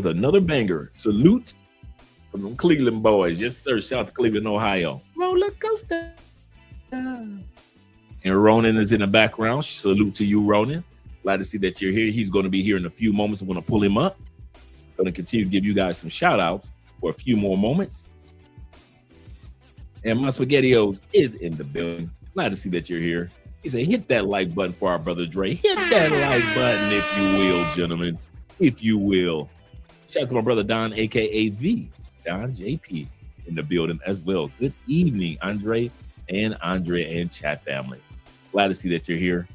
with another banger. Salute from the Cleveland boys. Yes, sir. Shout out to Cleveland, Ohio. Roller coaster. And Ronin is in the background. Salute to you, Ronin. Glad to see that you're here. He's going to be here in a few moments. I'm going to pull him up. Going to continue to give you guys some shout outs for a few more moments. And my SpaghettiOs is in the building. Glad to see that you're here. He said, hit that like button for our brother Dre. Hit that like button, if you will, gentlemen. If you will. Shout out to my brother Don, a.k.a. the Don JP, in the building as well. Good evening, Andre and chat family. Glad to see that you're here.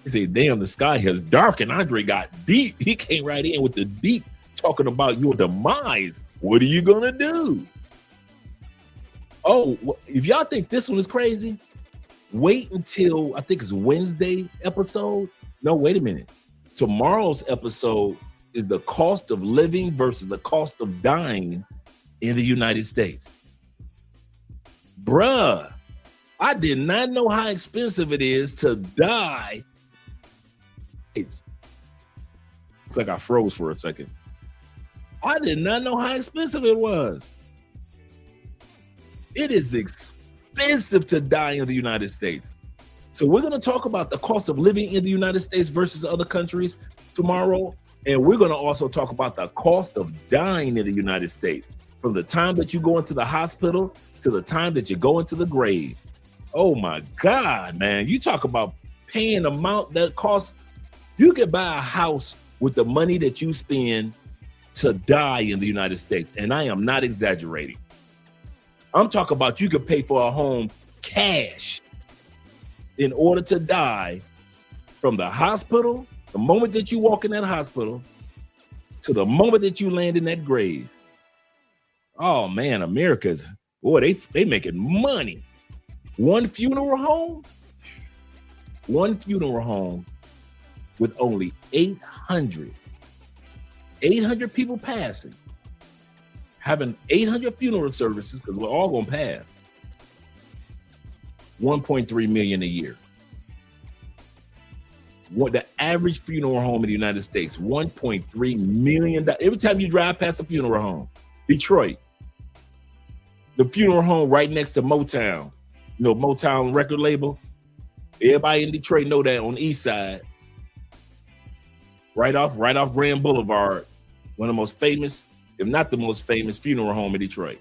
He said, damn, the sky has dark and Andre got deep. He came right in with the deep, talking about your demise. What are you going to do? Oh, if y'all think this one is crazy, wait until, I think it's Wednesday episode. No, wait a minute. Tomorrow's episode is the cost of living versus the cost of dying in the United States. Bruh, I did not know how expensive it is to die. It's like I froze for a second. I did not know how expensive it was. It is expensive to die in the United States. So we're going to talk about the cost of living in the United States versus other countries tomorrow. And we're going to also talk about the cost of dying in the United States, from the time that you go into the hospital to the time that you go into the grave. Oh my God, man. You talk about paying the amount that costs. You could buy a house with the money that you spend to die in the United States. And I am not exaggerating. I'm talking about you could pay for a home cash in order to die, from the hospital, the moment that you walk in that hospital, to the moment that you land in that grave. Oh man, America's, boy, they making money. One funeral home with only 800 people passing, having 800 funeral services, because we're all going to pass, 1.3 million a year. What the average funeral home in the United States, $1.3 million. Every time you drive past a funeral home, Detroit, the funeral home right next to Motown, you know, Motown record label. Everybody in Detroit know that on the east side, right off Grand Boulevard, one of the most famous, if not the most famous funeral home in Detroit.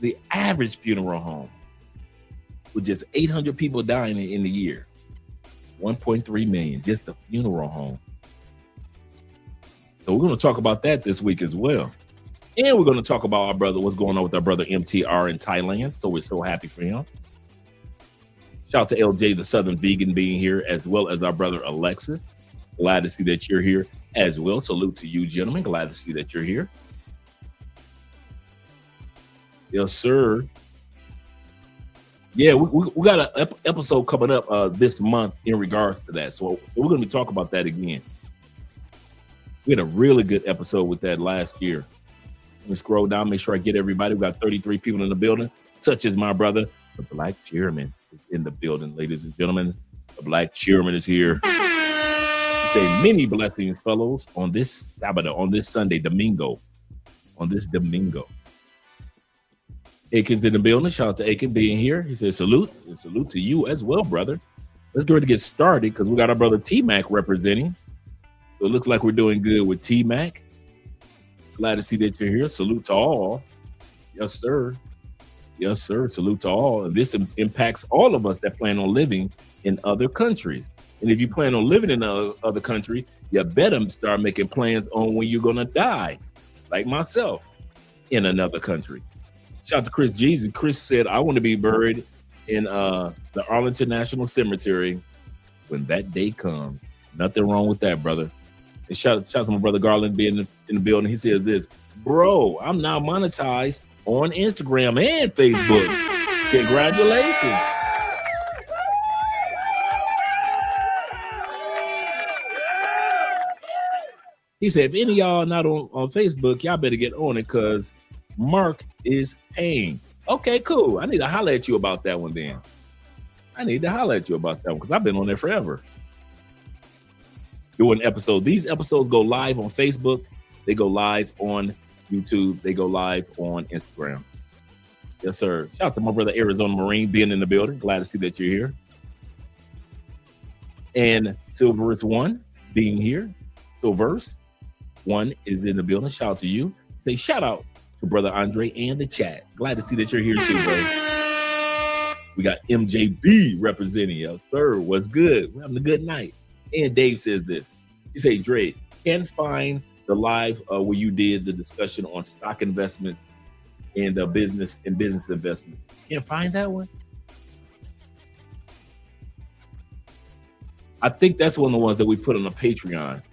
The average funeral home with just 800 people dying in the year. 1.3 million, just the funeral home. So we're going to talk about that this week as well. And we're going to talk about what's going on with our brother MTR in Thailand. So we're so happy for him. Shout out to LJ, the Southern Vegan, being here, as well as our brother Alexis. Glad to see that you're here as well. Salute to you, gentlemen. Glad to see that you're here. Yes, sir. Yeah, we got an episode coming up this month in regards to that. So we're going to be talking about that again. We had a really good episode with that last year. Let me scroll down, make sure I get everybody. We got 33 people in the building, such as my brother, the Black Chairman, is in the building, ladies and gentlemen. The Black Chairman is here. He say, many blessings, fellows, on this Sabbath, on this Sunday, Domingo. Aiken's in the building. Shout out to Aiken being here. He says salute, and salute to you as well, brother. Let's go ahead and get started, because we got our brother T-Mac representing. So it looks like we're doing good with T-Mac. Glad to see that you're here. Salute to all. Yes, sir. Yes, sir. Salute to all. And this impacts all of us that plan on living in other countries. And if you plan on living in other country, you better start making plans on when you're going to die, like myself, in another country. Shout out to Chris Jeezy. Chris said, I want to be buried in the Arlington National Cemetery when that day comes. Nothing wrong with that, brother. And shout out to my brother Garland being in the building. He says this, bro, I'm now monetized on Instagram and Facebook. Congratulations. He said, if any of y'all not on Facebook, y'all better get on it, because Mark is paying. Okay, cool. I need to holler at you about that one then. Because I've been on there forever. doing episodes. These episodes go live on Facebook. They go live on YouTube. They go live on Instagram. Yes, sir. Shout out to my brother Arizona Marine being in the building. Glad to see that you're here. And Silverus One being here. Silverus One is in the building. Shout out to you. Say shout out to brother Andre and the chat. Glad to see that you're here too, bro. We got MJB representing us, sir. What's good? We're having a good night. And Dave says this. He say, Dre, can't find the live where you did the discussion on stock investments and business investments. Can't find that one. I think that's one of the ones that we put on the Patreon.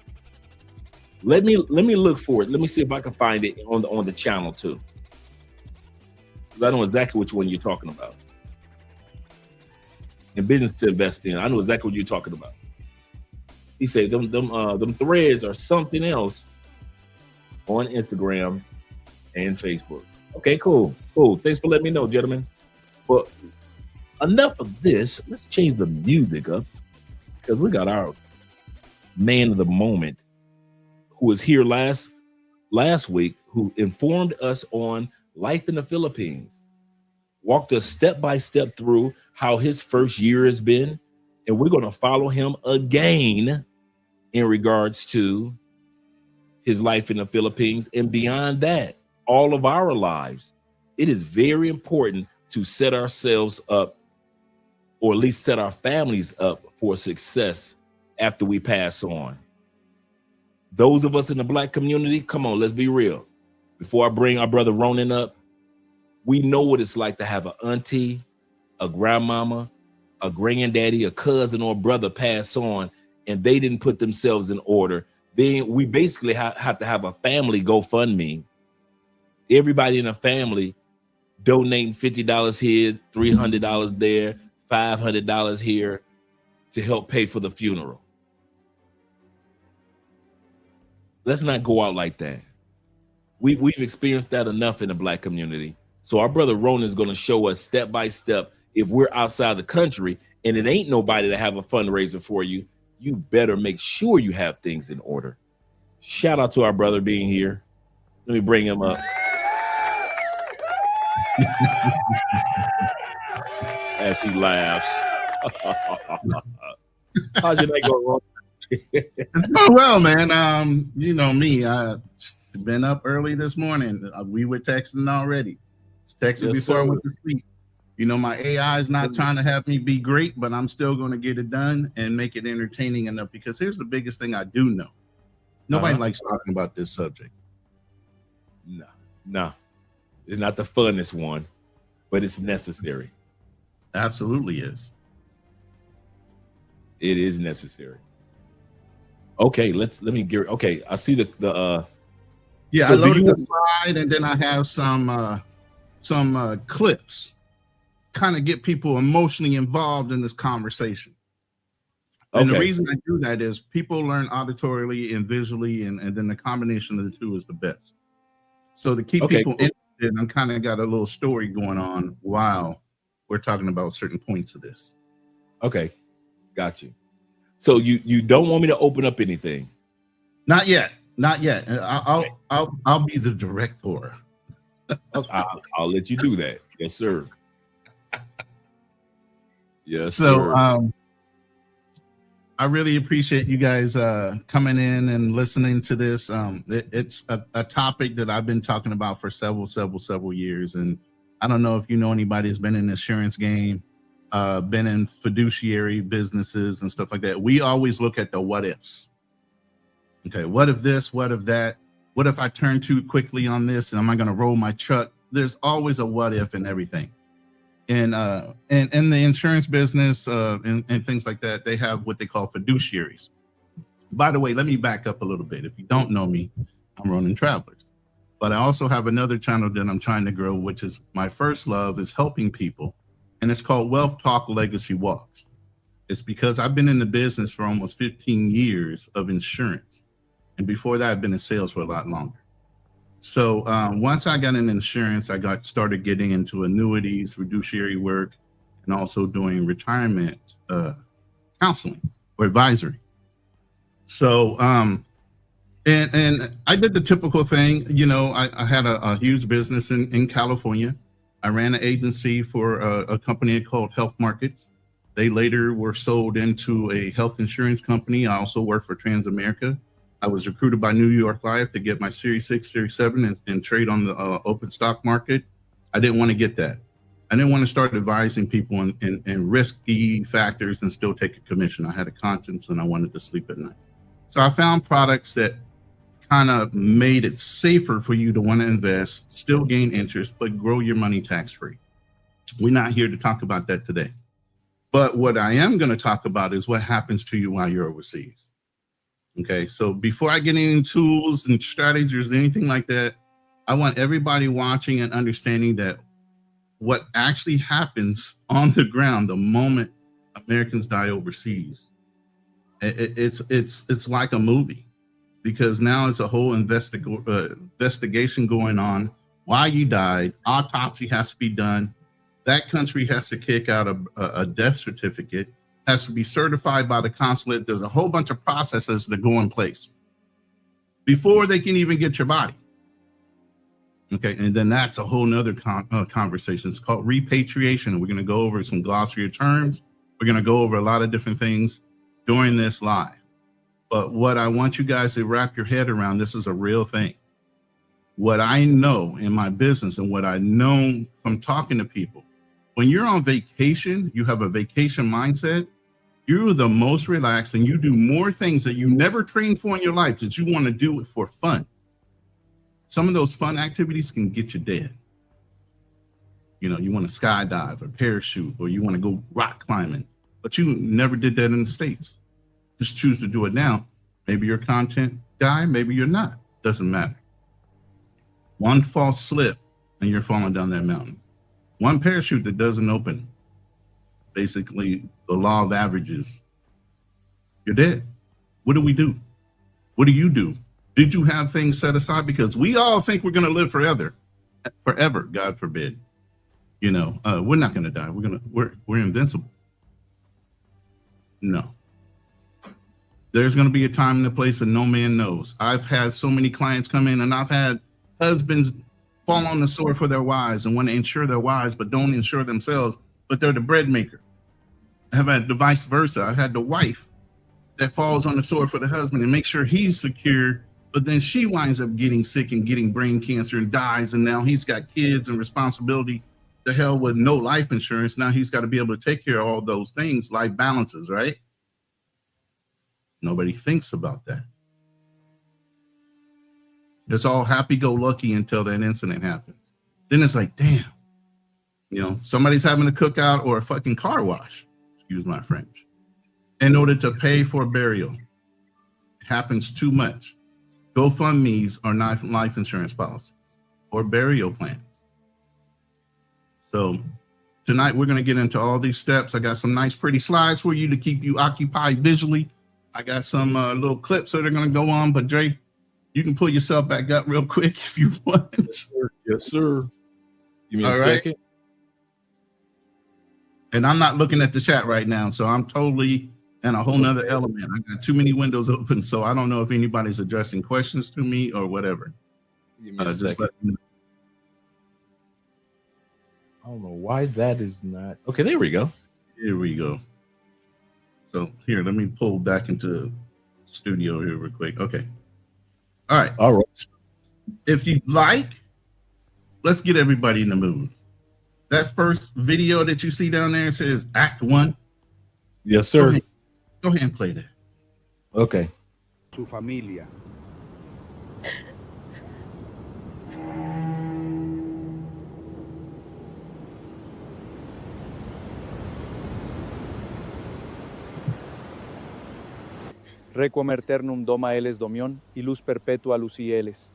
Let me look for it. Let me see if I can find it on the channel too. Because I know exactly which one you're talking about. In business to invest in, I know exactly what you're talking about. He said them threads are something else on Instagram and Facebook. Okay, cool. Thanks for letting me know, gentlemen. But enough of this. Let's change the music up because we got our man of the moment who was here last week, who informed us on life in the Philippines, walked us step by step through how his first year has been, and we're going to follow him again in regards to his life in the Philippines and beyond that, all of our lives. It is very important to set ourselves up, or at least set our families up for success after we pass on. Those of us in the Black community, come on, let's be real. Before I bring our brother Ronin up, we know what it's like to have an auntie, a grandmama, a granddaddy, a cousin, or a brother pass on, and they didn't put themselves in order. Then we basically have to have a family GoFundMe. Everybody in the family donating $50 here, $300 there, $500 here to help pay for the funeral. Let's not go out like that. We've experienced that enough in the Black community. So our brother Ronin is going to show us step by step. If we're outside the country and it ain't nobody to have a fundraiser for you, you better make sure you have things in order. Shout out to our brother being here. Let me bring him up. As he laughs. How's your night going, Ron? It's going well, man. You know me. I've been up early this morning. We were texting already. Texted before I went to sleep. You know, my AI is not trying to have me be great, but I'm still going to get it done and make it entertaining enough. Because here's the biggest thing I do know. Nobody likes talking about this subject. No. It's not the funnest one, but it's necessary. Absolutely is. It is necessary. Okay, let me get. Okay, I see the yeah, so I loaded the slide, and then I have some clips, kind of get people emotionally involved in this conversation. And the reason I do that is people learn auditorily and visually, and then the combination of the two is the best. So to keep people interested, I'm kind of got a little story going on while we're talking about certain points of this. Okay, got you. So you don't want me to open up anything? Not yet. I'll be the director. I'll let you do that. Yes, sir. Yes, so, sir. I really appreciate you guys coming in and listening to this. It's a topic that I've been talking about for several years. And I don't know if you know anybody who's been in the insurance game, been in fiduciary businesses and stuff like that. We always look at the what ifs. Okay, what if this? What if that? What if I turn too quickly on this? And am I going to roll my truck? There's always a what if in everything. And in the insurance business and things like that, they have what they call fiduciaries. By the way, let me back up a little bit. If you don't know me, I'm Ronin Travelers. But I also have another channel that I'm trying to grow, which is my first love is helping people. And it's called Wealth Talk Legacy Walks. It's because I've been in the business for almost 15 years of insurance. And before that, I've been in sales for a lot longer. So once I got in insurance, I started getting into annuities, fiduciary work, and also doing retirement counseling or advisory. So, and I did the typical thing. You know, I had a huge business in California. I ran an agency for a company called Health Markets. They later were sold into a health insurance company. I also worked for Transamerica. I was recruited by New York Life to get my Series 6, Series 7 and trade on the open stock market. I didn't want to get that. I didn't want to start advising people in risky factors and still take a commission. I had a conscience and I wanted to sleep at night. So I found products that kind of made it safer for you to want to invest, still gain interest, but grow your money tax-free. We're not here to talk about that today. But what I am going to talk about is what happens to you while you're overseas. Okay, so before I get into tools and strategies or anything like that, I want everybody watching and understanding that what actually happens on the ground the moment Americans die overseas, it's like a movie, because now it's a whole investigation going on. Why you died, autopsy has to be done. That country has to kick out a death certificate, has to be certified by the consulate. There's a whole bunch of processes that go in place before they can even get your body. Okay, and then that's a whole nother conversation. It's called repatriation. We're going to go over some glossary of terms. We're going to go over a lot of different things during this live. But what I want you guys to wrap your head around, this is a real thing. What I know in my business and what I know from talking to people, when you're on vacation, you have a vacation mindset, you're the most relaxed and you do more things that you never trained for in your life that you want to do it for fun. Some of those fun activities can get you dead. You know, you want to skydive or parachute, or you want to go rock climbing, but you never did that in the States. Just choose to do it now. Maybe you're a content guy, maybe you're not. Doesn't matter. One false slip and you're falling down that mountain. One parachute that doesn't open, basically the law of averages, you're dead. What do we do? What do you do? Did you have things set aside? Because we all think we're going to live forever, God forbid. You know, we're not going to die. We're invincible. No. There's going to be a time and a place that no man knows. I've had so many clients come in, and I've had husbands fall on the sword for their wives and want to insure their wives, but don't insure themselves, but they're the bread maker. I've had the vice versa. I've had the wife that falls on the sword for the husband and make sure he's secure, but then she winds up getting sick and getting brain cancer and dies, and now he's got kids and responsibility. The hell with no life insurance. Now he's got to be able to take care of all those things, life balances, right? Nobody thinks about that. It's all happy-go-lucky until that incident happens. Then it's like, damn, you know, somebody's having a cookout or a fucking car wash, excuse my French, in order to pay for a burial. It happens too much. GoFundMe's are not life insurance policies or burial plans. So tonight we're going to get into all these steps. I got some nice, pretty slides for you to keep you occupied visually. I got some little clips that are going to go on, but Dre, you can pull yourself back up real quick if you want. Yes, sir. Give me a second. And I'm not looking at the chat right now, so I'm totally in a whole nother element. I got too many windows open, so I don't know if anybody's addressing questions to me or whatever. Give me a second. I don't know why that is not. Okay, there we go. Here we go. So here, let me pull back into studio here real quick. Okay. All right. All right. If you'd like, let's get everybody in the mood. That first video that you see down there says Act 1. Yes, sir. Go ahead and play that. Okay. Su familia. Requiem aeternum doma eles domión y luz perpetua lucí eles.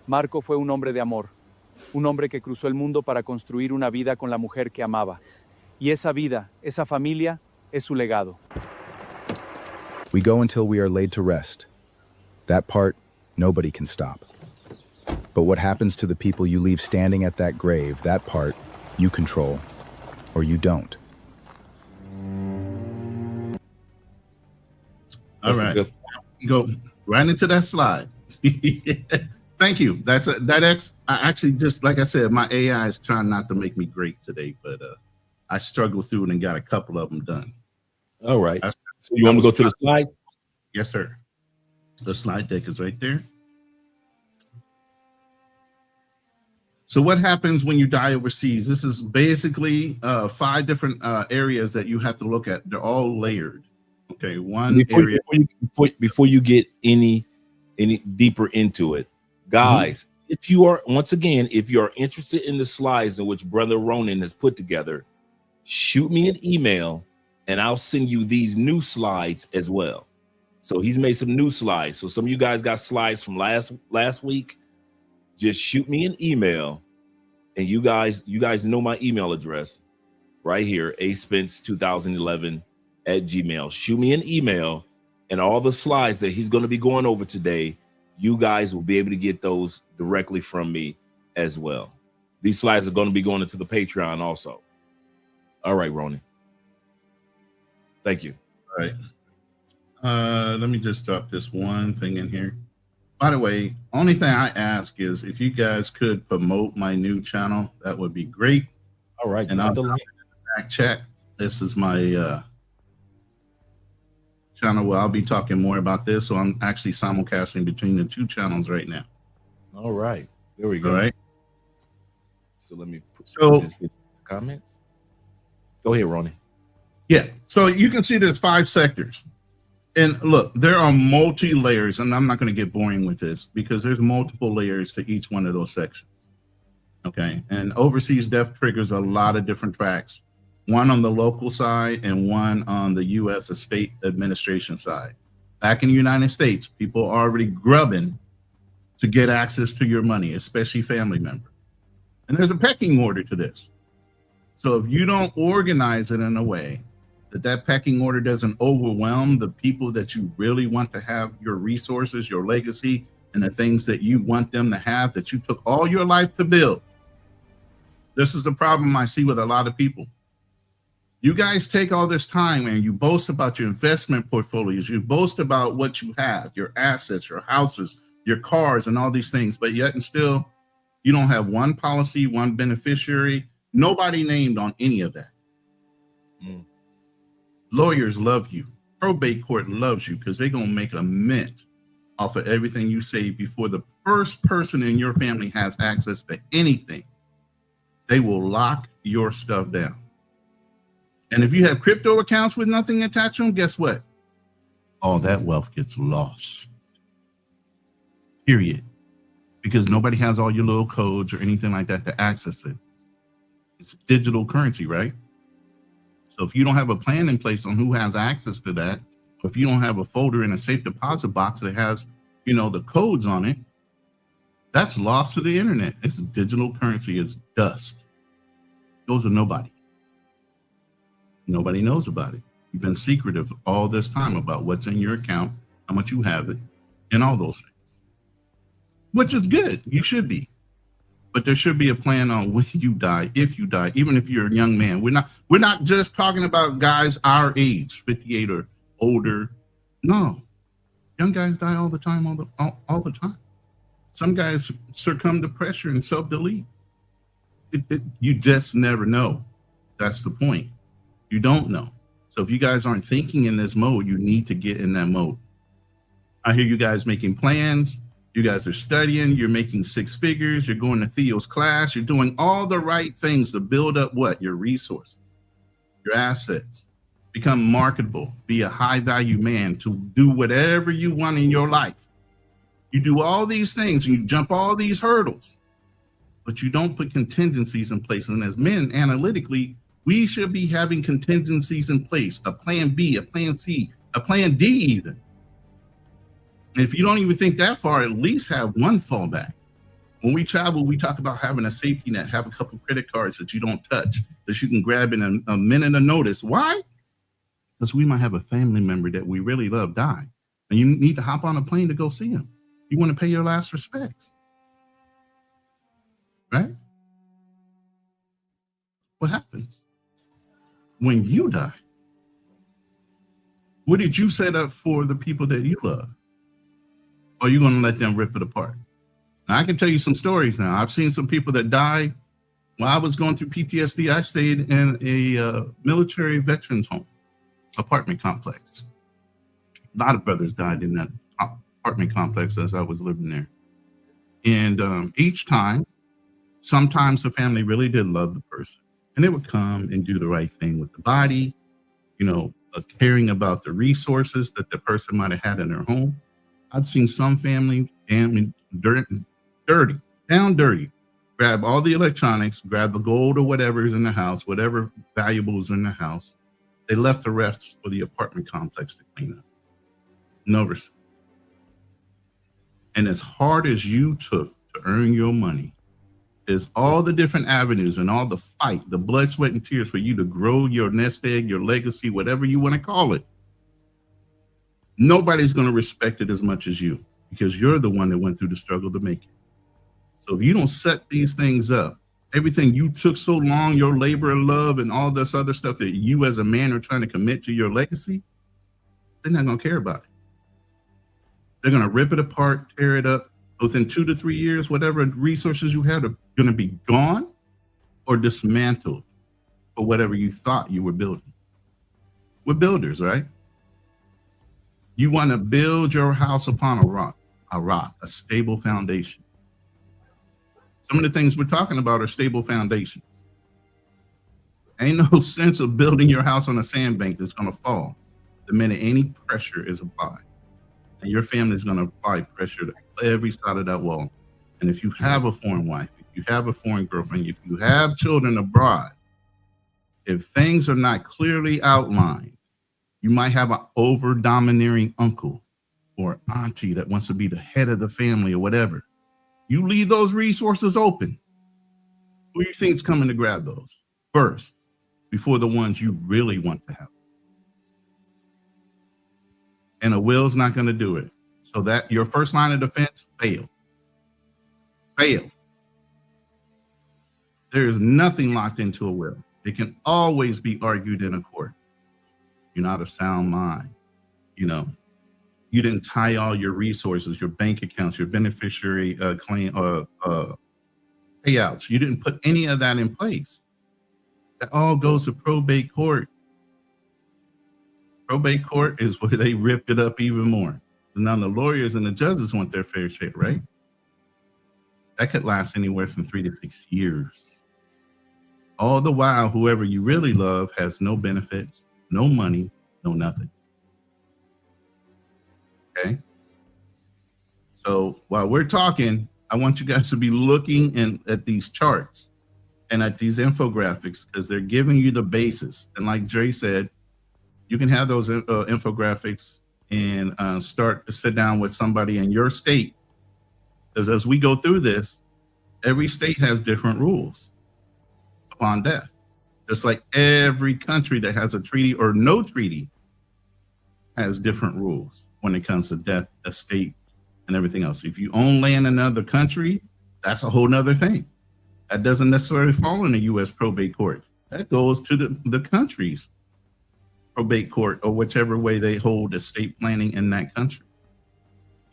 Marco fue un hombre de amor, un hombre que cruzó el mundo para construir una vida con la mujer que amaba. Y esa vida, esa familia, es su legado. We go until we are laid to rest. That part, nobody can stop. But what happens to the people you leave standing at that grave, that part, you control, or you don't. All right. Go right into that slide. Thank you. I actually, just like I said, my AI is trying not to make me great today, but I struggled through it and got a couple of them done. All right. So you want to go to the slide? Yes, sir. The slide deck is right there. So what happens when you die overseas? This is basically 5 different areas that you have to look at. They're all layered. Okay, before you get any deeper into it, guys, if you are interested in the slides in which Brother Ronin has put together, shoot me an email and I'll send you these new slides as well. So he's made some new slides. So some of you guys got slides from last week. Just shoot me an email, and you guys know my email address right here, aspence2011@gmail. Shoot me an email, and all the slides that he's going to be going over today, you guys will be able to get those directly from me as well. These slides are going to be going into the Patreon also. All right, Ronin. Thank you. All right. Let me just drop this one thing in here. By the way, only thing I ask is if you guys could promote my new channel, that would be great. All right. And I'll back chat. This is my channel where I'll be talking more about this. So I'm actually simulcasting between the 2 channels right now. All right. There we go. All right. So let me put this in the comments. Go ahead, Ronnie. Yeah. So you can see there's 5 sectors. And look, there are multi-layers, and I'm not going to get boring with this because there's multiple layers to each one of those sections. Okay. And overseas death triggers a lot of different tracks, one on the local side and one on the U.S. estate administration side. Back in the United States, people are already grubbing to get access to your money, especially family members. And there's a pecking order to this. So if you don't organize it in a way that pecking order doesn't overwhelm the people that you really want to have your resources, your legacy, and the things that you want them to have that you took all your life to build. This is the problem I see with a lot of people. You guys take all this time and you boast about your investment portfolios. You boast about what you have, your assets, your houses, your cars, and all these things, but yet and still, you don't have one policy, one beneficiary, nobody named on any of that. Lawyers love you. Probate court loves you because they're going to make a mint off of everything you say before the first person in your family has access to anything. They will lock your stuff down. And if you have crypto accounts with nothing attached to them, guess what? All that wealth gets lost. Period. Because nobody has all your little codes or anything like that to access it. It's digital currency, right? So if you don't have a plan in place on who has access to that, or if you don't have a folder in a safe deposit box that has, the codes on it, that's lost to the internet. It's digital currency. It's dust. Goes to nobody. Nobody knows about it. You've been secretive all this time about what's in your account, how much you have it, and all those things, which is good. You should be. But there should be a plan on when you die, if you die, even if you're a young man. We're not just talking about guys our age, 58 or older. No, young guys die all the time, all the time. Some guys succumb to pressure and self-delete. You just never know. That's the point. You don't know. So if you guys aren't thinking in this mode, you need to get in that mode. I hear you guys making plans. You guys are studying, you're making 6 figures, you're going to Theo's class, you're doing all the right things to build up what? Your resources, your assets, become marketable, be a high value man to do whatever you want in your life. You do all these things and you jump all these hurdles, but you don't put contingencies in place. And as men, analytically, we should be having contingencies in place, a plan B, a plan C, a plan D even. If you don't even think that far, at least have one fallback. When we travel, we talk about having a safety net, have a couple of credit cards that you don't touch, that you can grab in a minute of notice. Why? Because we might have a family member that we really love die, and you need to hop on a plane to go see him. You want to pay your last respects, right? What happens when you die? What did you set up for the people that you love? or are you going to let them rip it apart? Now, I can tell you some stories now. I've seen some people that die. While I was going through PTSD, I stayed in a military veterans home, apartment complex. A lot of brothers died in that apartment complex as I was living there. And each time, sometimes the family really did love the person. And they would come and do the right thing with the body, caring about the resources that the person might have had in their home. I've seen some family down dirty, grab all the electronics, grab the gold or whatever is in the house, whatever valuables in the house. They left the rest for the apartment complex to clean up. No receipt. And as hard as you took to earn your money, is all the different avenues and all the fight, the blood, sweat, and tears for you to grow your nest egg, your legacy, whatever you want to call it. Nobody's going to respect it as much as you, because you're the one that went through the struggle to make it. So if you don't set these things up, everything you took so long, your labor and love and all this other stuff that you as a man are trying to commit to your legacy, they're not going to care about it. They're going to rip it apart, tear it up. Within 2 to 3 years, whatever resources you had are going to be gone or dismantled for whatever you thought you were building. We're builders, right? You want to build your house upon a stable foundation. Some of the things we're talking about are stable foundations. Ain't no sense of building your house on a sandbank that's going to fall the minute any pressure is applied. And your family is going to apply pressure to every side of that wall. And if you have a foreign wife, if you have a foreign girlfriend, if you have children abroad, if things are not clearly outlined, you might have an over-domineering uncle or auntie that wants to be the head of the family or whatever. You leave those resources open. Who do you think is coming to grab those first before the ones you really want to have? And a will's not going to do it. So that your first line of defense, fail. There is nothing locked into a will. It can always be argued in a court. You're not of sound mind. You didn't tie all your resources, your bank accounts, your beneficiary claim payouts. You didn't put any of that in place. That all goes to probate court. Probate court is where they ripped it up even more. Now the lawyers and the judges want their fair share, right? That could last anywhere from 3 to 6 years. All the while, whoever you really love has no benefits, no money, no nothing. Okay? So while we're talking, I want you guys to be looking at these charts and at these infographics, because they're giving you the basis. And like Dre said, you can have those infographics and start to sit down with somebody in your state. Because as we go through this, every state has different rules upon death. Just like every country that has a treaty or no treaty has different rules when it comes to death, estate, and everything else. If you own land in another country, that's a whole nother thing. That doesn't necessarily fall in the U.S. probate court. That goes to the country's probate court or whichever way they hold estate planning in that country.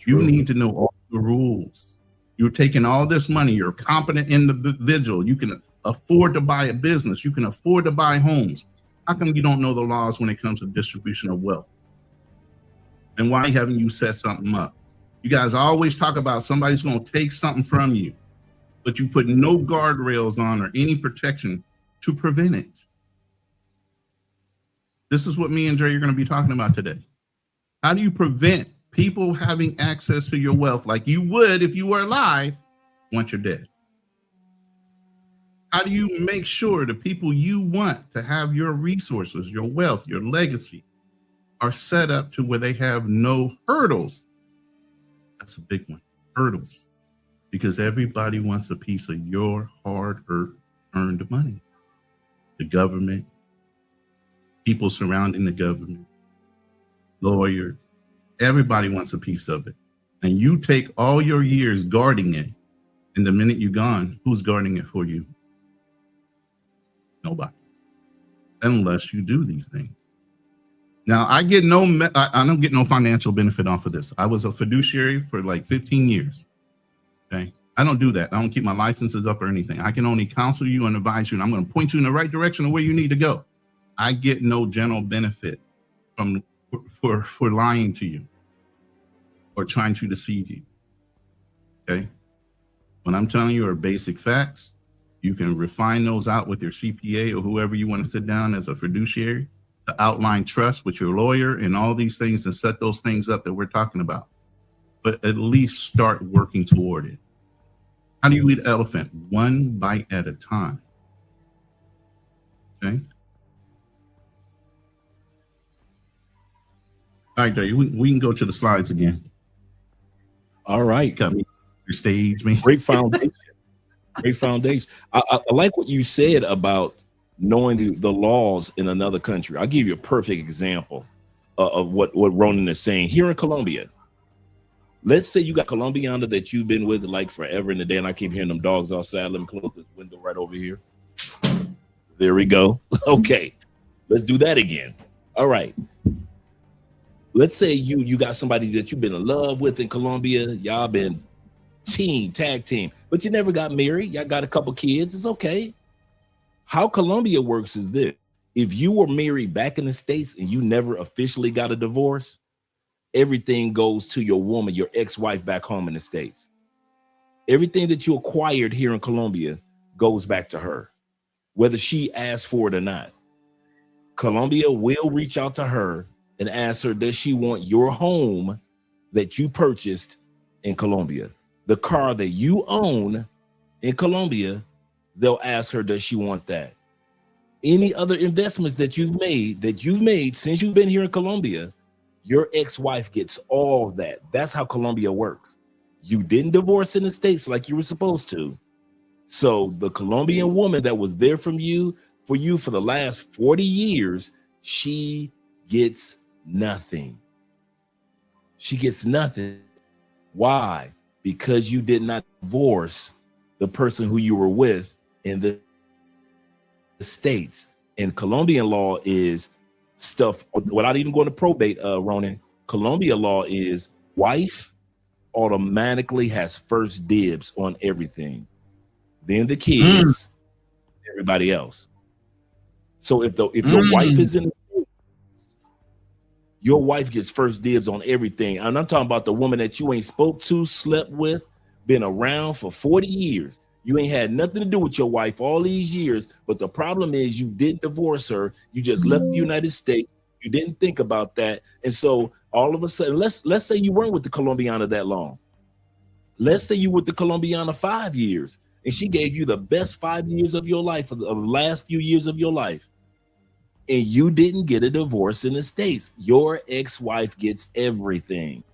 You need to know all the rules. You're taking all this money. You're a competent individual. You can afford to buy a business. You can afford to buy homes. How come you don't know the laws when it comes to distribution of wealth? And why haven't you set something up? You guys always talk about somebody's going to take something from you, but you put no guardrails on or any protection to prevent it. This is what me and Dre are going to be talking about today. How do you prevent people having access to your wealth like you would if you were alive once you're dead? How do you make sure the people you want to have your resources, your wealth, your legacy are set up to where they have no hurdles? That's a big one, hurdles, because everybody wants a piece of your hard-earned money. The government, people surrounding the government, lawyers, everybody wants a piece of it. And you take all your years guarding it, and the minute you're gone, who's guarding it for you? Nobody. Unless you do these things. Now I get I don't get no financial benefit off of this. I was a fiduciary for like 15 years. Okay. I don't do that. I don't keep my licenses up or anything. I can only counsel you and advise you, and I'm going to point you in the right direction of where you need to go. I get no general benefit from for lying to you or trying to deceive you. Okay. When I'm telling you are basic facts, you can refine those out with your CPA or whoever you want to sit down as a fiduciary to outline trust with your lawyer and all these things and set those things up that we're talking about. But at least start working toward it. How do you eat an elephant? One bite at a time. Okay. All right, Dave, we can go to the slides again. All right. Got me your stage, man. Great foundation. Great foundation. I like what you said about knowing the laws in another country. I'll give you a perfect example of what Ronin is saying. Here in Colombia, let's say you got Colombiana that you've been with like forever in the day, and I keep hearing them dogs outside. Let me close this window right over here. There we go. Okay, let's do that again. All right. Let's say you got somebody that you've been in love with in Colombia. Y'all been tag team, but you never got married. Y'all got a couple kids. It's okay. How Colombia works is this. If you were married back in the States and you never officially got a divorce, everything goes to your woman, your ex-wife back home in the States. Everything that you acquired here in Colombia goes back to her, whether she asks for it or not. Colombia will reach out to her and ask her, does she want your home that you purchased in Colombia? The car that you own in Colombia, they'll ask her, does she want that? Any other investments that you've made since you've been here in Colombia, your ex-wife gets all of that. That's how Colombia works. You didn't divorce in the States like you were supposed to. So the Colombian woman that was there for you for the last 40 years, she gets nothing. She gets nothing. Why? Because you did not divorce the person who you were with in the States. And Colombian law is stuff without even going to probate, Ronin. Colombia law is wife automatically has first dibs on everything. Then the kids, everybody else. So if your wife is in the States, your wife gets first dibs on everything. And I'm talking about the woman that you ain't spoke to, slept with, been around for 40 years. You ain't had nothing to do with your wife all these years, but the problem is you didn't divorce her. You just left the United States. You didn't think about that. And so all of a sudden, let's say you weren't with the Colombiana that long. Let's say you were with the Colombiana 5 years, and she gave you the best 5 years of your life, of the last few years of your life, and you didn't get a divorce in the States. Your ex-wife gets everything.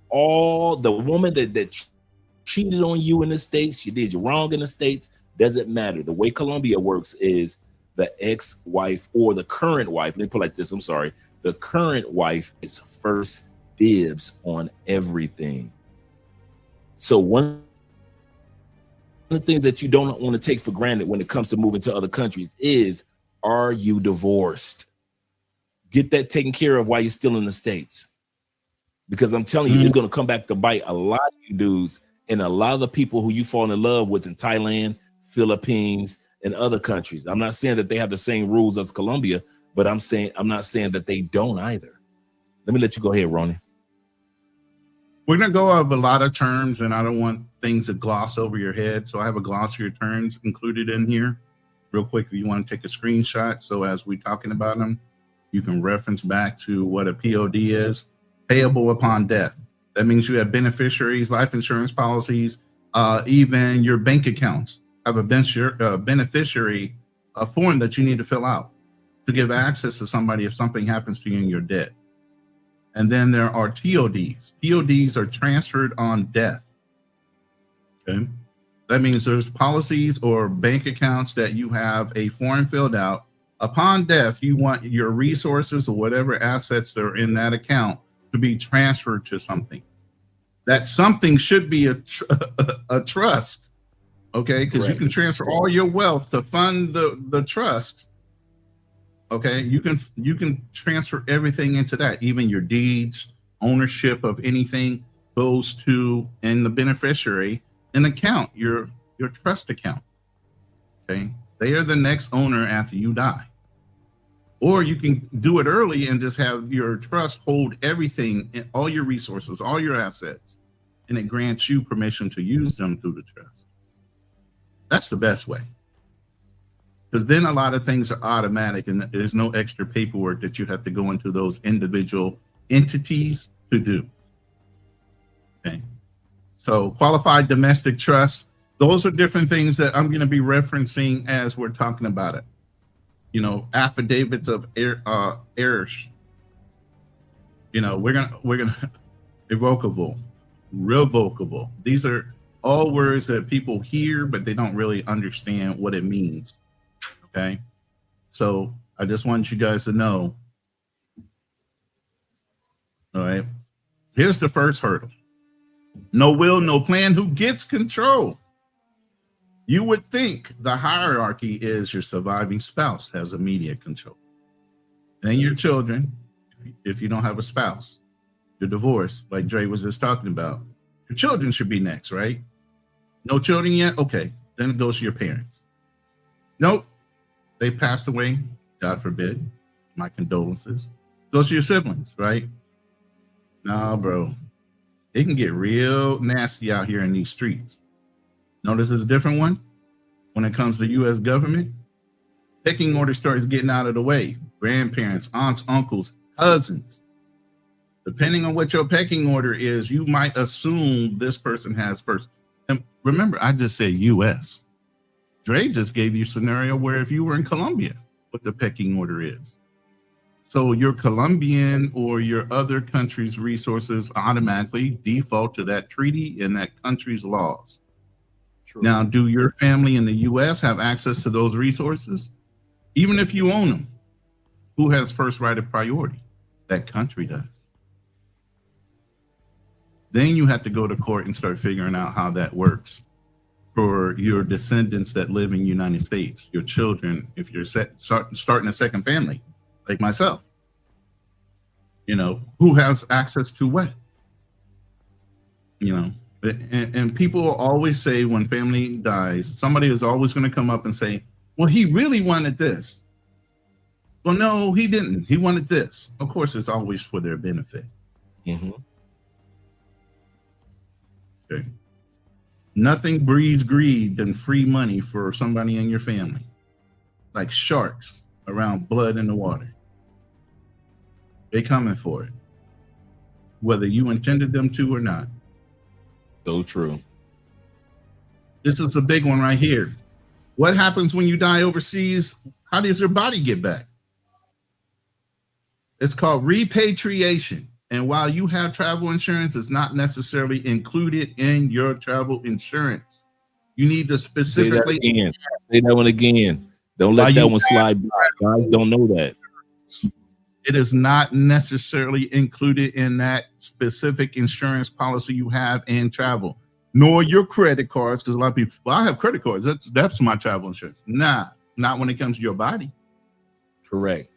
All the woman that cheated on you in the States, she did you wrong in the States, doesn't matter. The way Colombia works is the ex-wife or the current wife, let me put it like this, I'm sorry, the current wife is first dibs on everything. So one of the things that you don't want to take for granted when it comes to moving to other countries is, are you divorced? Get that taken care of while you're still in the States. Because I'm telling you, it's going to come back to bite a lot of you dudes and a lot of the people who you fall in love with in Thailand, Philippines, and other countries. I'm not saying that they have the same rules as Colombia, but I'm not saying that they don't either. Let me let you go ahead, Ronin. We're going to go over a lot of terms, and I don't want things to gloss over your head. So I have a glossary of terms included in here. Real quick, if you want to take a screenshot, so as we're talking about them, you can reference back to what a POD is. Payable upon death. That means you have beneficiaries, life insurance policies, even your bank accounts have a beneficiary form that you need to fill out to give access to somebody if something happens to you and you're dead. And then there are TODs. TODs are transferred on death. Okay. That means there's policies or bank accounts that you have a form filled out. Upon death, you want your resources or whatever assets that are in that account to be transferred to something. That something should be a trust, okay? Because you can transfer all your wealth to fund the trust, Okay, you can transfer everything into that, even your deeds, ownership of anything goes to in the beneficiary an account, your trust account. Okay, they are the next owner after you die. Or you can do it early and just have your trust hold everything, and all your resources, all your assets, and it grants you permission to use them through the trust. That's the best way. Because then a lot of things are automatic and there's no extra paperwork that you have to go into those individual entities to do. Okay. So qualified domestic trust, those are different things that I'm going to be referencing as we're talking about it. You know, affidavits of heirs. You know, we're gonna irrevocable, revocable. These are all words that people hear, but they don't really understand what it means. Okay, so I just want you guys to know. All right, here's the first hurdle: no will, no plan. Who gets control? You would think the hierarchy is your surviving spouse has immediate control. Then your children, if you don't have a spouse, you're divorced, like Dre was just talking about. Your children should be next, right? No children yet? Okay, then it goes to your parents. Nope, they passed away, God forbid. My condolences. Goes to your siblings, right? Nah, bro. It can get real nasty out here in these streets. Notice it's a different one when it comes to the U.S. government. Pecking order starts getting out of the way. Grandparents, aunts, uncles, cousins. Depending on what your pecking order is, you might assume this person has first. And remember, I just said U.S. Dre just gave you a scenario where if you were in Colombia, what the pecking order is. So your Colombian or your other country's resources automatically default to that treaty and that country's laws. True. Now, do your family in the U.S. have access to those resources? Even if you own them, who has first right of priority? That country does. Then you have to go to court and start figuring out how that works for your descendants that live in the United States, your children, if you're starting a second family, like myself. You know, who has access to what? You know, and people will always say when family dies, somebody is always going to come up and say, well, he really wanted this. Well, no, he didn't. He wanted this. Of course, it's always for their benefit. Mm-hmm. Okay. Nothing breeds greed than free money for somebody in your family, like sharks around blood in the water. They coming for it, whether you intended them to or not. So true. This is a big one right here. What happens when you die overseas? How does your body get back? It's called repatriation. And while you have travel insurance, it's not necessarily included in your travel insurance. You need to specifically say that one again. Don't let that one slide by. Guys don't know that. It is not necessarily included in that specific insurance policy you have in travel, nor your credit cards. Because a lot of people, well, I have credit cards. That's my travel insurance. Nah, not when it comes to your body. Correct.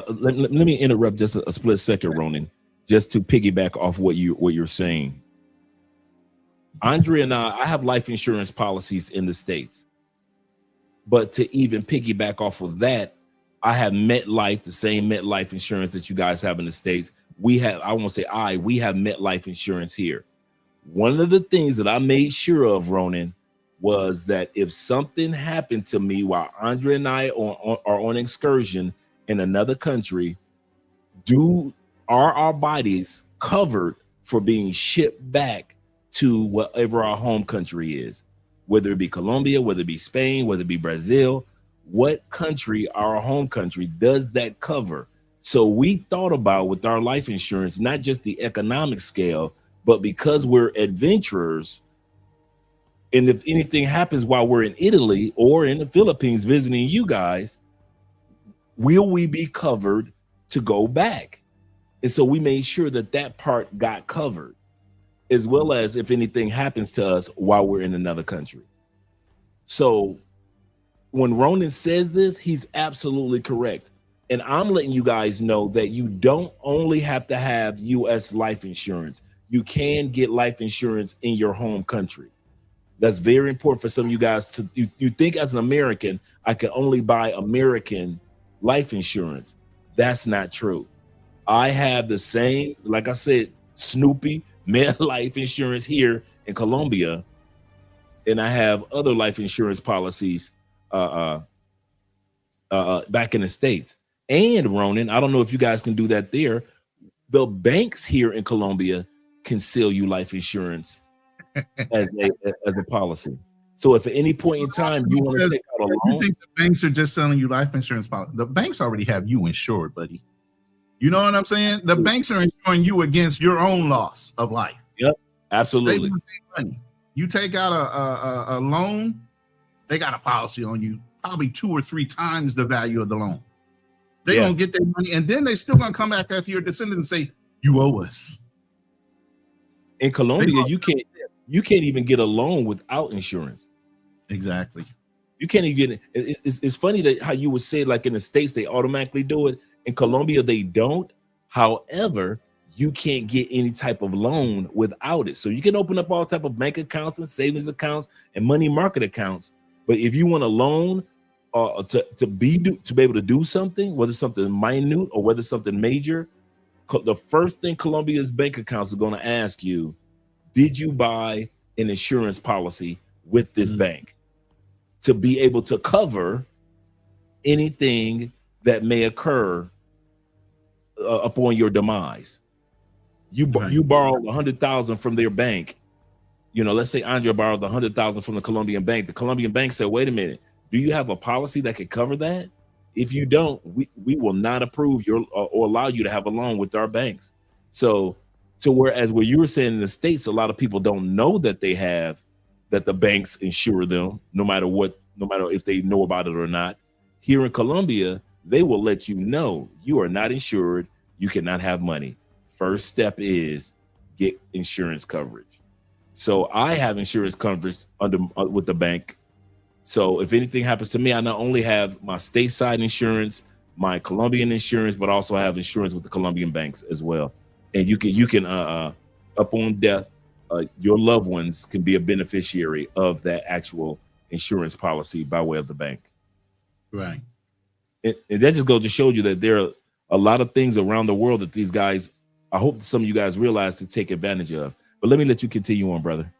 Let me interrupt just a split second, Ronin, just to piggyback off what you're saying. Andre and I have life insurance policies in the States, but to even piggyback off of that, I have MetLife, the same MetLife insurance that you guys have in the States. We have MetLife insurance here. One of the things that I made sure of, Ronin, was that if something happened to me while Andre and I are on excursion in another country, are our bodies covered for being shipped back to whatever our home country is, whether it be Colombia, whether it be Spain, whether it be Brazil? What country, our home country, does that cover? So we thought about with our life insurance, not just the economic scale, but because we're adventurers, and if anything happens while we're in Italy or in the Philippines visiting you guys, will we be covered to go back? And so we made sure that part got covered, as well as if anything happens to us while we're in another country. So when Ronin says this, he's absolutely correct. And I'm letting you guys know that you don't only have to have U.S. life insurance. You can get life insurance in your home country. That's very important for some of you guys to, you think as an American, I can only buy American life insurance. That's not true. I have the same, like I said, Snoopy med life insurance here in Colombia, and I have other life insurance policies back in the States. And Ronin, I don't know if you guys can do that there. The banks here in Colombia can sell you life insurance as a policy. So if at any point in time you want to take out a loan, you think the banks are just selling you life insurance policy? The banks already have you insured, buddy. You know what I'm saying? The banks are insuring you against your own loss of life. Yep, absolutely. You take out a loan, they got a policy on you, probably 2 or 3 times the value of the loan. They're gonna get their money, and then they still gonna come back after your descendant and say, you owe us. In Colombia, you can't even get a loan without insurance. Exactly. You can't even get it. It's funny that how you would say, like in the States, they automatically do it. In Colombia, they don't. However, you can't get any type of loan without it. So you can open up all type of bank accounts and savings accounts and money market accounts. But if you want a loan to be able to do something, whether something minute or whether something major, the first thing Colombia's bank accounts are going to ask you, did you buy an insurance policy with this bank to be able to cover anything that may occur upon your demise? You borrowed 100,000 from their bank. You know, let's say Andre borrowed 100,000 from the Colombian bank. The Colombian bank said, wait a minute, do you have a policy that could cover that? If you don't, we will not approve your or allow you to have a loan with our banks. So whereas what you were saying in the States, a lot of people don't know that they have, that the banks insure them, no matter if they know about it or not. Here in Colombia, they will let you know you are not insured. You cannot have money. First step is get insurance coverage. So I have insurance coverage with the bank. So if anything happens to me, I not only have my stateside insurance, my Colombian insurance, but also have insurance with the Colombian banks as well. And you can upon death, your loved ones can be a beneficiary of that actual insurance policy by way of the bank. Right. And that just goes to show you that there are a lot of things around the world that these guys, I hope some of you guys realize to take advantage of. But let me let you continue on, brother.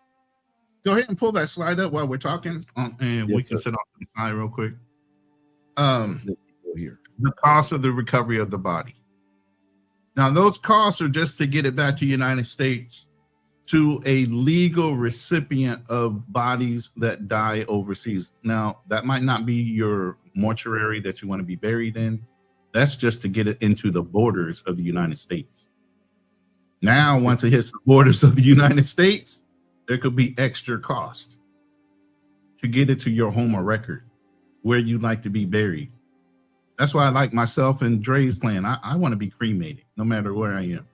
Go ahead and pull that slide up while we're talking, and we can sit off to the side real quick. Here. The cost of the recovery of the body. Now, those costs are just to get it back to the United States to a legal recipient of bodies that die overseas. Now, that might not be your mortuary that you want to be buried in. That's just to get it into the borders of the United States. Now, once it hits the borders of the United States, there could be extra cost to get it to your home of record where you'd like to be buried. That's why I like myself and Dre's plan. I want to be cremated no matter where I am.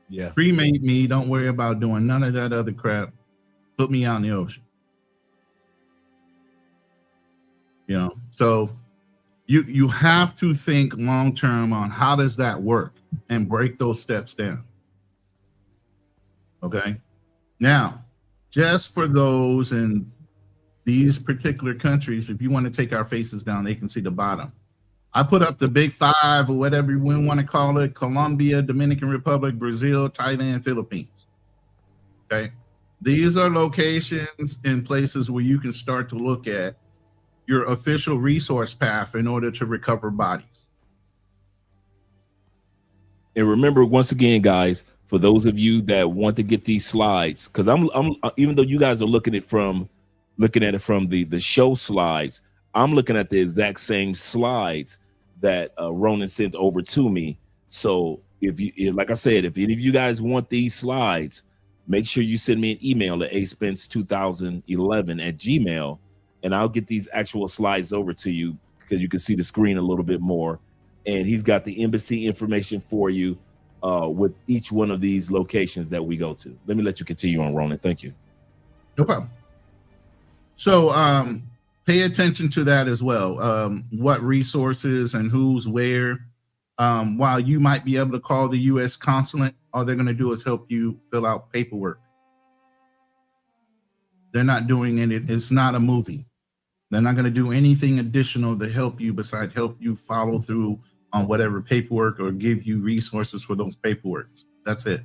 Yeah. Cremate me. Don't worry about doing none of that other crap. Put me out in the ocean. You know, so you have to think long term on how does that work and break those steps down. Okay. Now, just for those in these particular countries, if you want to take our faces down, they can see the bottom. I put up the big 5 or whatever we want to call it: Colombia, Dominican Republic, Brazil, Thailand, Philippines. Okay. These are locations and places where you can start to look at your official resource path in order to recover bodies. And remember, once again, guys, for those of you that want to get these slides, because I'm even though you guys are looking at it from the show slides, I'm looking at the exact same slides that Ronin sent over to me. So like I said, if any of you guys want these slides, make sure you send me an email at aspence2011@gmail.com, and I'll get these actual slides over to you because you can see the screen a little bit more. And he's got the embassy information for you with each one of these locations that we go to. Let me let you continue on, Ronin. Thank you. No problem. So pay attention to that as well. What resources and who's where. While you might be able to call the U.S. consulate, all they're going to do is help you fill out paperwork. They're not doing it. It's not a movie. They're not going to do anything additional to help you besides help you follow through on whatever paperwork or give you resources for those paperwork. That's it.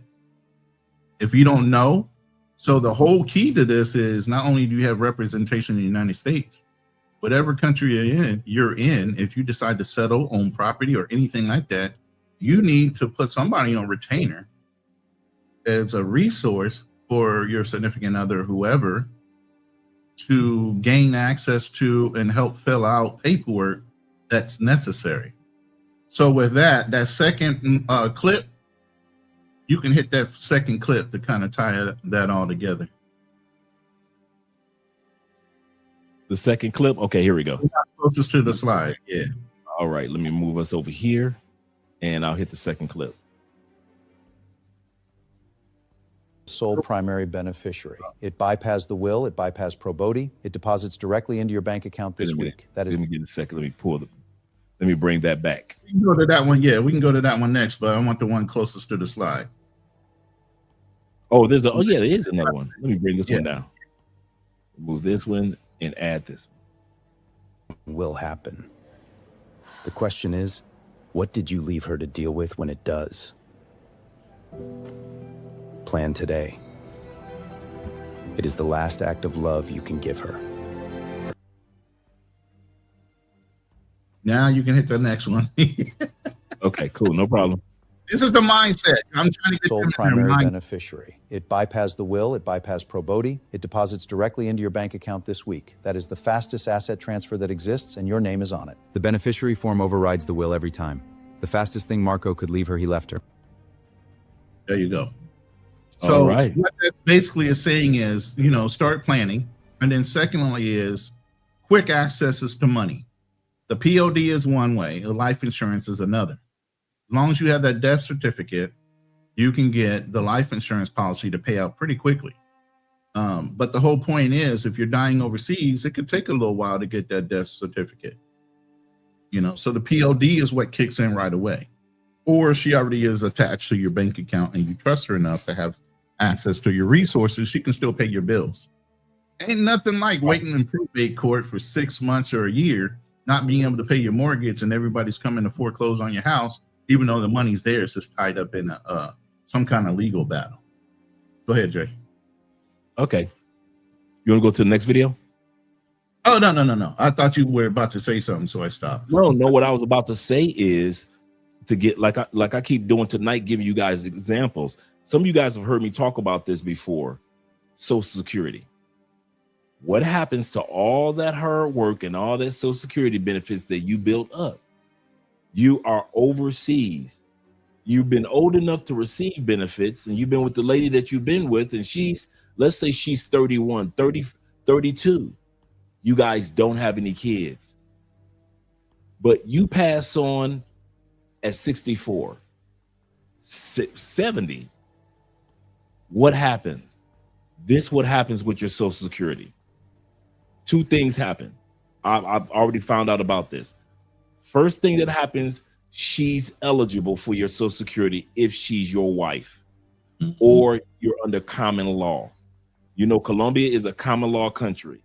If you don't know, so the whole key to this is not only do you have representation in the United States, whatever country you're in, if you decide to settle, own property or anything like that, you need to put somebody on retainer as a resource for your significant other, whoever, to gain access to and help fill out paperwork that's necessary. So with that second clip, you can hit that second clip to kind of tie that all together. The second clip. Okay, here we go. Closest to the slide. Yeah. All right, let me move us over here and I'll hit the second clip. Sole primary beneficiary. It bypassed the will, it bypassed probate, it deposits directly into your bank account this week. That is. Let me get a second. Let me bring that back. We can go to that one. Yeah, we can go to that one next, but I want the one closest to the slide. Oh, there is another one. Let me bring this one down. Move this one and add this one. Will happen. The question is, what did you leave her to deal with when it does? Plan today. It is the last act of love you can give her. Now you can hit the next one. Okay, cool. No problem. This is the mindset. I'm trying to get Sole them in primary their mind. beneficiary. It bypassed the will, it bypassed probate, it deposits directly into your bank account this week. That is the fastest asset transfer that exists, and your name is on it. The beneficiary form overrides the will every time. The fastest thing Marco could leave her, he left her. There you go. So All right. what that basically is saying is, start planning. And then secondly is quick accesses to money. The POD is one way, the life insurance is another. As long as you have that death certificate, you can get the life insurance policy to pay out pretty quickly. But the whole point is, if you're dying overseas, it could take a little while to get that death certificate. So the POD is what kicks in right away. Or she already is attached to your bank account and you trust her enough to have access to your resources, she can still pay your bills. Ain't nothing like waiting in probate court for 6 months or a year, not being able to pay your mortgage, and everybody's coming to foreclose on your house, even though the money's there. It's just tied up in some kind of legal battle. Go ahead, Jay. Okay. You want to go to the next video? Oh, no. I thought you were about to say something, so I stopped. No, what I was about to say is to get, like I keep doing tonight, giving you guys examples. Some of you guys have heard me talk about this before. Social Security. What happens to all that hard work and all that Social Security benefits that you built up? You are overseas. You've been old enough to receive benefits, and you've been with the lady that you've been with, and let's say she's 31, 30, 32. You guys don't have any kids. But you pass on at 64, 70. What happens? What happens with your Social Security. Two things happen. I've already found out about this. First thing that happens, she's eligible for your Social Security if she's your wife, or you're under common law. Colombia is a common law country.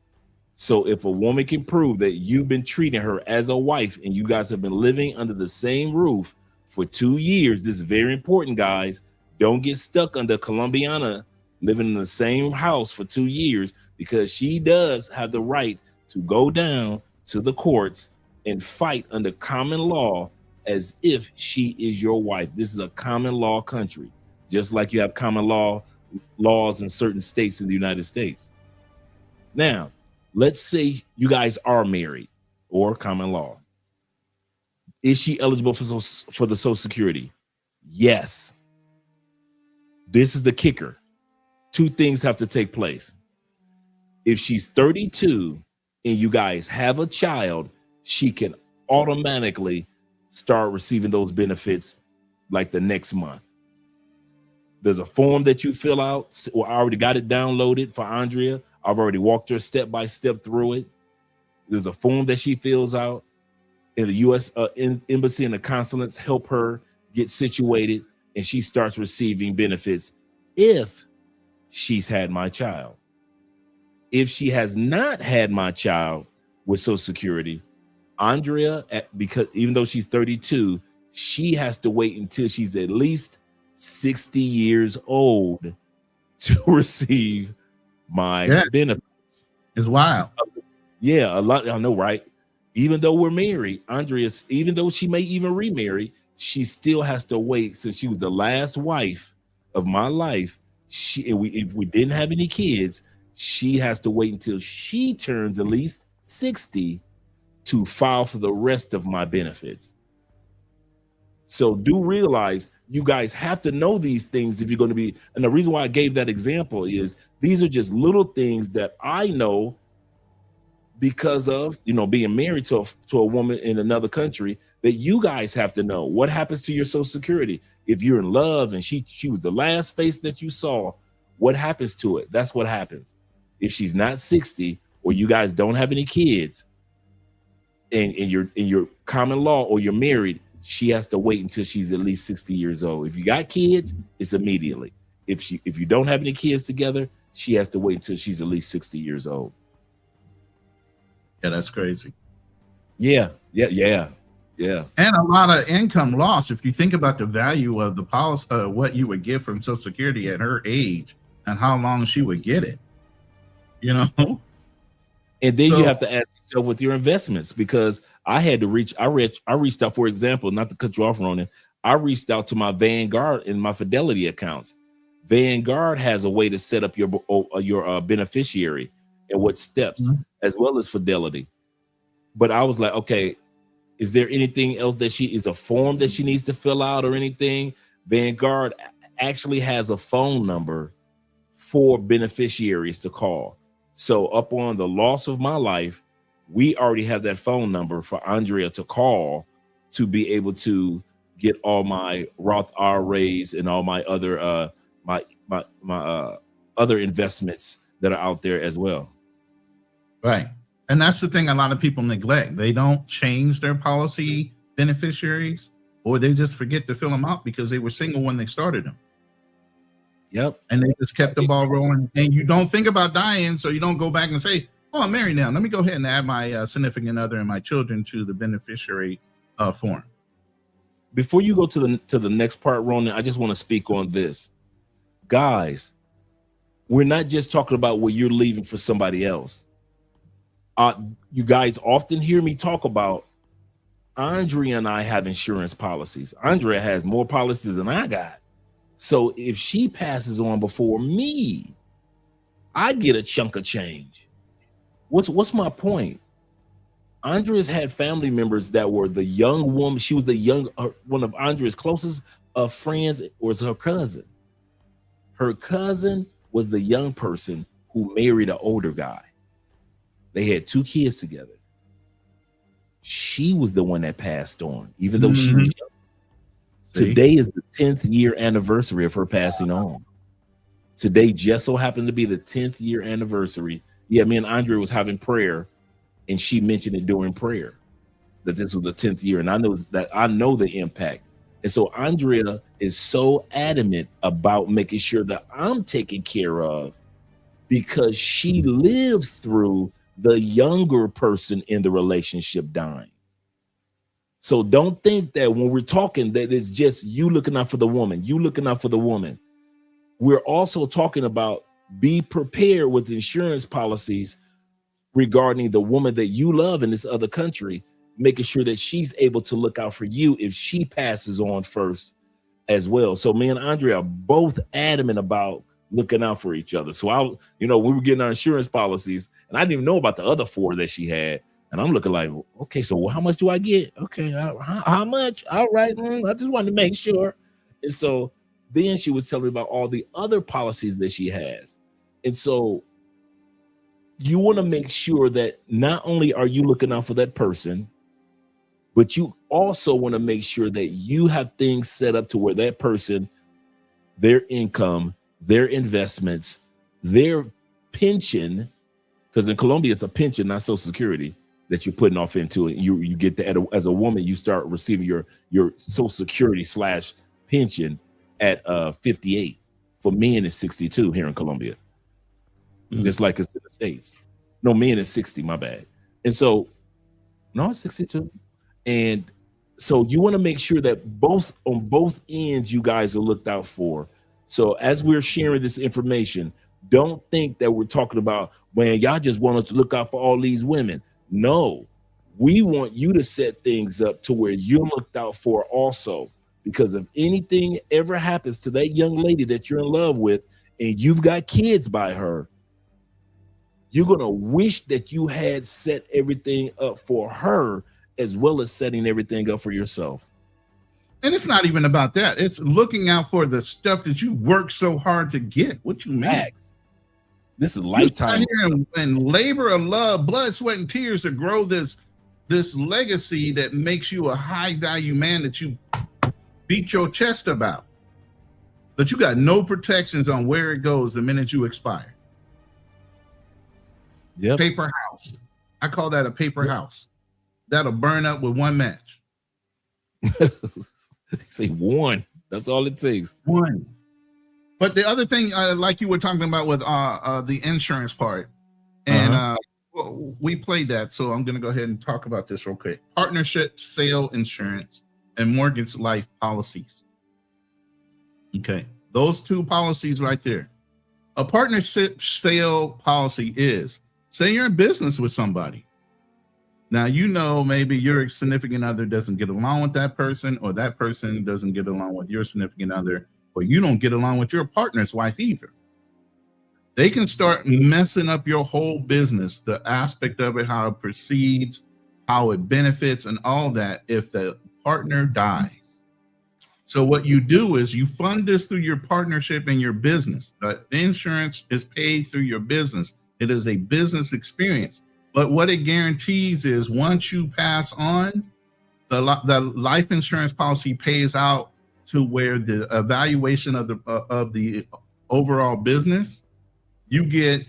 So if a woman can prove that you've been treating her as a wife and you guys have been living under the same roof for 2 years, this is very important, guys. Don't get stuck under Colombiana living in the same house for 2 years, because she does have the right to go down to the courts and fight under common law as if she is your wife. This is a common law country, just like you have common laws in certain states in the United States. Now, let's say you guys are married or common law. Is she eligible for the Social Security? Yes. This is the kicker. Two things have to take place. If she's 32 and you guys have a child, she can automatically start receiving those benefits like the next month. There's a form that you fill out. Well, I already got it downloaded for Andrea. I've already walked her step by step through it. There's a form that she fills out, and the U.S. Embassy and the consulates help her get situated, and she starts receiving benefits if she's had my child. If she has not had my child with Social Security, Andrea, because even though she's 32, she has to wait until she's at least 60 years old to receive my benefits. It's wild. Yeah, a lot. I know, right? Even though we're married, Andrea, even though she may even remarry, she still has to wait since she was the last wife of my life. If we didn't have any kids, she has to wait until she turns at least 60 to file for the rest of my benefits. So do realize you guys have to know these things if you're going to be, and the reason why I gave that example is these are just little things that I know because of, you know, being married to a woman in another country, that you guys have to know. What happens to your Social Security if you're in love and she was the last face that you saw? What happens to it? That's what happens. If she's not 60 or you guys don't have any kids and you're in your common law or you're married, she has to wait until she's at least 60 years old. If you got kids, it's immediately. If you don't have any kids together, she has to wait until she's at least 60 years old. Yeah, that's crazy. Yeah. And a lot of income loss. If you think about the value of the policy, what you would get from Social Security at her age and how long she would get it, you know? And then you have to ask yourself with your investments, because I reached out, for example, not to cut you off, Ronin, I reached out to my Vanguard and my Fidelity accounts. Vanguard has a way to set up your beneficiary and what steps, as well as Fidelity. But I was like, okay, is there anything else that is a form that she needs to fill out or anything? Vanguard actually has a phone number for beneficiaries to call. So upon the loss of my life, we already have that phone number for Andrea to call to be able to get all my Roth IRAs and all my other other investments that are out there as well. Right. And that's the thing a lot of people neglect. They don't change their policy beneficiaries, or they just forget to fill them out because they were single when they started them. Yep. And they just kept the ball rolling. And you don't think about dying, so you don't go back and say, oh, I'm married now. Let me go ahead and add my significant other and my children to the beneficiary form. Before you go to the next part, Ronin, I just want to speak on this. Guys, we're not just talking about what you're leaving for somebody else. You guys often hear me talk about Andrea and I have insurance policies. Andrea has more policies than I got. So if she passes on before me, I get a chunk of change. What's my point? Andrea's had family members that were the young woman. She was one of Andrea's closest friends was her cousin. Her cousin was the young person who married an older guy. They had 2 kids together. She was the one that passed on, even though she was young. See? Today is the 10th year anniversary of her passing on. Today just so happened to be the 10th year anniversary. Yeah, me and Andre was having prayer, and she mentioned it during prayer that this was the 10th year. And I know the impact. And so Andrea is so adamant about making sure that I'm taken care of because she lives through the younger person in the relationship dying. So don't think that when we're talking that it's just you looking out for the woman, you looking out for the woman. We're also talking about be prepared with insurance policies regarding the woman that you love in this other country, making sure that she's able to look out for you if she passes on first as well. So me and Andrea are both adamant about looking out for each other. So we were getting our insurance policies and I didn't even know about the other 4 that she had. And I'm looking like, okay, so how much do I get? Okay, how much? All right, I just wanted to make sure. And so then she was telling me about all the other policies that she has. And so you want to make sure that not only are you looking out for that person, but you also want to make sure that you have things set up to where that person, their income, their investments, their pension, because in Colombia it's a pension, not Social Security. that you're putting off into it. You get that as a woman, you start receiving your Social Security / pension at 58. For men, it's 62 here in Colombia, just like it's in the States. No, men is 60. My bad. And so, no, it's 62. And so you want to make sure that on both ends, you guys are looked out for. So as we're sharing this information, don't think that we're talking about, man, y'all just want us to look out for all these women. No, we want you to set things up to where you're looked out for also, because if anything ever happens to that young lady that you're in love with and you've got kids by her, you're going to wish that you had set everything up for her as well as setting everything up for yourself. And it's not even about that. It's looking out for the stuff that you work so hard to get. What you mean? Max, this is lifetime. Here and labor of love, blood, sweat, and tears to grow this legacy that makes you a high value man that you beat your chest about. But you got no protections on where it goes the minute you expire. Yep. Paper house. I call that a paper house. That'll burn up with one match. Say one. That's all it takes. One. But the other thing, like you were talking about with the insurance part, and we played that, so I'm going to go ahead and talk about this real quick. Partnership, sale, insurance, and mortgage life policies. Okay, those two policies right there. A partnership sale policy is, say you're in business with somebody. Now, you know, maybe your significant other doesn't get along with that person, or that person doesn't get along with your significant other, or you don't get along with your partner's wife either. They can start messing up your whole business, the aspect of it, how it proceeds, how it benefits, and all that if the partner dies. So what you do is you fund this through your partnership and your business. The insurance is paid through your business. It is a business experience. But what it guarantees is once you pass on, the life insurance policy pays out to where the evaluation of the overall business, you get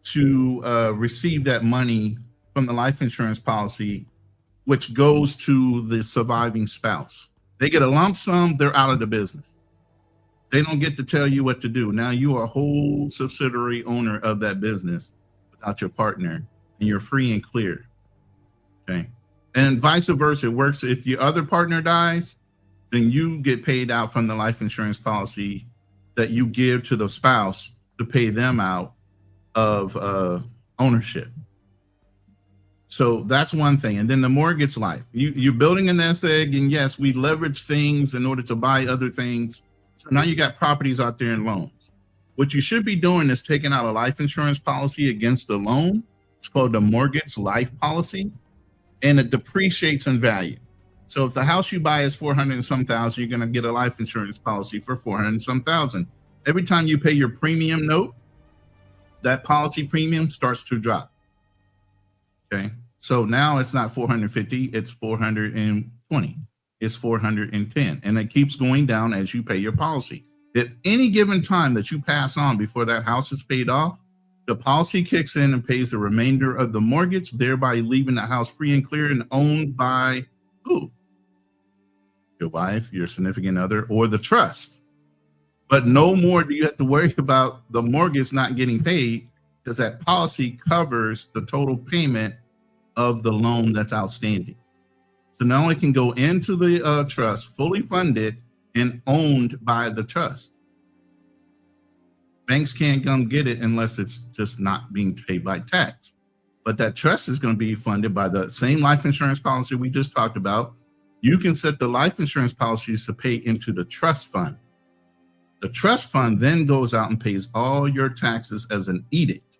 to receive that money from the life insurance policy, which goes to the surviving spouse. They get a lump sum, they're out of the business. They don't get to tell you what to do. Now you are a whole subsidiary owner of that business without your partner, and you're free and clear. Okay. And vice versa, it works if your other partner dies, then you get paid out from the life insurance policy that you give to the spouse to pay them out of ownership. So that's one thing. And then the mortgage life, you're building a nest egg, and yes, we leverage things in order to buy other things. So now you got properties out there in loans. What you should be doing is taking out a life insurance policy against the loan. It's called the mortgage life policy, and it depreciates in value. So if the house you buy is 400 and some thousand, you're going to get a life insurance policy for 400 and some thousand. Every time you pay your premium note, that policy premium starts to drop. Okay. So now it's not 450, it's 420, it's 410. And it keeps going down as you pay your policy. At any given time that you pass on before that house is paid off, the policy kicks in and pays the remainder of the mortgage, thereby leaving the house free and clear and owned by who? Your wife, your significant other, or the trust. But no more do you have to worry about the mortgage not getting paid, because that policy covers the total payment of the loan that's outstanding. So now it can go into the trust, fully funded and owned by the trust. Banks can't come get it unless it's just not being paid by tax. But that trust is going to be funded by the same life insurance policy we just talked about. You can set the life insurance policies to pay into the trust fund. The trust fund then goes out and pays all your taxes as an edict,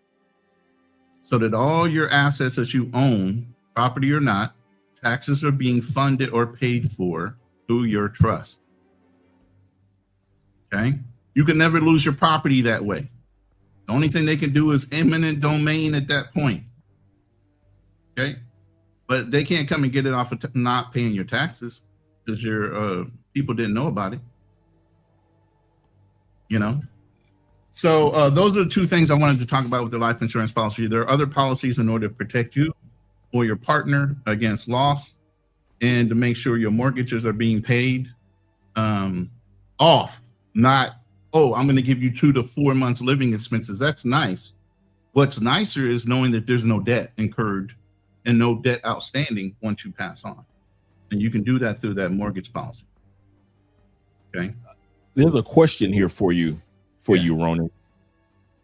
so that all your assets that you own, property or not, taxes are being funded or paid for through your trust. Okay? You can never lose your property that way. The only thing they can do is eminent domain at that point. Okay? But they can't come and get it off of not paying your taxes because your people didn't know about it. You know? So those are the two things I wanted to talk about with the life insurance policy. There are other policies in order to protect you, or your partner against loss, and to make sure your mortgages are being paid off. Not, oh, I'm going to give you 2 to 4 months living expenses. That's nice. What's nicer is knowing that there's no debt incurred and no debt outstanding once you pass on. And you can do that through that mortgage policy. Okay. There's a question here for you, Ronin.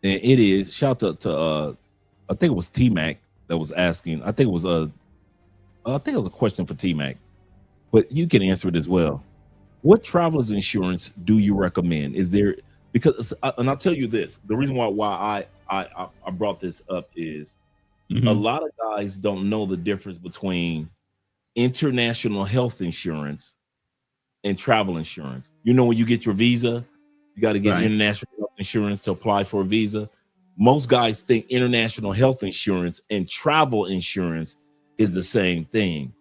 And it is, shout out to I think it was T-Mac that was asking. I think it was a question for T-Mac, but you can answer it as well. What traveler's insurance do you recommend? Is there, because, and I'll tell you this, the reason why I brought this up is a lot of guys don't know the difference between international health insurance and travel insurance. You know, when you get your visa, you got to get international health insurance to apply for a visa. Most guys think international health insurance and travel insurance is the same thing.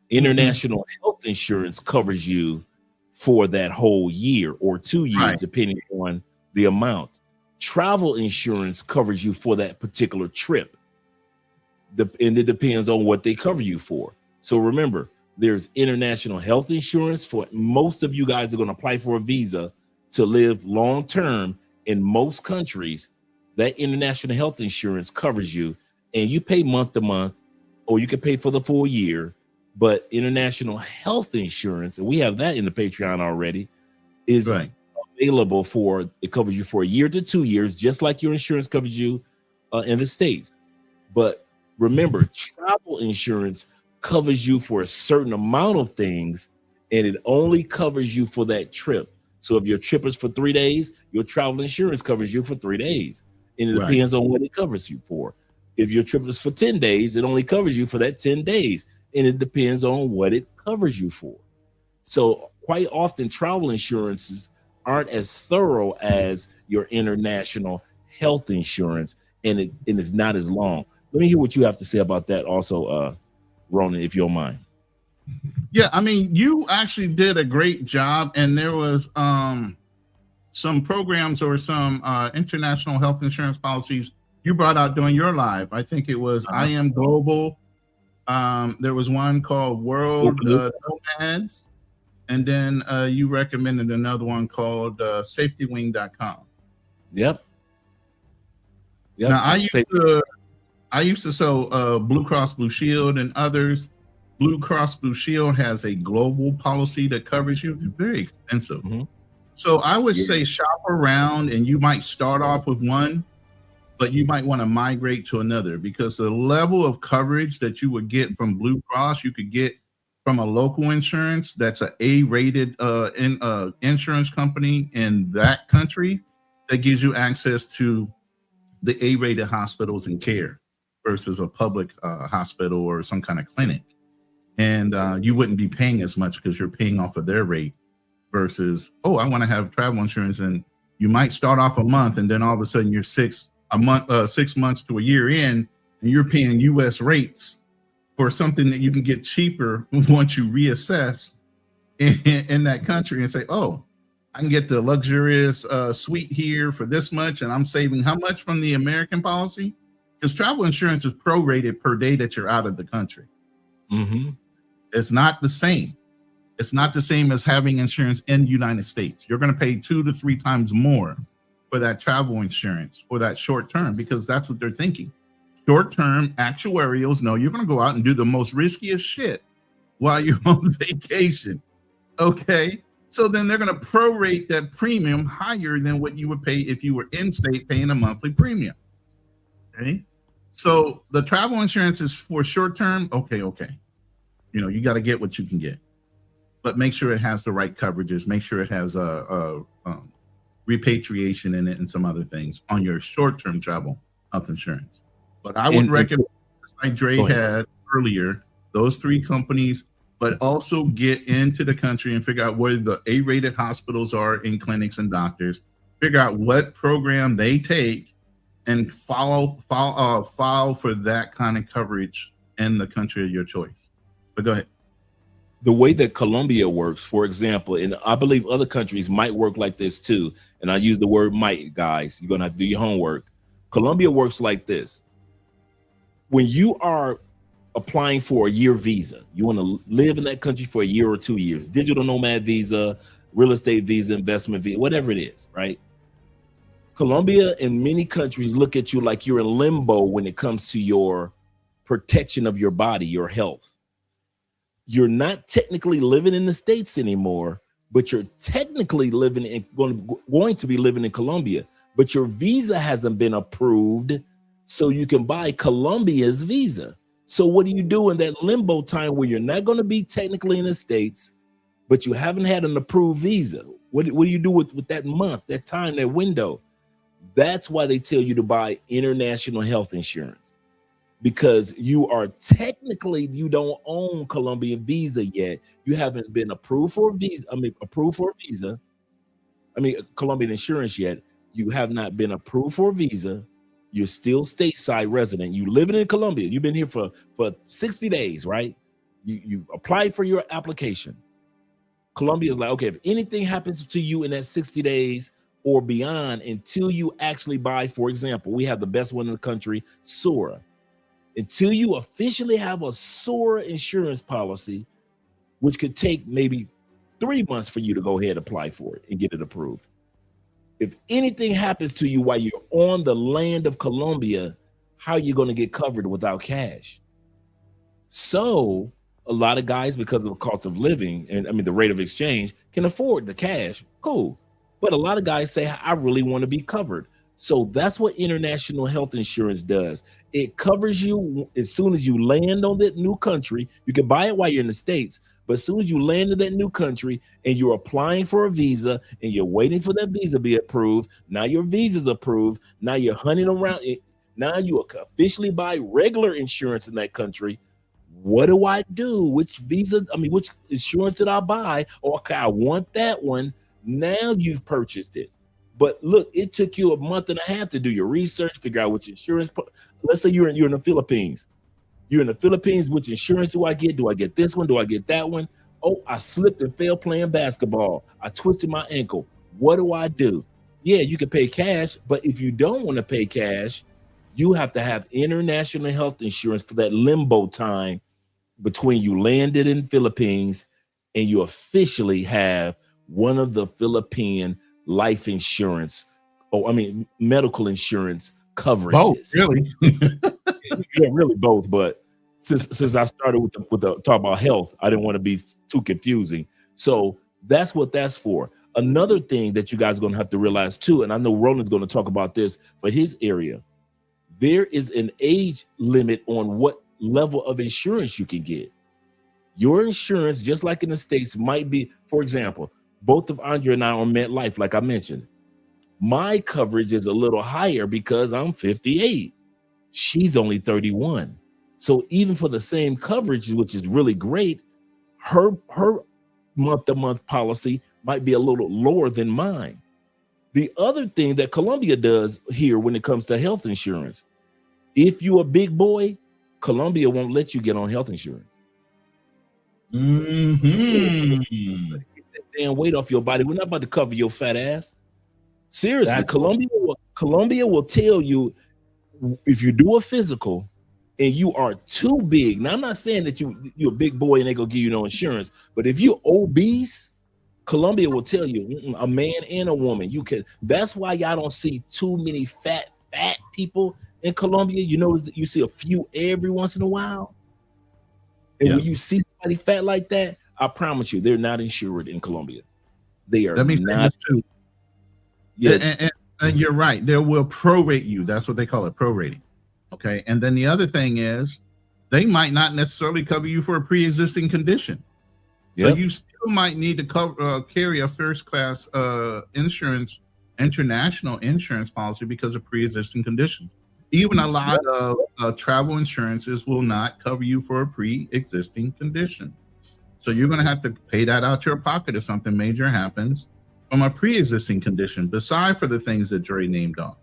International health insurance covers you for that whole year or 2 years, depending on the amount. Travel insurance covers you for that particular trip. And it depends on what they cover you for. So remember, there's international health insurance for most of you guys are going to apply for a visa to live long term in most countries. That international health insurance covers you, and you pay month to month, or you can pay for the full year. But international health insurance, and we have that in the Patreon already, is available for, it covers you for a year to 2 years, just like your insurance covers you in the States. But remember, travel insurance covers you for a certain amount of things, and it only covers you for that trip. So if your trip is for 3 days, your travel insurance covers you for 3 days. And it depends on what it covers you for. If your trip is for 10 days, it only covers you for that 10 days. And it depends on what it covers you for. So quite often travel insurances aren't as thorough as your international health insurance, and it's not as long. Let me hear what you have to say about that also, Ronin, if you don't mind. Yeah, I mean, you actually did a great job, and there was some programs or some international health insurance policies you brought out during your live. I think it was I Am Global. There was one called World Nomads, and then you recommended another one called SafetyWing.com. Yep. Now I used to sell Blue Cross Blue Shield and others. Blue Cross Blue Shield has a global policy that covers you. It's very expensive. So I would say shop around, and you might start off with one, but you might want to migrate to another, because the level of coverage that you would get from Blue Cross, you could get from a local insurance that's an A-rated insurance company in that country that gives you access to the A-rated hospitals and care versus a public hospital or some kind of clinic. And you wouldn't be paying as much because you're paying off of their rate versus, oh, I want to have travel insurance, and you might start off a month, and then all of a sudden you're 6 months to a year in, and you're paying US rates for something that you can get cheaper once you reassess in that country and say, oh, I can get the luxurious suite here for this much, and I'm saving how much from the American policy? Because travel insurance is prorated per day that you're out of the country. It's not the same. It's not the same as having insurance in the United States. You're going to pay 2 to 3 times more for that travel insurance for that short term, because that's what they're thinking. Short term actuarials know you're going to go out and do the most riskiest shit while you're on vacation. Okay. So then they're going to prorate that premium higher than what you would pay if you were in state paying a monthly premium. Okay. So the travel insurance is for short term. Okay. You know, you got to get what you can get, but make sure it has the right coverages. Make sure it has repatriation in it and some other things on your short-term travel health insurance. But I would recommend, like Dre had earlier, those 3 companies, but also get into the country and figure out where the A-rated hospitals are in clinics and doctors, figure out what program they take, and file for that kind of coverage in the country of your choice. But go ahead. The way that Colombia works, for example, and I believe other countries might work like this too, and I use the word might, guys, you're going to have to do your homework. Colombia works like this. When you are applying for a year visa. You want to live in that country for a year or 2 years. Digital nomad visa, real estate visa, investment visa, whatever it is, right? Colombia and many countries look at you like you're in limbo when it comes to your protection of your body, your health. You're not technically living in the States anymore, but you're technically living in going to be living in Colombia, but your visa hasn't been approved, so you can buy Colombia's visa. So what do you do in that limbo time where you're not going to be technically in the States, but you haven't had an approved visa? What do you do with that month, that time, that window? That's why they tell you to buy international health insurance, because you are technically, you don't own Colombian visa yet. You haven't been approved for a visa. Colombian insurance yet. You have not been approved for a visa. You're still stateside resident. You living in Colombia. You've been here for 60 days, right? You applied for your application. Colombia is like, okay, if anything happens to you in that 60 days or beyond, until you actually buy, for example, we have the best one in the country, SORA. Until you officially have a SORA insurance policy, which could take maybe 3 months for you to go ahead and apply for it and get it approved. If anything happens to you while you're on the land of Colombia, how are you going to get covered without cash? So a lot of guys, because of the cost of living and the rate of exchange, can afford the cash. Cool. But a lot of guys say, I really want to be covered. So that's what international health insurance does. It covers you as soon as you land on that new country. You can buy it while you're in the States, but as soon as you land in that new country and you're applying for a visa and you're waiting for that visa to be approved, now your visa's approved. Now you're hunting around. Now you officially buy regular insurance in that country. What do I do? Which insurance did I buy? Oh, okay, I want that one. Now you've purchased it. But look, it took you a month and a half to do your research, figure out which insurance. Let's say you're in the Philippines. You're in the Philippines. Which insurance do I get? Do I get this one? Do I get that one? Oh, I slipped and fell playing basketball. I twisted my ankle. What do I do? Yeah, you can pay cash, but if you don't want to pay cash, you have to have international health insurance for that limbo time between you landed in Philippines and you officially have one of the Philippine life insurance, medical insurance coverages. Both, really. Yeah, really both. But since I started with the talk about health, I didn't want to be too confusing. So that's what that's for. Another thing that you guys are going to have to realize too, and I know Roland's going to talk about this for his area, there is an age limit on what level of insurance you can get. Your insurance, just like in the States, might be, for example, both of Andre and I are on MetLife, like I mentioned. My coverage is a little higher because I'm 58. She's only 31. So even for the same coverage, which is really great, her month-to-month policy might be a little lower than mine. The other thing that Colombia does here when it comes to health insurance, if you're a big boy, Colombia won't let you get on health insurance. Mm-hmm. Get that damn weight off your body. We're not about to cover your fat ass. Seriously, Colombia will tell you if you do a physical and you are too big. Now, I'm not saying that you're a big boy and they go give you no insurance, but if you're obese, Colombia will tell you, a man and a woman, you can. That's why y'all don't see too many fat people in Colombia. You notice that you see a few every once in a while. And when you see somebody fat like that, I promise you, they're not insured in Colombia. They are not. Too. Yeah, and you're right. They will prorate you. That's what they call it, prorating. Okay, and then the other thing is, they might not necessarily cover you for a pre-existing condition. Yep. So you still might need to carry a first-class insurance, international insurance policy because of pre-existing conditions. Even a lot of travel insurances will not cover you for a pre-existing condition. So you're going to have to pay that out your pocket if something major happens from a pre-existing condition, beside for the things that Dre named off.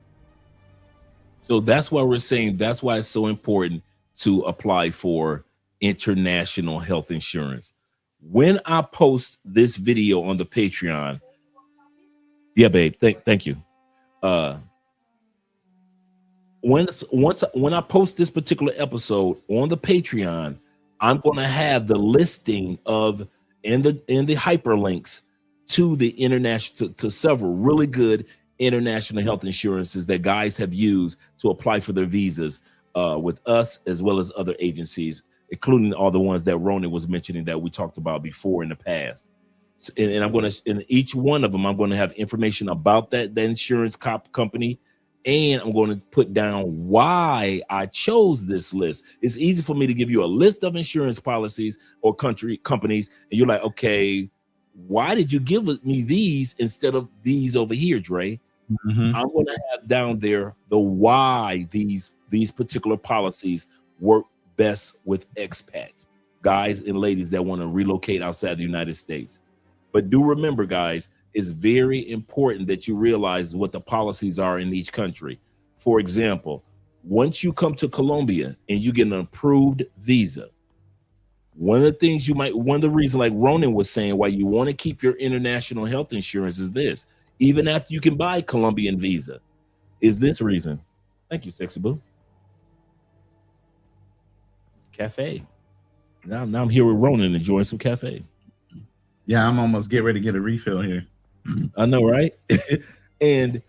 So that's why we're saying that's why it's so important to apply for international health insurance. When I post this video on the Patreon, yeah, babe, thank you. when I post this particular episode on the Patreon, I'm going to have the listing of in the hyperlinks to the international to several really good international health insurances that guys have used to apply for their visas with us as well as other agencies, including all the ones that Ronin was mentioning that we talked about before in the past. So, and I'm going to, in each one of them, I'm going to have information about the insurance company, and I'm going to put down why I chose this list. It's easy for me to give you a list of insurance policies or companies, and you're like, okay, why did you give me these instead of these over here, Dre? Mhm. I'm going to have down there the why these particular policies work best with expats, guys and ladies that want to relocate outside the United States. But do remember, guys, it's very important that you realize what the policies are in each country. For example, once you come to Colombia and you get an approved visa, one of the reasons, like Ronin was saying, why you want to keep your international health insurance is this. Even after you can buy a Colombian visa, is this reason. Thank you, Sexy Boo. Cafe. Now I'm here with Ronin enjoying some cafe. Yeah, I'm almost getting ready to get a refill here. I know, right? And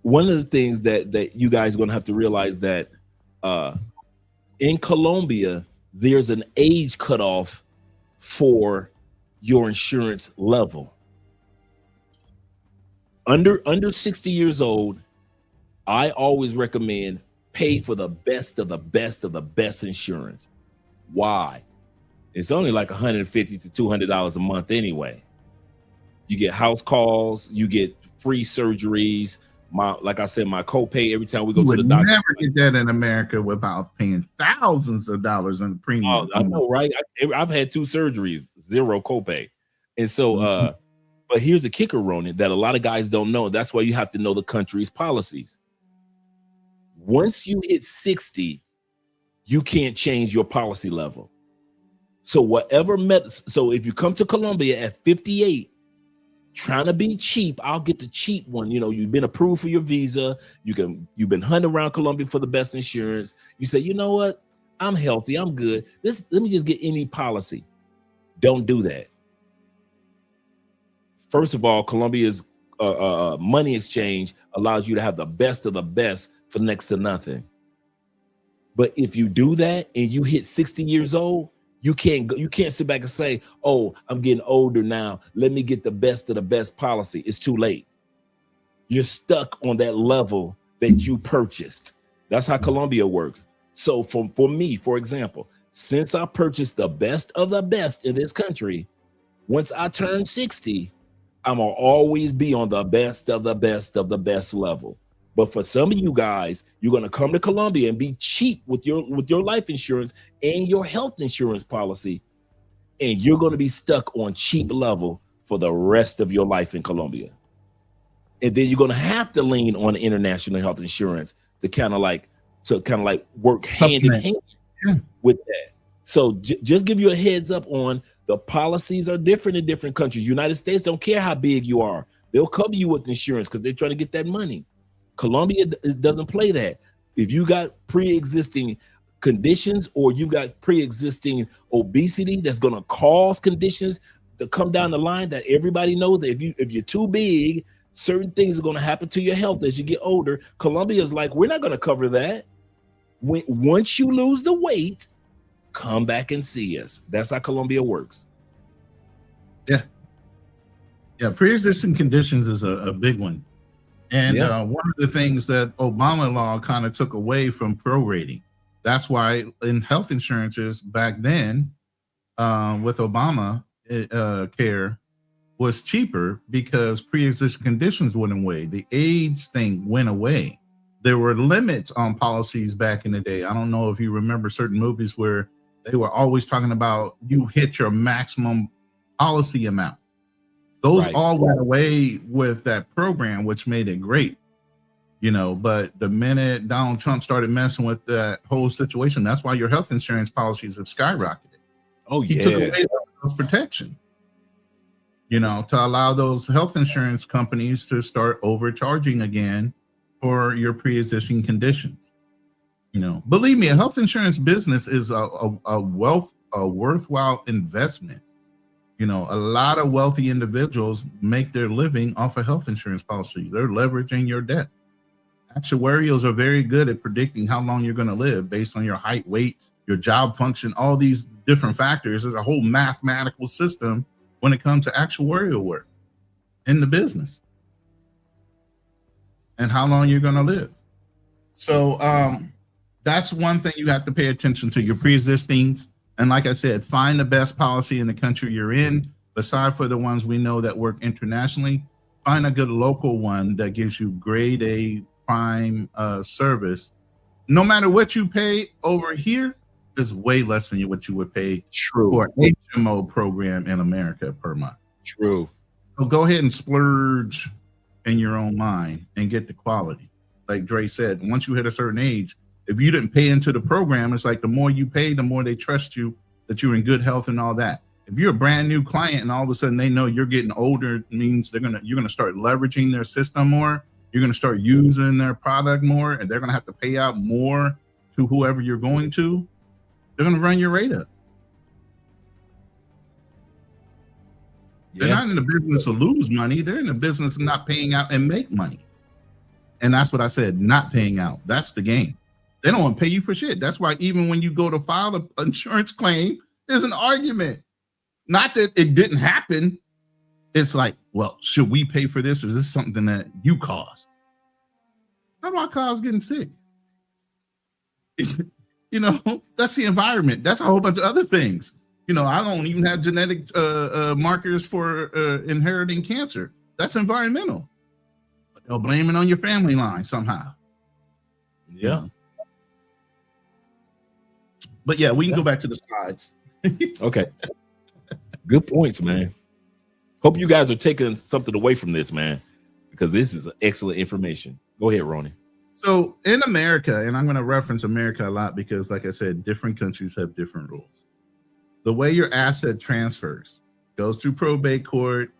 one of the things that you guys are going to have to realize that in Colombia, there's an age cutoff for your insurance level. Under 60 years old, I always recommend pay for the best of the best of the best insurance. Why? It's only like $150 to $200 a month anyway. You get house calls, you get free surgeries. Like I said, my copay every time we go You to the would doctor. never get that in America without paying thousands of dollars in premium. Oh, I know, right? I've had 2 surgeries, 0 copay. And so, but here's the kicker, Ronin, that a lot of guys don't know. That's why you have to know the country's policies. Once you hit 60, you can't change your policy level. So so if you come to Colombia at 58, trying to be cheap, I'll get the cheap one. You know, you've been approved for your visa. You've been hunting around Colombia for the best insurance. You say, you know what? I'm healthy. I'm good. Let me just get any policy. Don't do that. First of all, Colombia's money exchange allows you to have the best of the best for next to nothing. But if you do that and you hit 60 years old, you can't sit back and say, oh, I'm getting older now, let me get the best of the best policy. It's too late. You're stuck on that level that you purchased. That's how Colombia works. So for me, for example, since I purchased the best of the best in this country, once I turn 60, I'm gonna always be on the best of the best of the best level. But for some of you guys, you're gonna come to Colombia and be cheap with your life insurance and your health insurance policy, and you're gonna be stuck on cheap level for the rest of your life in Colombia. And then you're gonna have to lean on international health insurance to kind of like work hand in hand with that. So just give you a heads up on the policies are different in different countries. United States don't care how big you are. They'll cover you with insurance because they're trying to get that money. Colombia doesn't play that. If you got pre-existing conditions or you've got pre-existing obesity that's going to cause conditions to come down the line that everybody knows that if you're too big, certain things are going to happen to your health as you get older. Colombia is like, we're not going to cover that. Once you lose the weight, come back and see us. That's how Colombia works. Yeah. Pre-existing conditions is a big one. And one of the things that Obama law kind of took away from prorating. That's why in health insurances back then, with Obama care was cheaper because pre-existing conditions went away. The age thing went away. There were limits on policies back in the day. I don't know if you remember certain movies where they were always talking about you hit your maximum policy amount. Those all went away with that program, which made it great, but the minute Donald Trump started messing with that whole situation, that's why your health insurance policies have skyrocketed. Oh, He took away those protections, to allow those health insurance companies to start overcharging again for your pre-existing conditions. You know, believe me, a health insurance business is a worthwhile investment. You know, a lot of wealthy individuals make their living off of health insurance policies. They're leveraging your debt. Actuarials are very good at predicting how long you're going to live based on your height, weight, your job function, all these different factors. There's a whole mathematical system when it comes to actuarial work in the business and how long you're going to live. So that's one thing you have to pay attention to, your pre-existings. And like I said, find the best policy in the country you're in. Aside for the ones we know that work internationally, find a good local one that gives you grade A prime service. No matter what you pay over here, is way less than what you would pay for an HMO program in America per month. True. So go ahead and splurge in your own mind and get the quality. Like Dre said, once you hit a certain age, if you didn't pay into the program, it's like the more you pay, the more they trust you that you're in good health and all that. If you're a brand new client and all of a sudden they know you're getting older, it means you're gonna start leveraging their system more. You're gonna start using their product more, and they're gonna have to pay out more to whoever you're going to. They're gonna run your rate up. They're not in the business to lose money. They're in the business of not paying out and make money. And that's what I said, not paying out. That's the game. They don't want to pay you for shit. That's why even when you go to file an insurance claim, there's an argument. Not that it didn't happen. It's like, well, should we pay for this, or is this something that you caused? How do I cause getting sick? You know, that's the environment. That's a whole bunch of other things. You know, I don't even have genetic markers for inheriting cancer. That's environmental. But they'll blame it on your family line somehow. Yeah. You know? But yeah, we can go back to the slides. Okay. Good points, man. Hope you guys are taking something away from this, man, because this is excellent information. Go ahead, Ronin. So in America, and I'm going to reference America a lot because, like I said, different countries have different rules. The way your asset transfers goes through probate court.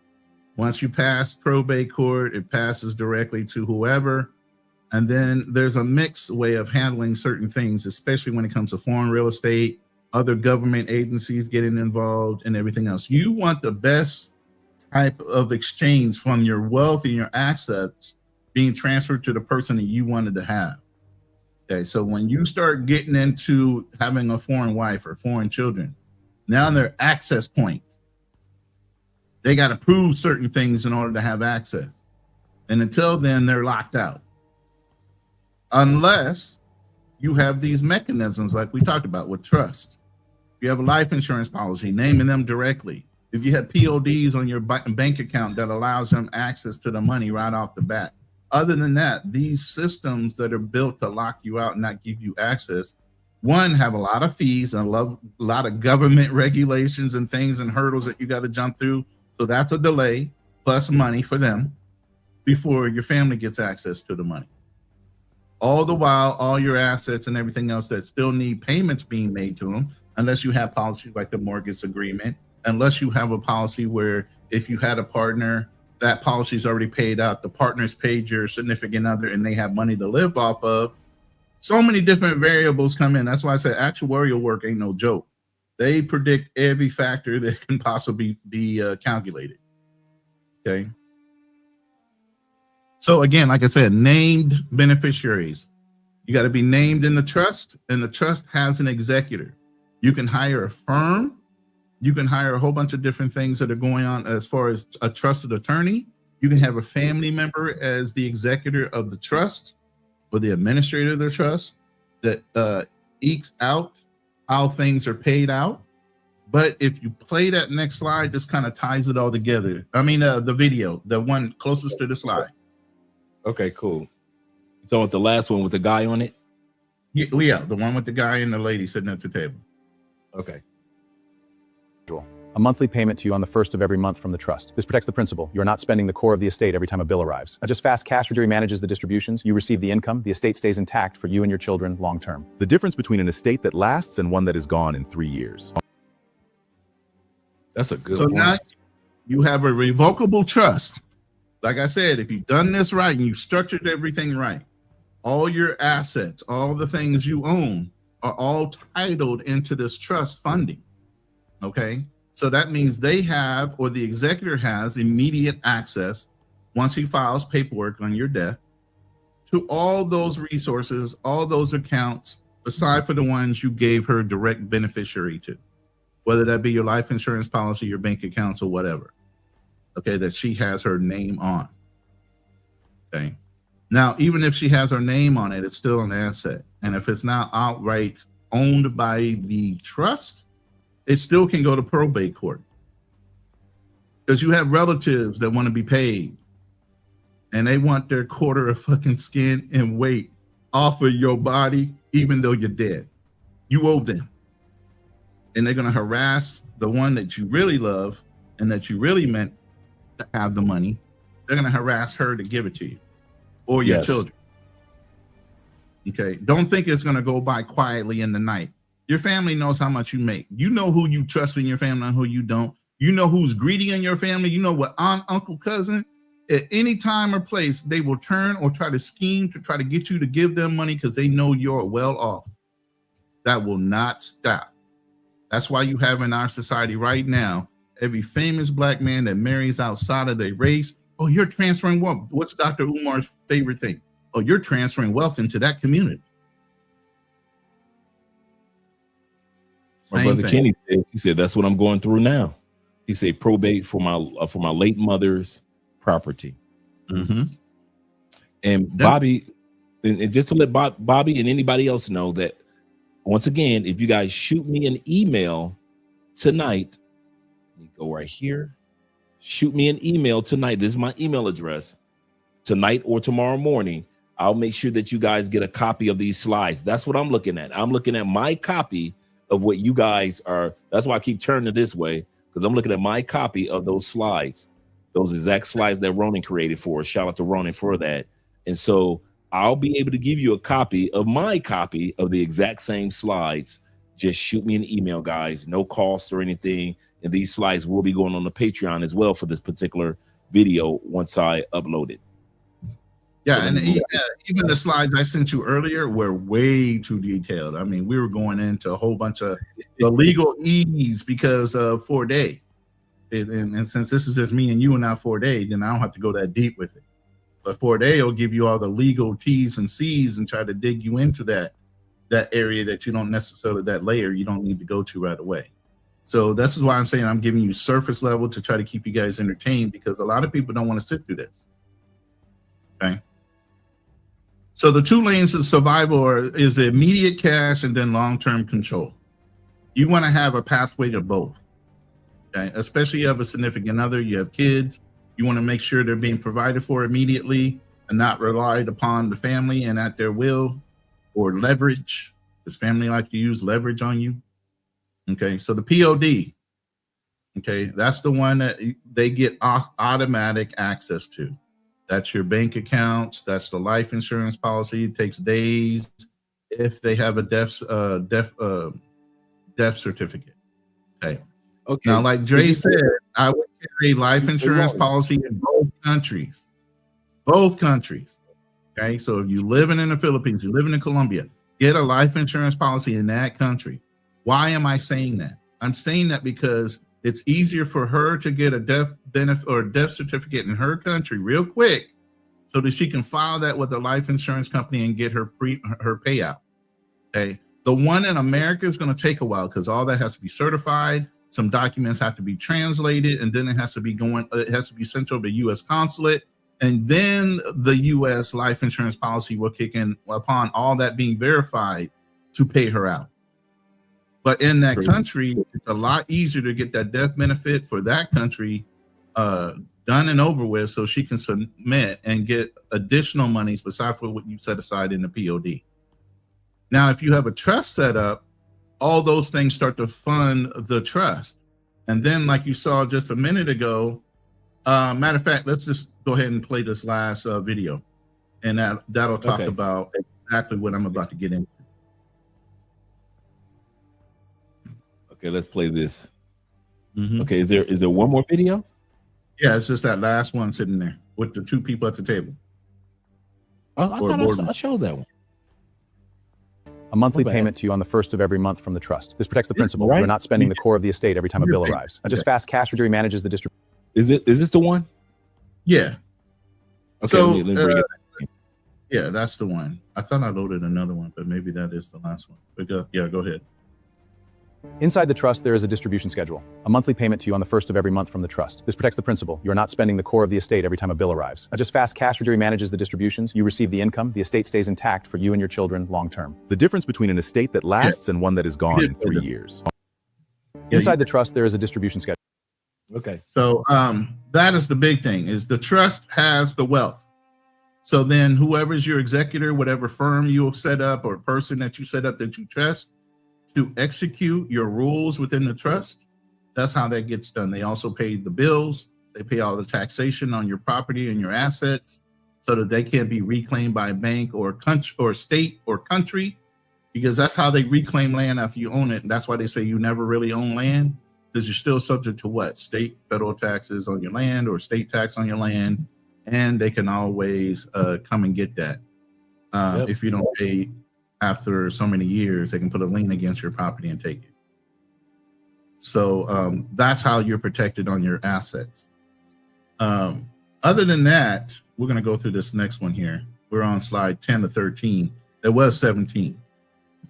Once you pass probate court, it passes directly to whoever. And then there's a mixed way of handling certain things, especially when it comes to foreign real estate, other government agencies getting involved, and everything else. You want the best type of exchange from your wealth and your assets being transferred to the person that you wanted to have. Okay, so when you start getting into having a foreign wife or foreign children, now they're access points. They got to prove certain things in order to have access. And until then, they're locked out. Unless you have these mechanisms like we talked about with trust. If you have a life insurance policy, naming them directly. If you have PODs on your bank account that allows them access to the money right off the bat. Other than that, these systems that are built to lock you out and not give you access, one, have a lot of fees and a lot of government regulations and things and hurdles that you got to jump through. So that's a delay plus money for them before your family gets access to the money. All the while, all your assets and everything else that still need payments being made to them, unless you have policies like the mortgage agreement, unless you have a policy where if you had a partner, that policy is already paid out, the partner's paid your significant other, and they have money to live off of. So many different variables come in. That's why I said actuarial work ain't no joke. They predict every factor that can possibly be calculated. Okay. So again, like I said, named beneficiaries. You got to be named in the trust, and the trust has an executor. You can hire a firm. You can hire a whole bunch of different things that are going on as far as a trusted attorney. You can have a family member as the executor of the trust or the administrator of the trust that ekes out how things are paid out. But if you play that next slide, this kind of ties it all together. I mean, the video, the one closest to the slide. Okay, cool. So with the last one with the guy on it? Yeah, the one with the guy and the lady sitting at the table. Okay. A monthly payment to you on the first of every month from the trust. This protects the principal. You are not spending the core of the estate every time a bill arrives. Not just fast cash. Treasury manages the distributions. You receive the income. The estate stays intact for you and your children long term. The difference between an estate that lasts and one that is gone in 3 years. That's a good So point. now you have a revocable trust. Like I said, if you've done this right and you structured everything right, all your assets, all the things you own are all titled into this trust funding. Okay. So that means they have, or the executor has, immediate access once he files paperwork on your death to all those resources, all those accounts, aside for the ones you gave her direct beneficiary to, whether that be your life insurance policy, your bank accounts, or whatever. Okay, that she has her name on. Okay. Now, even if she has her name on it, it's still an asset. And if it's not outright owned by the trust, it still can go to probate court. Because you have relatives that want to be paid and they want their quarter of fucking skin and weight off of your body, even though you're dead. You owe them. And they're going to harass the one that you really love and that you really meant to have the money. They're going to harass her to give it to you or your children. Okay. Don't think it's going to go by quietly in the night. Your family knows how much you make. You know who you trust in your family and who you don't. You know who's greedy in your family. You know what aunt, uncle, cousin, at any time or place, they will turn or try to scheme to try to get you to give them money because they know you're well off. That will not stop. That's why you have in our society right now, every famous black man that marries outside of their race, oh, you're transferring wealth. What's Dr. Umar's favorite thing? Oh, you're transferring wealth into that community. My brother Kenny says, he said, that's what I'm going through now. He said, probate for my late mother's property. Mm-hmm. And Bobby, and just to let Bobby and anybody else know that, once again, if you guys shoot me an email tonight, let me go right here. Shoot me an email tonight. This is my email address. Tonight or tomorrow morning, I'll make sure that you guys get a copy of these slides. That's what I'm looking at. I'm looking at my copy of what you guys are. That's why I keep turning it this way, because I'm looking at my copy of those slides, those exact slides that Ronin created for us. Shout out to Ronin for that. And so I'll be able to give you a copy of my copy of the exact same slides. Just shoot me an email, guys. No cost or anything. And these slides will be going on the Patreon as well for this particular video once I upload it. Yeah, and even the slides I sent you earlier were way too detailed. I mean, we were going into a whole bunch of the legal ease because of 4-day. And since this is just me and you and not 4-day, then I don't have to go that deep with it. But 4-day will give you all the legal T's and C's and try to dig you into that area that you don't necessarily, that layer you don't need to go to right away. So this is why I'm saying I'm giving you surface level to try to keep you guys entertained, because a lot of people don't want to sit through this. Okay. So the two lanes of survival is immediate cash and then long-term control. You want to have a pathway to both. Okay. Especially you have a significant other, you have kids. You want to make sure they're being provided for immediately and not relied upon the family and at their will or leverage, because family like to use leverage on you. Okay, so the POD, okay, that's the one that they get automatic access to. That's your bank accounts. That's the life insurance policy. It takes days if they have a death certificate. Okay. Okay. Now, like Dre said, I would carry life insurance policy in both countries. Both countries. Okay. So if you're living in the Philippines, you're living in Colombia, get a life insurance policy in that country. Why am I saying that? I'm saying that because it's easier for her to get a death benefit or death certificate in her country real quick so that she can file that with a life insurance company and get her payout. Okay. The one in America is going to take a while because all that has to be certified. Some documents have to be translated, and then it has to be sent over to U.S. consulate. And then the U.S. life insurance policy will kick in upon all that being verified to pay her out. But in that country, it's a lot easier to get that death benefit for that country done and over with, so she can submit and get additional monies besides for what you set aside in the POD. Now, if you have a trust set up, all those things start to fund the trust. And then, like you saw just a minute ago, matter of fact, let's just go ahead and play this last video, and that'll talk about exactly what I'm about to get into. Okay, let's play this. Okay, is there one more video? Yeah, it's just that last one sitting there with the two people at the table. I Or thought board I showed that one. A monthly bad. payment to you on the first of every month from the trust. This protects the principal. right. You're not spending the core of the estate every time a bill Okay. arrives. Not just fast cash treasury manages the distribution. Is this the one? Yeah. Okay, So, let me bring it. Yeah, that's the one. I thought I loaded another one, but maybe that is the last one. But yeah, go ahead. Inside the trust, there is a distribution schedule. A monthly payment to you on the first of every month from the trust. This protects the principal. You're not spending the core of the estate every time a bill arrives. Not just fast cash treasury manages the distributions. You receive the income. The estate stays intact for you and your children long term. The difference between an estate that lasts and one that is gone in 3 years. Inside the trust, there is a distribution schedule. Okay. So that is the big thing, is the trust has the wealth. So then whoever's your executor, whatever firm you set up or person that you set up that you trust to execute your rules within the trust, that's how that gets done. They also pay the bills. They pay all the taxation on your property and your assets so that they can't be reclaimed by a bank or country or state or country, because that's how they reclaim land after you own it. And that's why they say you never really own land, because you're still subject to what? State, federal taxes on your land or state tax on your land. And they can always come and get that. If you don't pay after so many years, they can put a lien against your property and take it. So that's how you're protected on your assets. Other than that, we're going to go through this next one here. We're on slide 10 to 13. There was 17.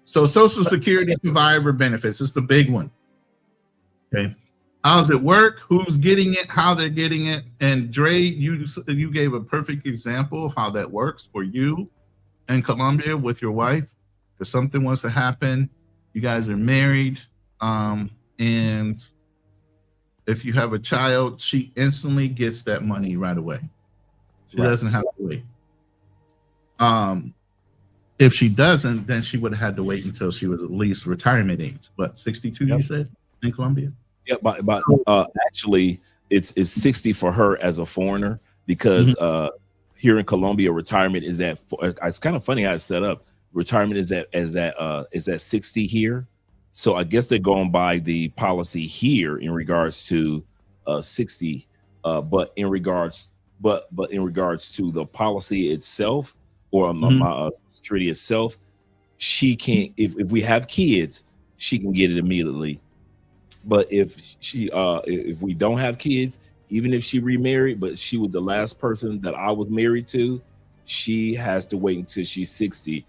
So Social Security survivor benefits. It's the big one. Okay. How does it work? Who's getting it? How they're getting it? And Dre, you gave a perfect example of how that works for you in Colombia with your wife. If something wants to happen, you guys are married, and if you have a child, she instantly gets that money right away. She doesn't have to wait. If she doesn't, then she would have had to wait until she was at least retirement age. But 62, you said, in Colombia? Yeah, but actually, it's 60 for her as a foreigner, because here in Colombia, retirement is at. It's kind of funny how it's set up. Retirement is at 60 here, so I guess they're going by the policy here in regards to 60. But in regards to the policy itself, or my security itself, she can't. If we have kids, she can get it immediately. But if we don't have kids, even if she remarried, but she was the last person that I was married to, she has to wait until she's 60.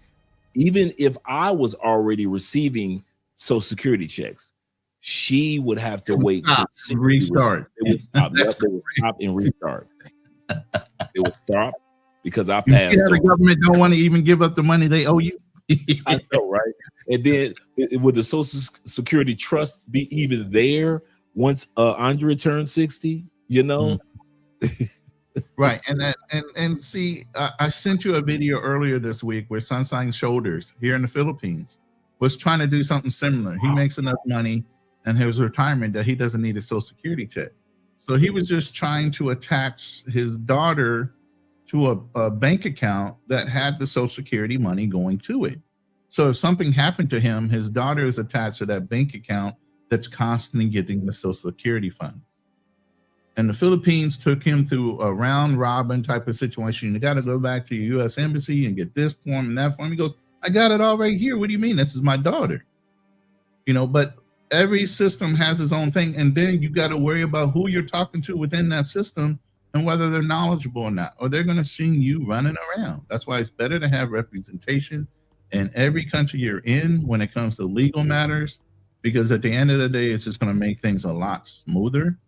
Even if I was already receiving Social Security checks, she would have to wait till 60. Restart. It would stop and restart. It would stop because I passed. The government don't want to even give up the money they owe you. I know, right? And then would the Social Security trust be even there once Andre turned 60? You know, right? And see, I sent you a video earlier this week where Sunshine Shoulders here in the Philippines was trying to do something similar. He makes enough money in his retirement that he doesn't need a Social Security check, so he was just trying to attach his daughter to a bank account that had the Social Security money going to it. So if something happened to him, his daughter is attached to that bank account that's constantly getting the Social Security funds. And the Philippines took him through a round robin type of situation. You got to go back to your U.S. embassy and get this form and that form. He goes, I got it all right here. What do you mean? This is my daughter. You know, but every system has its own thing. And then you got to worry about who you're talking to within that system and whether they're knowledgeable or not, or they're going to see you running around. That's why it's better to have representation in every country you're in when it comes to legal matters, because at the end of the day, it's just going to make things a lot smoother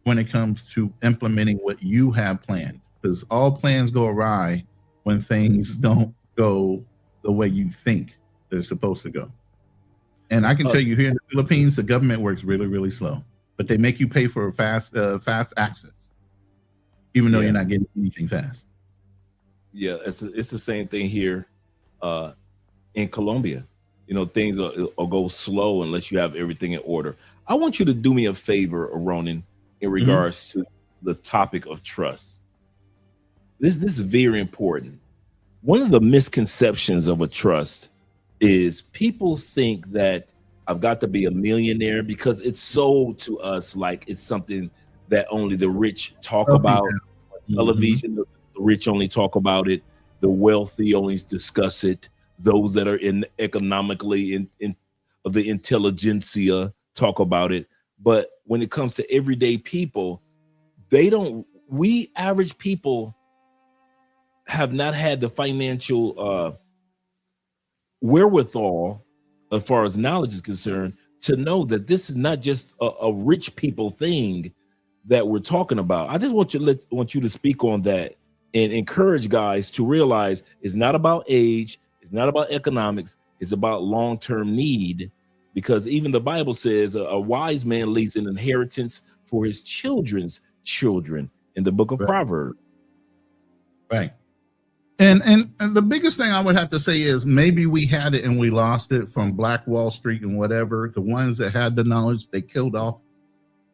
when it comes to implementing what you have planned, because all plans go awry when things don't go the way you think they're supposed to go. And I can tell you, here in the Philippines, the government works really, really slow, but they make you pay for fast access, even though you're not getting anything fast. Yeah, it's the same thing here in Colombia. You know, things will go slow unless you have everything in order. I want you to do me a favor, Ronin, in regards to the topic of trust. This is very important. One of the misconceptions of a trust is people think that I've got to be a millionaire, because it's sold to us like it's something that only the rich talk about. Television, the rich only talk about it. The wealthy only discuss it. Those that are in economically in of the intelligentsia talk about it. But when it comes to everyday people, they don't. We average people have not had the financial wherewithal, as far as knowledge is concerned, to know that this is not just a rich people thing that we're talking about. I just want you to speak on that and encourage guys to realize it's not about age, it's not about economics, it's about long-term need. Because even the Bible says a wise man leaves an inheritance for his children's children in the book of Proverbs. Right. And the biggest thing I would have to say is maybe we had it and we lost it from Black Wall Street and whatever. The ones that had the knowledge, they killed off.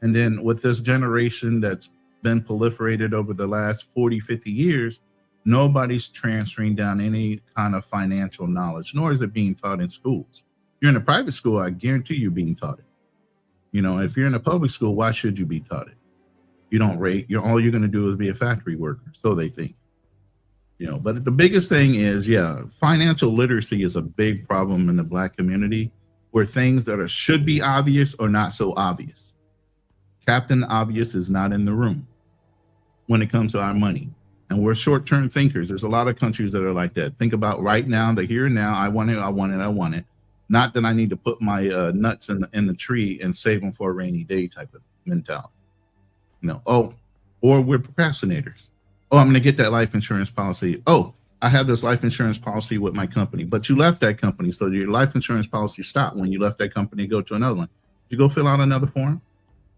And then with this generation that's been proliferated over the last 40, 50 years, nobody's transferring down any kind of financial knowledge, nor is it being taught in schools. If you're in a private school, I guarantee you're being taught it. You know, if you're in a public school, why should you be taught it? You don't rate. All you're going to do is be a factory worker, so they think. You know, but the biggest thing is, financial literacy is a big problem in the Black community, where things that should be obvious are not so obvious. Captain Obvious is not in the room when it comes to our money. And we're short-term thinkers. There's a lot of countries that are like that. Think about right now, the here and now. I want it, I want it, I want it. Not that I need to put my nuts in the tree and save them for a rainy day type of mentality. You know, or we're procrastinators. Oh, I'm going to get that life insurance policy. Oh, I have this life insurance policy with my company, but you left that company. So your life insurance policy stopped when you left that company and go to another one. Did you go fill out another form?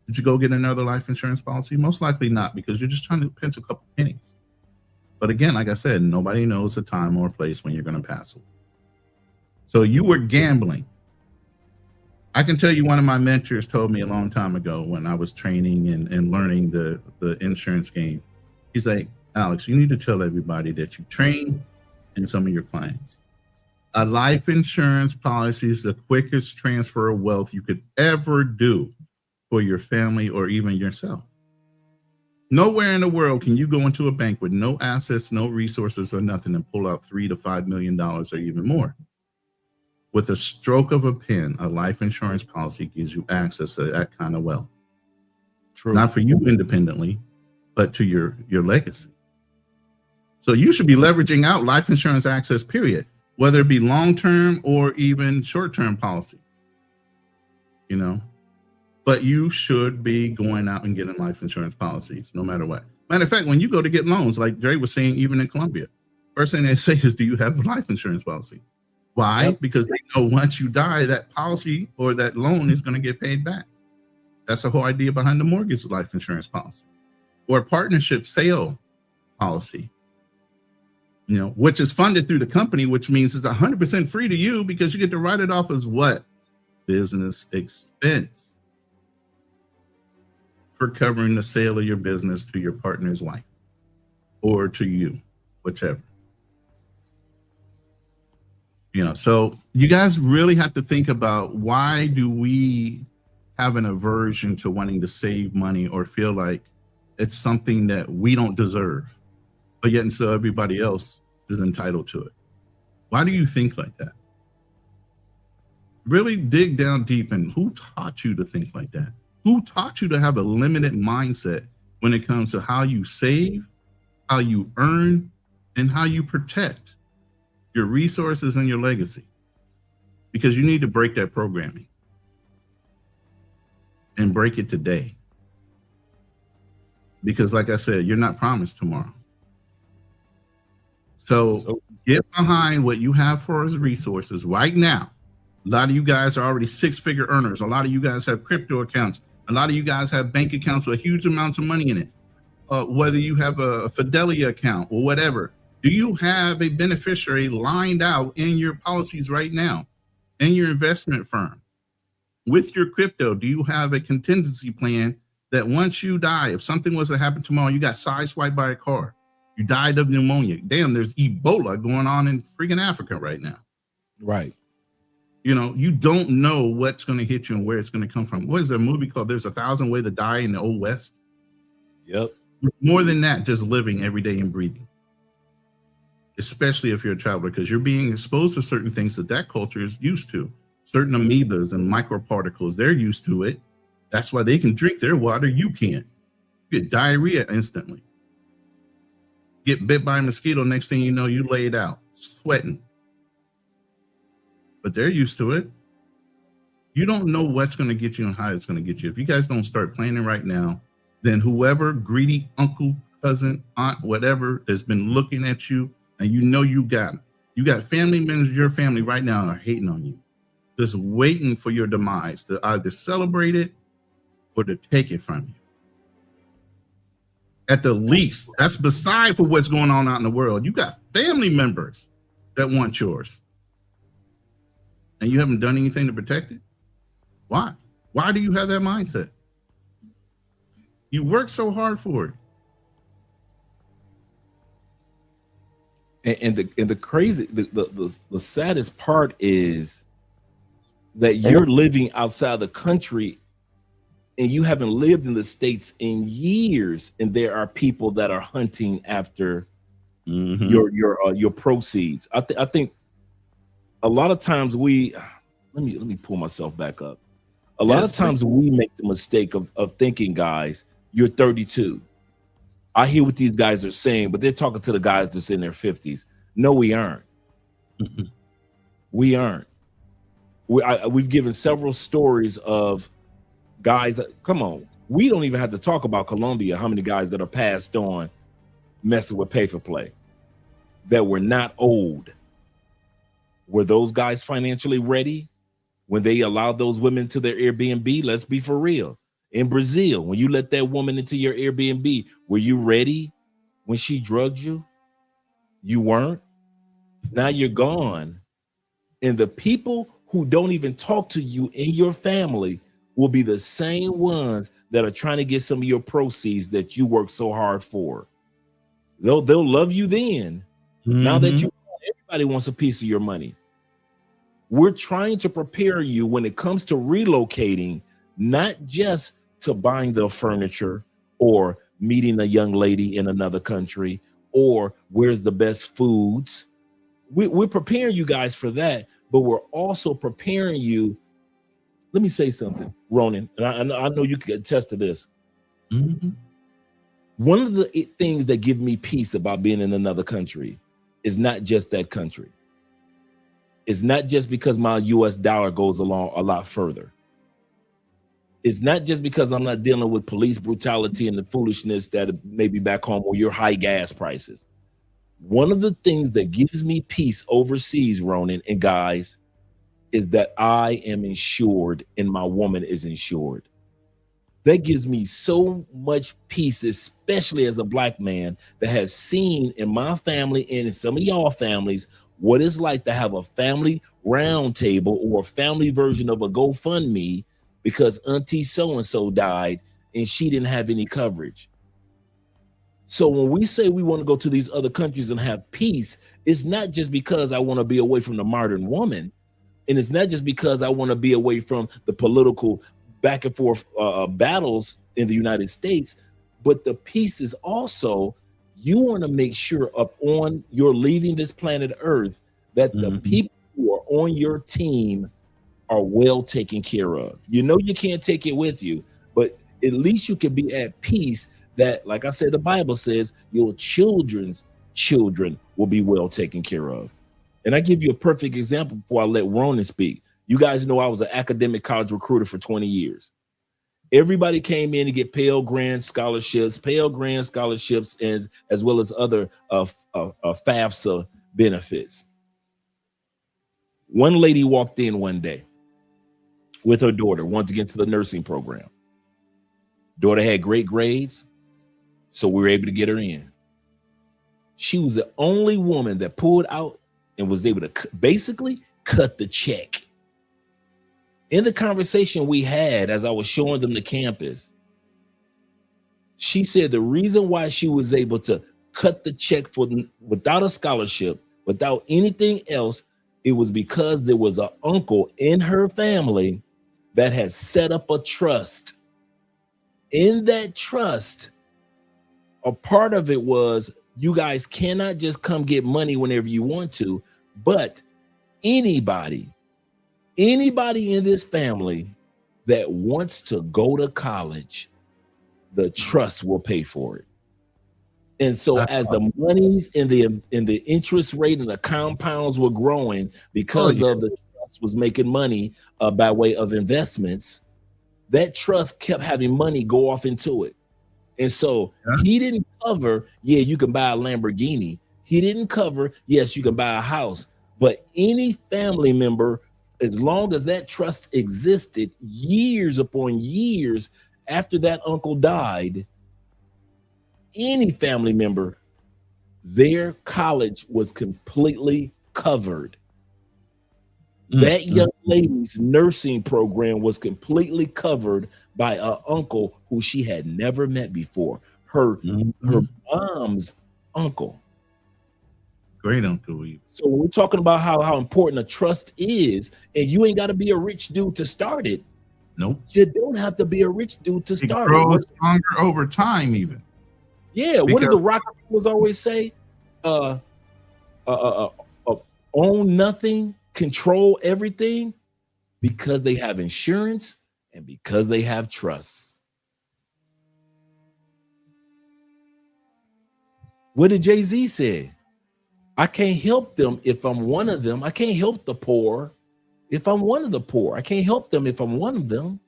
Did you go get another life insurance policy? Most likely not, because you're just trying to pinch a couple pennies. But again, like I said, nobody knows the time or place when you're going to pass away. So you were gambling. I can tell you one of my mentors told me a long time ago when I was training and learning the insurance game. He's like, Alex, you need to tell everybody that you train and some of your clients. A life insurance policy is the quickest transfer of wealth you could ever do for your family or even yourself. Nowhere in the world can you go into a bank with no assets, no resources or nothing and pull out $3 to $5 million or even more. With a stroke of a pen, a life insurance policy gives you access to that kind of wealth. True. Not for you independently, but to your legacy. So you should be leveraging out life insurance access, period, whether it be long-term or even short-term policies, you know, but you should be going out and getting life insurance policies no matter what. Matter of fact, when you go to get loans, like Dre was saying, even in Colombia, first thing they say is, do you have a life insurance policy? Why? Yep. Because they know once you die, that policy or that loan is going to get paid back. That's the whole idea behind the mortgage life insurance policy or partnership sale policy, you know, which is funded through the company, which means it's 100% free to you because you get to write it off as what? Business expense for covering the sale of your business to your partner's wife or to you, whichever. You know, so you guys really have to think about, why do we have an aversion to wanting to save money or feel like it's something that we don't deserve, but yet and so everybody else is entitled to it? Why do you think like that? Really dig down deep, and who taught you to think like that? Who taught you to have a limited mindset when it comes to how you save, how you earn, and how you protect your resources and your legacy? Because you need to break that programming and break it today. Because like I said, you're not promised tomorrow. So get behind what you have for as resources right now. A lot of you guys are already six-figure earners. A lot of you guys have crypto accounts. A lot of you guys have bank accounts with huge amounts of money in it. Whether you have a Fidelity account or whatever, do you have a beneficiary lined out in your policies right now, in your investment firm? With your crypto, do you have a contingency plan that once you die, if something was to happen tomorrow, you got sideswiped by a car, you died of pneumonia. Damn, there's Ebola going on in freaking Africa right now. Right. You know, you don't know what's going to hit you and where it's going to come from. What is that movie called? There's 1,000 Ways to Die in the Old West. Yep. More than that, just living every day and breathing. especially if you're a traveler, because you're being exposed to certain things that culture is used to. Certain amoebas and microparticles, they're used to it. That's why they can drink their water, you can't. You get diarrhea instantly. Get bit by a mosquito, next thing you know, you laid out, sweating. But they're used to it. You don't know what's going to get you and how it's going to get you. If you guys don't start planning right now, then whoever, greedy uncle, cousin, aunt, whatever, has been looking at you, and you know you got family members of your family right now are hating on you, just waiting for your demise to either celebrate it or to take it from you. At the least, that's beside for what's going on out in the world. You got family members that want yours, and you haven't done anything to protect it. Why? Why do you have that mindset? You work so hard for it. And the crazy, the saddest part is that you're living outside the country and you haven't lived in the States in years, and there are people that are hunting after your proceeds. I think a lot of times let me pull myself back up. A lot of times we make the mistake of thinking, guys, you're 32. I hear what these guys are saying, but they're talking to the guys that's in their 50s. No, we aren't. We aren't. We've given several stories of guys come on. We don't even have to talk about Colombia, how many guys that are passed on messing with pay for play that were not old. Were those guys financially ready when they allowed those women to their Airbnb? Let's be for real. In Brazil, when you let that woman into your Airbnb, were you ready when she drugged you? You weren't. Now you're gone. And the people who don't even talk to you in your family will be the same ones that are trying to get some of your proceeds that you work so hard for. They'll love you then. Now that everybody wants a piece of your money. We're trying to prepare you when it comes to relocating, not just to buying the furniture or meeting a young lady in another country or where's the best foods. We're preparing you guys for that, but we're also preparing you. Let me say something, Ronin, and I know you can attest to this. One of the things that give me peace about being in another country is not just that country. It's not just because my US dollar goes along a lot further. It's not just because I'm not dealing with police brutality and the foolishness that may be back home or your high gas prices. One of the things that gives me peace overseas, Ronin and guys, is that I am insured and my woman is insured. That gives me so much peace, especially as a Black man that has seen in my family and in some of y'all families what it's like to have a family round table or a family version of a GoFundMe because Auntie so-and-so died and she didn't have any coverage. So when we say we want to go to these other countries and have peace, it's not just because I want to be away from the modern woman. And it's not just because I want to be away from the political back and forth battles in the United States, but the peace is also, you want to make sure up on your leaving this planet Earth that the people who are on your team are well taken care of. You know, you can't take it with you, but at least you can be at peace that, like I said, the Bible says your children's children will be well taken care of. And I give you a perfect example before I let Ronin speak. You guys know I was an academic college recruiter for 20 years. Everybody came in to get Pell Grant scholarships, and as well as other FAFSA benefits. One lady walked in one day with her daughter, wanted to get into the nursing program. Daughter had great grades, so we were able to get her in. She was the only woman that pulled out and was able to basically cut the check. In the conversation we had as I was showing them the campus, she said the reason why she was able to cut the check without a scholarship, without anything else, it was because there was an uncle in her family that had set up a trust. In that trust, a part of it was You guys cannot just come get money whenever you want to, but anybody in this family that wants to go to college, the trust will pay for it. And so as the monies and the interest rate and the compounds were growing because of the trust was making money by way of investments, that trust kept having money go off into it. And so he didn't cover, you can buy a Lamborghini. He didn't cover, yes, you can buy a house. But any family member, as long as that trust existed, years upon years after that uncle died, any family member, their college was completely covered. That young lady's nursing program was completely covered by an uncle who she had never met before. Her mom's uncle. Great uncle. So when we're talking about how important a trust is, and you ain't got to be a rich dude to start it. Nope. You don't have to be a rich dude to start it. It grows stronger over time, even. Yeah. What did the Rockefellers always say? Own nothing, control everything, because they have insurance and because they have trust. What did Jay-Z say? I can't help them if I'm one of them. I can't help the poor if I'm one of the poor. I can't help them if I'm one of them.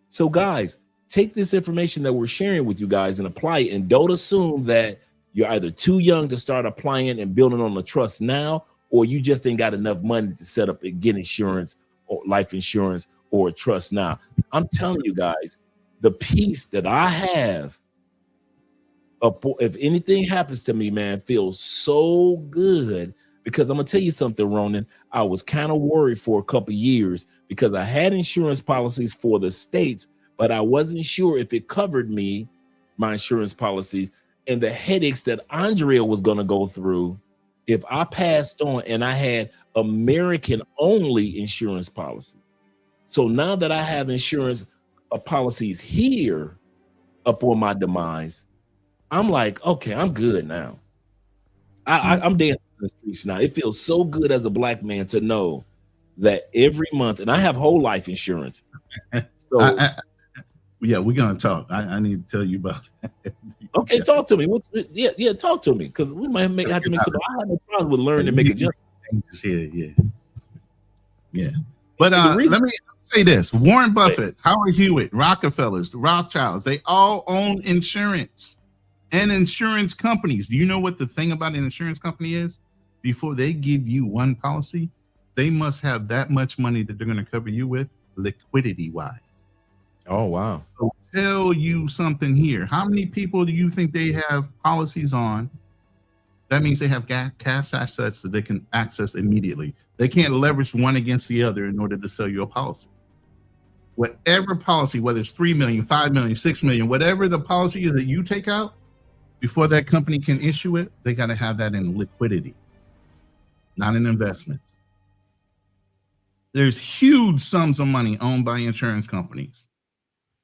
So guys, take this information that we're sharing with you guys and apply it, and don't assume that you're either too young to start applying it and building on the trust now, or you just ain't got enough money to set up and get insurance or life insurance or a trust now. I'm telling you guys, the peace that I have, if anything happens to me, man, feels so good. Because I'm gonna tell you something, Ronin, I was kind of worried for a couple of years because I had insurance policies for the States, but I wasn't sure if it covered me, my insurance policies, and the headaches that Andrea was gonna go through if I passed on and I had American only insurance policy. So now that I have insurance policies here upon my demise, I'm like, okay, I'm good now. I'm dancing in the streets now. It feels so good as a Black man to know that every month, and I have whole life insurance. So yeah, we're gonna talk. I need to tell you about that. Okay, talk to me. Talk to me, because we might have to make some. I have no problem with learning to make adjustments. Yeah. But let me say this: Warren Buffett, Howard Hewitt, Rockefellers, the Rothschilds, they all own insurance and insurance companies. Do you know what the thing about an insurance company is? Before they give you one policy, they must have that much money that they're going to cover you with, liquidity wise. Oh, wow. So tell you something here. How many people do you think they have policies on? That means they have cash assets that they can access immediately. They can't leverage one against the other in order to sell you a policy. Whatever policy, whether it's 3 million, 5 million, 6 million, whatever the policy is that you take out, before that company can issue it, they got to have that in liquidity, not in investments. There's huge sums of money owned by insurance companies.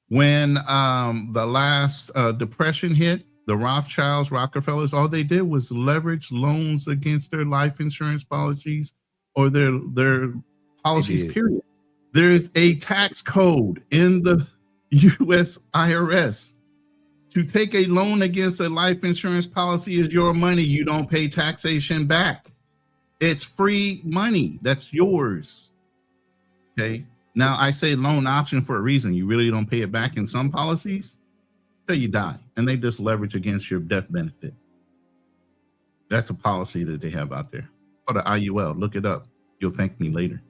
When the last depression hit, the Rothschilds, Rockefellers, all they did was leverage loans against their life insurance policies or their policies, period. There's a tax code in the U.S. IRS. To take a loan against a life insurance policy is your money. You don't pay taxation back. It's free money. That's yours. Okay. Now, I say loan option for a reason. You really don't pay it back in some policies till you die, and they just leverage against your death benefit. That's a policy that they have out there. Or the IUL, look it up. You'll thank me later.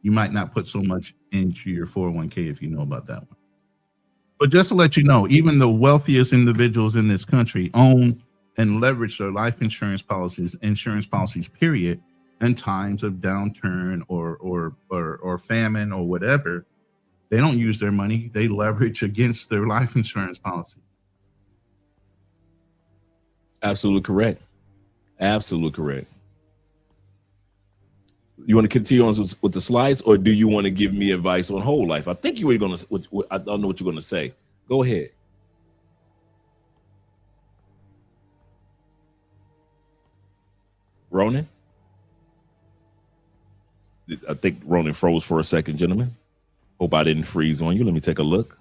You might not put so much into your 401k if you know about that one. But just to let you know, even the wealthiest individuals in this country own and leverage their life insurance policies, period, in times of downturn or famine or whatever. They don't use their money. They leverage against their life insurance policy. Absolutely correct. Absolutely correct. You want to continue on with the slides, or do you want to give me advice on whole life? I think you were going to, I don't know what you're going to say. Go ahead. Ronin? I think Ronin froze for a second, gentlemen. Hope I didn't freeze on you. Let me take a look.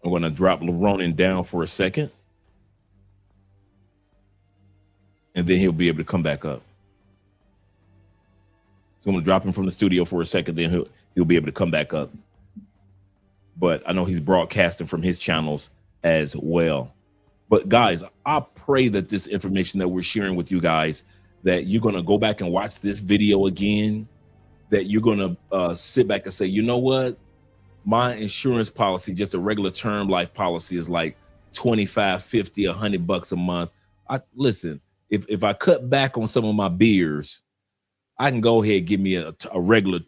I'm going to drop Ronin down for a second. And then he'll be able to come back up. So I'm going to drop him from the studio for a second. Then he'll be able to come back up. But I know he's broadcasting from his channels as well. But guys, I pray that this information that we're sharing with you guys, that you're going to go back and watch this video again, that you're going to sit back and say, you know what? My insurance policy, just a regular term life policy, is like $25, $50, $100 a month. Listen, if I cut back on some of my beers, I can go ahead and give me a regular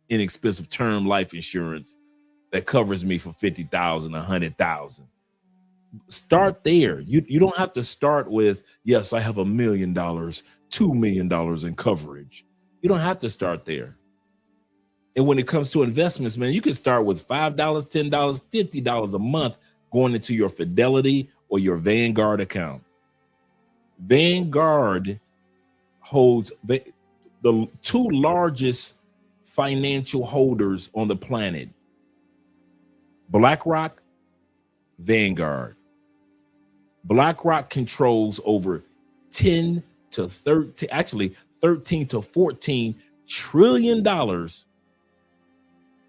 inexpensive term life insurance that covers me for $50,000, $100,000. Start there. You don't have to start with, yes, I have $1 million, $2 million in coverage. You don't have to start there. And when it comes to investments, man, you can start with $5, $10, $50 a month going into your Fidelity or your Vanguard account. Vanguard holds the two largest financial holders on the planet: BlackRock, Vanguard. BlackRock controls over 13 to 14 trillion dollars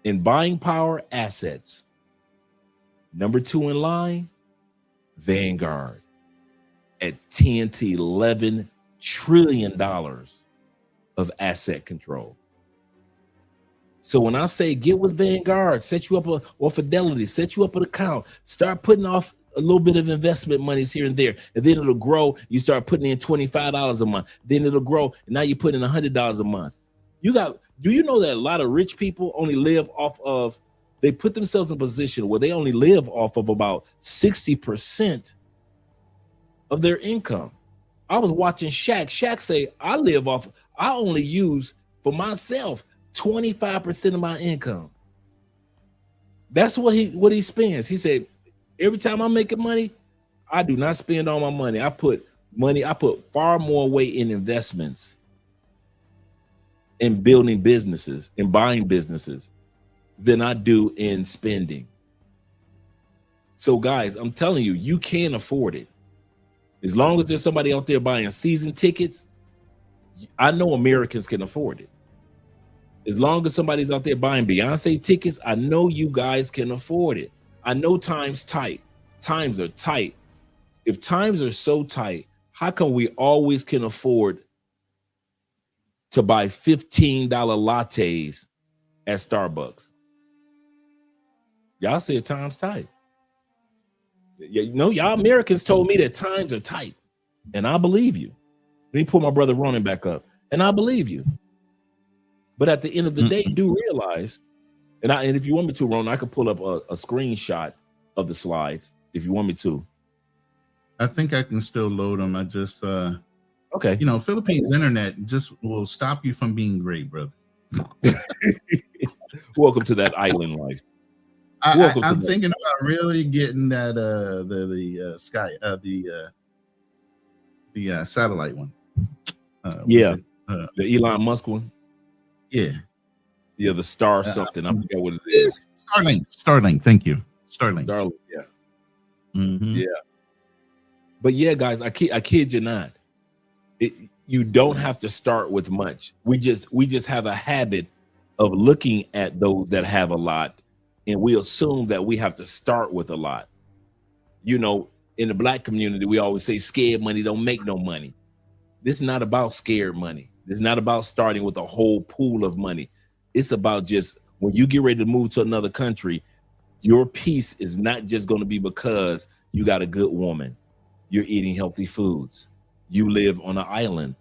in buying power assets. Number 2 in line, Vanguard, at 10 to 11 trillion dollars of asset control. So when I say get with Vanguard, set you up or Fidelity, set you up an account, start putting off a little bit of investment monies here and there, and then it'll grow. You start putting in $25 a month, then it'll grow, and now you put in $100 a month. Do you know that a lot of rich people only live off of, they put themselves in a position where they only live off of about 60% of their income? I was watching Shaq. Shaq say, I only use for myself 25% of my income. That's what he spends. He said, every time I'm making money, I do not spend all my money. I put far more weight in investments, in building businesses, in buying businesses, than I do in spending. So guys, I'm telling you, you can afford it. As long as there's somebody out there buying season tickets, I know Americans can afford it. As long as somebody's out there buying Beyonce tickets, I know you guys can afford it. I know times tight. Times are tight. If times are so tight, how come we always can afford to buy $15 lattes at Starbucks? Y'all said times tight. You know, y'all Americans told me that times are tight, and I believe you. Let me pull my brother Ronin back up, and I believe you. But at the end of the day, do realize, and if you want me to, Ronin, I could pull up a screenshot of the slides if you want me to. I think I can still load them. I just okay. You know, Philippines internet just will stop you from being great, brother. Welcome to that island life. I'm thinking about really getting that the satellite one. The Elon Musk one. Yeah, the star something. I forget what it is. Starlink. Thank you, Starlink. Yeah. Mm-hmm. Yeah. But yeah, guys, I kid you not. You don't have to start with much. We just have a habit of looking at those that have a lot, and we assume that we have to start with a lot. You know, in the Black community, we always say scared money don't make no money. This is not about scared money. This is not about starting with a whole pool of money. It's about just when you get ready to move to another country, your peace is not just going to be because you got a good woman. You're eating healthy foods. You live on an island.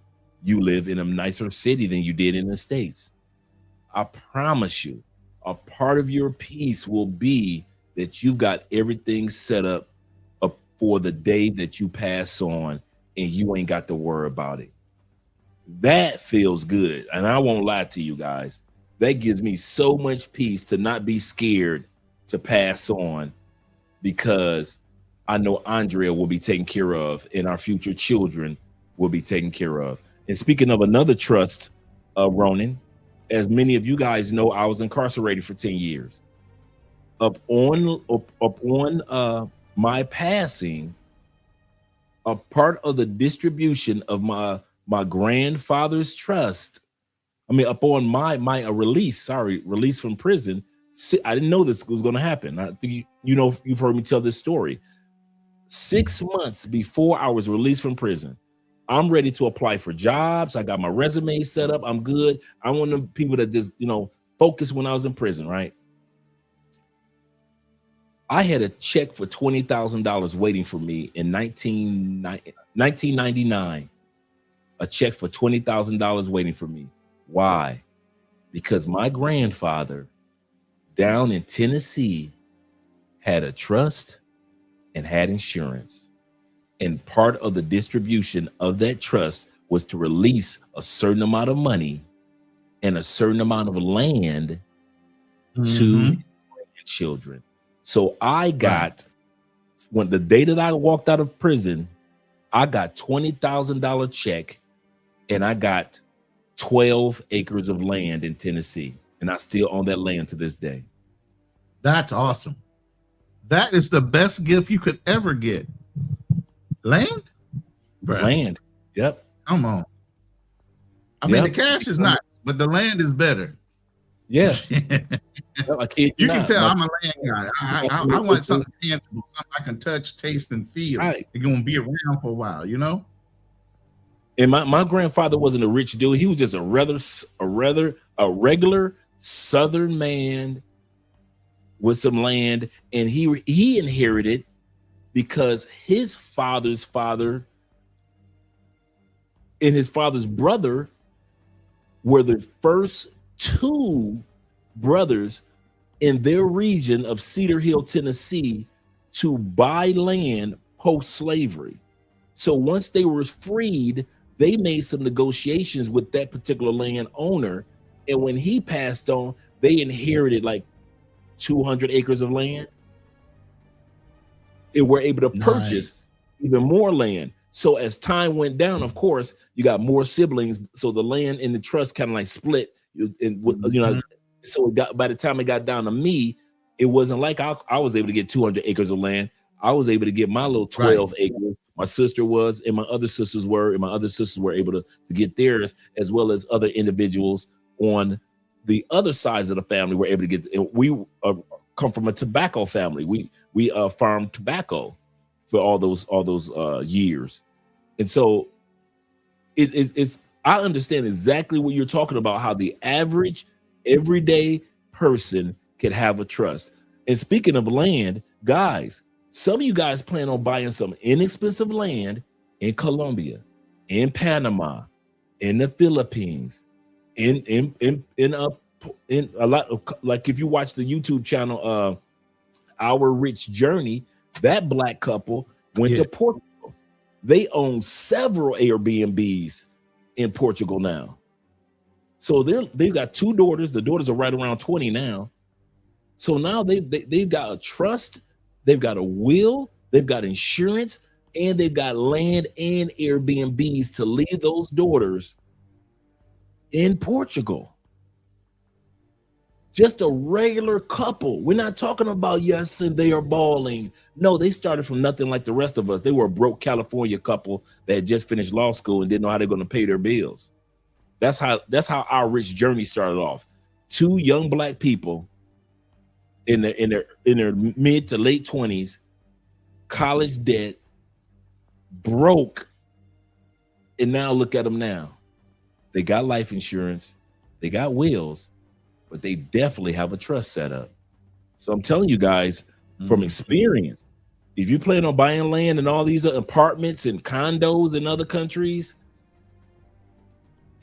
You live in a nicer city than you did in the States. I promise you, a part of your peace will be that you've got everything set up for the day that you pass on, and you ain't got to worry about it. That feels good. And I won't lie to you guys. That gives me so much peace to not be scared to pass on, because I know Andrea will be taken care of, and our future children will be taken care of. And speaking of another trust, Ronin, as many of you guys know, I was incarcerated for 10 years. Up on my passing, a part of the distribution of my grandfather's trust, I mean, upon my release from prison, I didn't know this was going to happen. I think you've heard me tell this story. 6 months before I was released from prison, I'm ready to apply for jobs. I got my resume set up. I'm good. I'm one of the people that just, focused when I was in prison, right? I had a check for $20,000 waiting for me in 1999. A check for $20,000 waiting for me. Why? Because my grandfather down in Tennessee had a trust and had insurance. And part of the distribution of that trust was to release a certain amount of money and a certain amount of land to his children. So I got, when the day that I walked out of prison, I got $20,000 check and I got 12 acres of land in Tennessee. And I still own that land to this day. That's awesome. That is the best gift you could ever get. Land? Bruh. Land. Yep. Come on. I mean, the cash is nice, but the land is better. Yeah. You can tell I'm a land guy. I want something tangible, something I can touch, taste, and feel. Right. It's going to be around for a while, And my grandfather wasn't a rich dude. He was just a regular Southern man with some land, and he inherited because his father's father and his father's brother were the first two brothers in their region of Cedar Hill, Tennessee, to buy land post-slavery. So once they were freed, they made some negotiations with that particular land owner, and when he passed on, they inherited like 200 acres of land. And were able to purchase even more land. So as time went down, of course, you got more siblings. So the land in the trust kind of like split. So by the time it got down to me, it wasn't like I was able to get 200 acres of land. I was able to get my little 12 acres. My sister was, and my other sisters were, able to get theirs, as well as other individuals on the other sides of the family were able to get. And we come from a tobacco family. We farmed tobacco for all those years, and so it's. I understand exactly what you're talking about. How the average everyday person can have a trust. And speaking of land, guys, some of you guys plan on buying some inexpensive land in Colombia, in Panama, in the Philippines, in a lot of, like, if you watch the YouTube channel, Our Rich Journey, that black couple went to Portugal. They own several Airbnbs in Portugal now. So they've got two daughters. The daughters are right around 20 now. So now they've got a trust, they've got a will, they've got insurance, and they've got land and Airbnbs to leave those daughters in Portugal. Just a regular couple. We're not talking about, yes, and they are balling. No, they started from nothing like the rest of us. They were a broke California couple that had just finished law school and didn't know how they're going to pay their bills. That's how Our Rich Journey started off. Two young black people in their mid to late 20s, college debt, broke, and now look at them now. They got life insurance, they got wills, but they definitely have a trust set up. So I'm telling you guys from experience, if you plan on buying land in all these apartments and condos in other countries,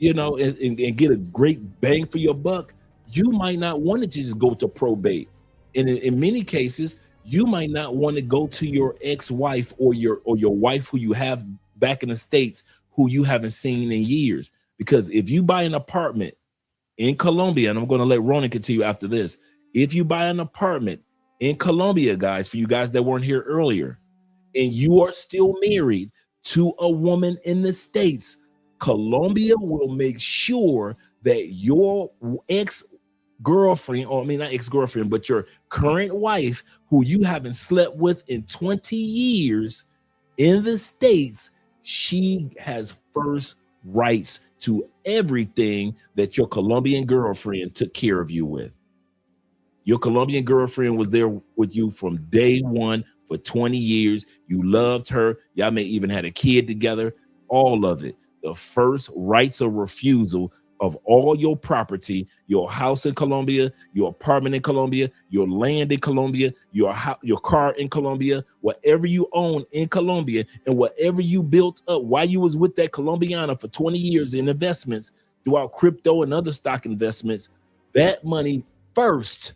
and get a great bang for your buck, you might not want to just go to probate. And in many cases, you might not want to go to your ex-wife or your wife who you have back in the States who you haven't seen in years. Because if you buy an apartment in Colombia, and I'm going to let Ronin continue after this, if you buy an apartment in Colombia, guys, for you guys that weren't here earlier, and you are still married to a woman in the States, Colombia will make sure that your ex-girlfriend, or I mean not ex-girlfriend, but your current wife, who you haven't slept with in 20 years in the States, she has first rights to everything that your Colombian girlfriend took care of you with. Your Colombian girlfriend was there with you from day one for 20 years. You loved her. Y'all may even had a kid together. All of it. The first rights of refusal of all your property, your house in Colombia, your apartment in Colombia, your land in Colombia, your car in Colombia, whatever you own in Colombia, and whatever you built up while you was with that Colombiana for 20 years in investments throughout crypto and other stock investments, that money first,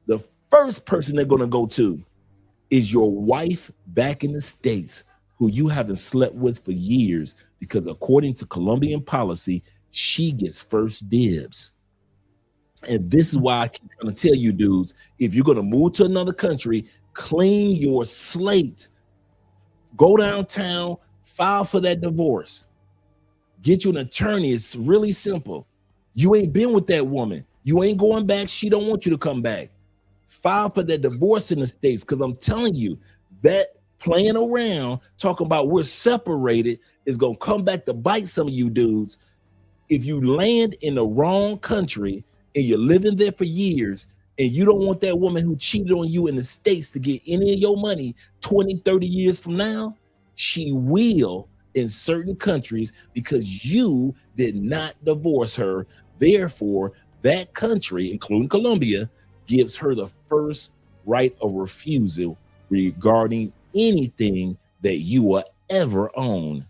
the first person they're going to go to is your wife back in the States, who you haven't slept with for years, because according to Colombian policy, she gets first dibs. And this is why I keep trying to tell you dudes, if you're going to move to another country, clean your slate. Go downtown, file for that divorce. Get you an attorney. It's really simple. You ain't been with that woman. You ain't going back. She don't want you to come back. File for that divorce in the States, because I'm telling you, that playing around, talking about we're separated, is going to come back to bite some of you dudes. If you land in the wrong country and you're living there for years and you don't want that woman who cheated on you in the States to get any of your money 20, 30 years from now, she will in certain countries, because you did not divorce her. Therefore, that country, including Colombia, gives her the first right of refusal regarding anything that you will ever own.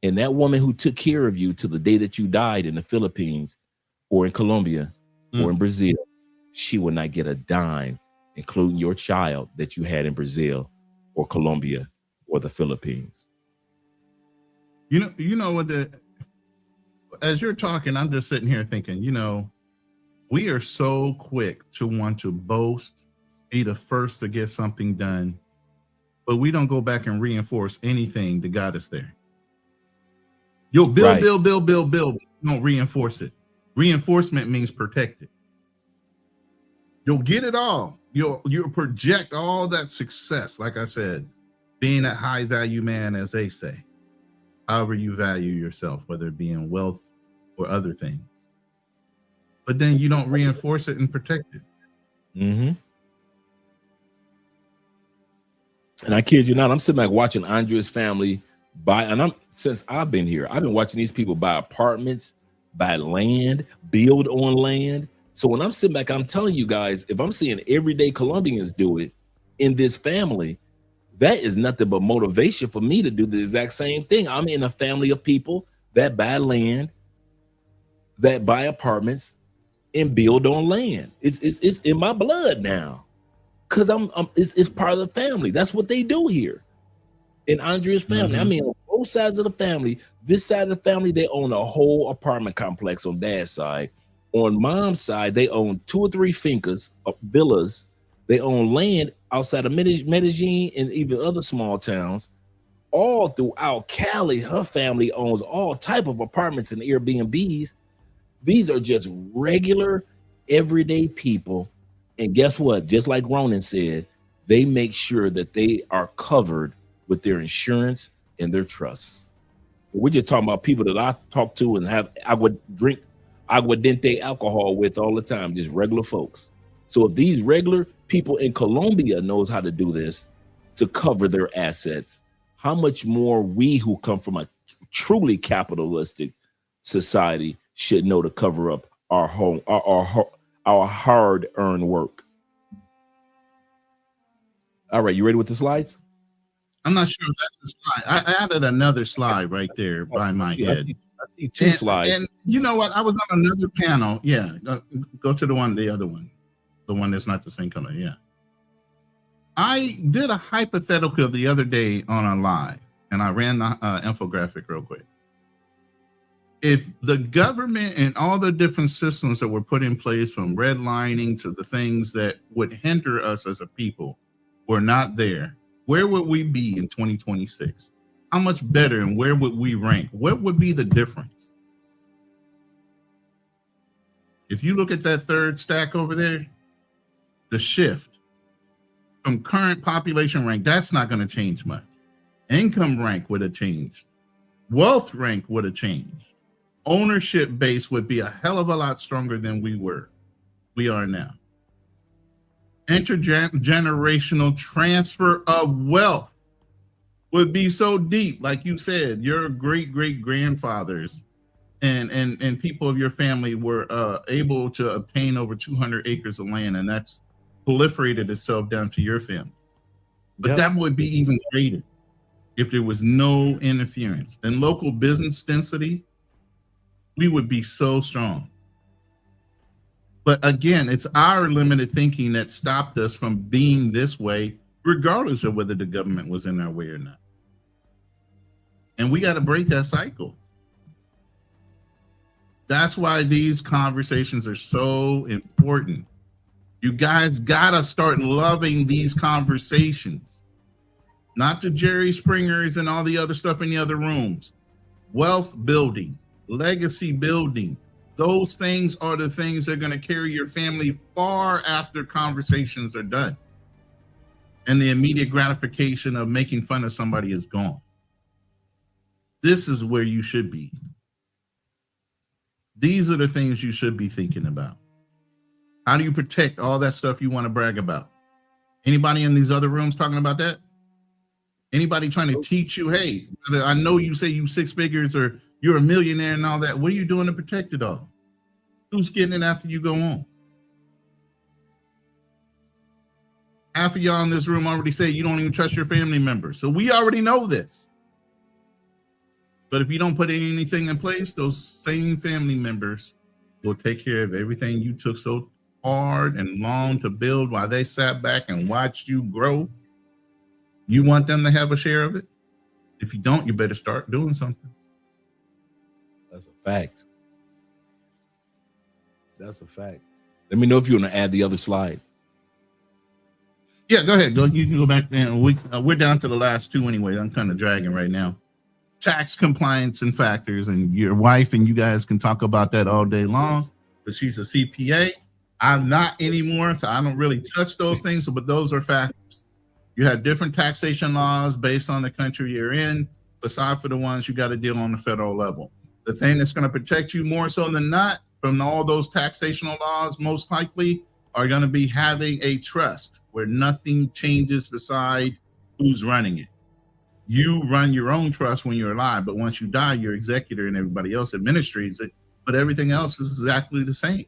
And that woman who took care of you to the day that you died in the Philippines or in Colombia or in Brazil, she will not get a dime, including your child that you had in Brazil or Colombia or the Philippines. You know what? As you're talking, I'm just sitting here thinking, we are so quick to want to boast, be the first to get something done, but we don't go back and reinforce anything that got us there. You'll build, build. You don't reinforce it. Reinforcement means protect it. You'll get it all. You'll project all that success. Like I said, being a high value man, as they say, however you value yourself, whether it be in wealth or other things. But then you don't reinforce it and protect it. Mm-hmm. And I kid you not, I'm sitting back watching Andre's family buy, and since I've been here, I've been watching these people buy apartments, buy land, build on land. So when I'm sitting back, I'm telling you guys, if I'm seeing everyday Colombians do it in this family, that is nothing but motivation for me to do the exact same thing. I'm in a family of people that buy land, that buy apartments, and build on land. It's in my blood now, because it's part of the family. That's what they do here. In Andrea's family, I mean, on both sides of the family, this side of the family, they own a whole apartment complex on dad's side. On mom's side, they own 2 or 3 fincas, villas. They own land outside of Medellin and even other small towns. All throughout Cali, her family owns all type of apartments and Airbnbs. These are just regular, everyday people. And guess what? Just like Ronin said, they make sure that they are covered with their insurance and their trusts. We're just talking about people that I talk to and drink aguardiente alcohol with all the time, just regular folks. So if these regular people in Colombia knows how to do this to cover their assets, how much more we who come from a truly capitalistic society should know to cover up our home, our hard-earned work. All right, you ready with the slides? I'm not sure if that's the slide. I added another slide right there by my head. I see 2 slides. And you know what? I was on another panel. Yeah, go to the other one, the one that's not the same color. Yeah. I did a hypothetical the other day on a live, and I ran the infographic real quick. If the government and all the different systems that were put in place, from redlining to the things that would hinder us as a people, were not there, where would we be in 2026? How much better and where would we rank? What would be the difference? If you look at that third stack over there, the shift from current population rank, that's not going to change much. Income rank would have changed. Wealth rank would have changed. Ownership base would be a hell of a lot stronger than we are now. Intergenerational transfer of wealth would be so deep. Like you said, your great-great-grandfathers and people of your family were able to obtain over 200 acres of land, and that's proliferated itself down to your family. But that would be even greater if there was no interference. And local business density, we would be so strong. But again, it's our limited thinking that stopped us from being this way, regardless of whether the government was in our way or not. And we got to break that cycle. That's why these conversations are so important. You guys got to start loving these conversations. Not the Jerry Springers and all the other stuff in the other rooms. Wealth building, legacy building. Those things are the things that are going to carry your family far after conversations are done. And the immediate gratification of making fun of somebody is gone. This is where you should be. These are the things you should be thinking about. How do you protect all that stuff you want to brag about? Anybody in these other rooms talking about that? Anybody trying to teach you, hey, I know you say you 6 figures or you're a millionaire and all that. What are you doing to protect it all? Who's getting it after you go on? Half of y'all in this room already say you don't even trust your family members. So we already know this. But if you don't put anything in place, those same family members will take care of everything you took so hard and long to build while they sat back and watched you grow. You want them to have a share of it? If you don't, you better start doing something. That's a fact. That's a fact. Let me know if you want to add the other slide. Yeah, go ahead. You can go back there. We're down to the last two anyway. I'm kind of dragging right now. Tax compliance and factors, and your wife and you guys can talk about that all day long. But she's a CPA. I'm not anymore, so I don't really touch those things. But those are factors. You have different taxation laws based on the country you're in, aside for the ones you got to deal on the federal level. The thing that's going to protect you more so than not from all those taxational laws, most likely, are going to be having a trust where nothing changes beside who's running it. You run your own trust when you're alive, but once you die, your executor and everybody else administrates it, but everything else is exactly the same.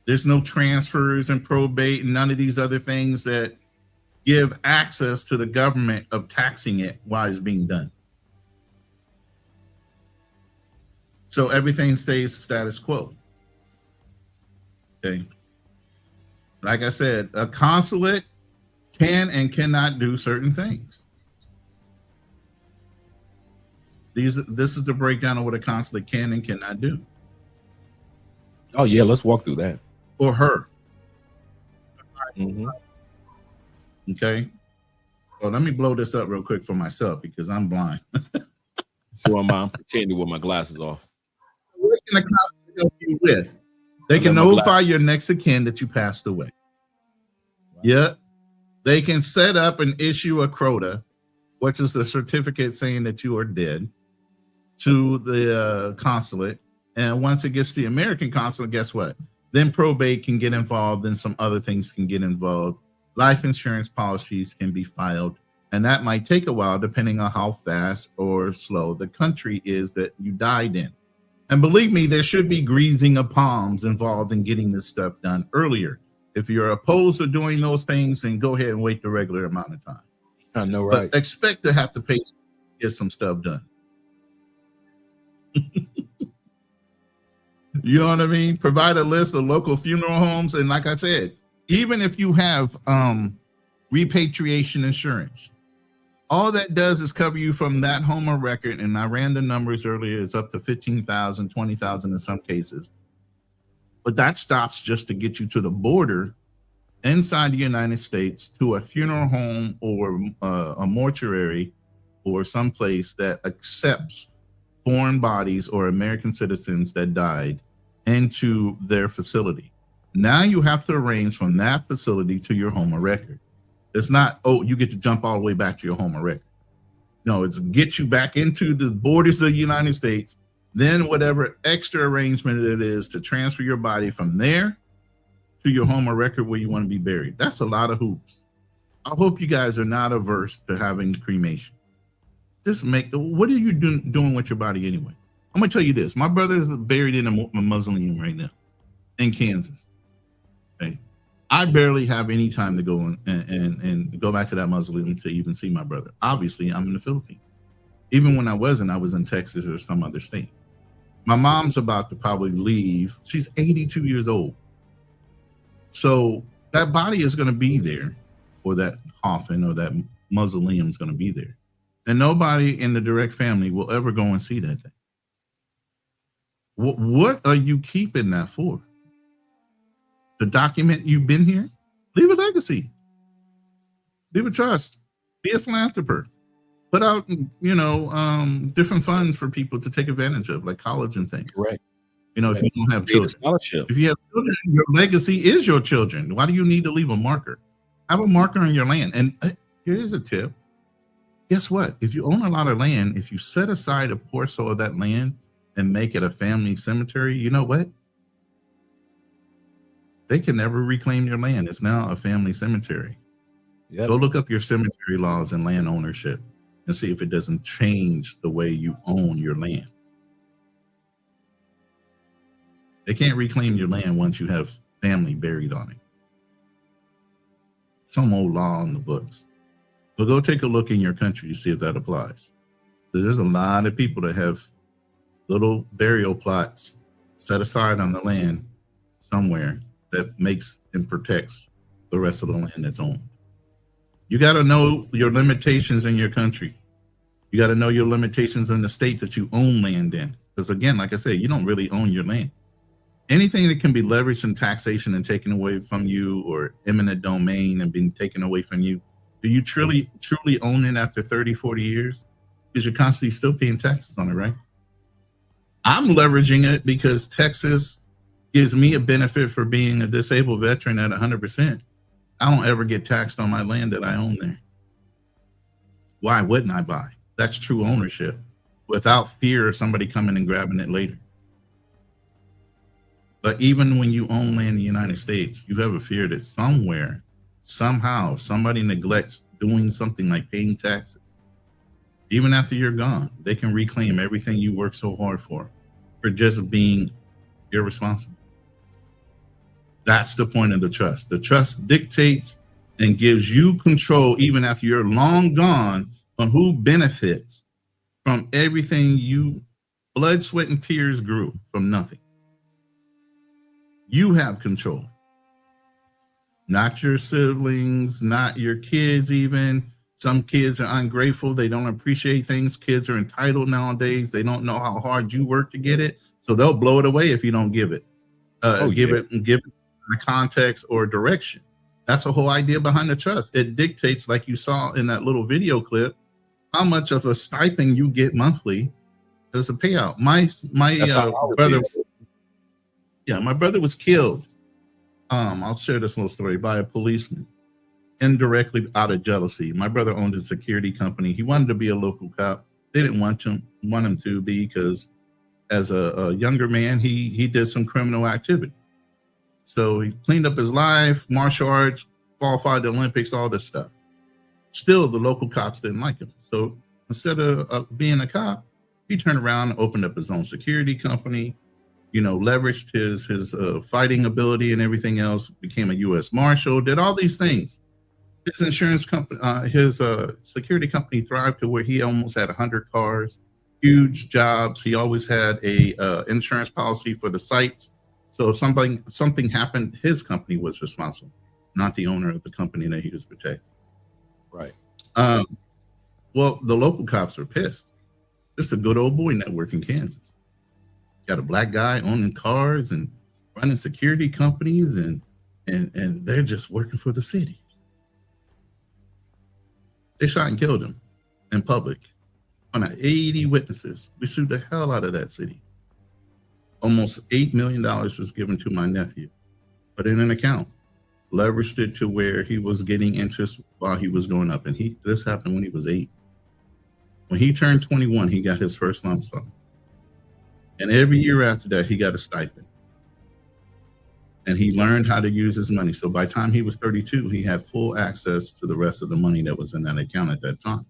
There's no transfers and probate and none of these other things that give access to the government of taxing it while it's being done. So everything stays status quo. Okay. Like I said, a consulate can and cannot do certain things. This is the breakdown of what a consulate can and cannot do. Oh yeah, let's walk through that. For her. Mm-hmm. Okay. So let me blow this up real quick for myself because I'm blind. So I'm pretending with my glasses off. What can a consulate help you with? They can notify your next of kin that you passed away. Wow. Yeah. They can set up and issue a crota, which is the certificate saying that you are dead, to the consulate. And once it gets to the American consulate, guess what? Then probate can get involved and some other things can get involved. Life insurance policies can be filed. And that might take a while depending on how fast or slow the country is that you died in. And believe me, there should be greasing of palms involved in getting this stuff done earlier. If you're opposed to doing those things, then go ahead and wait the regular amount of time. I know, right? But expect to have to pay to get some stuff done. You know what I mean? Provide a list of local funeral homes. And like I said, even if you have repatriation insurance, all that does is cover you from that home of record. And I ran the numbers earlier. It's up to 15,000, 20,000 in some cases. But that stops just to get you to the border inside the United States to a funeral home or a mortuary or someplace that accepts foreign bodies or American citizens that died into their facility. Now you have to arrange from that facility to your home of record. It's not, oh, you get to jump all the way back to your home of record. No, it's get you back into the borders of the United States, then whatever extra arrangement it is to transfer your body from there to your home of record where you want to be buried. That's a lot of hoops. I hope you guys are not averse to having cremation. Just what are you doing with your body anyway? I'm gonna tell you this. My brother is buried in a mausoleum right now in Kansas. Okay. I barely have any time to go and go back to that mausoleum to even see my brother. Obviously, I'm in the Philippines. Even when I was in Texas or some other state. My mom's about to probably leave. She's 82 years old. So that body is going to be there, or that coffin or that mausoleum is going to be there. And nobody in the direct family will ever go and see that thing. What are you keeping that for? To document you've been here? Leave a legacy. Leave a trust. Be a philanthropist. Put out, different funds for people to take advantage of, like college and things. Right. If you don't have children. Scholarship. If you have children, your legacy is your children. Why do you need to leave a marker? Have a marker on your land. And here's a tip. Guess what? If you own a lot of land, if you set aside a portion of that land and make it a family cemetery, you know what? They can never reclaim your land. It's now a family cemetery. Yep. Go look up your cemetery laws and land ownership and see if it doesn't change the way you own your land. They can't reclaim your land once you have family buried on it. Some old law in the books. But go take a look in your country to see if that applies. There's a lot of people that have little burial plots set aside on the land somewhere that makes and protects the rest of the land that's owned. You got to know your limitations in your country. You got to know your limitations in the state that you own land in. Because again, like I said, you don't really own your land. Anything that can be leveraged in taxation and taken away from you, or eminent domain and being taken away from you, do you truly own it after 30, 40 years? Because you're constantly still paying taxes on it, right? I'm leveraging it because Texas gives me a benefit for being a disabled veteran at 100%. I don't ever get taxed on my land that I own there. Why wouldn't I buy? That's true ownership without fear of somebody coming and grabbing it later. But even when you own land in the United States, you have a fear that somewhere, somehow, somebody neglects doing something like paying taxes. Even after you're gone, they can reclaim everything you worked so hard for just being irresponsible. That's the point of the trust. The trust dictates and gives you control, even after you're long gone, on who benefits from everything you blood, sweat, and tears grew from nothing. You have control. Not your siblings, not your kids even. Some kids are ungrateful. They don't appreciate things. Kids are entitled nowadays. They don't know how hard you work to get it. So they'll blow it away if you don't give it. Give it context or direction. That's the whole idea behind the trust. It dictates, like you saw in that little video clip, how much of a stipend you get monthly as a payout. My brother, my brother was killed. I'll share this little story, by a policeman, indirectly out of jealousy. My brother owned a security company. He wanted to be a local cop. They didn't want him to be, because as a younger man, he did some criminal activity. So he cleaned up his life, martial arts, qualified the Olympics, all this stuff. Still, the local cops didn't like him. So instead of being a cop, he turned around and opened up his own security company, leveraged his fighting ability and everything else, became a U.S. Marshal, did all these things. His insurance company, his security company thrived to where he almost had 100 cars, huge jobs. He always had a insurance policy for the sites. So if something happened, his company was responsible, not the owner of the company that he was protecting. Right. Well, the local cops are pissed. It's a good old boy network in Kansas. Got a black guy owning cars and running security companies and and they're just working for the city. They shot and killed him in public. On 80 witnesses, we sued the hell out of that city. Almost $8 million was given to my nephew, put in an account, leveraged it to where he was getting interest while he was growing up. And this happened when he was 8. When he turned 21, he got his first lump sum. And every year after that, he got a stipend. And he learned how to use his money. So by the time he was 32, he had full access to the rest of the money that was in that account at that time.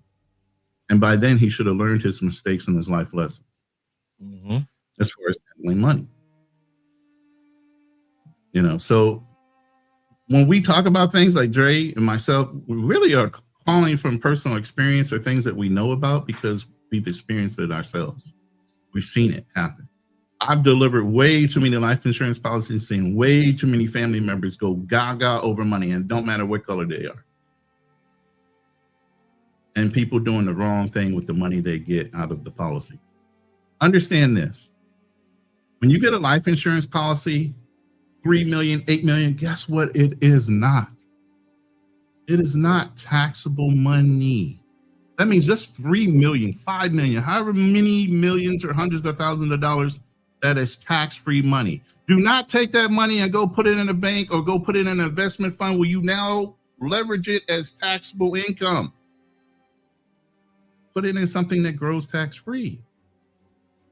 And by then, he should have learned his mistakes and his life lessons as far as handling money. You know, so when we talk about things like Dre and myself, we really are calling from personal experience or things that we know about because we've experienced it ourselves. We've seen it happen. I've delivered way too many life insurance policies, seen way too many family members go gaga over money, and don't matter what color they are. And people doing the wrong thing with the money they get out of the policy. Understand this. When you get a life insurance policy, 3 million, 8 million, guess what? It is not. It is not taxable money. That means just 3 million, 5 million, however many millions or hundreds of thousands of dollars, that is tax-free money. Do not take that money and go put it in a bank or go put it in an investment fund where you now leverage it as taxable income. Put it in something that grows tax-free.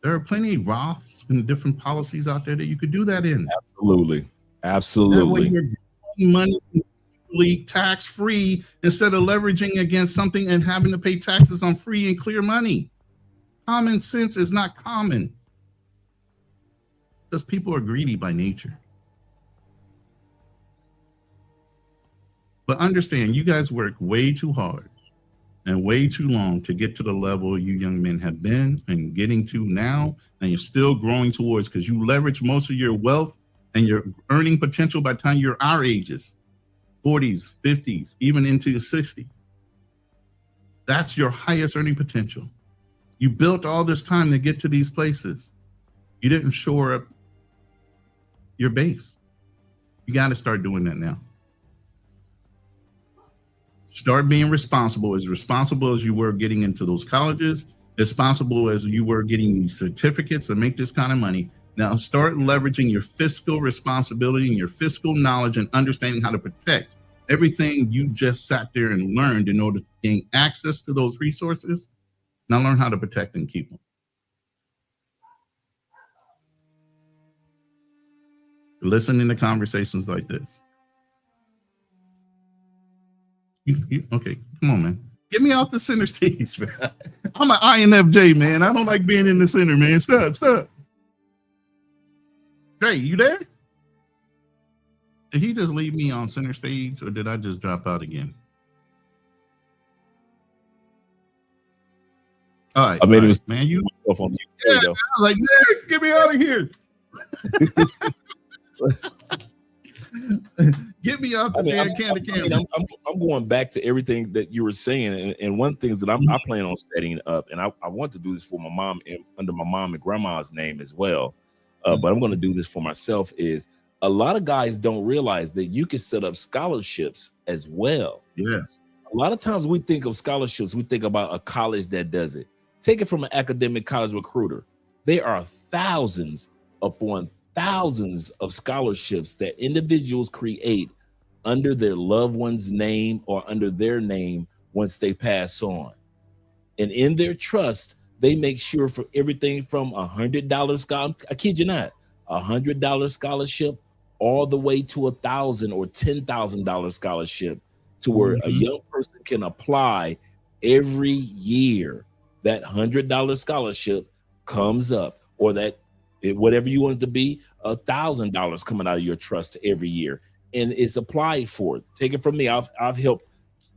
There are plenty of Roths and different policies out there that you could do that in. Absolutely. That way you're getting money tax-free instead of leveraging against something and having to pay taxes on free and clear money. Common sense is not common because people are greedy by nature. But understand, you guys work way too hard and way too long to get to the level you young men have been and getting to now, and you're still growing towards, because you leverage most of your wealth and your earning potential by the time you're our ages, 40s, 50s, even into your 60s. That's your highest earning potential. You built all this time to get to these places. You didn't shore up your base. You got to start doing that now. Start being responsible as you were getting into those colleges, responsible as you were getting these certificates to make this kind of money. Now start leveraging your fiscal responsibility and your fiscal knowledge and understanding how to protect everything you just sat there and learned in order to gain access to those resources. Now learn how to protect and keep them. Listening to conversations like this. Okay, come on, man. Get me off the center stage, man. I'm an INFJ, man. I don't like being in the center, man. Stop. Hey, you there? Did he just leave me on center stage, or did I just drop out again? All right. I mean, it was man. You on mute. Yeah, I was like, man, get me out of here. Get me off the damn camera. I'm going back to everything that you were saying, and one thing that I plan on setting up, and I want to do this for my mom and under my mom and grandma's name as well. But I'm going to do this for myself. Is a lot of guys don't realize that you can set up scholarships as well. Yes. A lot of times we think of scholarships, we think about a college that does it. Take it from an academic college recruiter. There are thousands upon thousands of scholarships that individuals create under their loved one's name or under their name once they pass on. And in their trust, they make sure for everything from $100 scholarship, I kid you not, $100 scholarship all the way to $1,000 or $10,000 scholarship, to where a young person can apply every year. That $100 scholarship comes up, or that whatever you want it to be, $1,000 coming out of your trust every year, and it's applied for. Take it from me. I've helped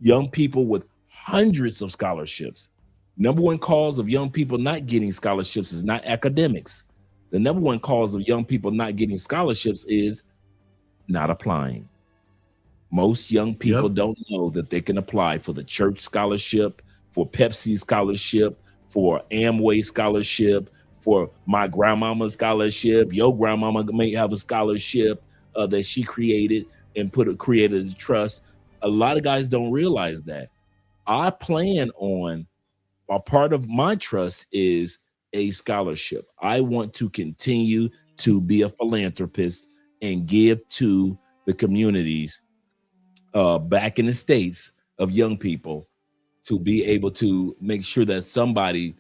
young people with hundreds of scholarships. Number one cause of young people not getting scholarships is not academics. The number one cause of young people not getting scholarships is not applying. Most young people don't know that they can apply for the church scholarship, for Pepsi scholarship, for Amway scholarship, for my grandmama's scholarship. Your grandmama may have a scholarship that she created. and created a trust. A lot of guys don't realize that. I plan on, a part of my trust is a scholarship. I want to continue to be a philanthropist and give to the communities back in the States of young people, to be able to make sure that somebody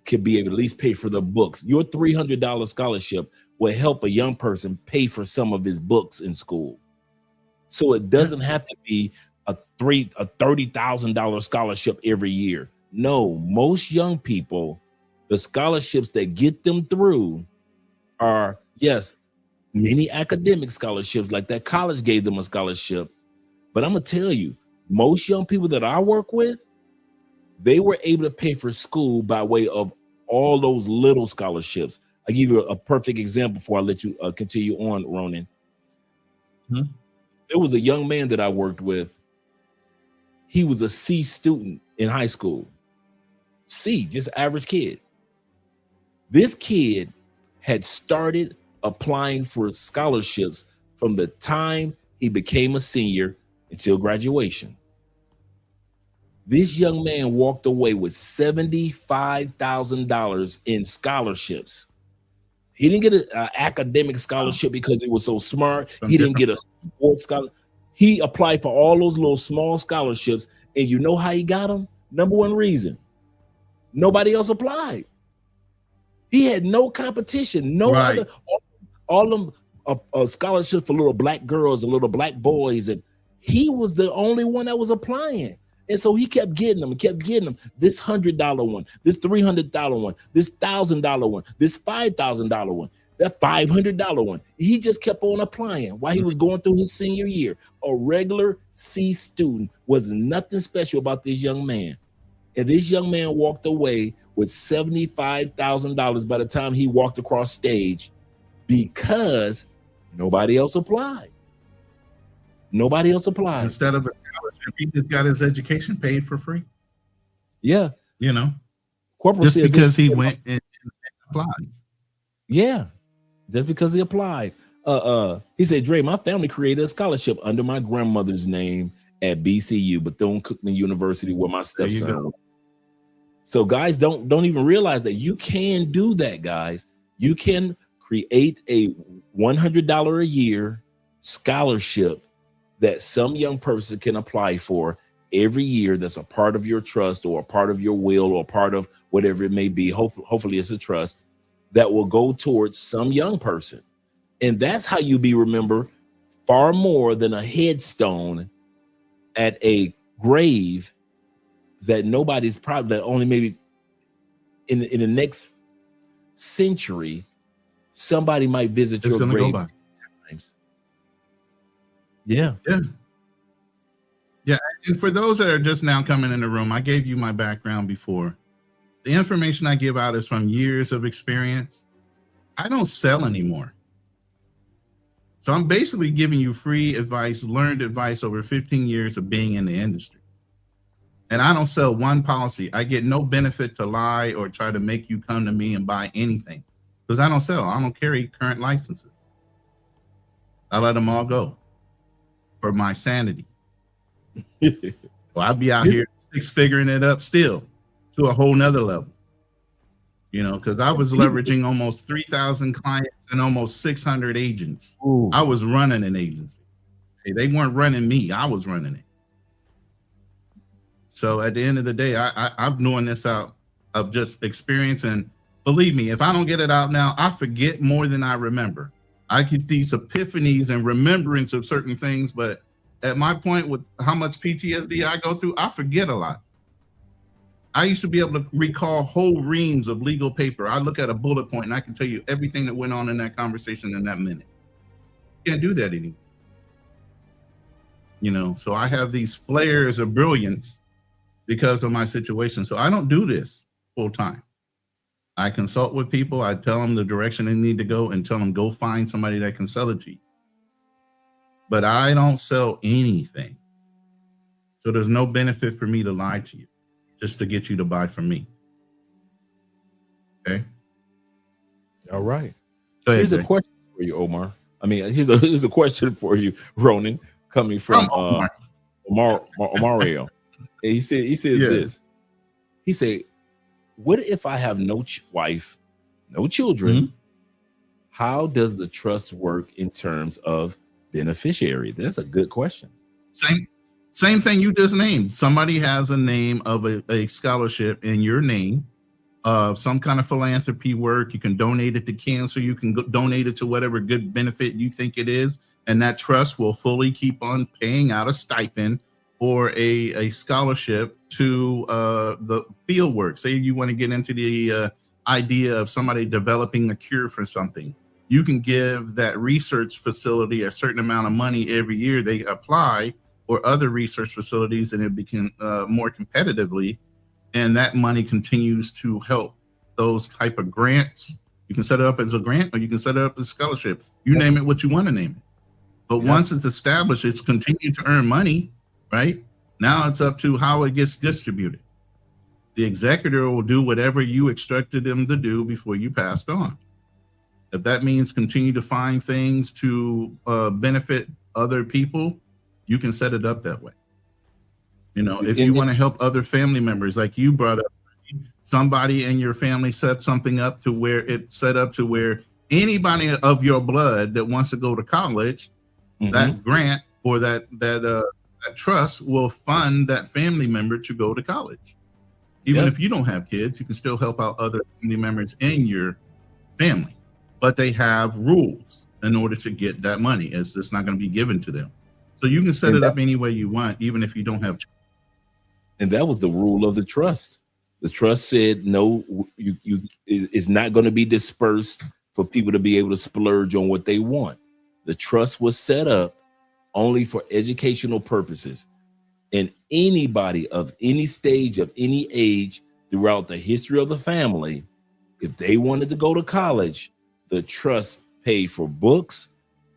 could be able to at least pay for the books. Your $300 scholarship will help a young person pay for some of his books in school. So it doesn't have to be a $30,000 scholarship every year. No, most young people, the scholarships that get them through are, yes, many academic scholarships, like that college gave them a scholarship. But I'm gonna tell you, most young people that I work with, they were able to pay for school by way of all those little scholarships. I'll give you a perfect example before I let you continue on, Ronin. There was a young man that I worked with. He was a C student in high school. C, just average kid. This kid had started applying for scholarships from the time he became a senior until graduation. This young man walked away with $75,000 in scholarships. He didn't get an academic scholarship because he was so smart. He didn't get a sports scholarship. He applied for all those little small scholarships, and you know how he got them? Number one reason, nobody else applied. He had no competition, no other, all them scholarships for little black girls and little black boys, and he was the only one that was applying. And so he kept getting them, this $100 one, this $300 one, this $1,000 one, this $5,000 one, that $500 one. He just kept on applying while he was going through his senior year. A regular C student. Was nothing special about this young man. And this young man walked away with $75,000 by the time he walked across stage, because nobody else applied. Nobody else applied. Instead of a scholarship, he just got his education paid for free. Yeah. You know, Corporal just said because he went and applied. Yeah, just because he applied. He said, Dre, my family created a scholarship under my grandmother's name at BCU, Bethune-Cookman University, where my stepson went. So guys, don't even realize that you can do that, guys. You can create a $100 a year scholarship that some young person can apply for every year, that's a part of your trust or a part of your will or part of whatever it may be. Hopefully it's a trust that will go towards some young person. And that's how you be remembered far more than a headstone at a grave that nobody's probably, that only maybe in the next century, somebody might visit your grave times. Yeah. Yeah. And for those that are just now coming in the room, I gave you my background before. The information I give out is from years of experience. I don't sell anymore. So I'm basically giving you free advice, learned advice over 15 years of being in the industry. And I don't sell one policy. I get no benefit to lie or try to make you come to me and buy anything, because I don't sell. I don't carry current licenses. I let them all go for my sanity. Well, I'd be out here figuring it up still to a whole nother level, you know, because I was leveraging almost 3,000 clients and almost 600 agents. Ooh. I was running an agency. They weren't running me. I was running it. So at the end of the day, I'm doing this out of just experience. And believe me, if I don't get it out now, I forget more than I remember. I get these epiphanies and remembrance of certain things, but at my point with how much PTSD I go through, I forget a lot. I used to be able to recall whole reams of legal paper. I look at a bullet point and I can tell you everything that went on in that conversation in that minute. Can't do that anymore. You know, so I have these flares of brilliance because of my situation. So I don't do this full time. I consult with people. I tell them the direction they need to go and tell them, go find somebody that can sell it to you. But I don't sell anything. So there's no benefit for me to lie to you just to get you to buy from me. Okay. All right. Go ahead, Here's a question for you, Omar. I mean, here's a question for you, Ronin. coming from Mario. And he says this. He said, what if I have no wife, no children? Mm-hmm. How does the trust work in terms of beneficiary? That's a good question. Same thing you just named. Somebody has a name of a scholarship in your name, some kind of philanthropy work. You can donate it to cancer. You can donate it to whatever good benefit you think it is. And that trust will fully keep on paying out a stipend or a scholarship to the field work. Say you want to get into the idea of somebody developing a cure for something. You can give that research facility a certain amount of money every year they apply, or other research facilities, and it became more competitively. And that money continues to help those type of grants. You can set it up as a grant, or you can set it up as a scholarship. You name it what you want to name it. But once it's established, it's continued to earn money, right? Now it's up to how it gets distributed. The executor will do whatever you instructed them to do before you passed on. If that means continue to find things to benefit other people, you can set it up that way. You know, if you want to help other family members, like you brought up, somebody in your family set something up to where it's set up to where anybody of your blood that wants to go to college, that grant or that trust will fund that family member to go to college. Even if you don't have kids, you can still help out other family members in your family. But they have rules in order to get that money. It's just not going to be given to them. So you can set it up any way you want, even if you don't have children. And that was the rule of the trust. The trust said, no, it's not going to be dispersed for people to be able to splurge on what they want. The trust was set up only for educational purposes. And anybody of any stage, of any age, throughout the history of the family, if they wanted to go to college, the trust paid for books,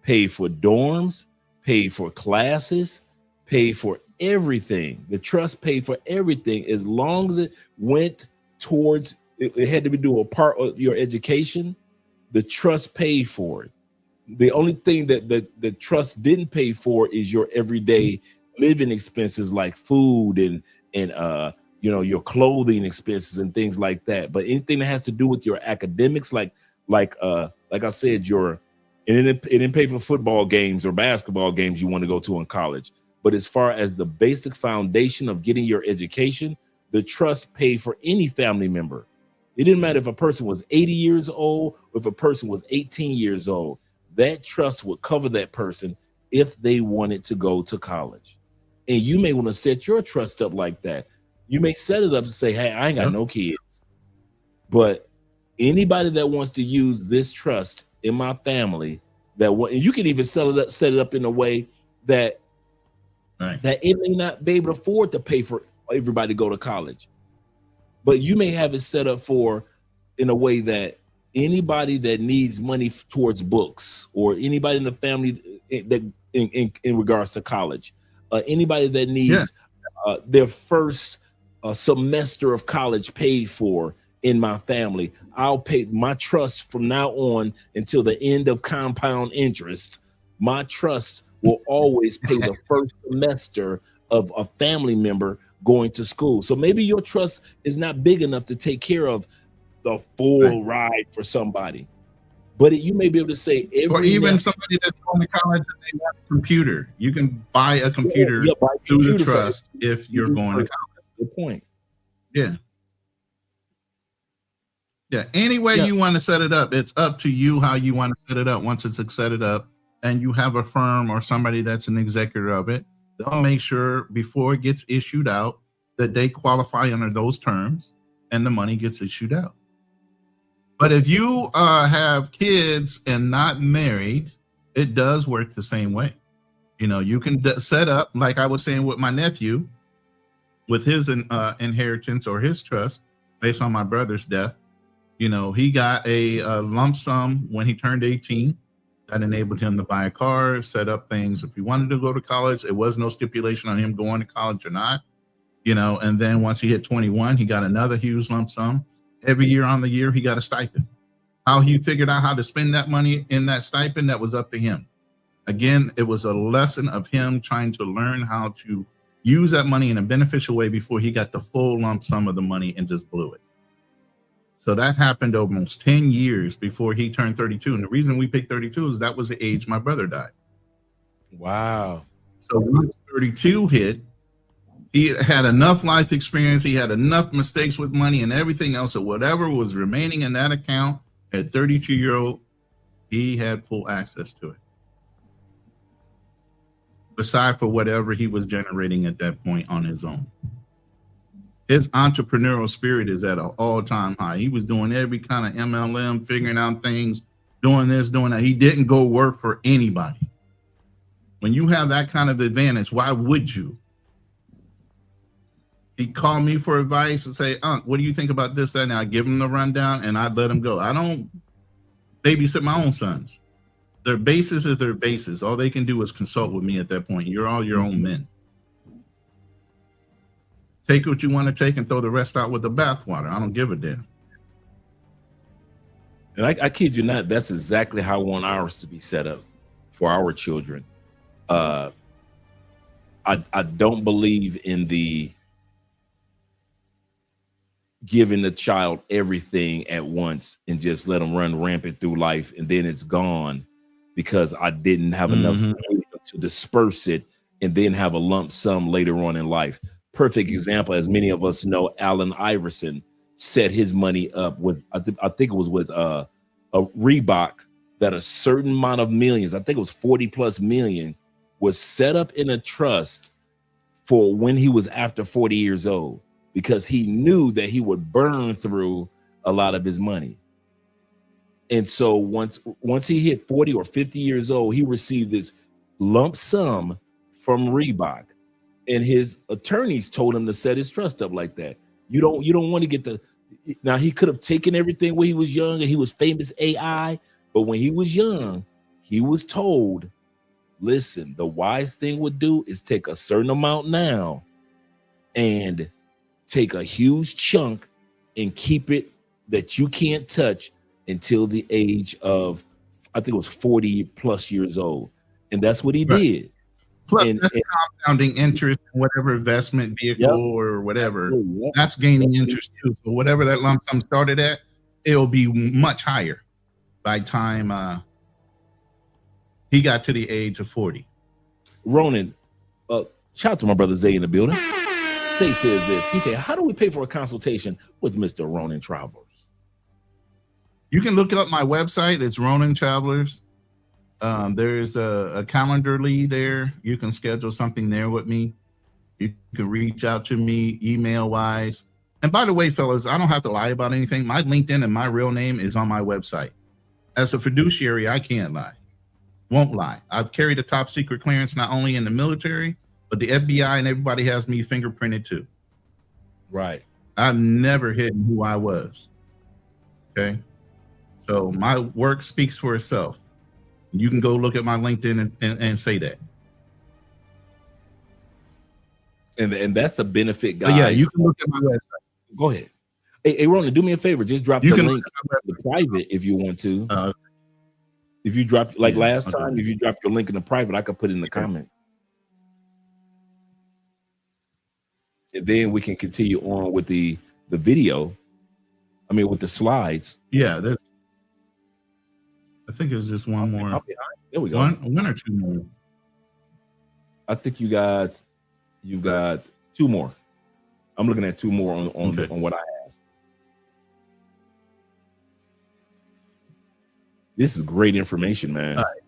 paid for dorms, paid for classes, paid for everything. The trust paid for everything as long as it went towards, it had to be do a part of your education. The trust paid for it. The only thing that the trust didn't pay for is your everyday living expenses, like food and you know, your clothing expenses and things like that. But anything that has to do with your academics, like I said, it didn't pay for football games or basketball games you want to go to in college. But as far as the basic foundation of getting your education, the trust paid for any family member. It didn't matter if a person was 80 years old or if a person was 18 years old. That trust would cover that person if they wanted to go to college. And you may want to set your trust up like that. You may set it up and say, hey, I ain't got no kids. But anybody that wants to use this trust in my family, and you can even set it up in a way that that it may not be able to afford to pay for everybody to go to college. But you may have it set up in a way that anybody that needs money towards books, or anybody in the family that in regards to college, anybody that needs their first semester of college paid for in my family, I'll pay my trust from now on until the end of compound interest. My trust will always pay the first semester of a family member going to school. So maybe your trust is not big enough to take care of the full ride for somebody, but you may be able to say or even somebody that's going to college and they want a computer. You can buy a computer through the trust if you're going to college. That's a good point. Yeah. Any way you want to set it up, it's up to you how you want to set it up. Once it's set it up and you have a firm or somebody that's an executor of it, they'll make sure before it gets issued out that they qualify under those terms and the money gets issued out. But if you have kids and not married, it does work the same way. You know, you can set up, like I was saying with my nephew, with his inheritance or his trust based on my brother's death. You know, he got a lump sum when he turned 18 that enabled him to buy a car, set up things. If he wanted to go to college, it was no stipulation on him going to college or not. You know, and then once he hit 21, he got another huge lump sum. Every year on the year, he got a stipend. How he figured out how to spend that money in that stipend, that was up to him. Again, it was a lesson of him trying to learn how to use that money in a beneficial way before he got the full lump sum of the money and just blew it. So that happened almost 10 years before he turned 32. And the reason we picked 32 is that was the age my brother died. Wow. So once 32 hit, he had enough life experience. He had enough mistakes with money and everything else. So whatever was remaining in that account at 32-year-old, he had full access to it. Aside for whatever he was generating at that point on his own. His entrepreneurial spirit is at an all-time high. He was doing every kind of MLM, figuring out things, doing this, doing that. He didn't go work for anybody. When you have that kind of advantage, why would you? He'd call me for advice and say, "Unc, what do you think about this, that?" And I give him the rundown and I'd let him go. I don't babysit my own sons. Their basis is their basis. All they can do is consult with me at that point. You're all your own men. Take what you want to take and throw the rest out with the bathwater. I don't give a damn. And I kid you not, that's exactly how I want ours to be set up for our children. I don't believe in the giving the child everything at once and just let them run rampant through life and then it's gone because I didn't have enough to disperse it and then have a lump sum later on in life. Perfect example, as many of us know, Allen Iverson set his money up with, I think it was with a Reebok, that a certain amount of millions, I think it was 40 plus million, was set up in a trust for when he was after 40 years old, because he knew that he would burn through a lot of his money. And so once he hit 40 or 50 years old, he received this lump sum from Reebok. And his attorneys told him to set his trust up like that. You don't want to get the, now he could have taken everything when he was young and he was famous AI, but when he was young, he was told, listen, the wise thing would do is take a certain amount now and take a huge chunk and keep it that you can't touch until the age of, I think it was 40 plus years old. And that's what he did. Plus, that's compounding interest in whatever investment vehicle or whatever. That's gaining interest too. So whatever that lump sum started at, it'll be much higher by time he got to the age of 40. Ronin, shout out to my brother Zay in the building. Zay says this. He said, how do we pay for a consultation with Mr. Ronin Travelers? You can look up my website. It's Ronin Travelers. There's a calendar lead there. You can schedule something there with me. You can reach out to me email wise. And by the way, fellas, I don't have to lie about anything. My LinkedIn and my real name is on my website. As a fiduciary, I can't lie. Won't lie. I've carried a top secret clearance, not only in the military, but the FBI and everybody has me fingerprinted too. Right. I've never hidden who I was. Okay. So my work speaks for itself. You can go look at my LinkedIn and say that. And that's the benefit, guys. But yeah, you can look at my website. Go ahead. Hey, Ronin, do me a favor. Just drop the link in the private if you want to. If you drop, like last time, if you drop your link in the private, I could put it in the comment. And then we can continue on with the video. I mean, with the slides. Yeah, I think it's just one more. There we go. One or two more. I think you got two more. I'm looking at two more on what I have. This is great information, man. All right.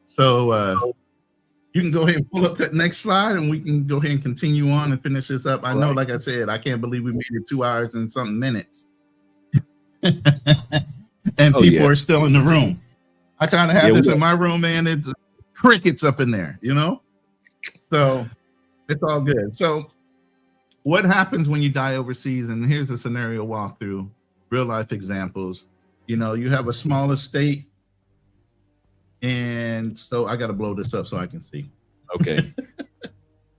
So you can go ahead and pull up that next slide and we can go ahead and continue on and finish this up. I know, like I said, I can't believe we made it 2 hours and something minutes. And people are still in the room. I try to have this in my room, man. It's crickets up in there, you know? So it's all good. So what happens when you die overseas? And here's a scenario walkthrough, real life examples. You know, you have a small estate. And so I got to blow this up so I can see. Okay.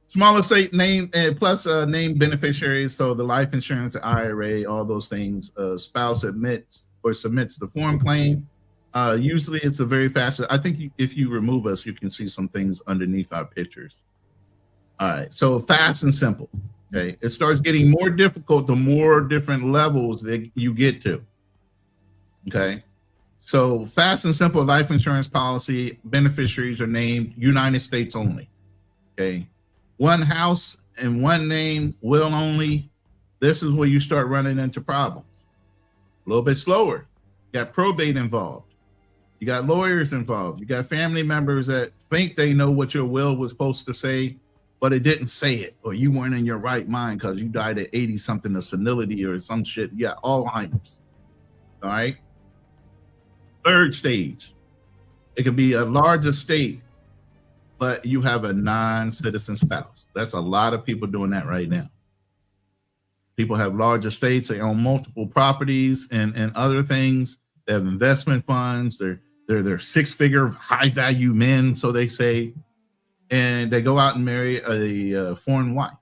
Small estate name plus name beneficiaries. So the life insurance, the IRA, all those things. Spouse submits the form claim. Usually it's a very fast. I think if you remove us, you can see some things underneath our pictures. All right, so fast and simple. Okay, it starts getting more difficult the more different levels that you get to. Okay, so fast and simple life insurance policy, beneficiaries are named United States only. Okay, one house and one name, will only. This is where you start running into problems. A little bit slower. You got probate involved. You got lawyers involved. You got family members that think they know what your will was supposed to say, but it didn't say it, or you weren't in your right mind because you died at 80 something of senility or some shit. You got Alzheimer's. All right. Third stage, it could be a large estate, but you have a non-citizen spouse. That's a lot of people doing that right now. People have large estates. They own multiple properties and other things. They have investment funds. They're six-figure, high-value men, so they say, and they go out and marry a foreign wife.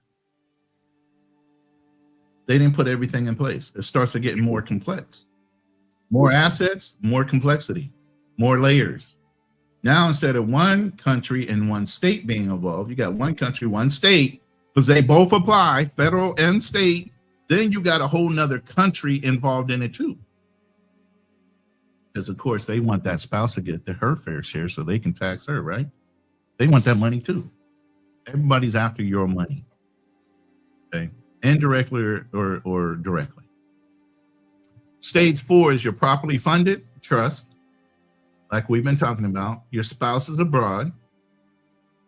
They didn't put everything in place. It starts to get more complex. More assets, more complexity, more layers. Now, instead of one country and one state being involved, you got one country, one state, because they both apply, federal and state. Then you got a whole nother country involved in it too. Because of course they want that spouse to get her fair share so they can tax her, right? They want that money too. Everybody's after your money. Okay. Indirectly or directly. Stage 4 is your properly funded trust, like we've been talking about. Your spouse is abroad.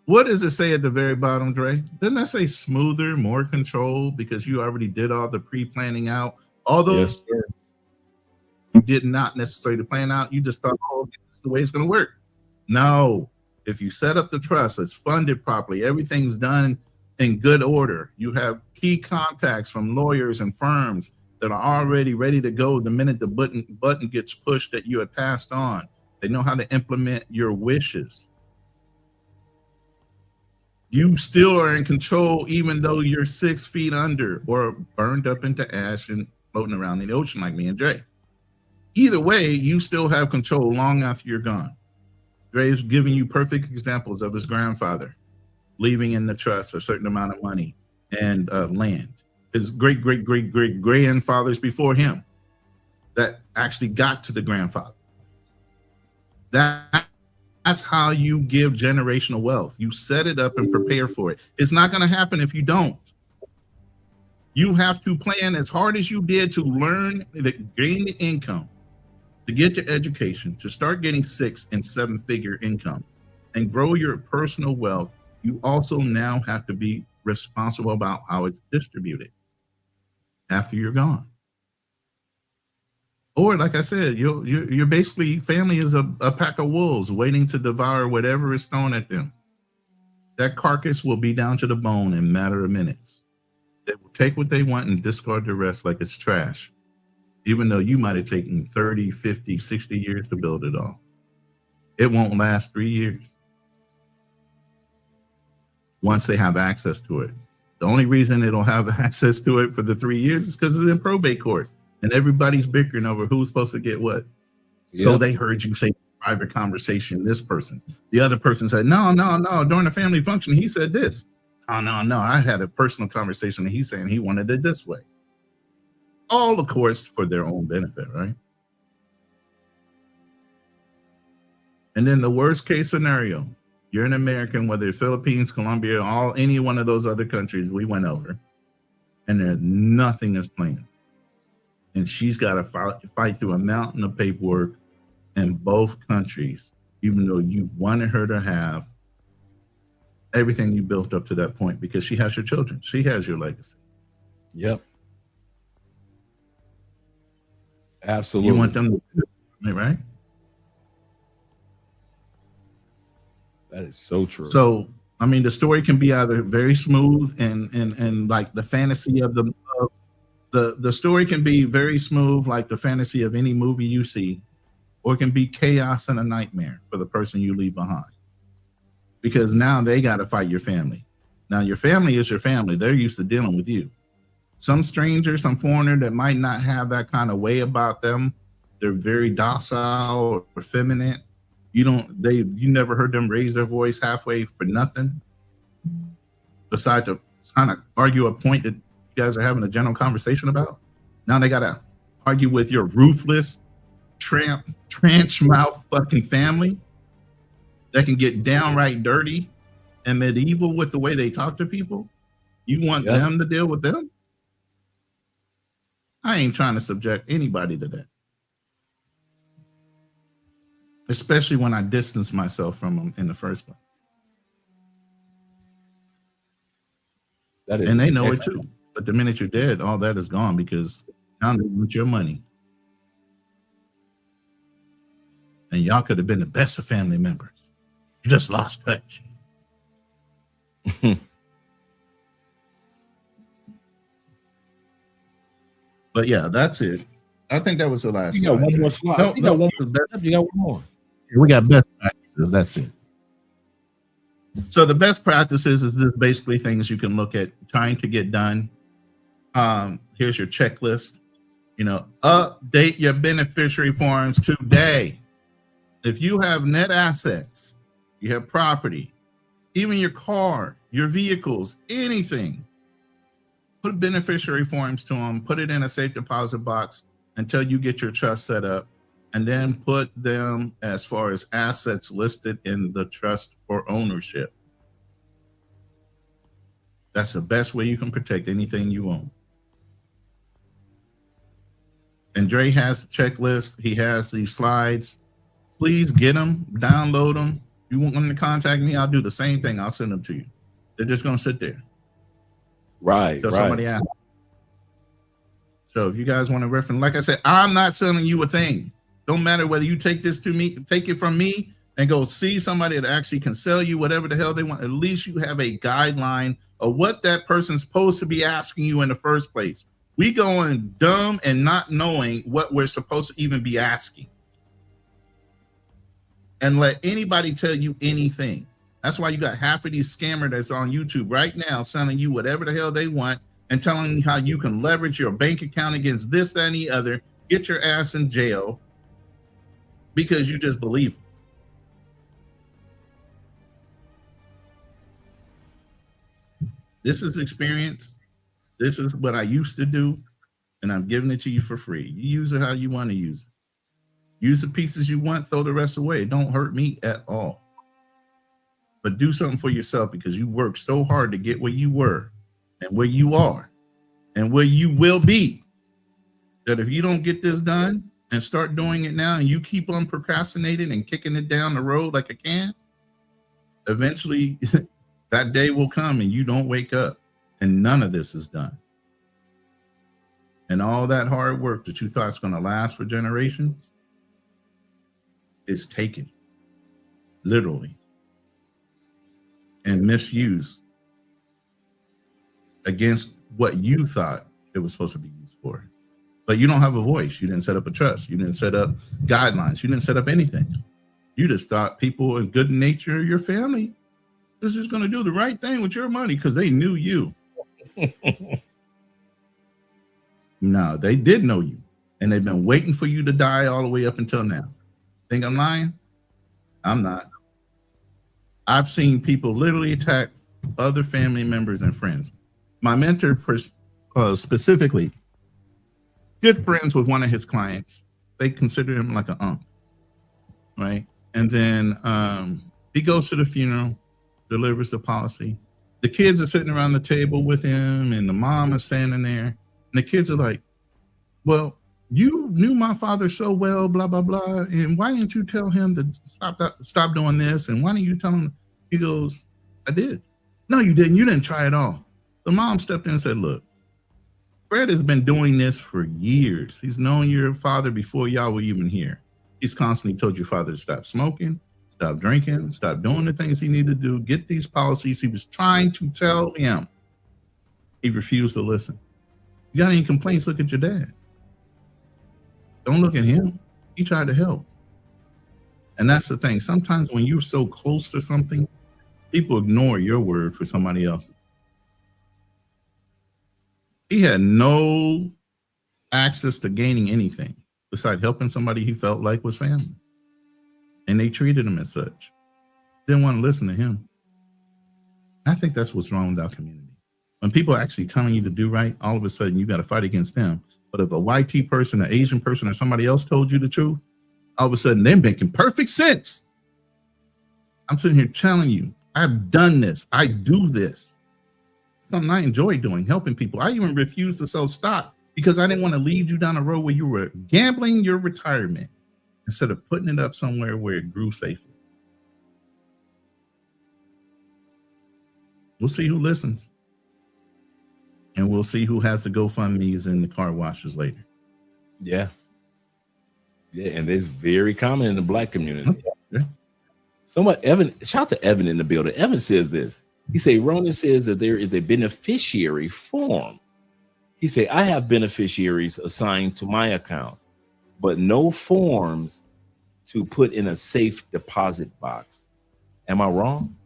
What does it say at the very bottom, Dre? Doesn't that say smoother, more control, because you already did all the pre-planning out? Although Yes, sir. you did not necessarily plan out, you just thought, oh, this is the way it's going to work. No, if you set up the trust, it's funded properly, everything's done in good order. You have key contacts from lawyers and firms that are already ready to go the minute the button gets pushed that you had passed on. They know how to implement your wishes. You still are in control, even though you're 6 feet under or burned up into ash and floating around in the ocean like me and Dre. Either way, you still have control long after you're gone. Dre's giving you perfect examples of his grandfather leaving in the trust a certain amount of money and land. His great-great-great-great-grandfathers before him that actually got to the grandfather. That's how you give generational wealth. You set it up and prepare for it. It's not going to happen if you don't. You have to plan as hard as you did to learn, gain the income, to get your education, to start getting 6- and 7-figure incomes and grow your personal wealth. You also now have to be responsible about how it's distributed after you're gone. Or, like I said, you're basically, family is a pack of wolves waiting to devour whatever is thrown at them. That carcass will be down to the bone in a matter of minutes. They will take what they want and discard the rest like it's trash, even though you might have taken 30, 50, 60 years to build it all. It won't last 3 years once they have access to it. The only reason they don't have access to it for the 3 years is because it's in probate court. And everybody's bickering over who's supposed to get what. Yep. So they heard you say private conversation, this person. The other person said, no. During the family function, he said this. Oh, no. I had a personal conversation and he's saying he wanted it this way. All, of course, for their own benefit, right? And then the worst case scenario, you're an American, whether it's Philippines, Colombia, any one of those other countries we went over, and there's nothing is planned. And she's got to fight through a mountain of paperwork in both countries, even though you wanted her to have everything you built up to that point, because she has your children. She has your legacy. Yep. Absolutely. You want them to do it, right? That is so true. So, I mean, the story can be either very smooth and like the fantasy of the story can be very smooth, like the fantasy of any movie you see, or it can be chaos and a nightmare for the person you leave behind. Because now they got to fight your family. Now your family is your family. They're used to dealing with you. Some stranger, some foreigner that might not have that kind of way about them, they're very docile or feminine. You never heard them raise their voice halfway for nothing. Besides to kind of argue a point that you guys are having a general conversation about. Now they gotta argue with your ruthless, trench mouth fucking family that can get downright dirty and medieval with the way they talk to people. You want them to deal with them? I ain't trying to subject anybody to that. Especially when I distance myself from them in the first place. And they know it too. But the minute you're dead, all that is gone because now they want your money. And y'all could have been the best of family members. You just lost touch. But yeah, that's it. I think that was the last. You got one more slide. No, you got one more. We got best practices. That's it. So the best practices is just basically things you can look at trying to get done. Here's your checklist. Update your beneficiary forms today. If you have net assets, you have property, even your car, your vehicles, anything, put beneficiary forms to them, put it in a safe deposit box until you get your trust set up, and then put them as far as assets listed in the trust for ownership. That's the best way you can protect anything you own. And Dre has the checklist. He has these slides. Please get them, download them. If you want them to contact me, I'll do the same thing. I'll send them to you. They're just going to sit there. Right. So somebody asks. So if you guys want to reference, like I said, I'm not selling you a thing. Don't matter whether you take this to me, take it from me and go see somebody that actually can sell you whatever the hell they want. At least you have a guideline of what that person's supposed to be asking you in the first place. We going dumb and not knowing what we're supposed to even be asking. And let anybody tell you anything. That's why you got half of these scammers that's on YouTube right now selling you whatever the hell they want and telling you how you can leverage your bank account against this, that, and the other, get your ass in jail because you just believe them. This is experience. This is what I used to do, and I'm giving it to you for free. You use it how you want to use it. Use the pieces you want, throw the rest away. It don't hurt me at all. But do something for yourself because you worked so hard to get where you were and where you are and where you will be. That if you don't get this done and start doing it now and you keep on procrastinating and kicking it down the road like a can, eventually that day will come and you don't wake up and none of this is done. And all that hard work that you thought was going to last for generations is taken, literally, and misused against what you thought it was supposed to be used for. But you don't have a voice. You didn't set up a trust. You didn't set up guidelines. You didn't set up anything. You just thought people in good nature, your family, was just going to do the right thing with your money because they knew you. No, they did know you. And they've been waiting for you to die all the way up until now. Think I'm lying? I'm not. I've seen people literally attack other family members and friends. My mentor, specifically, good friends with one of his clients. They consider him like an uncle, right? And then he goes to the funeral, delivers the policy. The kids are sitting around the table with him, and the mom is standing there. And the kids are like, well, you knew my father so well, blah, blah, blah. And why didn't you tell him to stop doing this? And why didn't you tell him? He goes, I did. No, you didn't. You didn't try at all. The mom stepped in and said, look, Fred has been doing this for years. He's known your father before y'all were even here. He's constantly told your father to stop smoking, stop drinking, stop doing the things he needed to do, get these policies. He was trying to tell him. He refused to listen. You got any complaints? Look at your dad. Don't look at him. He tried to help. And that's the thing. Sometimes when you're so close to something, people ignore your word for somebody else's. He had no access to gaining anything besides helping somebody he felt like was family. And they treated him as such. Didn't want to listen to him. I think that's what's wrong with our community. When people are actually telling you to do right, all of a sudden you got to fight against them. But if a YT person, an Asian person, or somebody else told you the truth, all of a sudden they're making perfect sense. I'm sitting here telling you, I've done this. I do this. Something I enjoy doing, helping people. I even refused to sell stock because I didn't want to lead you down a road where you were gambling your retirement instead of putting it up somewhere where it grew safely. We'll see who listens. And we'll see who has the GoFundMe's and the car washes later. Yeah. Yeah, and it's very common in the Black community. Okay. Evan, shout out to Evan in the building. Evan says this. He say, Ronin says that there is a beneficiary form. He say, I have beneficiaries assigned to my account, but no forms to put in a safe deposit box. Am I wrong?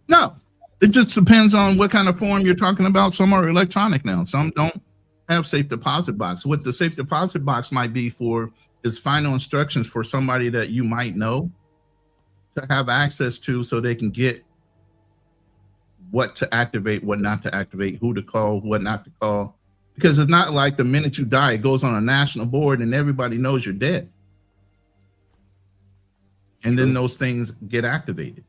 No, it just depends on what kind of form you're talking about. Some are electronic now. Some don't have safe deposit box. What the safe deposit box might be for is final instructions for somebody that you might know to have access to so they can get what to activate, what not to activate, who to call, what not to call. Because it's not like the minute you die, it goes on a national board and everybody knows you're dead. And then those things get activated.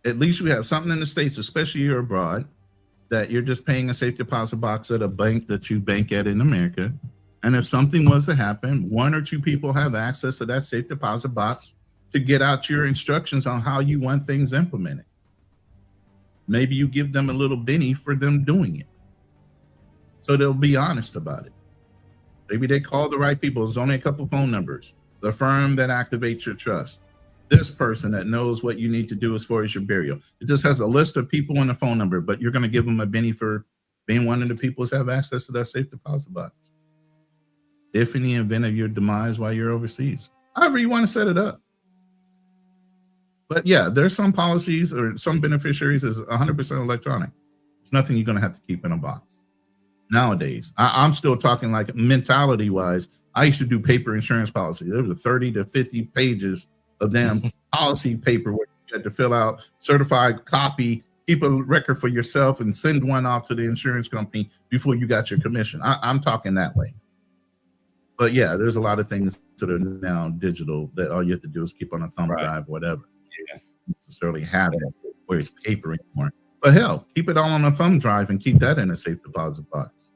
At least you have something in the States, especially you're abroad, that you're just paying a safe deposit box at a bank that you bank at in America. And if something was to happen, one or two people have access to that safe deposit box to get out your instructions on how you want things implemented. Maybe you give them a little benny for them doing it. So they'll be honest about it. Maybe they call the right people. There's only a couple phone numbers. The firm that activates your trust. This person that knows what you need to do as far as your burial. It just has a list of people and a phone number, but you're going to give them a benny for being one of the people that have access to that safe deposit box. If in the event of your demise while you're overseas, however you want to set it up. But yeah, there's some policies or some beneficiaries is 100% electronic. It's nothing you're going to have to keep in a box. Nowadays, I'm still talking like mentality wise. I used to do paper insurance policy. There was 30 to 50 pages of damn policy paper where you had to fill out certified copy, keep a record for yourself and send one off to the insurance company before you got your commission. I'm talking that way. But yeah, there's a lot of things that are now digital that all you have to do is keep on a thumb drive, whatever. Yeah. Don't necessarily have it where it's paper anymore. But hell, keep it all on a thumb drive and keep that in a safe deposit box.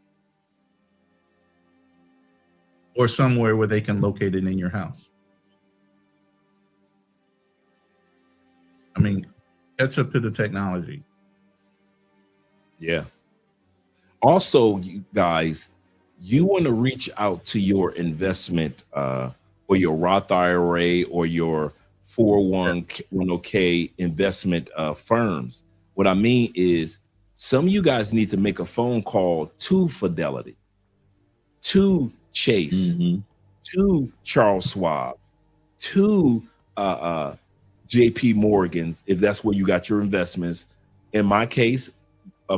Or somewhere where they can locate it in your house. I mean, catch up to the technology. Yeah. Also, you guys, you want to reach out to your investment or your Roth IRA or your 401k investment firms. What I mean is some of you guys need to make a phone call to Fidelity, to Chase, to Charles Schwab, to JP Morgan's, if that's where you got your investments. In my case,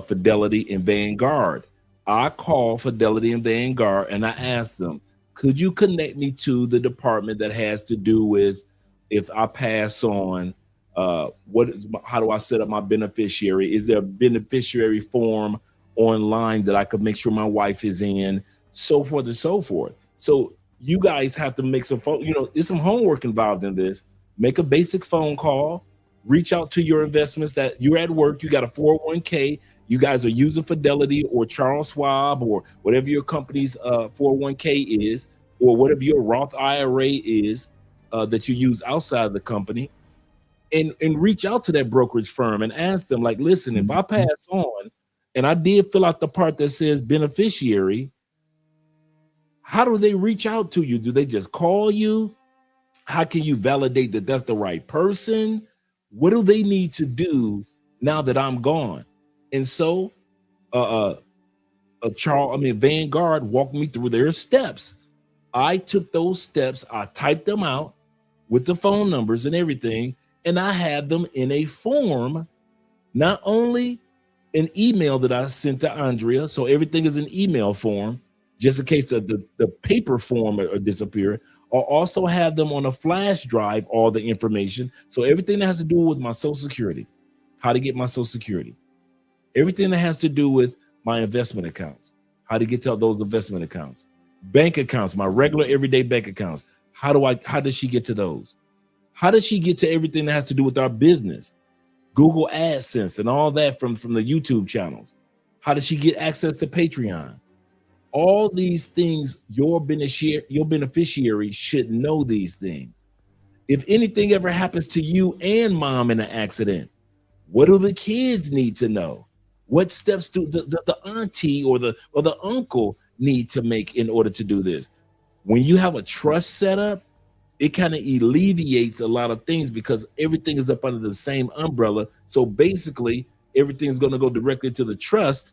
Fidelity and Vanguard. I call Fidelity and Vanguard and I ask them, could you connect me to the department that has to do with if I pass on, how do I set up my beneficiary? Is there a beneficiary form online that I could make sure my wife is in, so forth and so forth. So you guys have to make some phone, there's some homework involved in this. Make a basic phone call, reach out to your investments that you're at work, you got a 401k, you guys are using Fidelity or Charles Schwab or whatever your company's 401k is, or whatever your Roth IRA is that you use outside of the company, and reach out to that brokerage firm and ask them, like, listen, if I pass on and I did fill out the part that says beneficiary, how do they reach out to you? Do they just call you? How can you validate that that's the right person? What do they need to do now that I'm gone? And so Vanguard walked me through their steps. I took those steps, I typed them out with the phone numbers and everything, and I had them in a form, not only an email that I sent to Andrea. So everything is in email form, just in case the paper form or disappear. I'll also have them on a flash drive, all the information. So everything that has to do with my Social Security, how to get my Social Security, everything that has to do with my investment accounts, how to get to those investment accounts, bank accounts, my regular everyday bank accounts. How does she get to those? How does she get to everything that has to do with our business? Google AdSense and all that from the YouTube channels. How does she get access to Patreon? All these things, your beneficiary should know these things. If anything ever happens to you and mom in an accident, what do the kids need to know? What steps do the auntie or the uncle need to make in order to do this? When you have a trust set up, it kind of alleviates a lot of things because everything is up under the same umbrella. So basically, everything's going to go directly to the trust,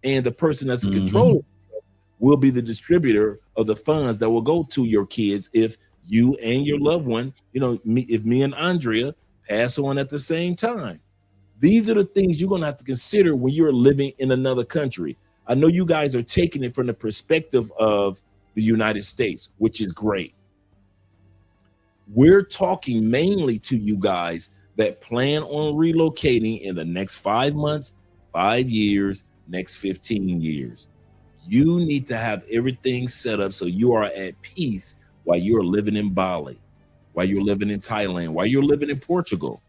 and the person that's in control will be the distributor of the funds that will go to your kids if you and your loved one, if me and Andrea pass on at the same time. These are the things you're going to have to consider when you're living in another country. I know you guys are taking it from the perspective of the United States, which is great. We're talking mainly to you guys that plan on relocating in the next 5 months, 5 years, next 15 years. You need to have everything set up so you are at peace while you're living in Bali, while you're living in Thailand, while you're living in Portugal.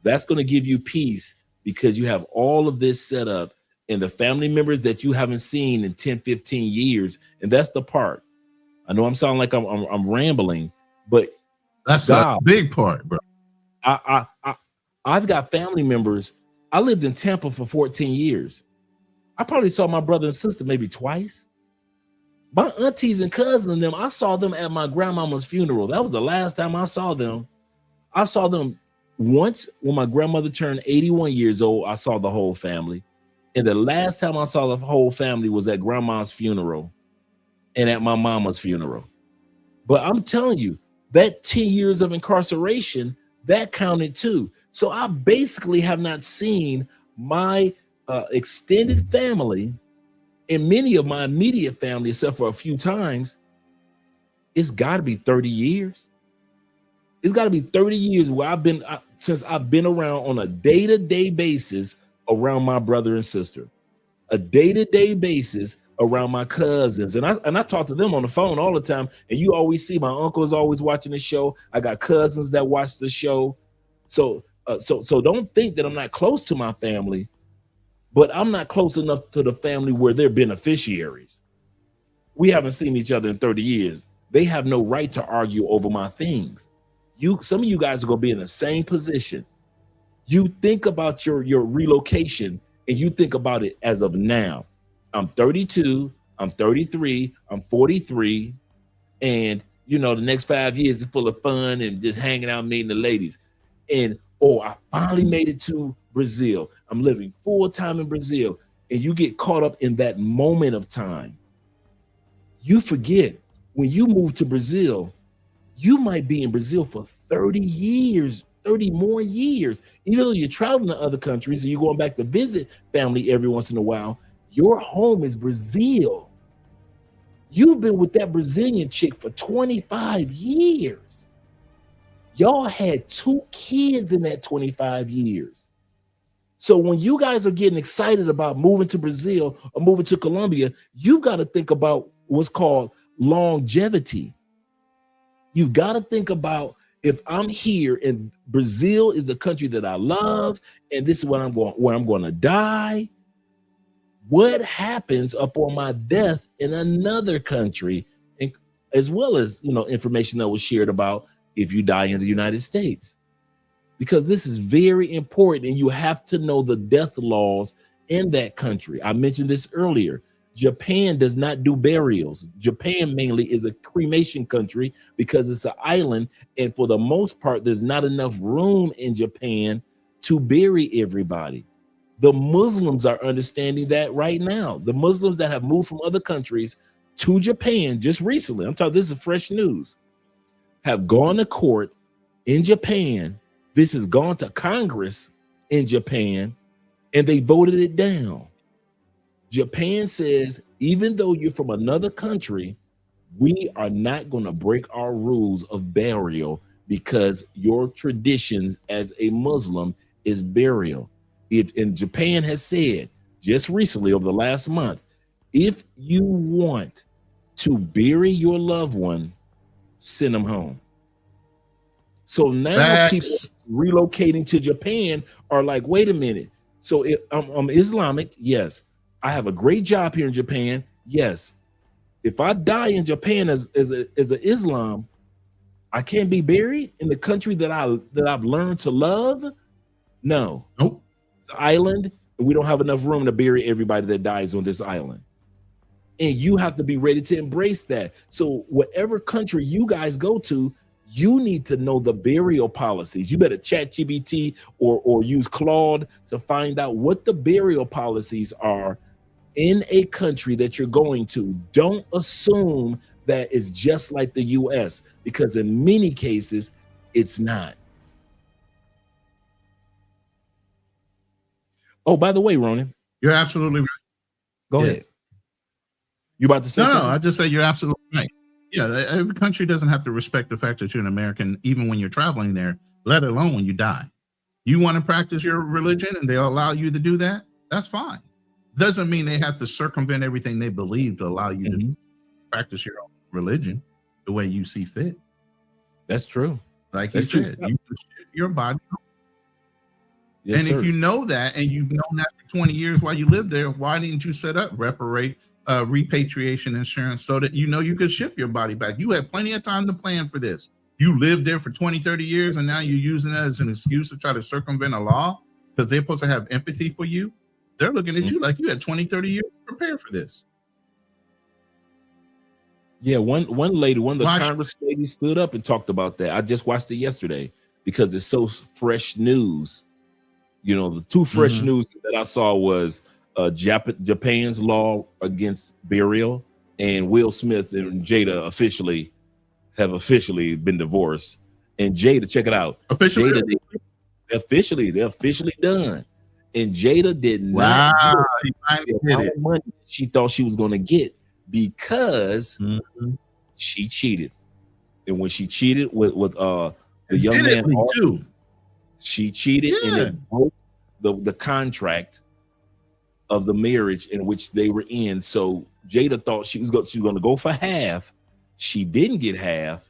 That's going to give you peace because you have all of this set up and the family members that you haven't seen in 10, 15 years. And that's the part. I know I'm sounding like I'm rambling, but that's a big part, bro. I've got family members. I lived in Tampa for 14 years. I probably saw my brother and sister maybe twice. My aunties and cousins and them, I saw them at my grandmama's funeral. That was the last time I saw them. I saw them once when my grandmother turned 81 years old. I saw the whole family. And the last time I saw the whole family was at grandma's funeral and at my mama's funeral. But I'm telling you, that 10 years of incarceration, that counted too. So I basically have not seen my extended family and many of my immediate family, except for a few times. It's got to be 30 years. It's got to be 30 years where since I've been around on a day-to-day basis around my brother and sister, a day-to-day basis around my cousins. And I talk to them on the phone all the time. And you always see my uncle is always watching the show. I got cousins that watch the show. So don't think that I'm not close to my family, but I'm not close enough to the family where they're beneficiaries. We haven't seen each other in 30 years. They have no right to argue over my things. Some of you guys are going to be in the same position. You think about your relocation and you think about it as of now. I'm 32, I'm 33, I'm 43. And the next 5 years is full of fun and just hanging out, meeting the ladies. And, I finally made it to Brazil. I'm living full time in Brazil. And you get caught up in that moment of time. You forget when you move to Brazil, you might be in Brazil for 30 years, 30 more years. Even though you're traveling to other countries and you're going back to visit family every once in a while, your home is Brazil. You've been with that Brazilian chick for 25 years. Y'all had 2 kids in that 25 years. So when you guys are getting excited about moving to Brazil or moving to Colombia, you've got to think about what's called longevity. You've got to think about, if I'm here and Brazil is the country that I love, and this is where I'm going to die, what happens upon my death in another country, and as well as information that was shared about if you die in the United States, because this is very important and you have to know the death laws in that country. I mentioned this earlier. Japan does not do burials. Japan mainly is a cremation country because it's an island, and for the most part, there's not enough room in Japan to bury everybody. The Muslims are understanding that right now. The Muslims that have moved from other countries to Japan just recently, I'm talking, this is fresh news, have gone to court in Japan. This has gone to Congress in Japan, and they voted it down. Japan says, even though you're from another country, we are not going to break our rules of burial because your traditions as a Muslim is burial. And Japan has said just recently, over the last month, if you want to bury your loved one, send them home. So now people relocating to Japan are like, wait a minute. So I'm Islamic, yes. I have a great job here in Japan, yes. If I die in Japan as an Islam, I can't be buried in the country that I've learned to love. No, nope. It's an island, and we don't have enough room to bury everybody that dies on this island. And you have to be ready to embrace that. So whatever country you guys go to, you need to know the burial policies. You better chat GPT or use Claude to find out what the burial policies are in a country that you're going to. Don't assume that it's just like the US, because in many cases, it's not. Oh, by the way, Ronin. You're absolutely right. Go ahead. You about to say something? No, I just say you're absolutely right. Yeah, every country doesn't have to respect the fact that you're an American, even when you're traveling there, let alone when you die. You want to practice your religion and they'll allow you to do that, that's fine. Doesn't mean they have to circumvent everything they believe to allow you to practice your own religion the way you see fit. That's true. Like you said, you your body. Yes, and sir. if you know that and you've known that for 20 years while you lived there, why didn't you set up repatriation insurance so that you know you could ship your body back? You had plenty of time to plan for this. You lived there for 20, 30 years, and now you're using that as an excuse to try to circumvent a law because they're supposed to have empathy for you. They're looking at you like you had 20, 30 years to prepare for this. Yeah, one lady, one of the Congress ladies stood up and talked about that. I just watched it yesterday because it's so fresh news. You know, the two fresh news that I saw was Japan's law against burial, and Will Smith and Jada have officially been divorced. And Jada, check it out. Officially? They're officially done. And Jada did not get the money she thought she was going to get because she cheated. And when she cheated with the young man, too. She cheated and it broke the contract of the marriage in which they were in. So Jada thought she was going to go for half. She didn't get half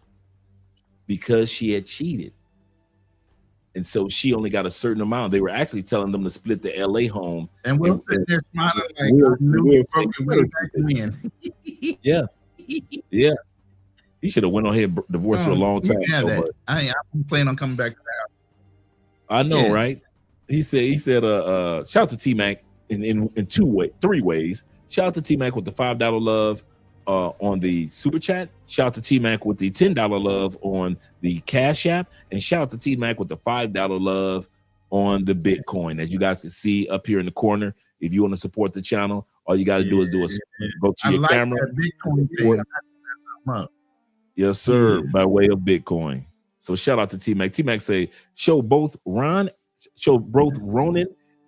because she had cheated. And so she only got a certain amount. They were actually telling them to split the LA home. And we're sitting there smiling like yeah. Yeah. He should have went on ahead and divorced her a long time ago. I plan on coming back to that. I know, right? He said, shout out to T-Mac in three ways. Shout out to T-Mac with the $5 love on the super chat. Shout out to T-Mac with the $10 love on the Cash App, and shout out to T-Mac with the $5 love on the Bitcoin. As you guys can see up here in the corner, if you want to support the channel, all you got to do is go to your camera. Yes, sir, by way of Bitcoin. So shout out to T-Mac. T-Mac say, show both Ronin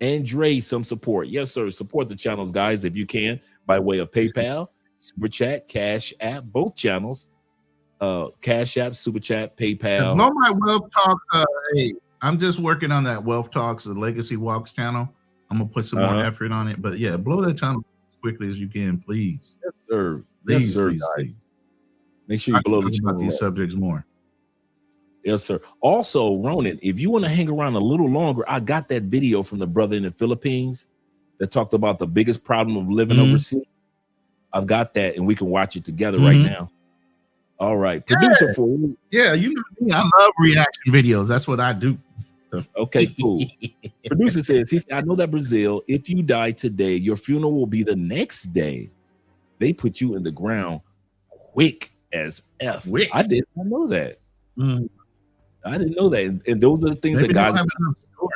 and Dre some support. Yes, sir. Support the channels, guys, if you can, by way of PayPal, Super Chat, Cash App, both channels. Cash App, Super Chat, PayPal. Blow my Wealth Talk. Hey, I'm just working on that Wealth Talks, the Legacy Walks channel. I'm gonna put some more effort on it. But yeah, blow that channel as quickly as you can, please. Yes, sir. Please, yes, sir, please, guys. please. Make sure you blow the channel about these subjects more. Yes, sir. Also, Ronin, if you want to hang around a little longer, I got that video from the brother in the Philippines that talked about the biggest problem of living overseas. I've got that, and we can watch it together right now. All right. Producer for you. Yeah, you know me. I love reaction videos. That's what I do. So. Okay, cool. Producer says, he said, I know that Brazil, if you die today, your funeral will be the next day. They put you in the ground quick as F. Quick. I did not know that. I didn't know that. And those are the things that guys have enough story.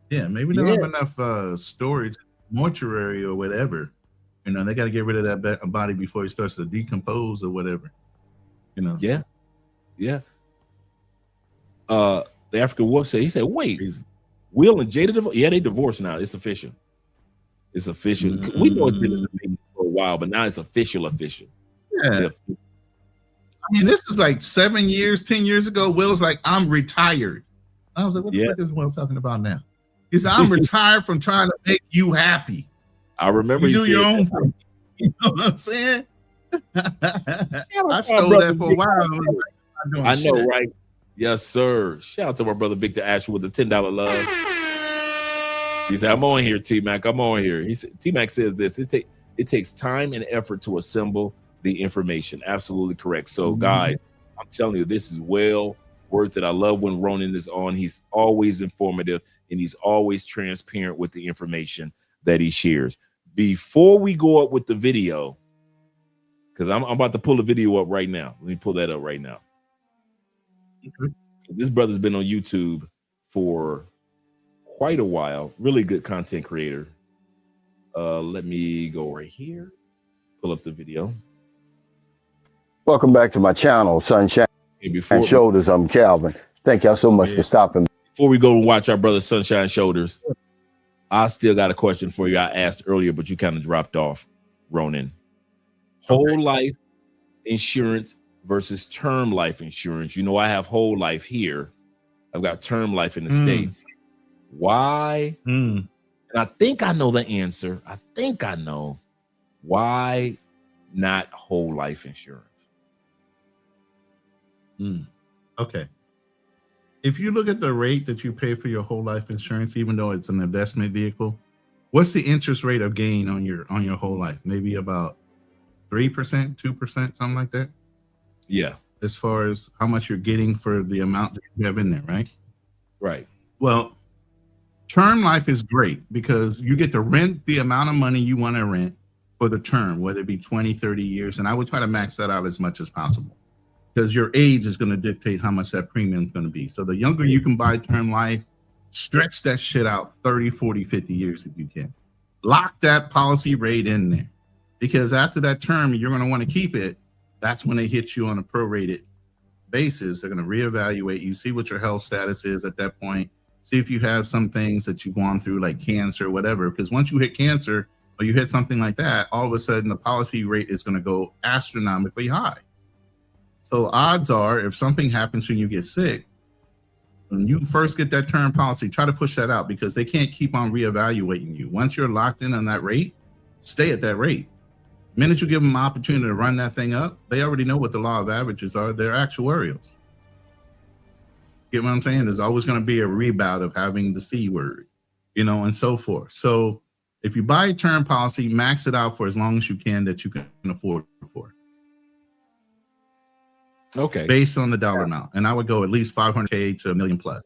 Yeah, maybe they don't have enough storage, mortuary or whatever. You know, they got to get rid of that body before it starts to decompose or whatever. You know. Yeah. Yeah. The African wolf said, he said, wait, Will and Jada, yeah, they divorced now. It's official. It's official. Mm-hmm. We know it's been in the making for a while, but now it's official. Yeah. I mean, this is like 7 years, 10 years ago. Will's like, I'm retired. I was like, what the fuck is Will talking about now? He said, I'm retired from trying to make you happy. I remember you you do your own that. thing. You know what I'm saying? I stole that for a while. I know, right? Yes, sir. Shout out to my brother Victor Asher with the $10 love. He said, I'm on here, T-Mac. I'm on here. He said, T-Mac says this. It takes time and effort to assemble the information. Absolutely correct. So, guys, I'm telling you, this is well worth it. I love when Ronin is on. He's always informative, and he's always transparent with the information that he shares. Before we go up with the video, because I'm about to pull the video up right now. Let me pull that up right now. This brother's been on YouTube for quite a while. Really good content creator. Let me go right here. Pull up the video. Welcome back to my channel, Sunshine and Shoulders. I'm Calvin. Thank y'all so much for stopping. Before we go and watch our brother Sunshine Shoulders, I still got a question for you. I asked earlier, but you kind of dropped off, Ronin. Whole life insurance versus term life insurance. You know, I have whole life here. I've got term life in the States. Why? And I think I know the answer. I think I know why not whole life insurance. Okay. If you look at the rate that you pay for your whole life insurance, even though it's an investment vehicle, what's the interest rate of gain on your whole life? Maybe about 3%, 2%, something like that. Yeah. As far as how much you're getting for the amount that you have in there, right? Right. Well, term life is great because you get to rent the amount of money you want to rent for the term, whether it be 20, 30 years. And I would try to max that out as much as possible because your age is going to dictate how much that premium is going to be. So the younger you can buy term life, stretch that shit out 30, 40, 50 years if you can. Lock that policy rate in there because after that term, you're going to want to keep it. That's when they hit you on a prorated basis. They're going to reevaluate you, see what your health status is at that point, see if you have some things that you've gone through like cancer or whatever. Because once you hit cancer or you hit something like that, all of a sudden the policy rate is going to go astronomically high. So odds are if something happens when you get sick, when you first get that term policy, try to push that out because they can't keep on reevaluating you. Once you're locked in on that rate, stay at that rate. The minute you give them an opportunity to run that thing up, they already know what the law of averages are. They're actuarials. Get what I'm saying? There's always going to be a rebound of having the C word, you know, and so forth. So if you buy a term policy, max it out for as long as you can that you can afford for. Okay. Based on the dollar amount. And I would go at least 500K to $1 million plus.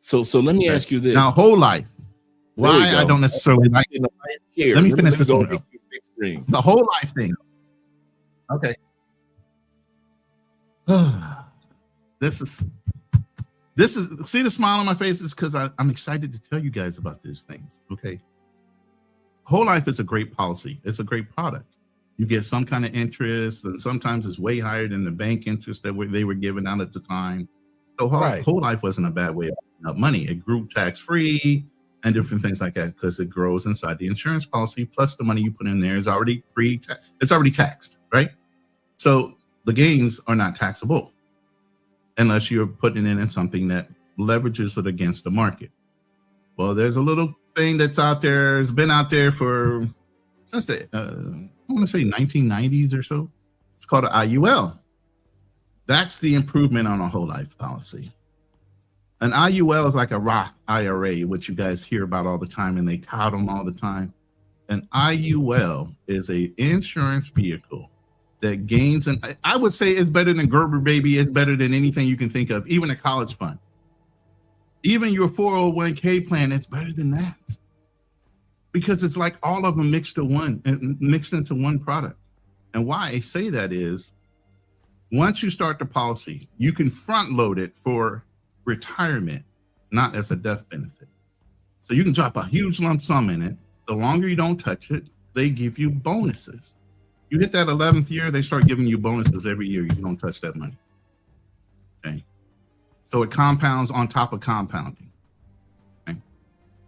So let me ask you this. Now, whole life. Why I don't necessarily like it. Let me finish this one. The whole life thing. Okay. This is see the smile on my face is because I'm excited to tell you guys about these things. Okay. Whole life is a great policy. It's a great product. You get some kind of interest, and sometimes it's way higher than the bank interest that they were giving out at the time. So whole life wasn't a bad way of making up money. It grew tax-free and different things like that because it grows inside the insurance policy. Plus the money you put in there is already it's already taxed, right? So the gains are not taxable unless you're putting it in something that leverages it against the market. Well, there's a little thing that's out there. It's been out there for since the I want to say 1990s or so. It's called an IUL. That's the improvement on a whole life policy. An IUL is like a Roth IRA, which you guys hear about all the time and they tout them all the time. An IUL is a insurance vehicle that gains, and I would say it's better than Gerber Baby. It's better than anything you can think of, even a college fund. Even your 401k plan, it's better than that. Because it's like all of them mixed into one product. And why I say that is, once you start the policy, you can front load it for retirement, not as a death benefit. So you can drop a huge lump sum in it. The longer you don't touch it, they give you bonuses. You hit that 11th year, they start giving you bonuses every year. You don't touch that money. Okay. So it compounds on top of compounding.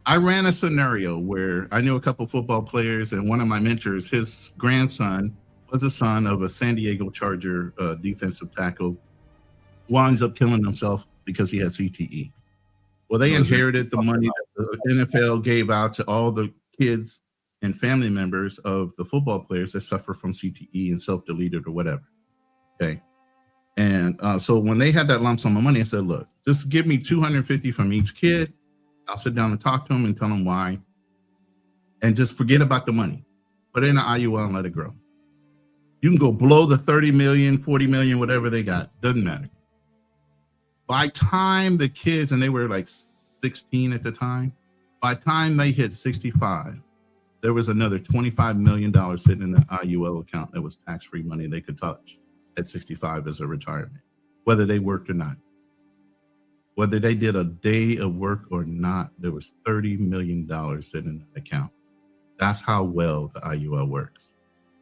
I ran a scenario where I knew a couple football players, and one of my mentors, his grandson was the son of a San Diego Charger defensive tackle, winds up killing himself because he had CTE. Well, they inherited the money that the NFL gave out to all the kids and family members of the football players that suffer from CTE and self-deleted or whatever. Okay. And so when they had that lump sum of money, I said, look, just give me $250 from each kid. I'll sit down and talk to them and tell them why. And just forget about the money. Put it in an IUL and let it grow. You can go blow the 30 million, 40 million, whatever they got. Doesn't matter. By time the kids, and they were like 16 at the time, by time they hit 65, there was another $25 million sitting in the IUL account that was tax-free money they could touch at 65 as a retirement, whether they worked or not. Whether they did a day of work or not, there was $30 million sitting in the account. That's how well the IUL works.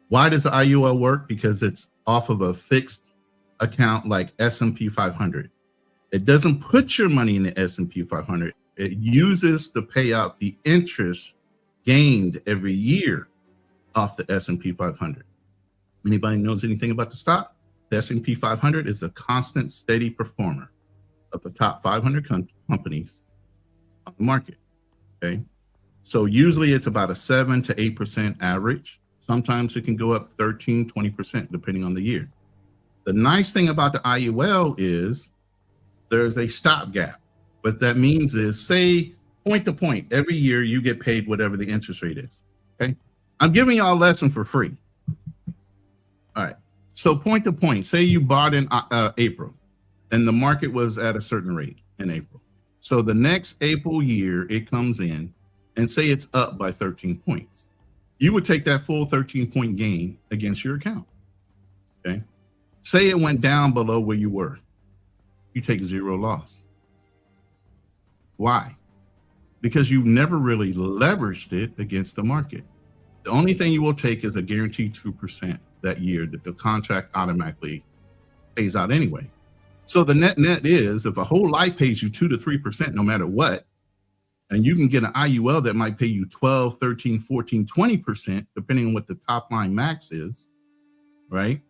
Why does the IUL work? Because it's off of a fixed account like S&P 500. It doesn't put your money in the S&P 500. It uses to pay out the interest gained every year off the S&P 500. Anybody knows anything about the stock? The S&P 500 is a constant, steady performer of the top 500 companies on the market. Okay, so usually it's about a 7 to 8% average. Sometimes it can go up 13, 20% depending on the year. The nice thing about the IUL is there's a stopgap. What that means is, say, point to point, every year you get paid whatever the interest rate is. Okay, I'm giving y'all a lesson for free. All right, so point to point, say you bought in April and the market was at a certain rate in April. So the next April year it comes in and say it's up by 13 points. You would take that full 13-point gain against your account. Okay, say it went down below where you were. You take zero loss. Why? Because you never really leveraged it against the market. The only thing you will take is a guaranteed 2% that year that the contract automatically pays out anyway. So the net is, if a whole life pays you 2 to 3% no matter what, and you can get an IUL that might pay you 12, 13, 14, 20%, depending on what the top line max is, right?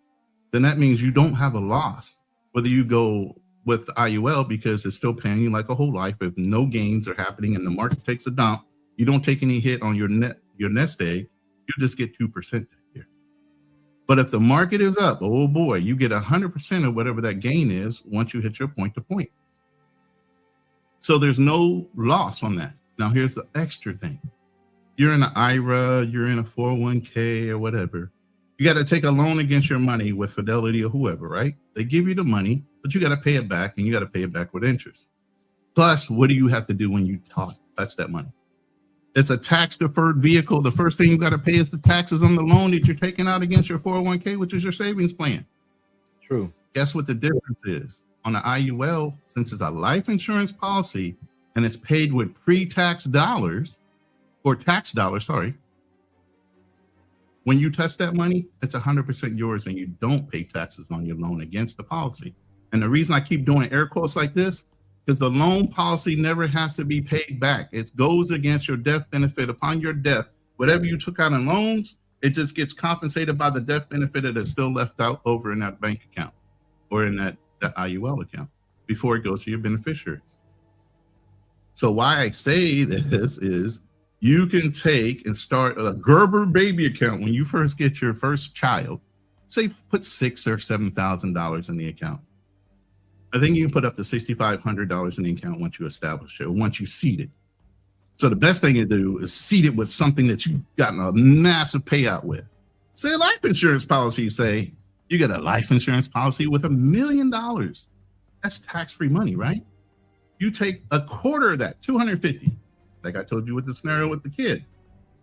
Then that means you don't have a loss, whether you go with the IUL because it's still paying you like a whole life. If no gains are happening and the market takes a dump, you don't take any hit on your nest egg, you just get 2% that year. But if the market is up, oh boy, you get 100% of whatever that gain is once you hit your point to point. So there's no loss on that. Now here's the extra thing. You're in an IRA, you're in a 401k or whatever. You got to take a loan against your money with Fidelity or whoever, right? They give you the money, but you got to pay it back, and you got to pay it back with interest. Plus, what do you have to do when you touch that money? It's a tax-deferred vehicle. The first thing you got to pay is the taxes on the loan that you're taking out against your 401k, which is your savings plan. True. Guess what the difference is? On the IUL, since it's a life insurance policy and it's paid with pre-tax dollars, or tax dollars, sorry, when you touch that money, it's 100% yours and you don't pay taxes on your loan against the policy. And the reason I keep doing air quotes like this, because the loan policy never has to be paid back. It goes against your death benefit upon your death. Whatever you took out in loans, it just gets compensated by the death benefit that is still left out over in that bank account or in that IUL account before it goes to your beneficiaries. So why I say this is you can take and start a Gerber baby account when you first get your first child. Say put $6,000 or $7,000 in the account. I think you can put up to $6,500 in the account once you establish it, once you seed it. So the best thing to do is seed it with something that you've gotten a massive payout with. Say a life insurance policy. Say you get a life insurance policy with $1 million. That's tax-free money, right? You take a quarter of that, $250. Like I told you with the scenario with the kid,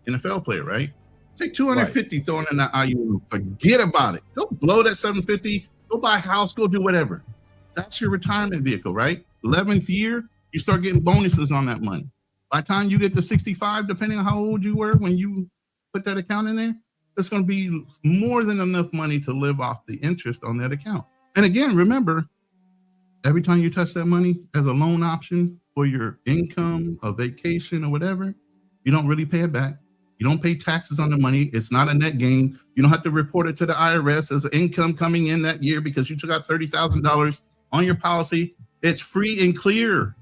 NFL player, right? Take $250, throw it in that IUL, forget about it. Go blow that $750, go buy a house, go do whatever. That's your retirement vehicle, right? 11th year, you start getting bonuses on that money. By the time you get to 65, depending on how old you were when you put that account in there, it's going to be more than enough money to live off the interest on that account. And again, remember, every time you touch that money as a loan option, for your income, a vacation or whatever, you don't really pay it back. You don't pay taxes on the money. It's not a net gain. You don't have to report it to the IRS as income coming in that year because you took out $30,000 on your policy. It's free and clear.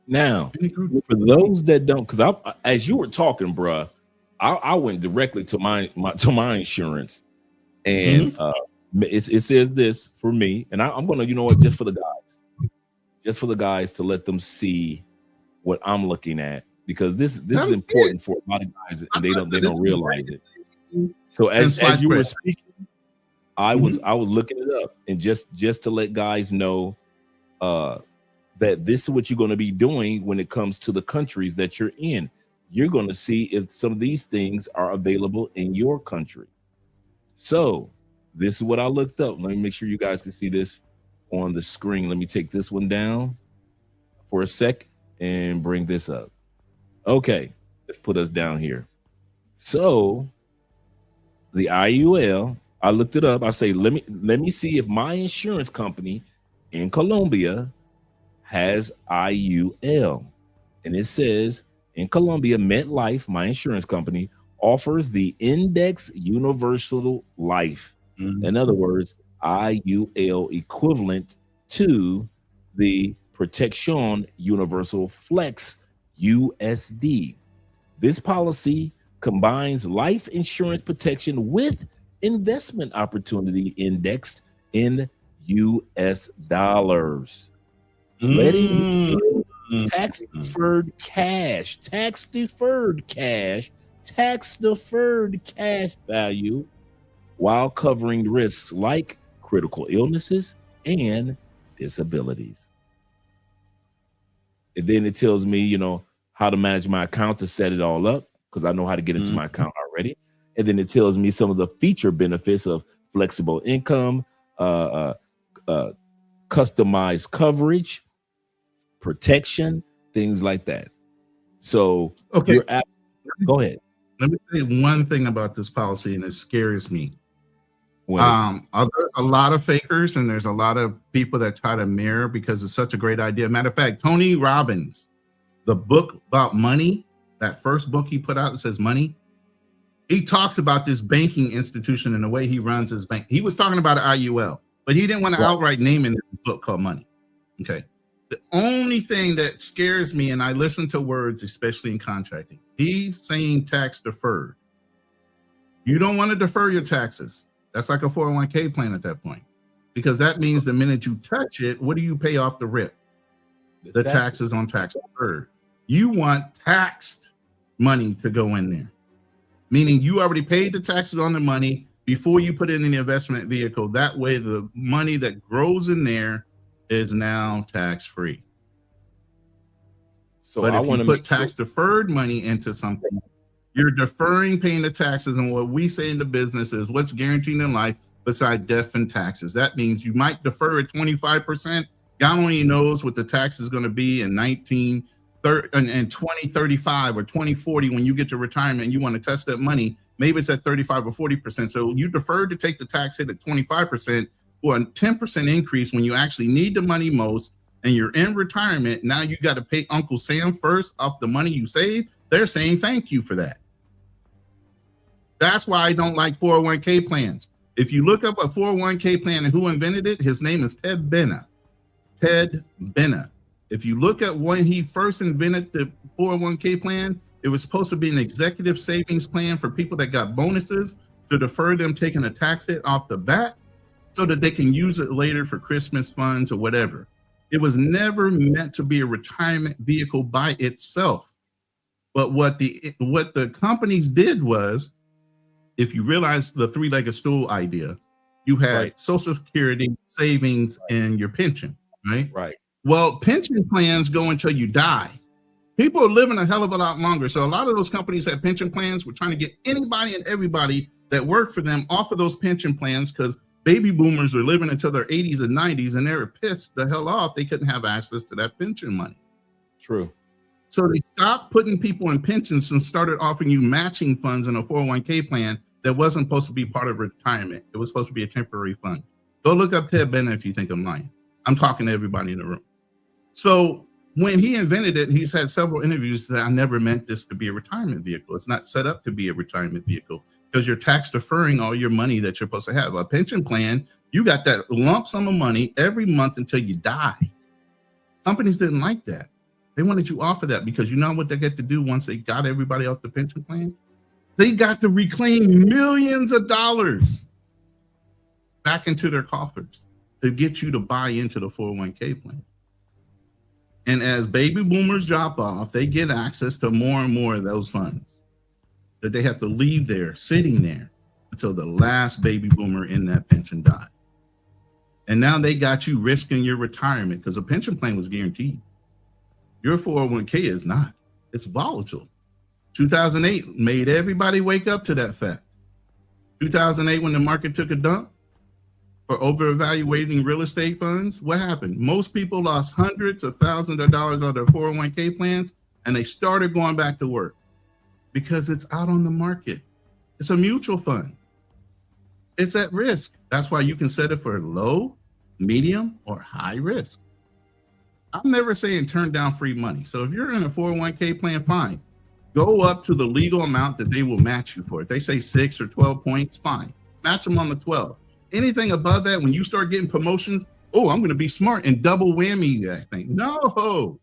Now, for those that don't, because as you were talking, bruh, I went directly to my insurance, and it says this for me, and I'm gonna, you know what, just for the guys to let them see what I'm looking at, because this is important for a lot of guys, and they don't realize it. So as you were speaking, I was looking it up, and just to let guys know that this is what you're going to be doing when it comes to the countries that you're in. You're going to see if some of these things are available in your country. So this is what I looked up. Let me make sure you guys can see this on the screen. Let me take this one down for a sec and bring this up. Okay, let's put us down here. So the IUL, I looked it up. I say, let me see if my insurance company in Colombia has IUL. And it says in Colombia, MetLife, my insurance company, offers the Index Universal Life. In other words, IUL equivalent to the Protection Universal Flex USD. This policy combines life insurance protection with investment opportunity indexed in US dollars. Letting tax deferred cash value while covering risks like critical illnesses and disabilities. And then it tells me, you know, how to manage my account to set it all up, because I know how to get into my account already. And then it tells me some of the feature benefits of flexible income, customized coverage, protection, things like that. So okay, go ahead. Let me say one thing about this policy, and it scares me. There's a lot of fakers, and there's a lot of people that try to mirror because it's such a great idea. Matter of fact, Tony Robbins, the book about money, that first book he put out that says Money, he talks about this banking institution and the way he runs his bank. He was talking about IUL, but he didn't want to outright name it in a book called Money. Okay. The only thing that scares me, and I listen to words, especially in contracting, he's saying tax deferred. You don't want to defer your taxes. That's like a 401k plan at that point, because that means the minute you touch it, what do you pay off the rip? The taxes on tax deferred. You want taxed money to go in there, meaning you already paid the taxes on the money before you put it in the investment vehicle. That way, the money that grows in there is now tax free. So, but if you put tax deferred money into something, you're deferring paying the taxes. And what we say in the business is what's guaranteed in life besides death and taxes. That means you might defer at 25%. God only knows what the tax is going to be in 2035 or 2040 when you get to retirement and you want to touch that money. Maybe it's at 35 or 40%. So you deferred to take the tax hit at 25% for a 10% increase when you actually need the money most, and you're in retirement. Now you got to pay Uncle Sam first off the money you saved. They're saying thank you for that. That's why I don't like 401k plans. If you look up a 401k plan and who invented it, his name is Ted Benna. Ted Benna. If you look at when he first invented the 401k plan, it was supposed to be an executive savings plan for people that got bonuses to defer them taking a tax hit off the bat so that they can use it later for Christmas funds or whatever. It was never meant to be a retirement vehicle by itself. But what the companies did was, if you realize the three-legged stool idea, you had Social Security, savings, and your pension, right? Right. Well, pension plans go until you die. People are living a hell of a lot longer. So a lot of those companies that pension plans were trying to get anybody and everybody that worked for them off of those pension plans, because baby boomers are living until their 80s and 90s, and they were pissed the hell off they couldn't have access to that pension money. True. So they stopped putting people in pensions and started offering you matching funds in a 401k plan that wasn't supposed to be part of retirement. It was supposed to be a temporary fund. Go look up Ted Bennett if you think I'm lying. I'm talking to everybody in the room. So when he invented it, he's had several interviews that I never meant this to be a retirement vehicle. It's not set up to be a retirement vehicle because you're tax deferring all your money that you're supposed to have. A pension plan, you got that lump sum of money every month until you die. Companies didn't like that. They wanted you off of that because you know what they get to do once they got everybody off the pension plan? They got to reclaim millions of dollars back into their coffers to get you to buy into the 401k plan. And as baby boomers drop off, they get access to more and more of those funds that they have to leave there, sitting there until the last baby boomer in that pension dies. And now they got you risking your retirement because a pension plan was guaranteed. Your 401k is not. It's volatile. 2008 made everybody wake up to that fact. 2008, when the market took a dump for over-evaluating real estate funds, what happened? Most people lost hundreds of thousands of dollars on their 401k plans, and they started going back to work because it's out on the market. It's a mutual fund. It's at risk. That's why you can set it for low, medium, or high risk. I'm never saying turn down free money. So if you're in a 401k plan, fine. Go up to the legal amount that they will match you for. If they say 6 or 12 points, fine. Match them on the 12. Anything above that, when you start getting promotions, oh, I'm going to be smart and double whammy that thing. No.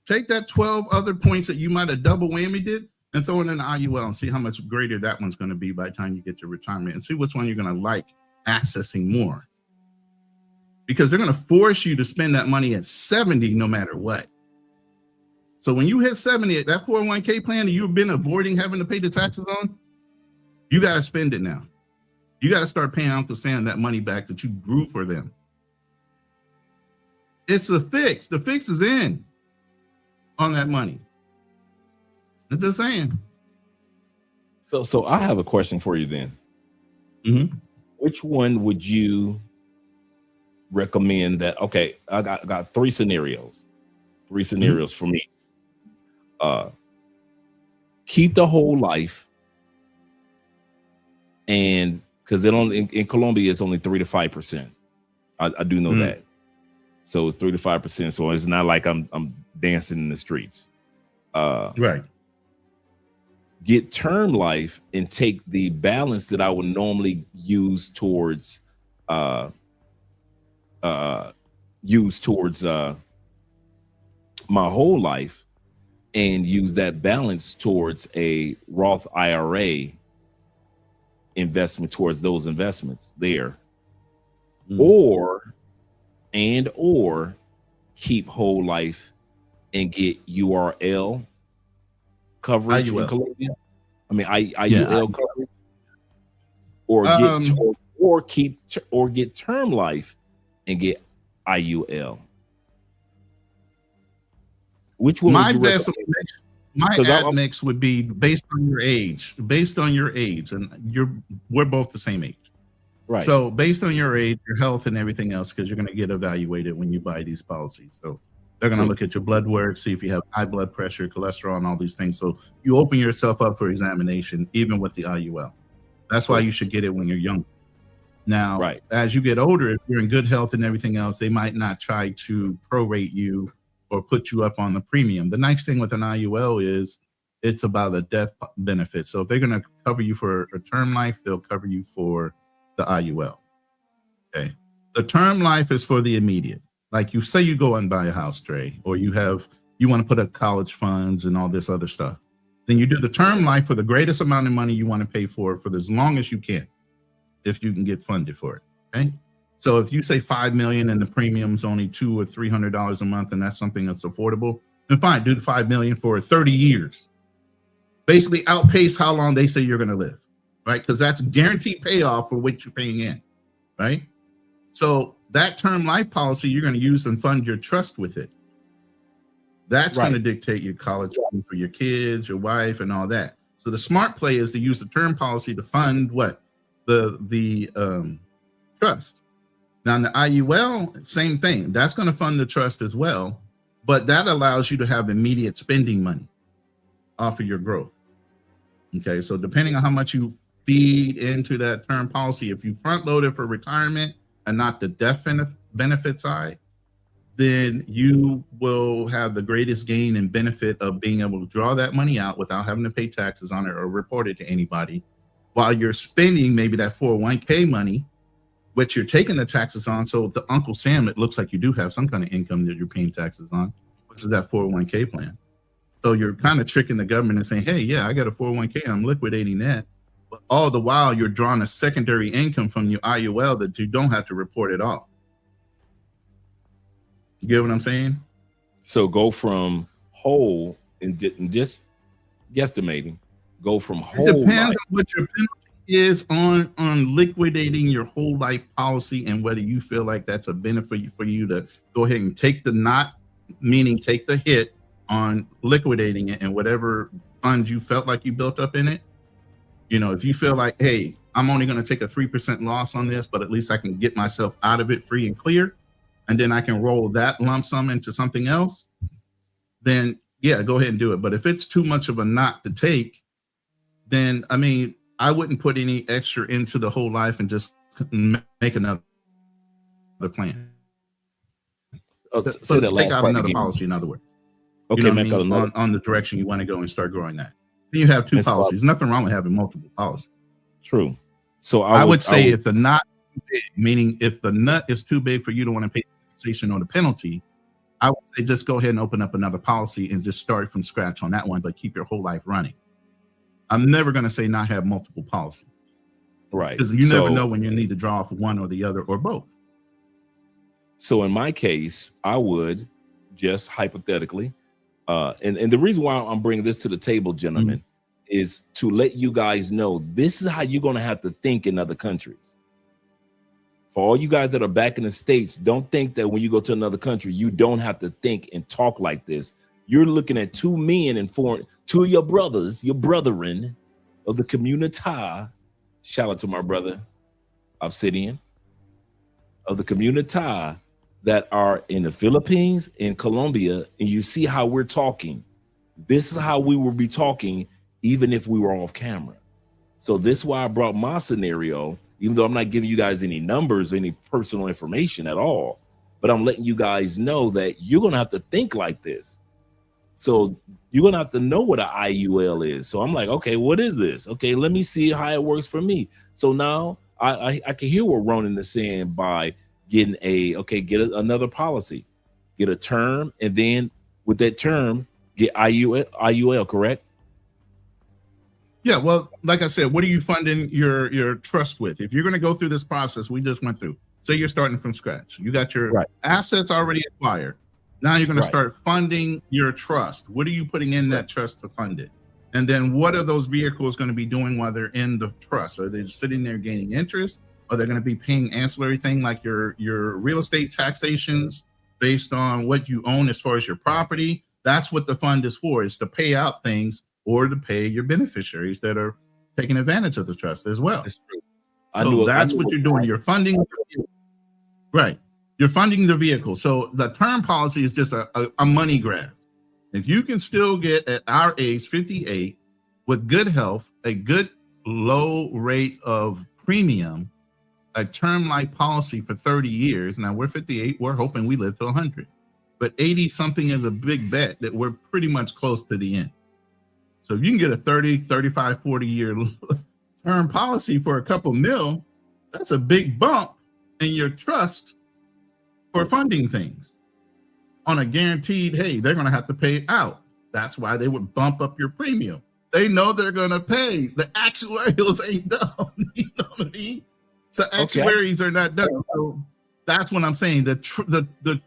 Take that 12 other points that you might have double whammied it and throw it in the IUL and see how much greater that one's going to be by the time you get to retirement and see which one you're going to like accessing more. Because they're going to force you to spend that money at 70 no matter what. So when you hit 70, that 401k plan that you've been avoiding having to pay the taxes on, you got to spend it now. You got to start paying Uncle Sam that money back that you grew for them. It's the fix. The fix is in on that money. I'm just saying. So I have a question for you then. Mm-hmm. Which one would you recommend that? Okay, I got three scenarios. Three scenarios for me. Keep the whole life, and because in Colombia it's only 3 to 5%. I do know that. So it's 3 to 5%. So it's not like I'm dancing in the streets. Right. Get term life and take the balance that I would normally use towards my whole life, and use that balance towards a Roth IRA investment towards those investments there, or keep whole life and get URL coverage in Colombia. I mean, IUL coverage, or get term life and get IUL. Which one? My best mix would be based on your age. Based on your age, and we're both the same age, right? So based on your age, your health, and everything else, because you're going to get evaluated when you buy these policies. So they're going to look at your blood work, see if you have high blood pressure, cholesterol, and all these things. So you open yourself up for examination, even with the IUL. That's why you should get it when you're young. Now, as you get older, if you're in good health and everything else, they might not try to prorate you or put you up on the premium. The nice thing with an IUL is it's about a death benefit. So if they're going to cover you for a term life, they'll cover you for the IUL. Okay. The term life is for the immediate. Like you say you go and buy a house, Trey, or you want to put up college funds and all this other stuff. Then you do the term life for the greatest amount of money you want to pay for as long as you can, if you can get funded for it. Okay. So if you say $5 million and the premium's only $200 or $300 a month, and that's something that's affordable, then fine, do the $5 million for 30 years. Basically outpace how long they say you're going to live, right? Because that's guaranteed payoff for what you're paying in, right? So that term life policy, you're going to use and fund your trust with it. That's going to dictate your college fund for your kids, your wife, and all that. So the smart play is to use the term policy to fund what? The trust. Now, in the IUL, same thing. That's going to fund the trust as well, but that allows you to have immediate spending money off of your growth. Okay, so depending on how much you feed into that term policy, if you front load it for retirement and not the death benefit side, then you will have the greatest gain and benefit of being able to draw that money out without having to pay taxes on it or report it to anybody, while you're spending maybe that 401k money, which you're taking the taxes on. So the Uncle Sam, it looks like you do have some kind of income that you're paying taxes on, which is that 401k plan. So you're kind of tricking the government and saying, hey, yeah, I got a 401k, I'm liquidating that. But all the while you're drawing a secondary income from your IUL that you don't have to report at all. You get what I'm saying? So go from whole and just guesstimating, go from whole. It depends life. on what your penalty is on liquidating your whole life policy and whether you feel like that's a benefit for you to go ahead and take the knot, meaning take the hit on liquidating it and whatever funds you felt like you built up in it. You know, if you feel like, hey, I'm only going to take a 3% loss on this, but at least I can get myself out of it free and clear, and then I can roll that lump sum into something else, then yeah, go ahead and do it. But if it's too much of a knot to take, then I mean, I wouldn't put any extra into the whole life and just make another plan. Say that last take out part another again. policy, in other words. Okay, you know make what I out mean? another. On the direction you want to go and start growing that. Then you have two That's policies. Nothing wrong with having multiple policies. True. So I would say if the knot, meaning if the nut is too big for you to want to pay the taxation or the penalty, I would say just go ahead and open up another policy and just start from scratch on that one, but keep your whole life running. I'm never going to say not have multiple policies. Right. Because you never know when you need to draw off one or the other or both. So in my case, I would just hypothetically, and the reason why I'm bringing this to the table, gentlemen, is to let you guys know this is how you're going to have to think in other countries. For all you guys that are back in the States, don't think that when you go to another country, you don't have to think and talk like this. You're looking at two men and two of your brothers, your brethren of the community. Shout out to my brother, Obsidian, of the community that are in the Philippines, in Colombia, and you see how we're talking. This is how we will be talking even if we were off camera. So this is why I brought my scenario, even though I'm not giving you guys any numbers, any personal information at all, but I'm letting you guys know that you're going to have to think like this. So you're going to have to know what an IUL is. So I'm like, okay, what is this? Okay, let me see how it works for me. So now I can hear what Ronin is saying by getting another policy, get a term, and then with that term, get IUL, correct? Yeah, well, like I said, what are you funding your trust with? If you're going to go through this process we just went through, say you're starting from scratch. You got your assets already acquired. Now you're going to start funding your trust. What are you putting in that trust to fund it? And then what are those vehicles going to be doing while they're in the trust? Are they just sitting there gaining interest? Are they going to be paying ancillary thing like your real estate taxations based on what you own as far as your property? That's what the fund is for, is to pay out things or to pay your beneficiaries that are taking advantage of the trust as well. That's true. So that's what you're doing. You're funding, right? You're funding the vehicle. So the term policy is just a money grab. If you can still get at our age, 58, with good health, a good low rate of premium, a term life policy for 30 years. Now we're 58. We're hoping we live to 100. But 80 something is a big bet that we're pretty much close to the end. So if you can get a 30, 35, 40 year term policy for a couple mil, that's a big bump in your trust for funding things on a guaranteed, hey, they're going to have to pay out. That's why they would bump up your premium. They know they're going to pay. The actuarials ain't done. You know what I mean? So actuaries are not done. So that's what I'm saying. The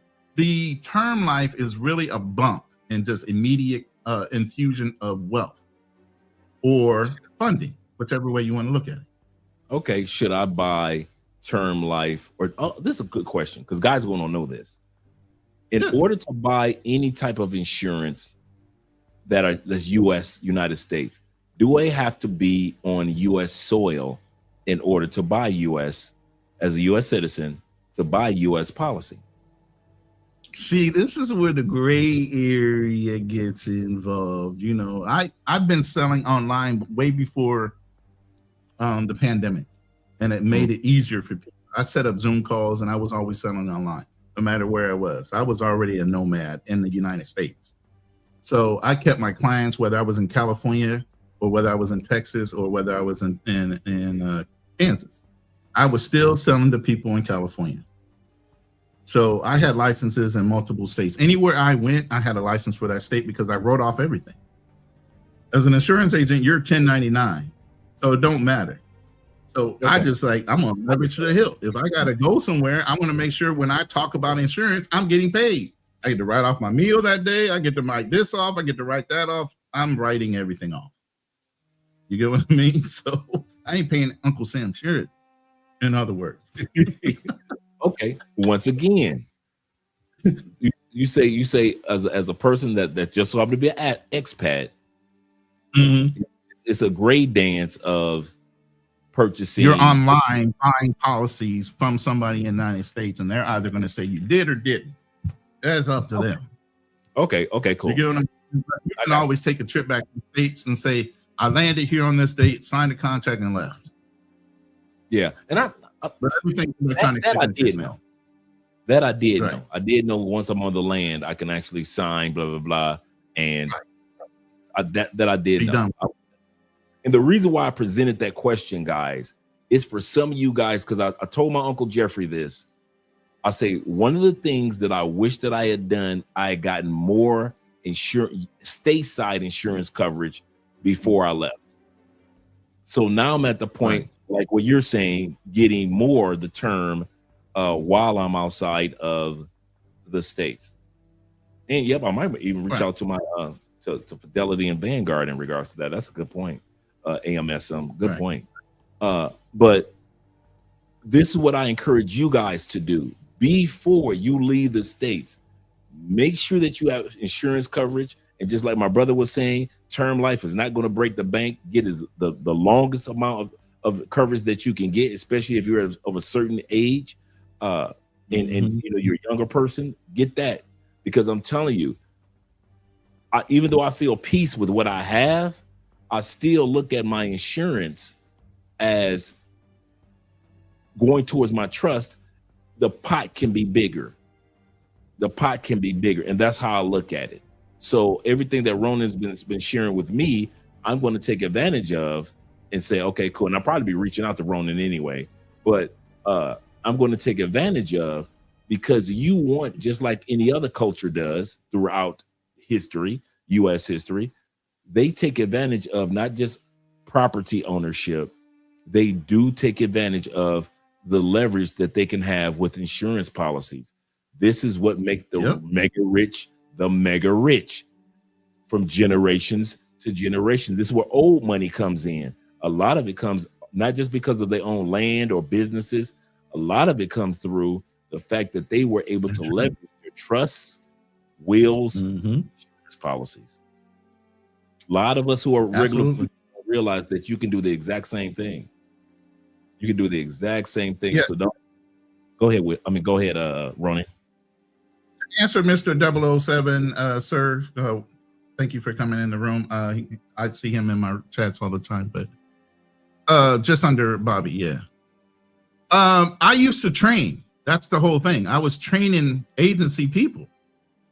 term life is really a bump and just immediate infusion of wealth or funding, whichever way you want to look at it. Okay, should I buy term life or this is a good question because guys want to know this. In order to buy any type of insurance that's United States, do I have to be on US soil in order to buy US as a US citizen to buy US policy? See, this is where the gray area gets involved. You know, I've been selling online way before the pandemic, and it made it easier for people. I set up Zoom calls and I was always selling online. no matter where I was. I was already a nomad in the United States. So I kept my clients, whether I was in California or whether I was in Texas or whether I was in Kansas. I was still selling to people in California. So I had licenses in multiple states. Anywhere I went, I had a license for that state because I wrote off everything. As an insurance agent, you're 1099, so it don't matter. So okay. I just I'm gonna leverage to the hill. If I gotta go somewhere, I want to make sure when I talk about insurance, I'm getting paid. I get to write off my meal that day. I get to write this off. I get to write that off. I'm writing everything off. You get what I mean? So I ain't paying Uncle Sam shit. In other words. Okay. Once again, you say as a person that just so happen to be an expat, it's a great dance of purchasing. You're online buying policies from somebody in the United States, and they're either going to say you did or didn't. That's up to them. Okay, cool. You get what I'm saying? You can always take a trip back to the States and say, I landed here on this date, signed a contract, and left. Yeah, and but everything that I did know. That I did right. know. I did know once I'm on the land, I can actually sign, blah, blah, blah. And that I did know. And the reason why I presented that question, guys, is for some of you guys, because I told my Uncle Jeffrey this. I say, one of the things that I wish that I had done, I had gotten more stateside insurance coverage before I left. So now I'm at the point, like what you're saying, getting more the term while I'm outside of the States. And yep, I might even reach out to my to Fidelity and Vanguard in regards to that. That's a good point. AMSM, good point. But this is what I encourage you guys to do before you leave the States. Make sure that you have insurance coverage. And just like my brother was saying, term life is not going to break the bank. Get the longest amount of coverage that you can get, especially if you're of a certain age and you know, you're a younger person. Get that, because I'm telling you, even though I feel peace with what I have, I still look at my insurance as going towards my trust. The pot can be bigger. The pot can be bigger, and that's how I look at it. So everything that Ronin's been sharing with me, I'm going to take advantage of and say, okay, cool. And I'll probably be reaching out to Ronin anyway, but I'm going to take advantage of, because you want, just like any other culture does throughout history, U.S. history, they take advantage of not just property ownership. They do take advantage of the leverage that they can have with insurance policies. This is what makes the mega rich from generations to generation. This is where old money comes in. A lot of it comes not just because of their own land or businesses. A lot of it comes through the fact that they were able to leverage their trusts, wills, insurance policies. A lot of us who are regular people realize that you can do the exact same thing. You can do the exact same thing. Yeah. So don't go ahead Ronin. Answer Mr. 007, sir. Thank you for coming in the room. I see him in my chats all the time, but just under Bobby, yeah. I used to train. That's the whole thing. I was training agency people.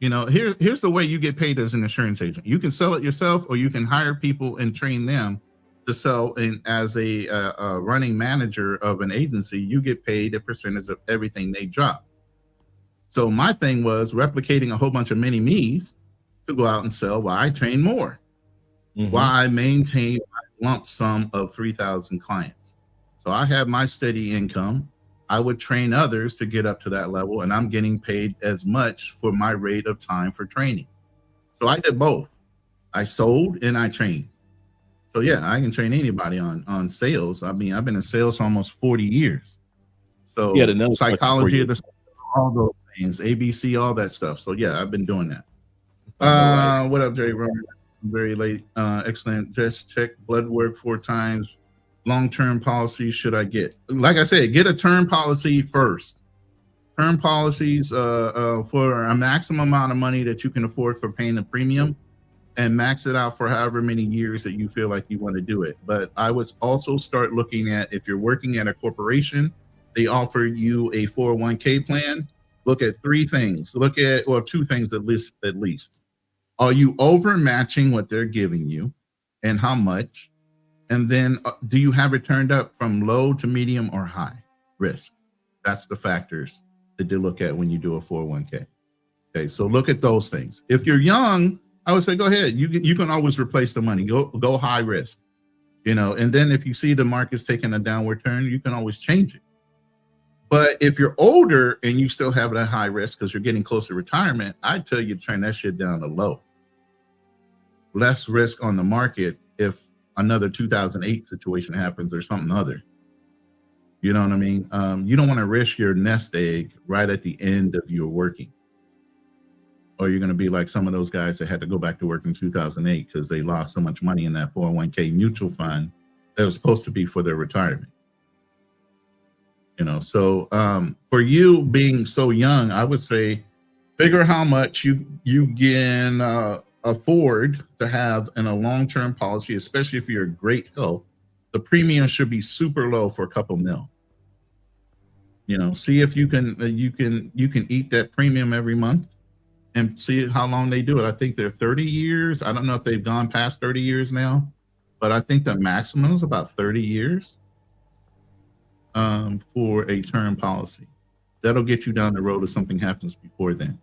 You know, here's the way you get paid as an insurance agent. You can sell it yourself, or you can hire people and train them to sell. And as a running manager of an agency, you get paid a percentage of everything they drop. So my thing was replicating a whole bunch of mini-me's to go out and sell while I train more, while I maintain my lump sum of 3,000 clients. So I have my steady income. I would train others to get up to that level, and I'm getting paid as much for my rate of time for training. So I did both. I sold and I trained. So yeah, I can train anybody on sales. I mean, I've been in sales for almost 40 years. So yeah, the psychology of the all those things, ABC, all that stuff. So yeah, I've been doing that. What up, Jay Roman? Very late. Excellent. Just check blood work 4 times. Long-term policies should I get? Like I said, get a term policy first. Term policies for a maximum amount of money that you can afford for paying a premium, and max it out for however many years that you feel like you want to do it. But I would also start looking at, if you're working at a corporation, they offer you a 401k plan. look at three things. Look at, well, two things at least. Are you overmatching what they're giving you and how much? And then do you have it turned up from low to medium or high risk? That's the factors that they look at when you do a 401k. Okay, so look at those things. If you're young, I would say go ahead. You can always replace the money. Go high risk, and then if you see the market's taking a downward turn, you can always change it. But if you're older and you still have that high risk because you're getting close to retirement, I'd tell you to turn that shit down to low. Less risk on the market if another 2008 situation happens or something other. You know what I mean? You don't want to risk your nest egg right at the end of your working. Or you're going to be like some of those guys that had to go back to work in 2008 because they lost so much money in that 401k mutual fund that was supposed to be for their retirement. So for you being so young, I would say figure how much you can afford to have in a long-term policy, especially if you're in great health. The premium should be super low for a couple mil. See if you can eat that premium every month and see how long they do it. I think they're 30 years. I don't know if they've gone past 30 years now, but I think the maximum is about 30 years for a term policy. That'll get you down the road if something happens before then.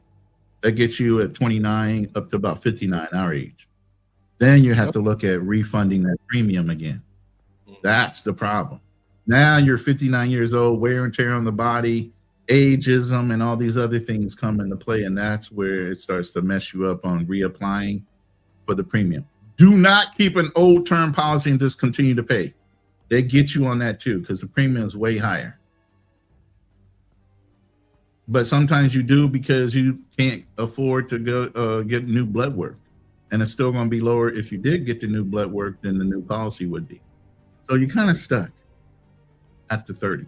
That gets you at 29 up to about 59, our age. Then you have to look at refunding that premium again. That's the problem. Now you're 59 years old, wear and tear on the body, ageism, and all these other things come into play, and that's where it starts to mess you up on reapplying for the premium. Do not keep an old term policy and just continue to pay. They get you on that too because the premium is way higher. But sometimes you do because you can't afford to go get new blood work, and it's still going to be lower if you did get the new blood work than the new policy would be. So you're kind of stuck at the 30.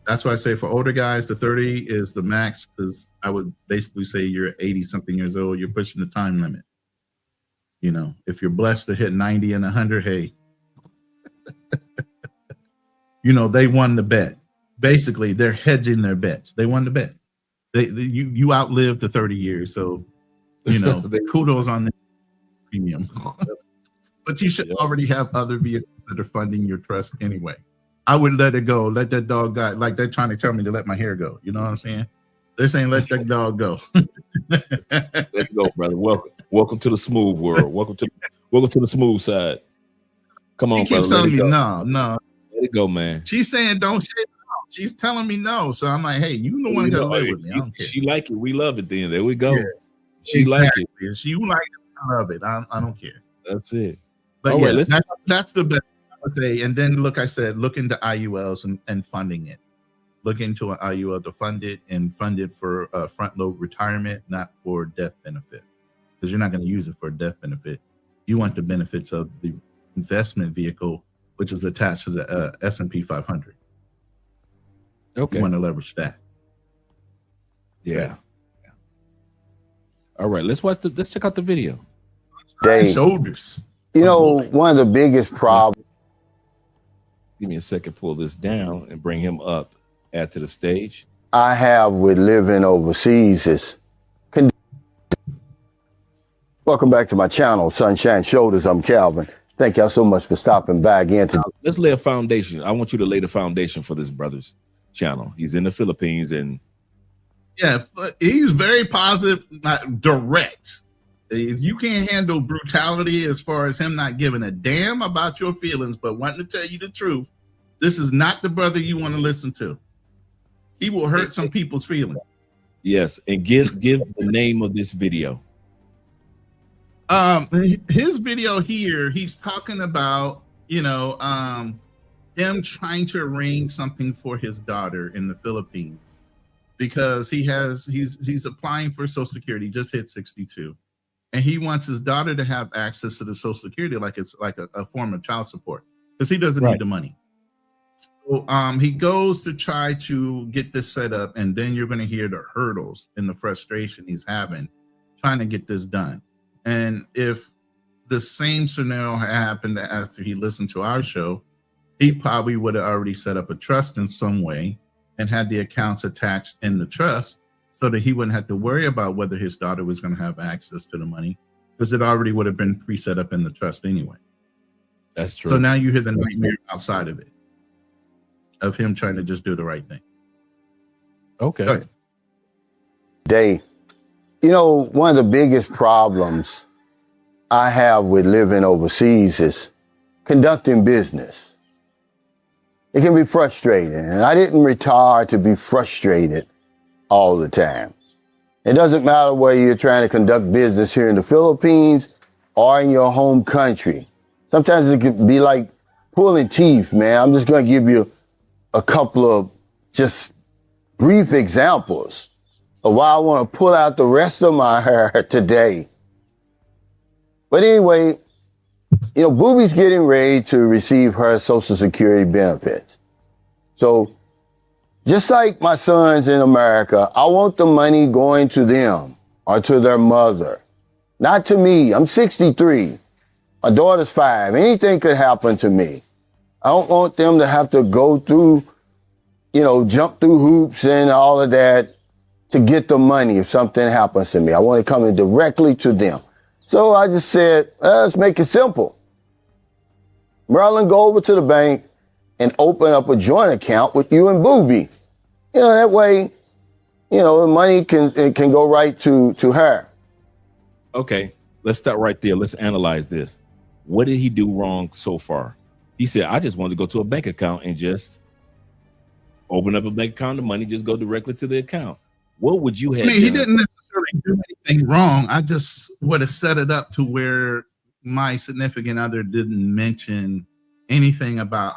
That's why I say for older guys, the 30 is the max, because I would basically say you're 80 something years old, you're pushing the time limit. If you're blessed to hit 90 and 100, hey, they won the bet. Basically, they're hedging their bets. They won the bet. You outlived the 30 years, so kudos on the premium. But you should already have other vehicles that are funding your trust anyway. I would let it go. Let that dog go. Like they're trying to tell me to let my hair go. You know what I'm saying? They're saying let that dog go. Let's go, brother. Welcome to the smooth world. Welcome to the smooth side. Come on, she keeps brother. telling me no. Let it go, man. She's saying don't shit. She's telling me no. So I'm like, hey, you the one that live with me. I don't care. She like it. We love it. Then there we go. Yeah, she like it. If she like it, I love it. I don't care. That's it. But all right, that's the best I would say. And then look into IULs and funding it. Look into an IUL to fund it and fund it for front load retirement, not for death benefit, because you're not going to use it for death benefit. You want the benefits of the investment vehicle, which is attached to the S&P 500. Okay. You want to leverage that. Yeah. All right. Let's check out the video. Dave, shoulders. One of the biggest problems. Give me a second. Pull this down and bring him up. Add to the stage. I have with living overseas is. Welcome back to my channel, Sunshine Shoulders. I'm Calvin. Thank y'all so much for stopping back in. Let's lay a foundation. I want you to lay the foundation for this brother's channel. He's in the Philippines, and he's very positive, not direct. If you can't handle brutality as far as him not giving a damn about your feelings, but wanting to tell you the truth, this is not the brother you want to listen to. He will hurt some people's feelings. Yes, and give the name of this video. His video here, he's talking about, him trying to arrange something for his daughter in the Philippines because he's applying for Social Security, he just hit 62. And he wants his daughter to have access to the Social Security like it's like a form of child support because he doesn't need the money. So he goes to try to get this set up, and then you're going to hear the hurdles and the frustration he's having trying to get this done. And if the same scenario happened after he listened to our show, he probably would have already set up a trust in some way and had the accounts attached in the trust so that he wouldn't have to worry about whether his daughter was going to have access to the money, because it already would have been pre-set up in the trust anyway. That's true. So now you hear the nightmare outside of it, of him trying to just do the right thing. Okay. Day, you know, one of the biggest problems I have with living overseas is conducting business. It can be frustrating, and I didn't retire to be frustrated all the time. It doesn't matter whether you're trying to conduct business here in the Philippines or in your home country. Sometimes it can be like pulling teeth, man. I'm just going to give you a couple of just brief examples of why I want to pull out the rest of my hair today. But anyway, you know, Booby's getting ready to receive her Social Security benefits. So just like my sons in America, I want the money going to them or to their mother, not to me. I'm 63. My daughter's 5. Anything could happen to me. I don't want them to have to go through, you know, jump through hoops and all of that to get the money if something happens to me. I want it coming directly to them. So I just said, let's make it simple. Marilyn, go over to the bank and open up a joint account with you and Booby. You know, that way, you know, the money can go right to her. Okay, let's start right there. Let's analyze this. What did he do wrong so far? He said, I just wanted to go to a bank account and just open up a bank account. The money just go directly to the account. What would you have done? He didn't necessarily do anything wrong. I just would have set it up to where my significant other didn't mention anything about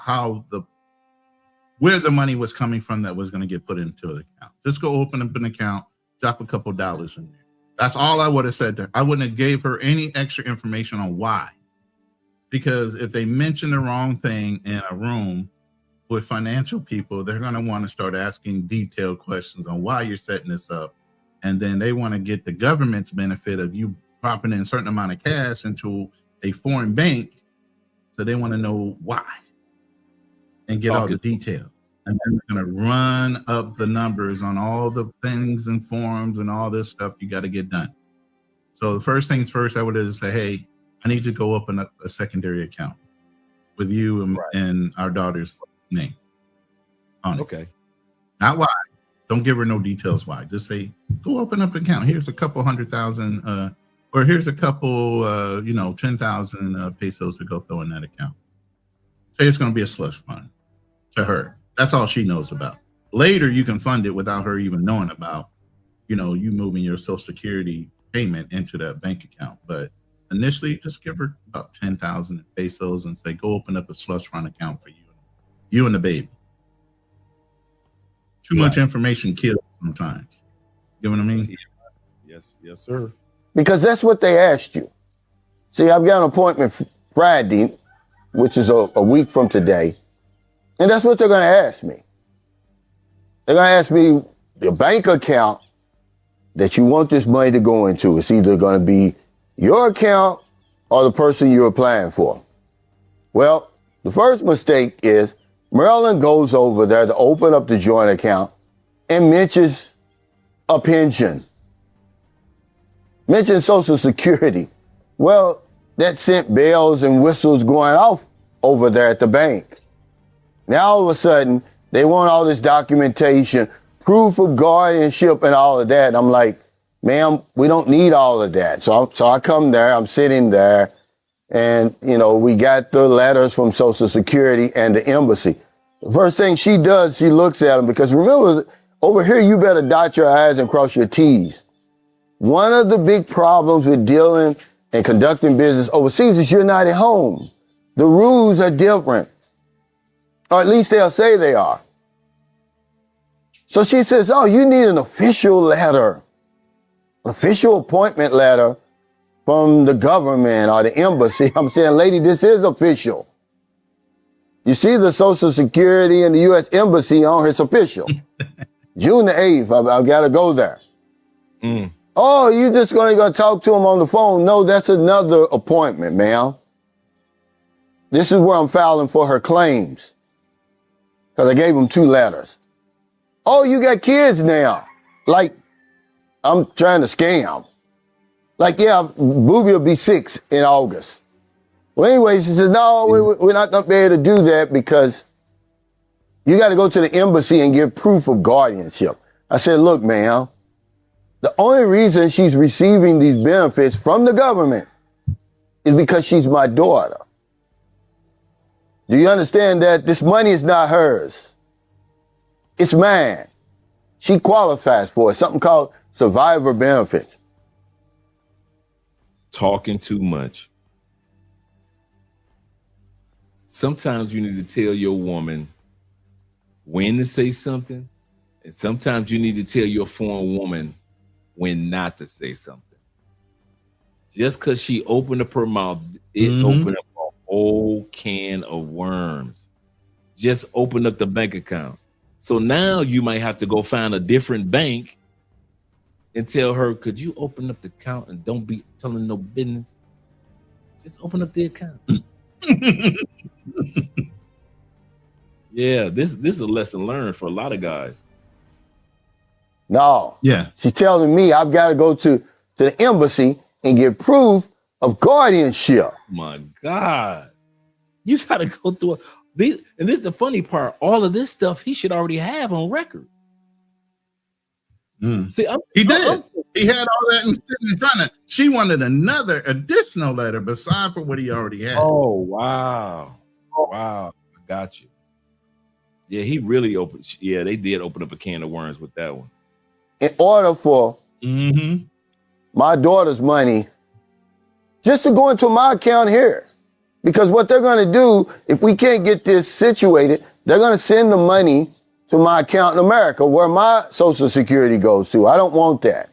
where the money was coming from that was going to get put into the account. Just go open up an account, drop a couple dollars in there. That's all I would have said to her. I wouldn't have gave her any extra information on why. Because if they mention the wrong thing in a room with financial people, they're going to want to start asking detailed questions on why you're setting this up. And then they want to get the government's benefit of you dropping in a certain amount of cash into a foreign bank. So they want to know why and get all the details. And then they're going to run up the numbers on all the things and forms and all this stuff you got to get done. So the first things first, I would have said, hey, I need to go open up a secondary account with you and our daughter's name on it. Okay. Not why. Don't give her no details why. Just say, go open up an account. Here's a couple 100,000, or here's a couple, 10,000 pesos to go throw in that account. Say it's going to be a slush fund to her. That's all she knows about. Later, you can fund it without her even knowing about, you moving your Social Security payment into that bank account. But initially, just give her about 10,000 pesos and say, go open up a slush fund account for you and the baby. Too much information kills sometimes. You know what I mean? Yes, sir. Because that's what they asked you. See, I've got an appointment Friday, which is a week from today, and that's what they're going to ask me. They're going to ask me the bank account that you want this money to go into. It's either going to be your account or the person you're applying for. Well, the first mistake is Marilyn goes over there to open up the joint account and mentions a pension. Mentions Social Security. Well, that sent bells and whistles going off over there at the bank. Now all of a sudden, they want all this documentation, proof of guardianship and all of that. And I'm like, ma'am, we don't need all of that. So I come there, I'm sitting there, and, we got the letters from Social Security and the embassy. The first thing she does, she looks at them, because remember, over here, you better dot your I's and cross your T's. One of the big problems with dealing and conducting business overseas is you're not at home. The rules are different, or at least they'll say they are. So she says, oh, you need an official letter, official appointment letter from the government or the embassy. I'm saying, lady, this is official. You see the Social Security and the U.S. Embassy on here, it's official. June the 8th, I've got to go there. Oh, you just going to talk to them on the phone? No, that's another appointment, ma'am. This is where I'm filing for her claims, because I gave them 2 letters. Oh, you got kids now. Like, I'm trying to scam. Like, yeah, Booby will be 6 in August. Well, anyway, she said, no, we're not going to be able to do that because you got to go to the embassy and give proof of guardianship. I said, look, ma'am, the only reason she's receiving these benefits from the government is because she's my daughter. Do you understand that this money is not hers? It's mine. She qualifies for it, something called survivor benefits. Talking too much. Sometimes you need to tell your woman when to say something, and sometimes you need to tell your foreign woman when not to say something. Just because she opened up her mouth, it opened up a whole can of worms. Just open up the bank account. So now you might have to go find a different bank and tell her, could you open up the account and don't be telling no business? Just open up the account. Yeah, this is a lesson learned for a lot of guys. No. Yeah. She's telling me I've got to go to the embassy and get proof of guardianship. My God. You got to go through it. And this is the funny part. All of this stuff he should already have on record. See, he did. He had all that sitting in front of her. She wanted another additional letter beside for what he already had. Oh, wow. Wow. I got you. Yeah, he really opened. Yeah, they did open up a can of worms with that one. In order for my daughter's money just to go into my account here. Because what they're going to do, if we can't get this situated, they're going to send the money to my account in America where my Social Security goes to. I don't want that.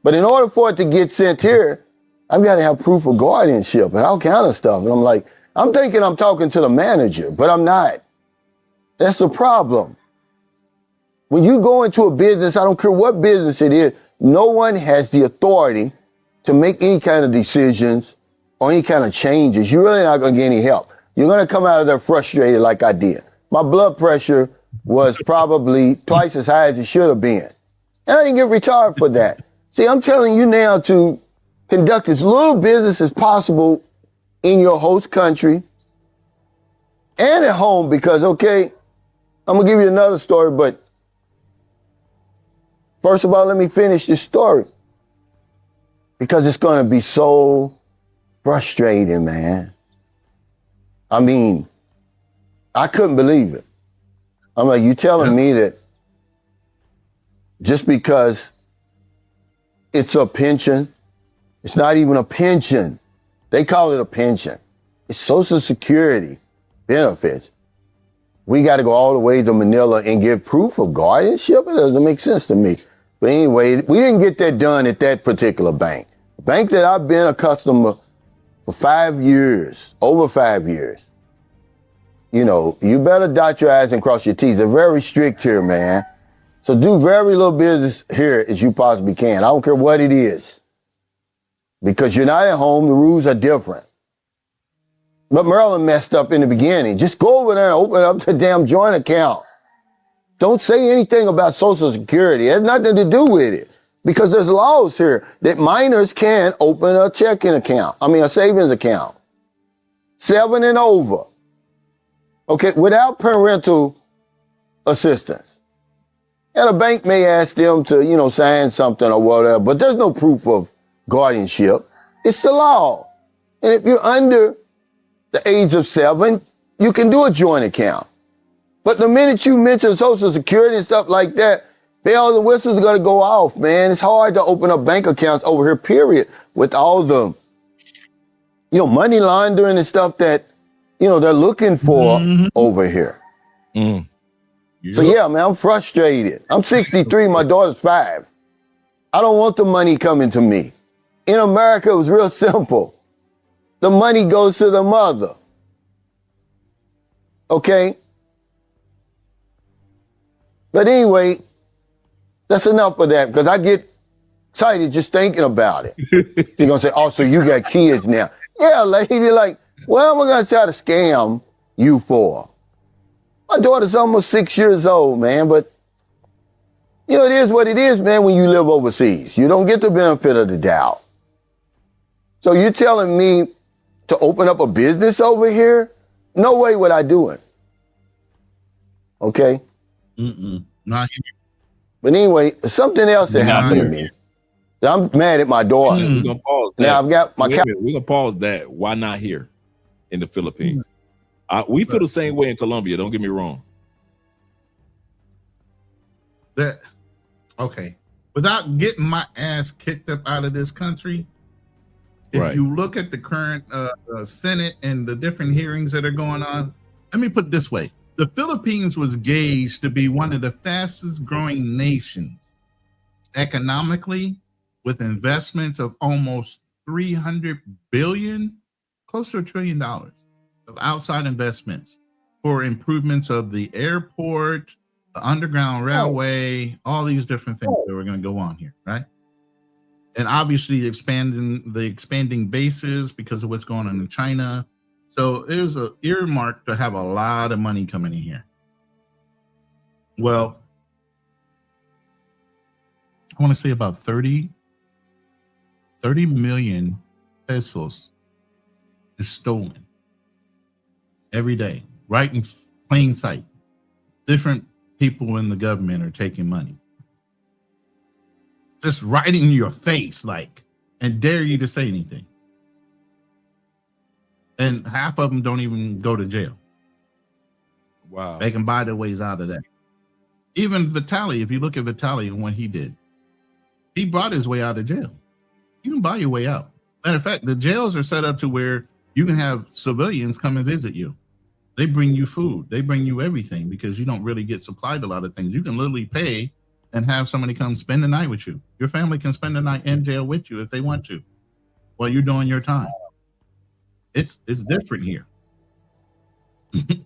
But in order for it to get sent here, I've got to have proof of guardianship and all kind of stuff. And I'm like, I'm thinking I'm talking to the manager, but I'm not. That's the problem. When you go into a business, I don't care what business it is, no one has the authority to make any kind of decisions or any kind of changes. You're really not going to get any help. You're going to come out of there frustrated like I did. My blood pressure was probably twice as high as it should have been. And I didn't get retired for that. See, I'm telling you now to conduct as little business as possible in your host country and at home because, okay, I'm going to give you another story, but first of all, let me finish this story because it's going to be so frustrating, man. I mean, I couldn't believe it. I'm like, you telling me that just because it's a pension, it's not even a pension. They call it a pension. It's Social Security benefits. We got to go all the way to Manila and get proof of guardianship? It doesn't make sense to me. But anyway, we didn't get that done at that particular bank. The bank that I've been a customer for 5 years, over 5 years. You know, you better dot your I's and cross your T's. They're very strict here, man. So do very little business here as you possibly can. I don't care what it is. Because you're not at home, the rules are different. But Maryland messed up in the beginning. Just go over there and open up the damn joint account. Don't say anything about Social Security. It has nothing to do with it. Because there's laws here that minors can open a checking account. A savings account. 7 and over. Okay, without parental assistance. And a bank may ask them to, sign something or whatever, but there's no proof of guardianship. It's the law. And if you're under the age of 7, you can do a joint account. But the minute you mention Social Security and stuff like that, bells and whistles are going to go off, man. It's hard to open up bank accounts over here, period, with all the, money laundering and stuff that, they're looking for over here. Yep. So, yeah, man, I'm frustrated. I'm 63. My daughter's 5. I don't want the money coming to me. In America, it was real simple. The money goes to the mother. Okay? But anyway, that's enough of that because I get excited just thinking about it. You're going to say, oh, so you got kids now. Yeah, lady, like, what am I going to try to scam you for? My daughter's almost 6 years old, man, but You know, it is what it is, man, when you live overseas. You don't get the benefit of the doubt. So you're telling me to open up a business over here? No way would I do it. Okay? Not here. But anyway, something else that happened to me. I'm mad at my daughter. We're gonna pause that. Now I've got my We're gonna pause that. Why not here in the Philippines? We feel the same way in Colombia. Don't get me wrong. Okay. Without getting my ass kicked up out of this country, if Right. you look at the current Senate and the different hearings that are going on, let me put it this way. The Philippines was gauged to be one of the fastest growing nations economically, with investments of almost 300 billion, close to $1 trillion of outside investments for improvements of the airport, the underground railway, all these different things that we're going to go on here, right? And obviously expanding bases because of what's going on in China. So it was an earmark to have a lot of money coming in here. Well, I want to say about 30 million pesos is stolen every day, right in plain sight. Different people in the government are taking money. Just right in your face, like, and dare you to say anything. And half of them don't even go to jail. Wow. They can buy their ways out of that. Even Vitaly, if you look at Vitaly and what he did, he brought his way out of jail. You can buy your way out. Matter of fact, the jails are set up to where you can have civilians come and visit you. They bring you food. They bring you everything because you don't really get supplied a lot of things. You can literally pay and have somebody come spend the night with you. Your family can spend the night in jail with you if they want to while you're doing your time. It's different here.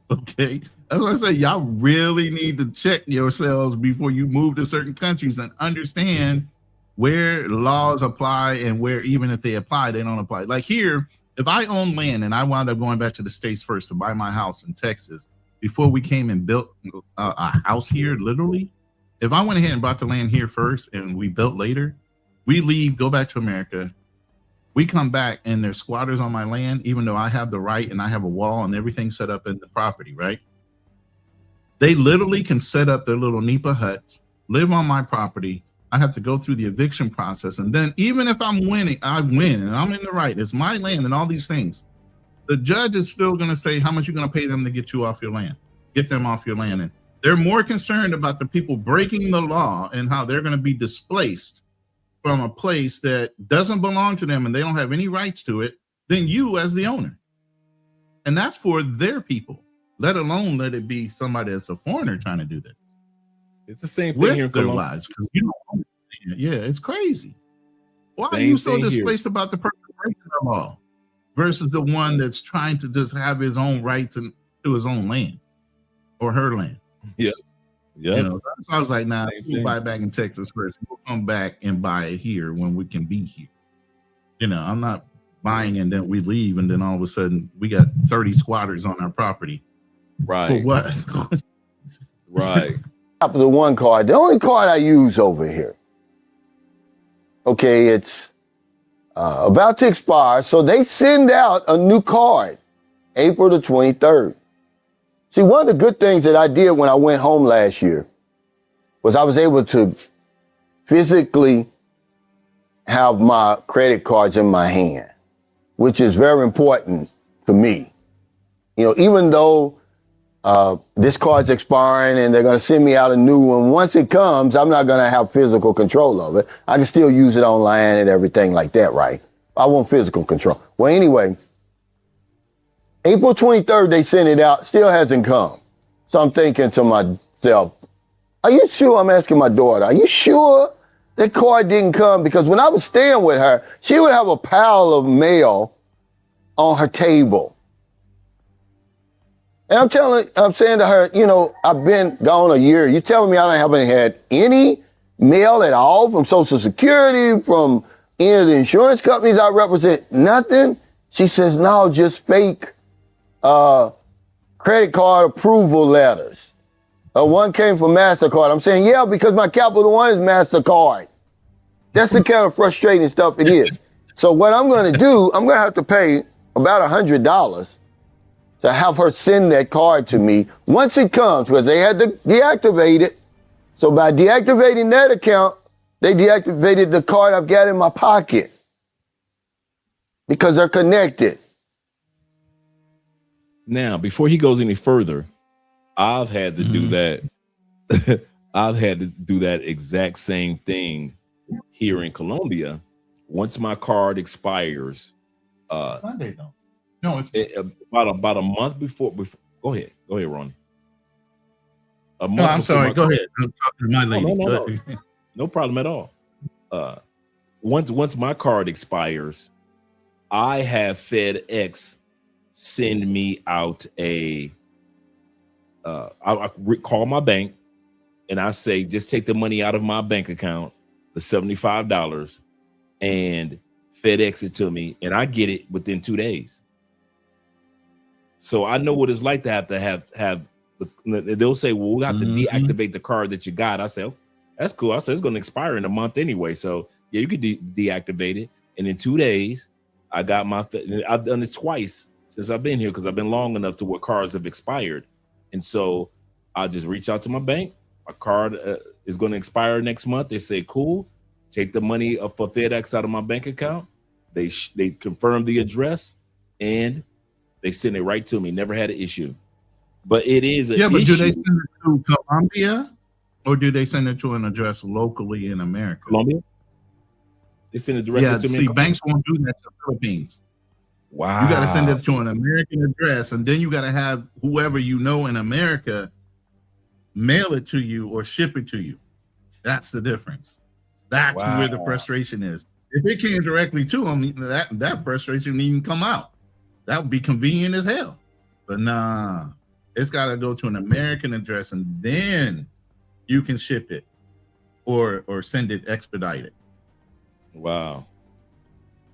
Okay. That's why I say y'all really need to check yourselves before you move to certain countries and understand where laws apply and where even if they apply, they don't apply. Like here, if I own land and I wound up going back to the States first to buy my house in Texas, before we came and built a house here, literally, if I went ahead and bought the land here first and we built later, we leave, go back to America, we come back and there's squatters on my land, even though I have the right and I have a wall and everything set up in the property, right? They literally can set up their little Nipa huts, live on my property. I have to go through the eviction process. And then even if I'm winning, I win and I'm in the right, it's my land and all these things. The judge is still going to say how much you're going to pay them to get you off your land, get them off your land. And they're more concerned about the people breaking the law and how they're going to be displaced from a place that doesn't belong to them and they don't have any rights to it than you as the owner. And that's for their people, let alone let it be somebody that's a foreigner trying to do this. It's the same thing With here in their Colombia. lives. You don't understand. Yeah, it's crazy. Why are Same you so thing here. displaced about the person breaking the law versus the one that's trying to just have his own rights and to his own land or her land? Yeah. You know, so I was like, nah, Same we'll thing. buy back in Texas first. We'll come back and buy it here when we can be here. You know, I'm not buying and then we leave and then all of a sudden we got 30 squatters on our property. For Right. what? Right. The one card, the only card I use over here. Okay, it's about to expire, so they send out a new card, April the 23rd. See, one of the good things that I did when I went home last year was I was able to physically have my credit cards in my hand, which is very important to me. You know, even though this card's expiring and they're going to send me out a new one. Once it comes, I'm not going to have physical control of it. I can still use it online and everything like that, right? I want physical control. Well, anyway, April 23rd, they sent it out, still hasn't come. So I'm thinking to myself, are you sure? I'm asking my daughter, are you sure that card didn't come? Because when I was staying with her, she would have a pile of mail on her table. And I'm saying to her, you know, I've been gone a year. You're telling me I haven't had any mail at all from Social Security, from any of the insurance companies I represent? Nothing? She says, no, just fake credit card approval letters. One came from MasterCard. I'm saying, yeah, because my Capital One is MasterCard. That's the kind of frustrating stuff it is. So what I'm going to do, I'm going to have to pay about $100 to have her send that card to me once it comes, because they had to deactivate it. So by deactivating that account, they deactivated the card I've got in my pocket because they're connected. Now, before he goes any further, I've had to do that. I've had to do that exact same thing here in Colombia. Once my card expires, Sunday though. No, it's about a month before. Go ahead, Ronnie. No, I'm sorry. Go ahead. I'm talking to my lady. No. No problem at all. Once my card expires, I have FedEx send me out I call my bank and I say, just take the money out of my bank account, the $75, and FedEx it to me, and I get it within 2 days. So I know what it's like to have they'll say, well, we have to deactivate the card that you got. I say, oh, that's cool. I said, it's going to expire in a month anyway. So yeah, you could deactivate it. And in 2 days, I got I've done this twice since I've been here, because I've been long enough to where cards have expired. And so I'll just reach out to my bank. My card is going to expire next month. They say, cool. Take the money for FedEx out of my bank account. They confirm the address and they send it right to me. Never had an issue. But it is an issue. But do they send it to Colombia, or do they send it to an address locally in America? Colombia? They send it directly to me. See, banks won't do that to Philippines. Wow. You got to send it to an American address, and then you got to have whoever you know in America mail it to you or ship it to you. That's the difference. That's where the frustration is. If it came directly to them, that frustration needn't come out. That would be convenient as hell. But nah, it's got to go to an American address, and then you can ship it or send it expedited. Wow.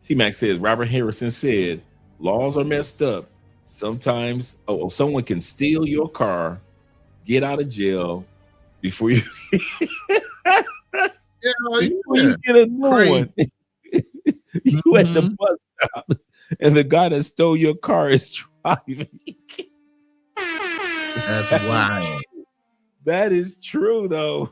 T-Mac says, Robert Harrison said, laws are messed up. Sometimes someone can steal your car, get out of jail before you you get a new one. You at the bus stop, and the guy that stole your car is driving. That's wild. That is true, though.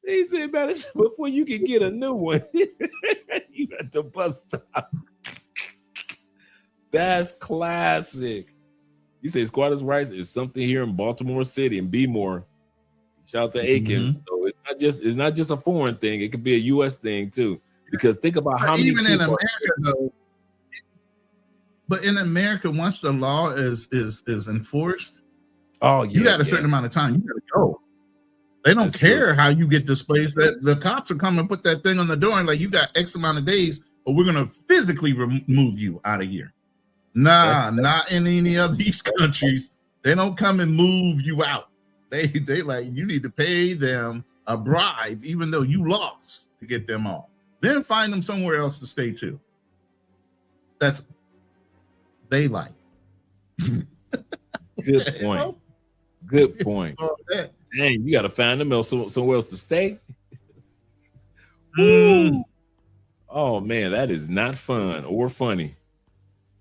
He said, man, before you can get a new one, you at the bus stop. That's classic. You say squatters' rights is something here in Baltimore City and Bmore. Shout out to Aiken. So it's not just a foreign thing; it could be a U.S. thing too. Because think about how many even people in America, though. But in America, once the law is enforced, you got a certain amount of time. You got to go. They don't care how you get displaced. That the cops will come and put that thing on the door and like, you got X amount of days, or we're gonna physically remove you out of here. Nah, not in any of these countries. They don't come and move you out. They like, you need to pay them a bribe, even though you lost, to get them off. Then find them somewhere else to stay to. That's they like. Good point. Good point. Dang, you got to find them somewhere else to stay. Oh man, that is not fun or funny.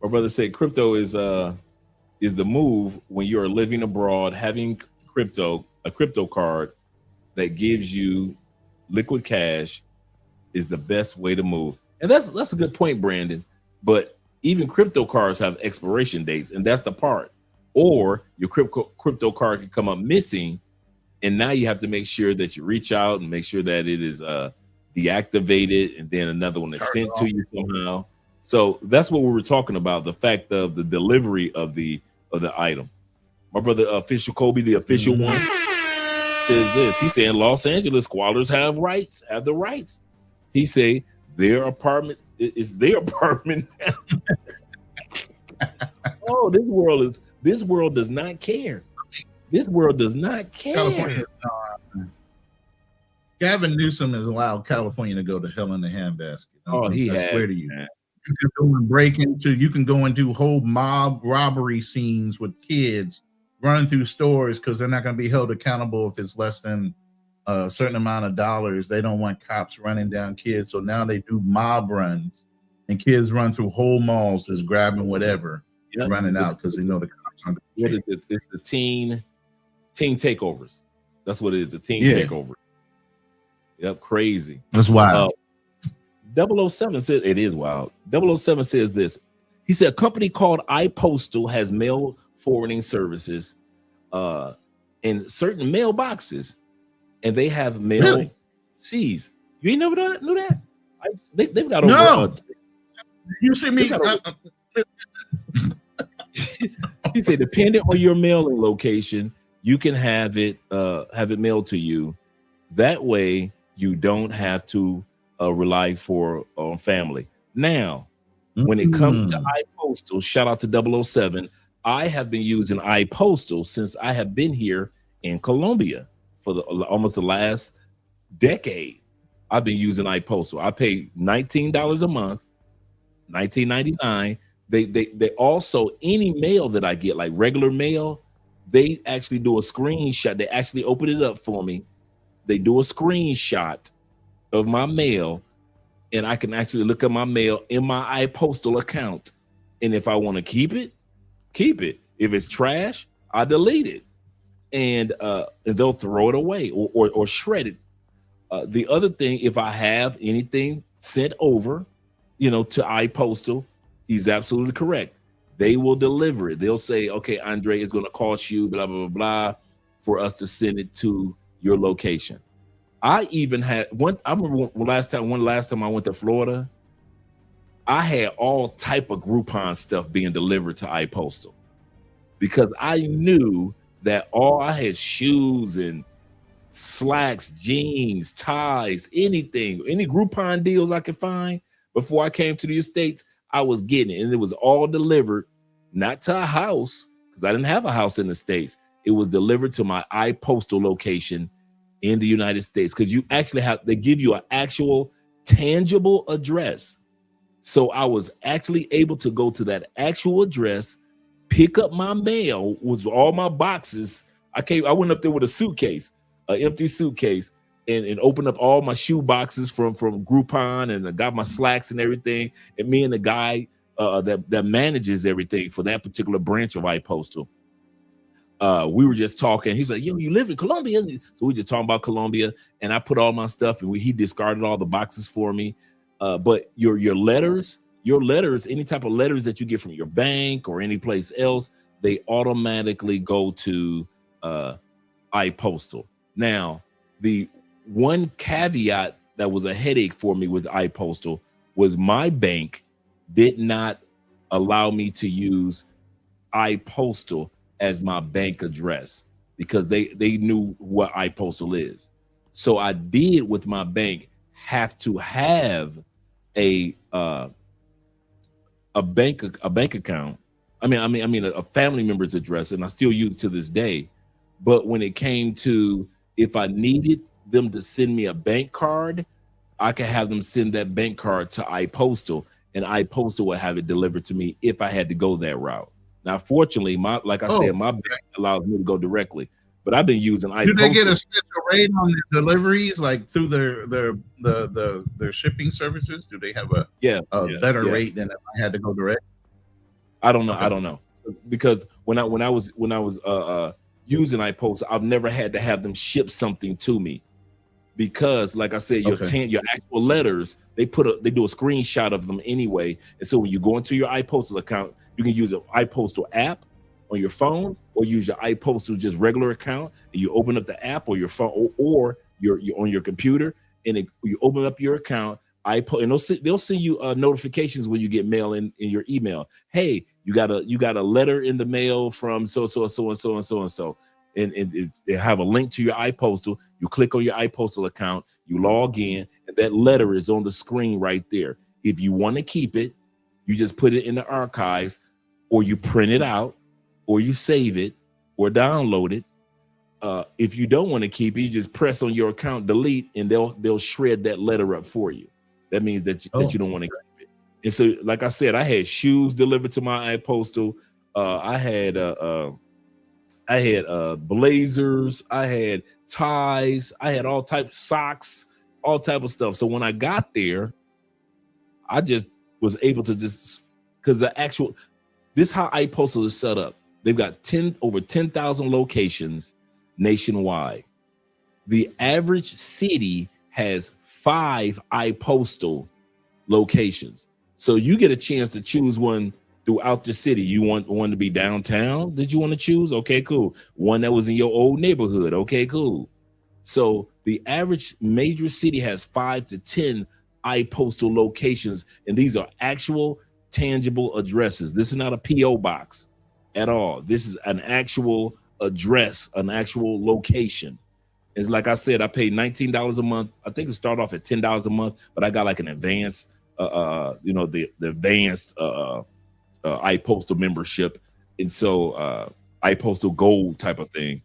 My brother said crypto is the move when you're living abroad. Having a crypto card that gives you liquid cash is the best way to move. And that's a good point, Brandon. But even crypto cards have expiration dates, and that's the part. Or your crypto card can come up missing, and now you have to make sure that you reach out and make sure that it is deactivated, and then another one is sent to you somehow. So that's what we were talking about, the fact of the delivery of the item. My brother, official Kobe, the official one, says this. He's saying Los Angeles squatters have the rights. He say their apartment is their apartment. Oh, this world does not care. This world does not care. California, Gavin Newsom has allowed California to go to hell in the handbasket. I swear to you. Man. You can go and break into. You can go and do whole mob robbery scenes with kids run through stores because they're not going to be held accountable if it's less than a certain amount of dollars. They don't want cops running down kids. So now they do mob runs, and kids run through whole malls just grabbing whatever, running out because they know the cops aren't what is it? It's the teen takeovers. That's what it is, the teen takeover. Yep, crazy. That's wild. 007 says, it is wild. 007 says this. He said, a company called iPostal has mail forwarding services in certain mailboxes, and they have mail seas. You ain't never knew that? They've got over. No. You see me? He said, depending on your mailing location, you can have it mailed to you. That way, you don't have to rely on family. Now, when it comes to iPostal, shout out to 007. I have been using iPostal since I have been here in Colombia for almost the last decade. I've been using iPostal. I pay $19 a month, $19.99. They also, any mail that I get, like regular mail, they actually do a screenshot. They actually open it up for me. They do a screenshot of my mail, and I can actually look at my mail in my iPostal account. And if I want to keep it, keep it. If it's trash, I delete it, and they'll throw it away or shred it. The other thing, if I have anything sent over, to iPostal, he's absolutely correct. They will deliver it. They'll say, okay, Andre, it's going to cost you blah, blah, blah, blah, for us to send it to your location. I even had I remember last time I went to Florida, I had all type of Groupon stuff being delivered to iPostal because I knew that I had shoes and slacks, jeans, ties, anything, any Groupon deals I could find before I came to the States, I was getting it. And it was all delivered, not to a house, because I didn't have a house in the States. It was delivered to my iPostal location in the United States, because you actually they give you an actual tangible address. So I was actually able to go to that actual address, pick up my mail with all my boxes. I went up there with a suitcase, an empty suitcase, and opened up all my shoe boxes from Groupon, and I got my slacks and everything. And me and the guy that manages everything for that particular branch of iPostal, we were just talking. He's like, yo, you live in Colombia? So we just talking about Colombia, and I put all my stuff, and he discarded all the boxes for me. But your letters, any type of letters that you get from your bank or any place else, they automatically go to iPostal. Now, the one caveat that was a headache for me with iPostal was my bank did not allow me to use iPostal as my bank address because they knew what iPostal is. So I did with my bank have to have a bank account. I mean a family member's address, and I still use it to this day. But when it came to if I needed them to send me a bank card, I could have them send that bank card to iPostal, and iPostal would have it delivered to me if I had to go that route. Now, fortunately, my bank allows me to go directly, but I've been using iPostal. Do they get a special rate on their deliveries, like through their shipping services? Do they have a better rate than if I had to go direct? I don't know. Okay. I don't know, because when I was using iPostal, I've never had to have them ship something to me, because like I said, your actual letters, they do a screenshot of them anyway. And so when you go into your iPostal account, you can use an iPostal app on your phone, or use your iPostal just regular account, and you open up the app or your phone or you're on your computer, and you open up your account, and they'll send you notifications when you get mail in your email. Hey, you got a letter in the mail from so and so, and they have a link to your iPostal. You click on your iPostal account, you log in, and that letter is on the screen right there. If you want to keep it, you just put it in the archives, or you print it out, or you save it, or download it. If you don't want to keep it, you just press on your account delete, and they'll shred that letter up for you. That means that you don't want to keep it. And so, like I said, I had shoes delivered to my iPostal. I had I had blazers, I had ties, I had all types of socks, all type of stuff. So when I got there, I just was able to just, because this is how iPostal is set up. They've got over 10,000 locations nationwide. The average city has 5 iPostal locations. So you get a chance to choose one throughout the city. You want one to be downtown? Did you want to choose? Okay, cool. One that was in your old neighborhood. Okay, cool. So the average major city has 5 to 10 iPostal locations, and these are actual tangible addresses. This is not a PO box at all. This is an actual address, an actual location. It's like I said, I paid $19 a month. I think it started off at $10 a month, but I got like an advanced, the advanced iPostal membership, and so iPostal Gold type of thing.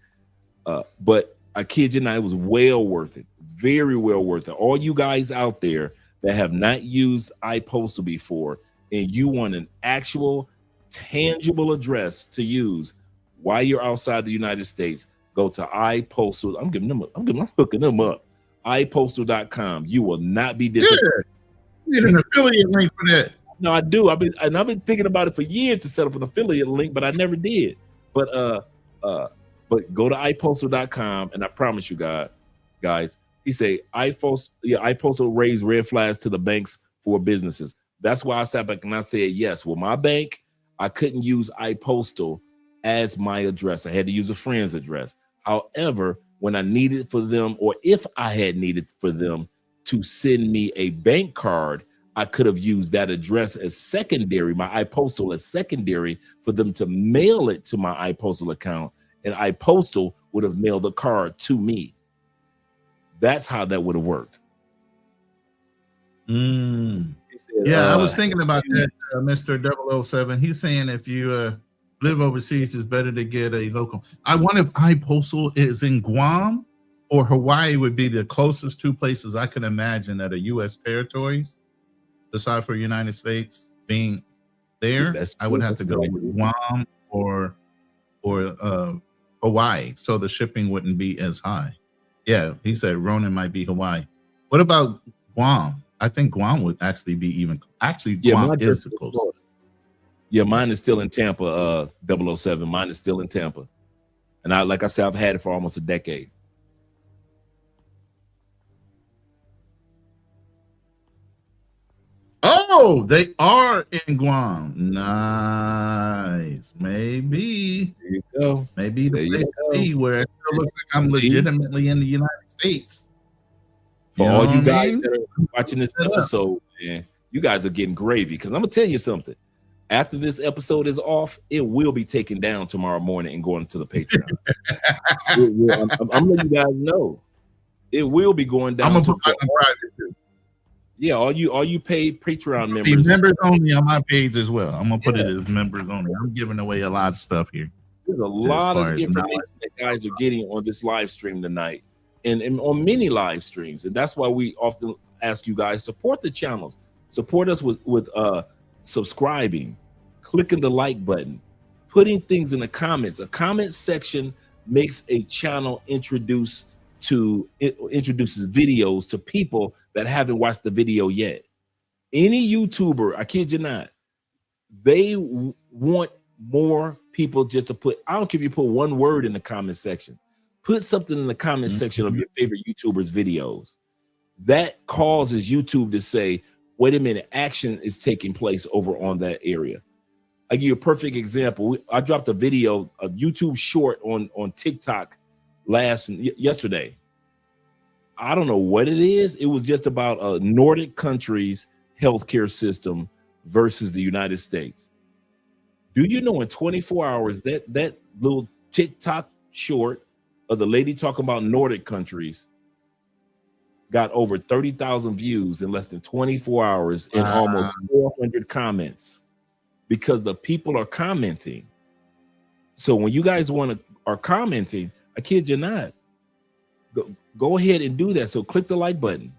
But I kid you not, it was well worth it, very well worth it. All you guys out there that have not used iPostal before, and you want an actual tangible address to use while you're outside the United States, go to iPostal. I'm hooking them up. iPostal.com. You will not be disappointed. You need an affiliate link for that. No, I do. I've been thinking about it for years to set up an affiliate link, but I never did. But go to iPostal.com, and I promise you, guys, he say iPostal raised red flags to the banks for businesses. That's why I sat back and I said yes. Well, my bank, I couldn't use iPostal as my address. I had to use a friend's address. However, when I needed for them, or if I had needed for them to send me a bank card, I could have used that address as secondary, my iPostal as secondary, for them to mail it to my iPostal account, and iPostal would have mailed the card to me. That's how that would have worked. Said, I was thinking about that, Mr. 007. He's saying if you live overseas, it's better to get a local. I wonder if iPostal is in Guam or Hawaii would be the closest two places I can imagine that are U.S. territories, aside for United States being there. I would have to go with Guam or Hawaii, so the shipping wouldn't be as high. Yeah, he said Ronin might be Hawaii. What about Guam? I think Guam would actually be even. Actually, Guam is the closest. Yeah, mine is still in Tampa, 007. Mine is still in Tampa. And like I said, I've had it for almost a decade. Oh, they are in Guam. Nice. Maybe. There you go. Maybe the place to be where it still looks like I'm legitimately in the United States. For all you guys that are watching this episode, man, you guys are getting gravy, because I'm going to tell you something. After this episode is off, it will be taken down tomorrow morning and going to the Patreon. I'm letting you guys know. It will be going down. I'm going to put my private too. Yeah, all you paid Patreon members. Members only on my page as well. I'm going to put it as members only. I'm giving away a lot of stuff here. There's a lot of information that guys are getting on this live stream tonight, and on many live streams. And that's why we often ask you guys, support the channels. Support us with subscribing, clicking the like button, putting things in the comments. A comment section makes a channel introduces videos to people that haven't watched the video yet. Any YouTuber, I kid you not, they want more people just to put, I don't care if you put one word in the comment section, put something in the comment section of your favorite YouTubers' videos. That causes YouTube to say, wait a minute, action is taking place over on that area. I give you a perfect example. I dropped a video, a YouTube short on TikTok yesterday. I don't know what it is. It was just about a Nordic country's healthcare system versus the United States. Do you know in 24 hours that little TikTok short of the lady talking about Nordic countries got over 30,000 views in less than 24 hours and almost 400 comments, because the people are commenting. So when you guys are commenting, I kid you not, go ahead and do that. So click the like button,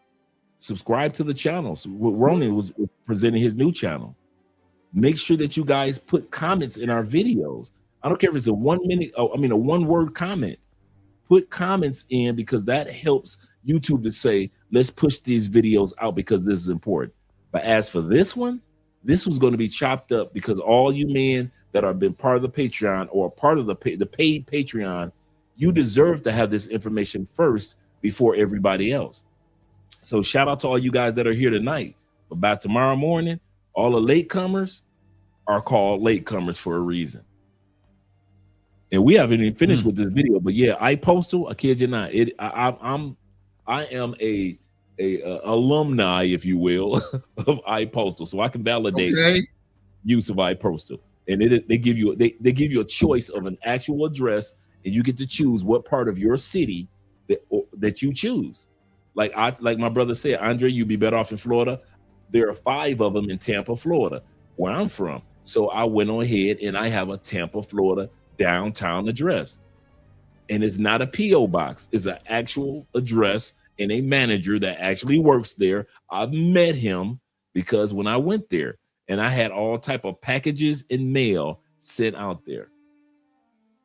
subscribe to the channel. So Ronin was presenting his new channel. Make sure that you guys put comments in our videos. I don't care if it's a 1 minute, a 1-word comment. Put comments in because that helps YouTube to say, let's push these videos out because this is important. But as for this one, this was going to be chopped up because all you men that have been part of the Patreon or part of the paid Patreon, you deserve to have this information first before everybody else. So shout out to all you guys that are here tonight. But by tomorrow morning, all the latecomers are called latecomers for a reason. And we haven't even finished with this video, but yeah, iPostal, I kid you not, I am a alumni, if you will, of iPostal, so I can validate use of iPostal. And they give you a choice of an actual address, and you get to choose what part of your city that you choose. Like my brother said, Andre, you'd be better off in Florida. There are 5 of them in Tampa, Florida, where I'm from. So I went on ahead and I have a Tampa, Florida downtown address. And it's not a P.O. box. It's an actual address and a manager that actually works there. I've met him because when I went there and I had all type of packages and mail sent out there.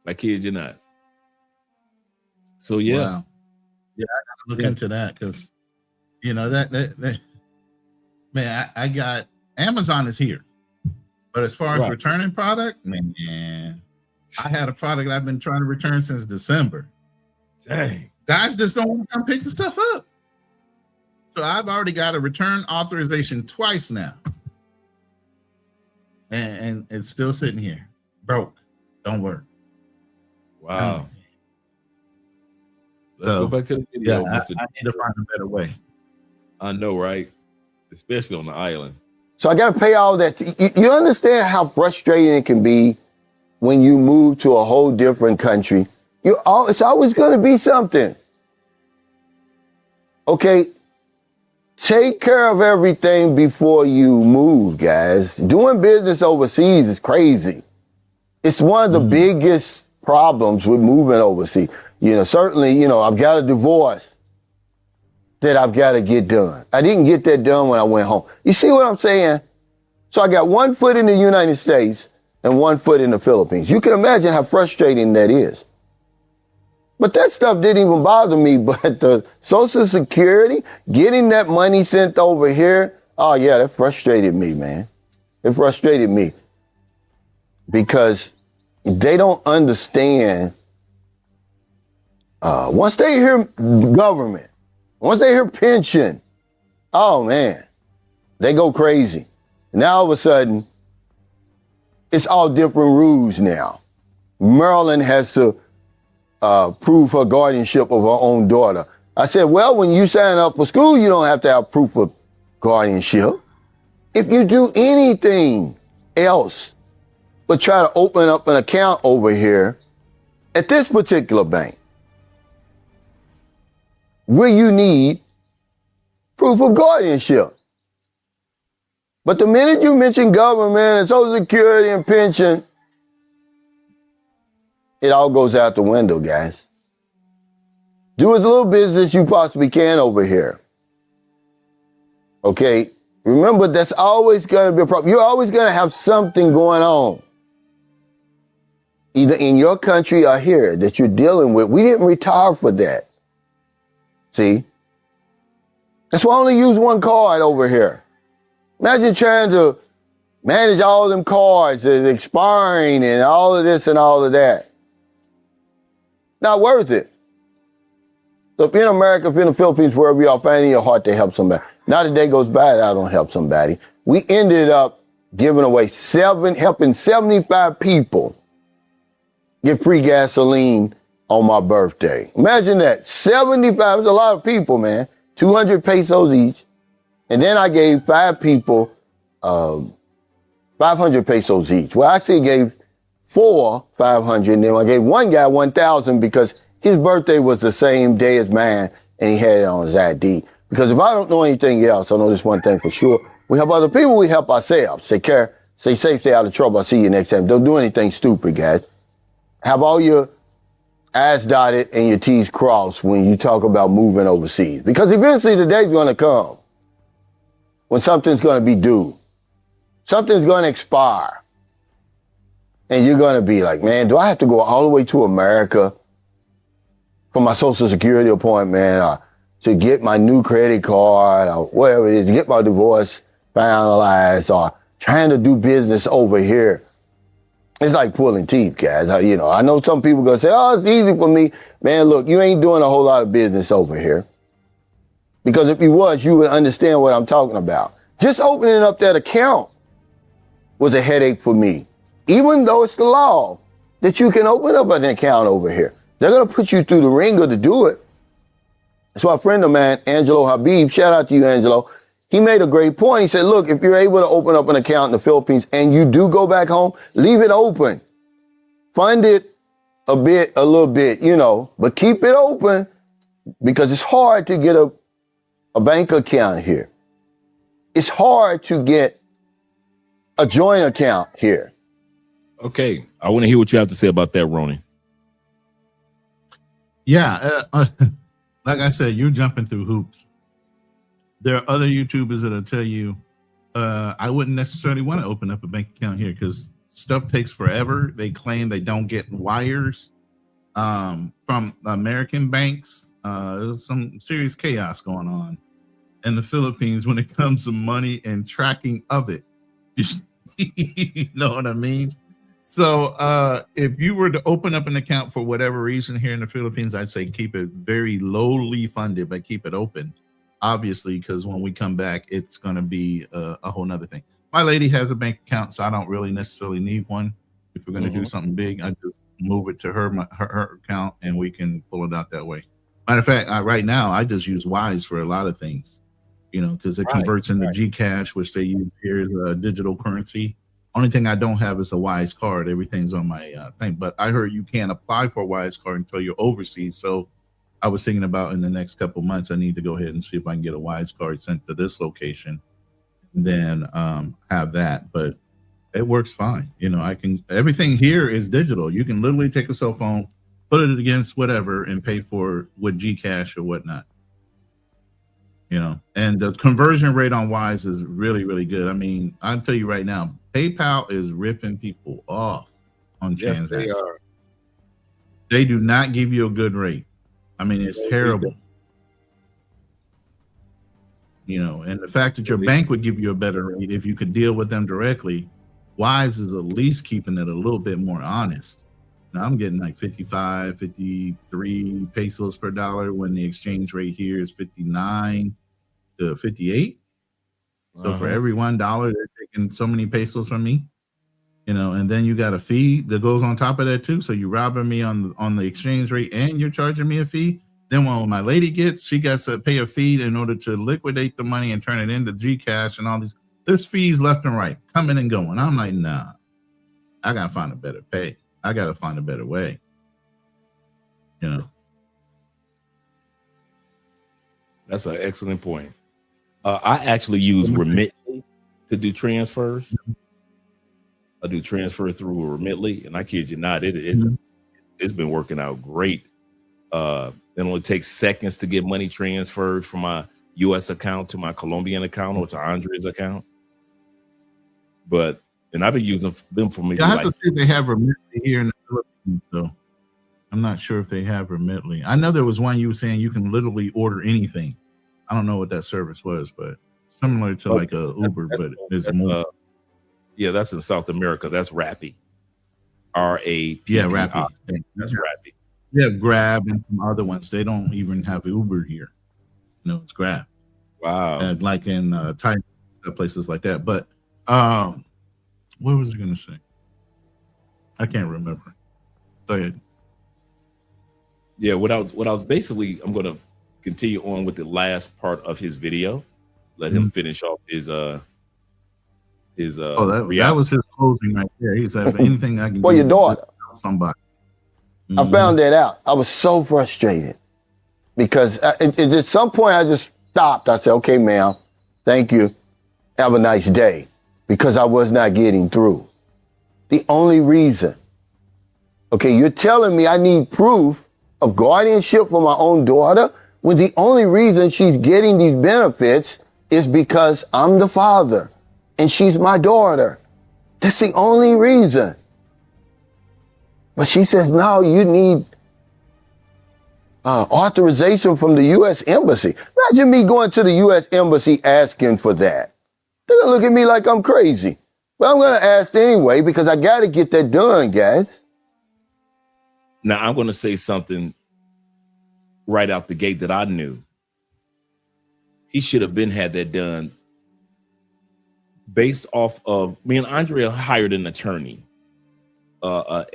I kid you not. So yeah. Wow. Yeah, I gotta look into that because that man, I got Amazon is here. But as far as returning product, man, I had a product I've been trying to return since December. Dang. Guys just don't want to come pick the stuff up. So I've already got a return authorization twice now. And it's still sitting here. Broke. Don't work. Wow. Let's go back to the video. Yeah, I need to find a better way. I know, right? Especially on the island. So I got to pay all that. You understand how frustrating it can be when you move to a whole different country. It's always going to be something. Okay, take care of everything before you move, guys. Doing business overseas is crazy. It's one of the biggest problems with moving overseas. Certainly, I've got a divorce that I've got to get done. I didn't get that done when I went home. You see what I'm saying? So I got 1 foot in the United States and 1 foot in the Philippines. You can imagine how frustrating that is. But that stuff didn't even bother me, but the Social Security, getting that money sent over here, oh yeah, that frustrated me, man. It frustrated me because they don't understand. Once they hear government, once they hear pension, oh man, they go crazy. Now all of a sudden, it's all different rules now. Maryland has to prove her guardianship of her own daughter. I said, well, when you sign up for school, you don't have to have proof of guardianship. If you do anything else but try to open up an account over here at this particular bank, where you need proof of guardianship. But the minute you mention government and Social Security and pension, it all goes out the window, guys. Do as little business you possibly can over here. Okay? Remember, that's always going to be a problem. You're always going to have something going on, either in your country or here, that you're dealing with. We didn't retire for that. See? That's why I only use 1 card over here. Imagine trying to manage all them cards that's expiring and all of this and all of that. Not worth it. So if you're in America, if you're in the Philippines, wherever you are, finding your heart to help somebody. Not a day goes by that I don't help somebody. We ended up giving away helping 75 people get free gasoline on my birthday. Imagine that. 75 is a lot of people, man. 200 pesos each. And then I gave 5 people 500 pesos each. Well, I actually gave 4 500, and then I gave one guy 1,000 because his birthday was the same day as mine, and he had it on his ID. Because if I don't know anything else, I know this one thing for sure. We help other people, we help ourselves. Take care, stay safe, stay out of trouble. I'll see you next time. Don't do anything stupid, guys. Have all your I's dotted and your T's crossed when you talk about moving overseas. Because eventually the day's going to come when something's going to be due. Something's going to expire. And you're going to be like, man, do I have to go all the way to America for my Social Security appointment or to get my new credit card or whatever it is, to get my divorce finalized or trying to do business over here? It's like pulling teeth, guys. You know, I know some people going to say, oh, it's easy for me. Man, look, you ain't doing a whole lot of business over here. Because if you was, you would understand what I'm talking about. Just opening up that account was a headache for me. Even though it's the law that you can open up an account over here. They're going to put you through the ringer to do it. So a friend of mine, Angelo Habib, shout out to you, Angelo, he made a great point. He said, look, if you're able to open up an account in the Philippines and you do go back home, leave it open. Fund it a little bit, you know, but keep it open because it's hard to get a bank account here. It's hard to get a joint account here. Okay, I want to hear what you have to say about that, Ronin. Yeah, like I said, you're jumping through hoops. There are other YouTubers that'll tell you, I wouldn't necessarily want to open up a bank account here because stuff takes forever. They claim they don't get wires from American banks. There's some serious chaos going on in the Philippines when it comes to money and tracking of it. You know what I mean? So if you were to open up an account for whatever reason here in the Philippines, I'd say keep it very lowly funded, but keep it open, obviously, because when we come back, it's going to be a whole nother thing. My lady has a bank account, so I don't really necessarily need one. If we're going to do something big, I just move it to her account and we can pull it out that way. Matter of fact, right now, I just use Wise for a lot of things, you know, because it converts into Gcash, which they use here as a digital currency. Only thing I don't have is a Wise card. Everything's on my thing. But I heard you can't apply for a Wise card until you're overseas. So I was thinking about in the next couple months, I need to go ahead and see if I can get a Wise card sent to this location and then have that. But it works fine. You know, everything here is digital. You can literally take a cell phone, put it against whatever and pay for it with Gcash or whatnot. You know, and the conversion rate on Wise is really, really good. I mean, I'll tell you right now, PayPal is ripping people off on transactions. Yes, they are. They do not give you a good rate. I mean, it's terrible. You know, and the fact that your bank would give you a better rate if you could deal with them directly, Wise is at least keeping it a little bit more honest. Now I'm getting like 55, 53 pesos per dollar when the exchange rate here is 59 to 58. So for every $1, they're taking so many pesos from me, you know, and then you got a fee that goes on top of that too. So you're robbing me on the exchange rate and you're charging me a fee. Then when my lady gets, she got to pay a fee in order to liquidate the money and turn it into Gcash and all these. There's fees left and right coming and going. I'm like, nah, I got to find a better pay. I got to find a better way, you know. That's an excellent point. I actually use Remitly to do transfers. I do transfers through Remitly, and I kid you not, it's been working out great. It only takes seconds to get money transferred from my U.S. account to my Colombian account or to Andre's account. And I've been using them for me. I have to see if they have Remitly here in the Philippines, though. I'm not sure if they have Remitly. I know there was one you were saying you can literally order anything. I don't know what that service was, but similar to like a Uber, but it's more. Yeah, that's in South America. That's Rappi. R-A-P-P-I. Yeah, Rappi. That's Rappi. They have Grab and some other ones. They don't even have Uber here. No, it's Grab. Wow. And like in Thailand, places like that. But what was I going to say? I can't remember. Go ahead. Yeah, what I was basically, I'm going to continue on with the last part of his video. Let him finish off his that was his closing right there. He said, anything I can for do your daughter. Somebody. I found that out. I was so frustrated because at some point I just stopped. I said, okay, ma'am, thank you. Have a nice day, because I was not getting through. The only reason, okay, you're telling me I need proof of guardianship for my own daughter when the only reason she's getting these benefits is because I'm the father and she's my daughter. That's the only reason. But she says, no, you need authorization from the U.S. Embassy. Imagine me going to the U.S. Embassy asking for that. They're gonna look at me like I'm crazy. But I'm gonna ask anyway because I gotta get that done, guys. Now I'm gonna say something right out the gate that I knew. He should have been had that done based off of me and Andrea hired an attorney, a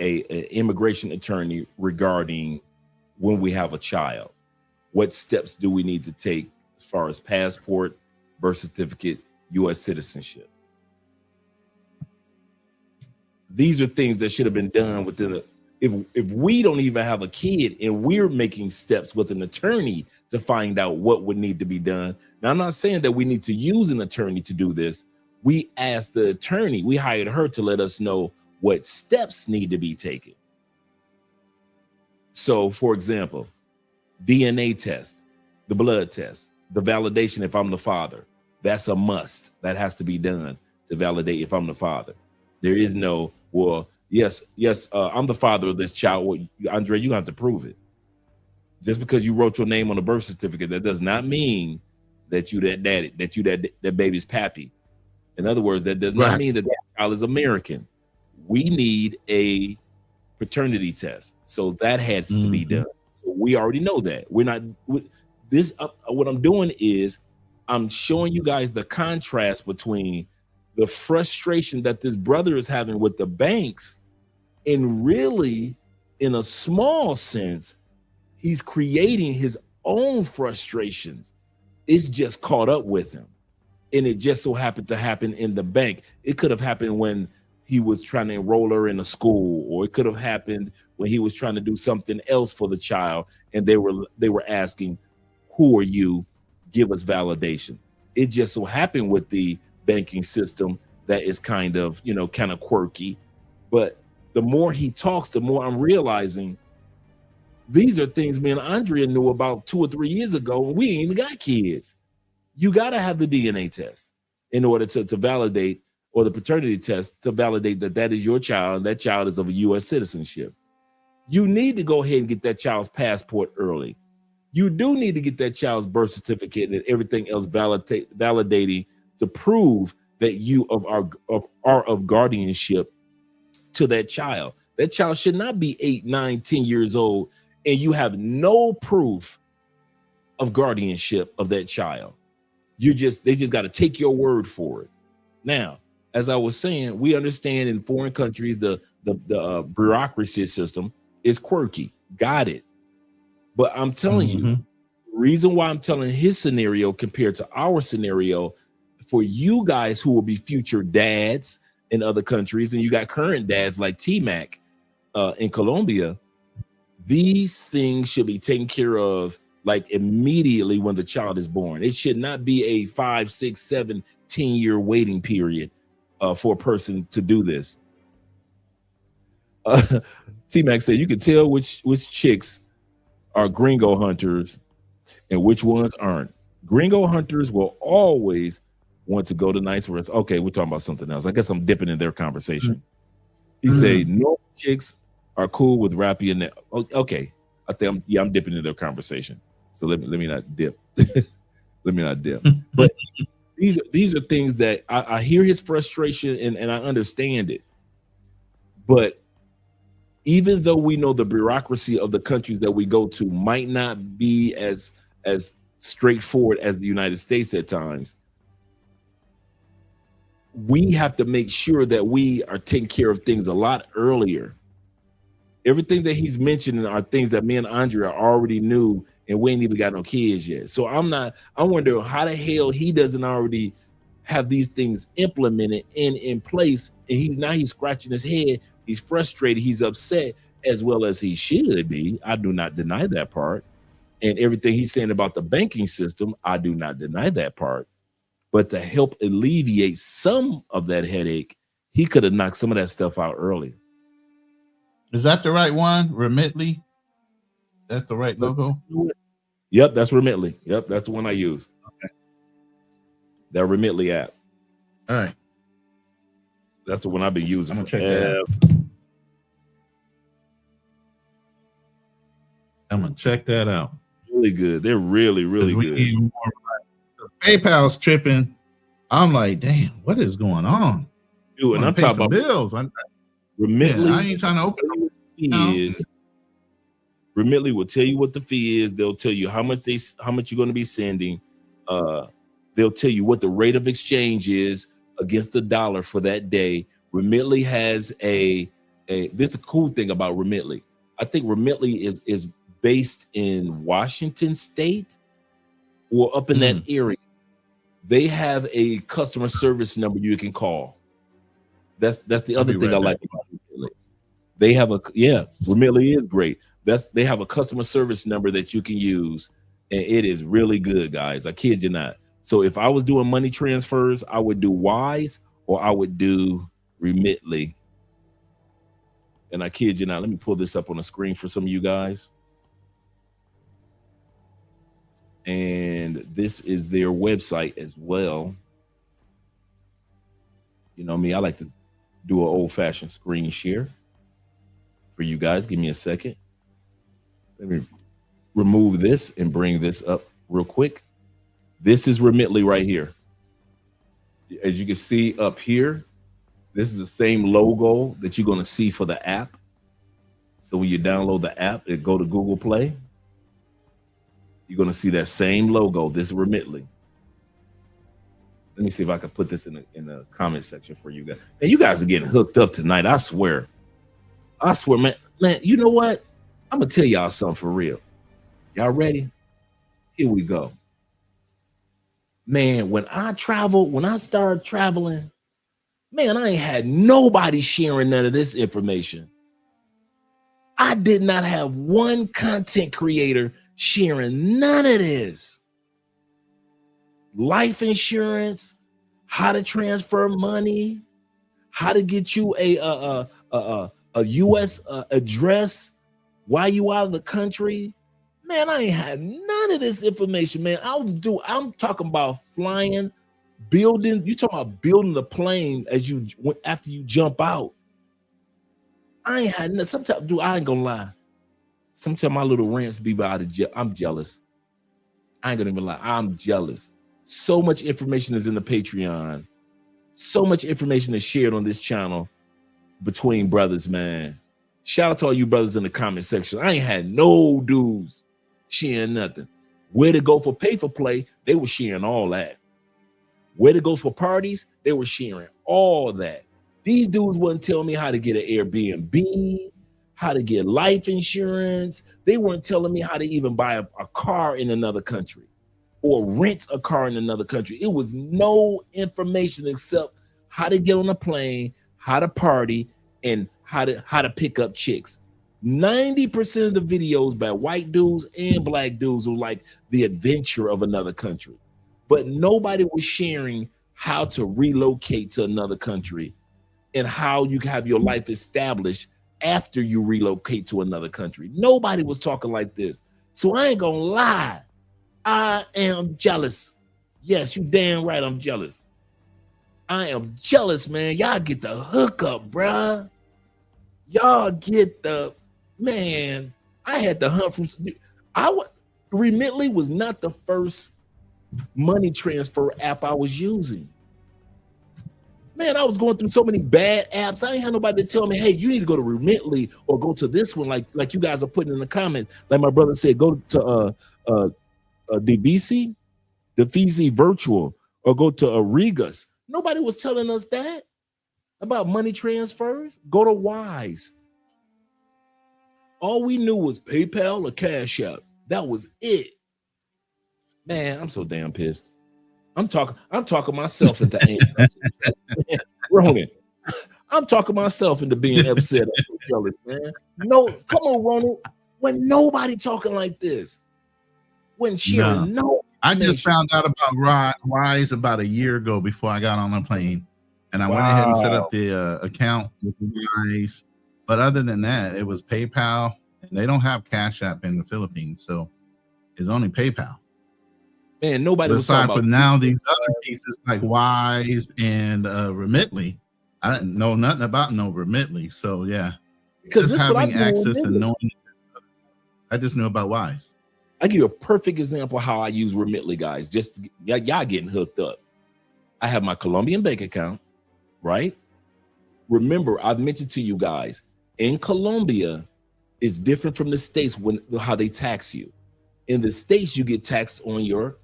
immigration attorney regarding when we have a child. What steps do we need to take as far as passport, birth certificate, U.S. citizenship? These are things that should have been done within if we don't even have a kid and we're making steps with an attorney to find out what would need to be done. Now, I'm not saying that we need to use an attorney to do this. We asked the attorney, we hired her to let us know what steps need to be taken. So, for example, DNA test, the blood test, the validation if I'm the father, that's a must. That has to be done to validate if I'm the father. There is no, well, yes, I'm the father of this child. Well, Andre, you have to prove it. Just because you wrote your name on a birth certificate, that does not mean that you that daddy, that you that baby's pappy. In other words, that does not mean that that child is American. We need a paternity test, so that has to be done. So we already know that. We're not this. What I'm doing is I'm showing you guys the contrast between the frustration that this brother is having with the banks, and really, in a small sense, he's creating his own frustrations. It's just caught up with him. And it just so happened to happen in the bank. It could have happened when he was trying to enroll her in a school, or it could have happened when he was trying to do something else for the child. And they were asking, who are you? Give us validation. It just so happened with the banking system that is kind of quirky. But the more he talks, the more I'm realizing these are things me and Andrea knew about 2 or 3 years ago, and we ain't even got kids. You got to have the DNA test in order to validate, or the paternity test to validate that that is your child and that child is of a U.S. citizenship. You need to go ahead and get that child's passport early. You do need to get that child's birth certificate and everything else validating to prove that you are of guardianship to that child. That child should not be 8, 9, 10 years old and you have no proof of guardianship of that child. They just got to take your word for it. Now, as I was saying, we understand in foreign countries the bureaucracy system is quirky. Got it. But I'm telling you, the reason why I'm telling his scenario compared to our scenario, for you guys who will be future dads in other countries, and you got current dads like T-Mac in Colombia, these things should be taken care of like immediately when the child is born. It should not be a 5, 6, 7, 10-year waiting period for a person to do this. T-Mac said you can tell which chicks are gringo hunters and which ones aren't. Gringo hunters will always want to go to nice restaurants. Okay, we're talking about something else. I guess I'm dipping in their conversation. He said no chicks are cool with Rappy and that. Okay, I think I'm dipping in their conversation. So let me not dip. Let me not dip. But these are things that I hear his frustration and I understand it. But even though we know the bureaucracy of the countries that we go to might not be as straightforward as the United States at times, we have to make sure that we are taking care of things a lot earlier. Everything that he's mentioning are things that me and Andrea already knew, and we ain't even got no kids yet. So I wonder how the hell he doesn't already have these things implemented in place, and he's scratching his head. He's frustrated. He's upset, as well as he should be. I do not deny that part. And everything he's saying about the banking system, I do not deny that part. But to help alleviate some of that headache, he could have knocked some of that stuff out earlier. Is that the right one? Remitly? That's the right logo? Yep, that's Remitly. Yep, that's the one I use. Okay. That Remitly app. All right. That's the one I've been using. I'm gonna check that out. I'm gonna check that out. Really good. They're really, really We good. need more. PayPal's tripping. I'm like, damn, what is going on? Dude, and I'm Pay talking some about bills. Remitly. I ain't trying to open up. Is Remitly will tell you what the fee is. They'll tell you how much you're going to be sending. They'll tell you what the rate of exchange is against the dollar for that day. Remitly has this is a cool thing about Remitly. I think Remitly is based in Washington State or up in that area. They have a customer service number you can call. That's the other thing I like about Remitly. They have Remitly is great. They have a customer service number that you can use, and it is really good, guys. I kid you not. So if I was doing money transfers, I would do Wise or I would do Remitly. And I kid you not. Let me pull this up on the screen for some of you guys. And this is their website as well. You know me, I like to do an old-fashioned screen share for you guys. Give me a second. Let me remove this and bring this up real quick. This is Remitly right here. As you can see up here, this is the same logo that you're going to see for the app. So when you download the app and go to Google Play, you're going to see that same logo. This is Remitly. Let me see if I can put this in the comment section for you guys. And you guys are getting hooked up tonight. I swear, man, you know what? I'm going to tell y'all something for real. Y'all ready? Here we go. Man, when I started traveling, man, I ain't had nobody sharing none of this information. I did not have one content creator sharing none of this. Life insurance, how to transfer money, how to get you a U.S. address while you out of the country. Man, I ain't had none of this information, man. I'm talking about flying, building. You talking about building the plane after you jump out. I ain't had nothing. Sometimes, dude, I ain't gonna lie. Sometimes my little rants be out of I'm jealous. I ain't gonna even lie. I'm jealous. So much information is in the Patreon. So much information is shared on this channel between brothers, man. Shout out to all you brothers in the comment section. I ain't had no dudes sharing nothing. Where to go for pay for play, they were sharing all that. Where to go for parties, they were sharing all that. These dudes wouldn't tell me how to get an Airbnb, how to get life insurance. They weren't telling me how to even buy a car in another country or rent a car in another country. It was no information except how to get on a plane, how to party, and how to pick up chicks. 90% of the videos by white dudes and black dudes were like the adventure of another country. But nobody was sharing how to relocate to another country and how you have your life established after you relocate to another country. Nobody was talking like this. So I ain't gonna lie. I am jealous. Yes, you damn right I'm jealous. I am jealous, man. Y'all get the hookup, bruh. Y'all get the, man, I had to hunt from, Remitly was not the first money transfer app I was using. Man, I was going through so many bad apps. I ain't had nobody to tell me, hey, you need to go to Remitly or go to this one, like you guys are putting in the comments. Like my brother said, go to DVC, the VC Virtual, or go to Regus. Nobody was telling us that about money transfers. Go to Wise. All we knew was PayPal or Cash App. That was it. Man, I'm so damn pissed. I'm talking myself into anger. Ronin, I'm talking myself into being upset. I'm so jealous, man. No, come on, Ronin. When nobody talking like this, when sharing I just found out about Wise about a year ago before I got on the plane, and I went ahead and set up the account with Wise. But other than that, it was PayPal, and they don't have Cash App in the Philippines, so it's only PayPal. Man, nobody was aside talking from about now these other pieces like Wise and Remitly. I didn't know nothing about no Remitly, so yeah, because just having access and knowing. I just knew about Wise. I give you a perfect example of how I use Remitly, guys. Just y'all getting hooked up. I have my Colombian bank account, right? Remember, I've mentioned to you guys, in Colombia, it's different from the States when how they tax you. In the States, you get taxed on your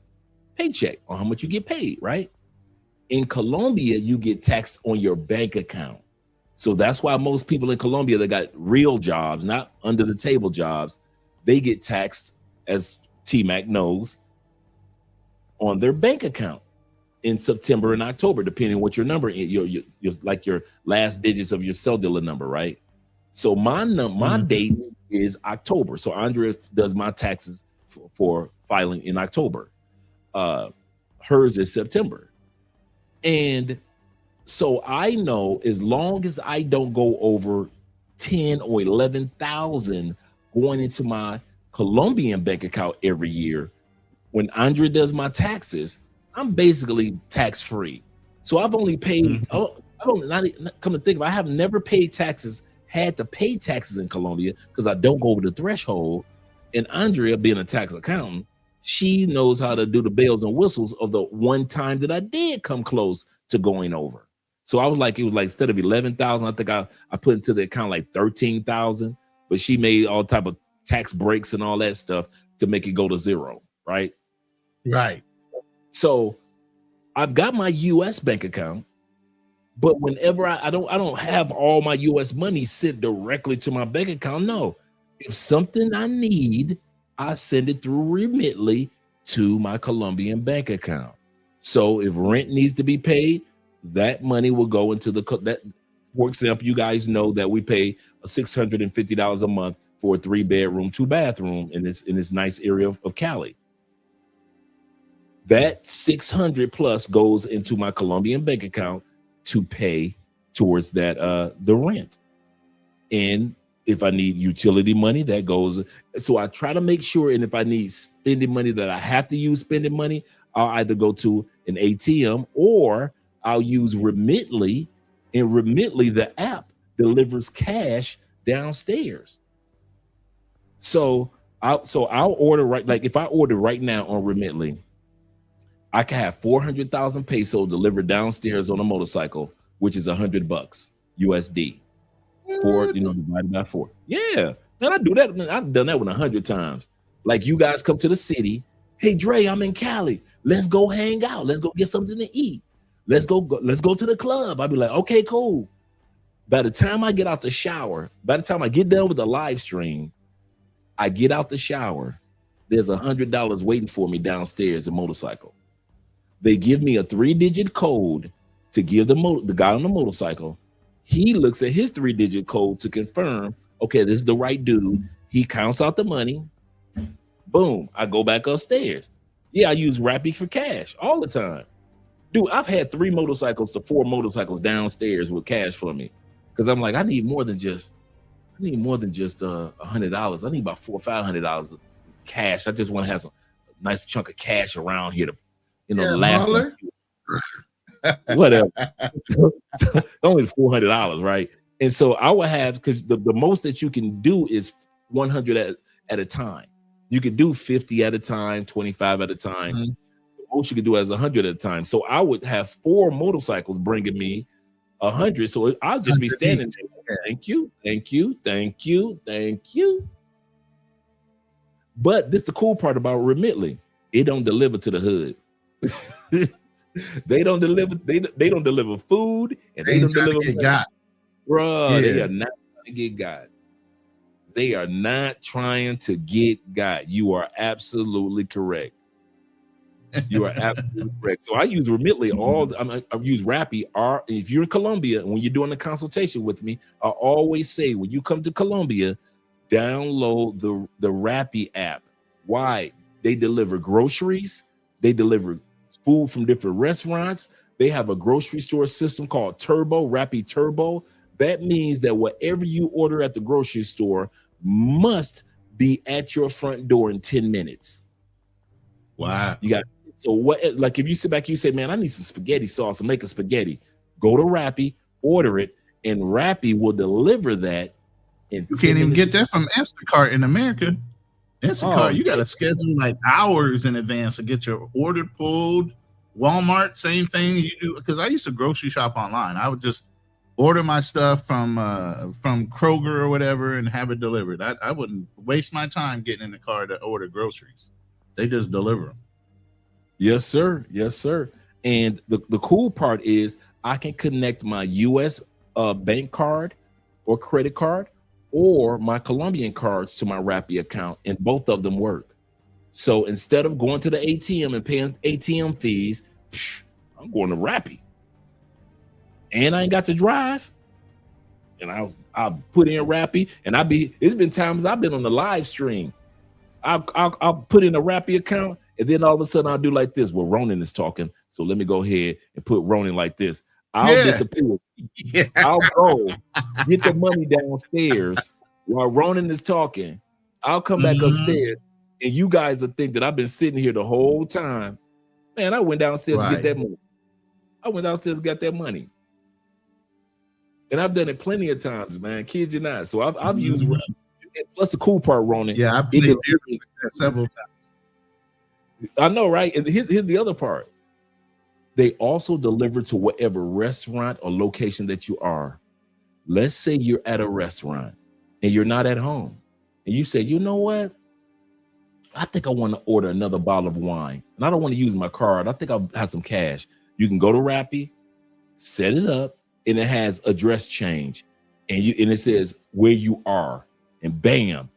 paycheck, on how much you get paid, right? In Colombia, you get taxed on your bank account. So that's why most people in Colombia that got real jobs, not under the table jobs, they get taxed, as T-Mac knows, on their bank account in September and October, depending on what your number is, your like your last digits of your cellular number, right? So my date is October. So Andre does my taxes for filing in October. Hers is September. And so I know as long as I don't go over 10 or 11,000 going into my Colombian bank account every year, when Andre does my taxes, I'm basically tax free. So I've only paid, come to think of it, I have never paid taxes, had to pay taxes in Colombia because I don't go over the threshold. And Andrea, being a tax accountant, she knows how to do the bells and whistles of the one time that I did come close to going over. So I was like, it was like instead of 11,000, I think I put into the account like 13,000, but she made all type of tax breaks and all that stuff to make it go to zero, right? Right. So I've got my US bank account, but whenever I don't have all my US money sit directly to my bank account. No, if something I need, I send it through Remitly to my Colombian bank account. So if rent needs to be paid, that money will go into that. For example, you guys know that we pay $650 a month for a 3-bedroom, 2-bathroom in this nice area of Cali. That 600 plus goes into my Colombian bank account to pay towards that the rent. And if I need utility money, that goes. So I try to make sure, and if I need spending money that I have to use spending money, I'll either go to an ATM or I'll use Remitly, and Remitly, the app, delivers cash downstairs. So I'll order like if I order right now on Remitly, I can have 400,000 peso delivered downstairs on a motorcycle, which is $100 USD. Divided by 4. Yeah, man, I do that. Man, I've done that one 100 times. Like you guys come to the city. Hey, Dre, I'm in Cali. Let's go hang out. Let's go get something to eat. Let's go to the club. I'd be like, okay, cool. By the time I get out the shower, by the time I get done with the live stream, I get out the shower, there's $100 waiting for me downstairs, a motorcycle. They give me a 3-digit code to give the guy on the motorcycle. He looks at his 3-digit code to confirm, okay, this is the right dude. He counts out the money. Boom, I go back upstairs. Yeah, I use Rappi for cash all the time. Dude, I've had 3 motorcycles to 4 motorcycles downstairs with cash for me. Because I'm like, I need more than just $100. I need about $400 or $500 of cash. I just want to have some nice chunk of cash around here to, last whatever. Only $400, right? And so I would have, because the most that you can do is 100 at a time. You could do 50 at a time, 25 at a time. Mm-hmm. The most you could do is 100 at a time. So I would have 4 motorcycles bringing me 100. So I'll just be standing there. Thank you, thank you, thank you, thank you. But this is the cool part about Remitly. It don't deliver to the hood. They don't deliver. They don't deliver food, and they don't deliver. Bruh, they are not trying to get got. They are not trying to get got. You are absolutely correct. You are absolutely correct. So I use Remitly I use Rappi. If you're in Colombia and when you're doing a consultation with me, I always say when you come to Colombia, download the Rappi app. Why? They deliver groceries. They deliver food from different restaurants. They have a grocery store system called Turbo, Rappi Turbo. That means that whatever you order at the grocery store must be at your front door in 10 minutes. Wow. You got so what? Like if you sit back, you say, "Man, I need some spaghetti sauce and make a spaghetti." Go to Rappi, order it, and Rappi will deliver that. You can't even get that from Instacart in America. Instacart, Oh, you got to schedule like hours in advance to get your order pulled. Walmart, same thing. You do, because I used to grocery shop online. I would just order my stuff from Kroger or whatever and have it delivered. I wouldn't waste my time getting in the car to order groceries. They just deliver them. yes, sir. Yes, sir. And the cool part is I can connect my U.S. Bank card or credit card or my Colombian cards to my Rappi account, and both of them work. So instead of going to the ATM and paying ATM fees, I'm going to Rappi. And I ain't got to drive. And I'll put in Rappi, and it's been times I've been on the live stream. I'll put in a Rappi account, and then all of a sudden I'll do like this. Well, Ronin is talking, so let me go ahead and put Ronin like this. I'll disappear. Yeah. I'll go get the money downstairs while Ronin is talking. I'll come back upstairs, and you guys will think that I've been sitting here the whole time. Man, I went downstairs to get that money. I went downstairs and got that money. And I've done it plenty of times, man. Kid you not. So I've used, plus the cool part, Ronin. Yeah, I've played several times. I know, right? And here's the other part. They also deliver to whatever restaurant or location that you are. Let's say you're at a restaurant and you're not at home. And you say, you know what? I think I want to order another bottle of wine. And I don't want to use my card. I think I'll have some cash. You can go to Rappi, set it up, and it has address change. And it says where you are. And bam,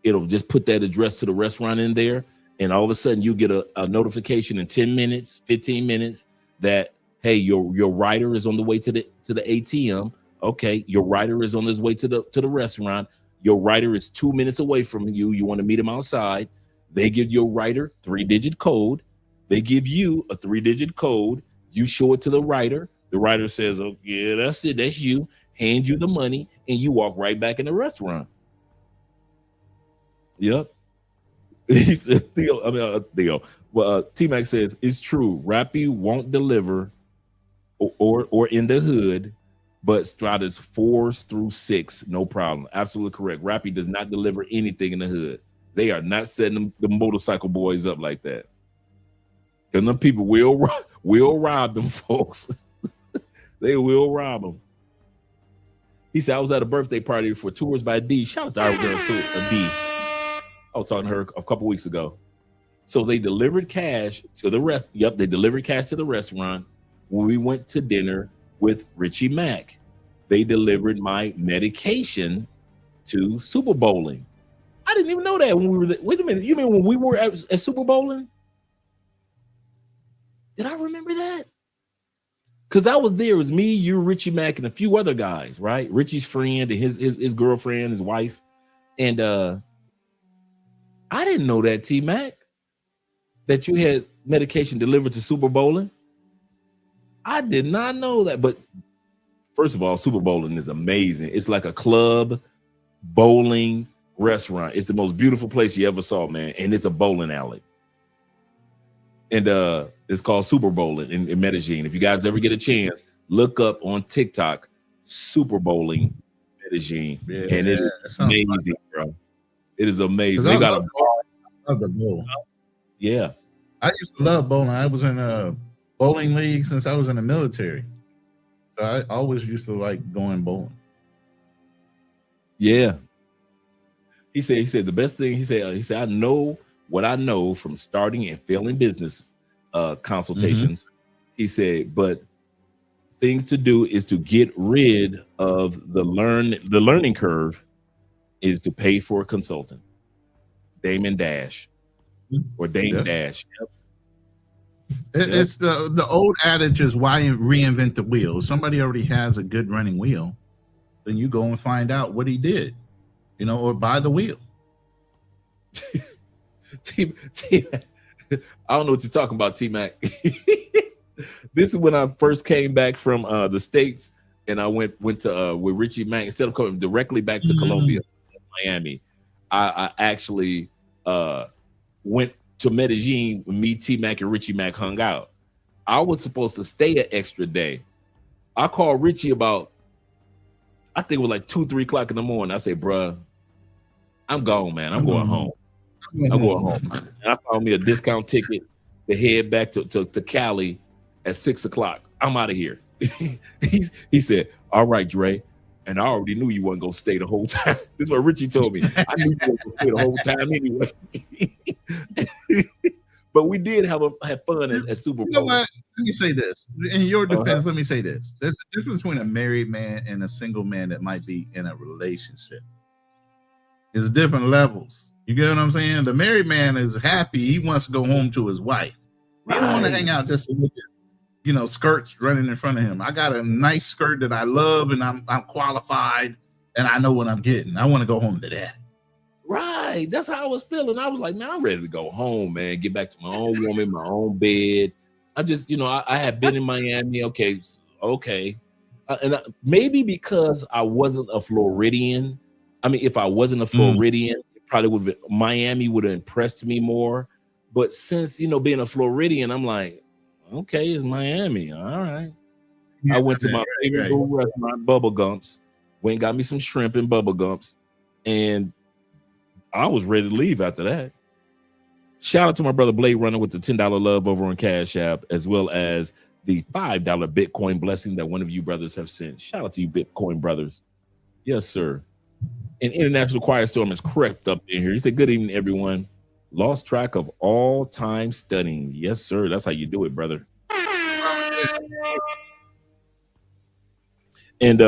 it'll just put that address to the restaurant in there. And all of a sudden you get a notification in 10 minutes, 15 minutes that, hey, your rider is on the way to the ATM. Okay, your rider is on his way to the restaurant. Your rider is 2 minutes away from you. You want to meet him outside. They give your rider 3-digit code. They give you a 3-digit code. You show it to the rider. The rider says, oh, yeah, that's it. That's you. Hand you the money, and you walk right back in the restaurant. Yep. He said, Theo. Well, T-Mac says, it's true. Rappi won't deliver or in the hood, but Strata's 4s through 6, no problem. Absolutely correct. Rappi does not deliver anything in the hood. They are not setting the motorcycle boys up like that. Because them people will rob them folks. They will rob them. He said, I was at a birthday party for Tours by D. Shout out to our girl, too, D. I was talking to her a couple weeks ago. So they delivered cash to the rest. Yep, they delivered cash to the restaurant. When we went to dinner with Richie Mack, they delivered my medication to Super Bowling. I didn't even know that when we were there. Wait a minute. You mean when we were at Super Bowling? Did I remember that? Because I was there. It was me, you, Richie Mack, and a few other guys, right? Richie's friend and his girlfriend, his wife. And I didn't know that, T-Mac, that you had medication delivered to Super Bowling. I did not know that. But first of all, Super Bowling is amazing. It's like a club bowling restaurant. It's the most beautiful place you ever saw, man. And it's a bowling alley. And it's called Super Bowling in Medellin. If you guys ever get a chance, look up on TikTok, Super Bowling Medellin. Yeah, and it is amazing, bro. It is amazing. They got a bar. I love the bowl. Yeah. I used to love bowling. I was in a bowling league since I was in the military. So I always used to like going bowling. Yeah. He said the best thing, he said, I know what I know from starting and failing business consultations. He said, but things to do is to get rid of the learning curve is to pay for a consultant. Damon Dash or Dame Dash. Yep. It's the old adage is why reinvent the wheel? If somebody already has a good running wheel, then you go and find out what he did, or buy the wheel. I don't know what you're talking about, T-Mac. This is when I first came back from the States, and I went to with Richie Mack. Instead of coming directly back to Colombia, Miami, I actually went to Medellin when me, T-Mac, and Richie Mack hung out. I was supposed to stay an extra day. I called Richie about, I think it was like 2-3 o'clock in the morning. I said, bruh, I'm gone, man. I'm going home. I'm going home. And I found me a discount ticket to head back to Cali at 6 o'clock. I'm out of here. He said, all right, Dre. And I already knew you wasn't gonna stay the whole time. This is what Richie told me. I knew you wasn't gonna stay the whole time anyway. But we did have fun at Super Bowl. You know what? Let me say this. In your defense, let me say this. There's a difference between a married man and a single man that might be in a relationship. It's different levels. You get what I'm saying? The married man is happy. He wants to go home to his wife. He don't want to hang out just to look at, skirts running in front of him. I got a nice skirt that I love, and I'm qualified, and I know what I'm getting. I want to go home to that. Right. That's how I was feeling. I was like, man, I'm ready to go home, man. Get back to my own woman, my own bed. I just, I had been in Miami. Okay. Maybe because I wasn't a Floridian. I mean, if I wasn't a Floridian, Miami would have impressed me more. But since, being a Floridian, I'm like, okay, it's Miami. All right. I went to my favorite little restaurant, Bubba Gump's. Went and got me some shrimp and Bubba Gump's. And I was ready to leave after that. Shout out to my brother Blade Runner with the $10 love over on Cash App, as well as the $5 Bitcoin blessing that one of you brothers have sent. Shout out to you, Bitcoin brothers. Yes, sir. An international quiet storm has crept up in here. He said, good evening, everyone. Lost track of all time studying. Yes, sir. That's how you do it, brother. And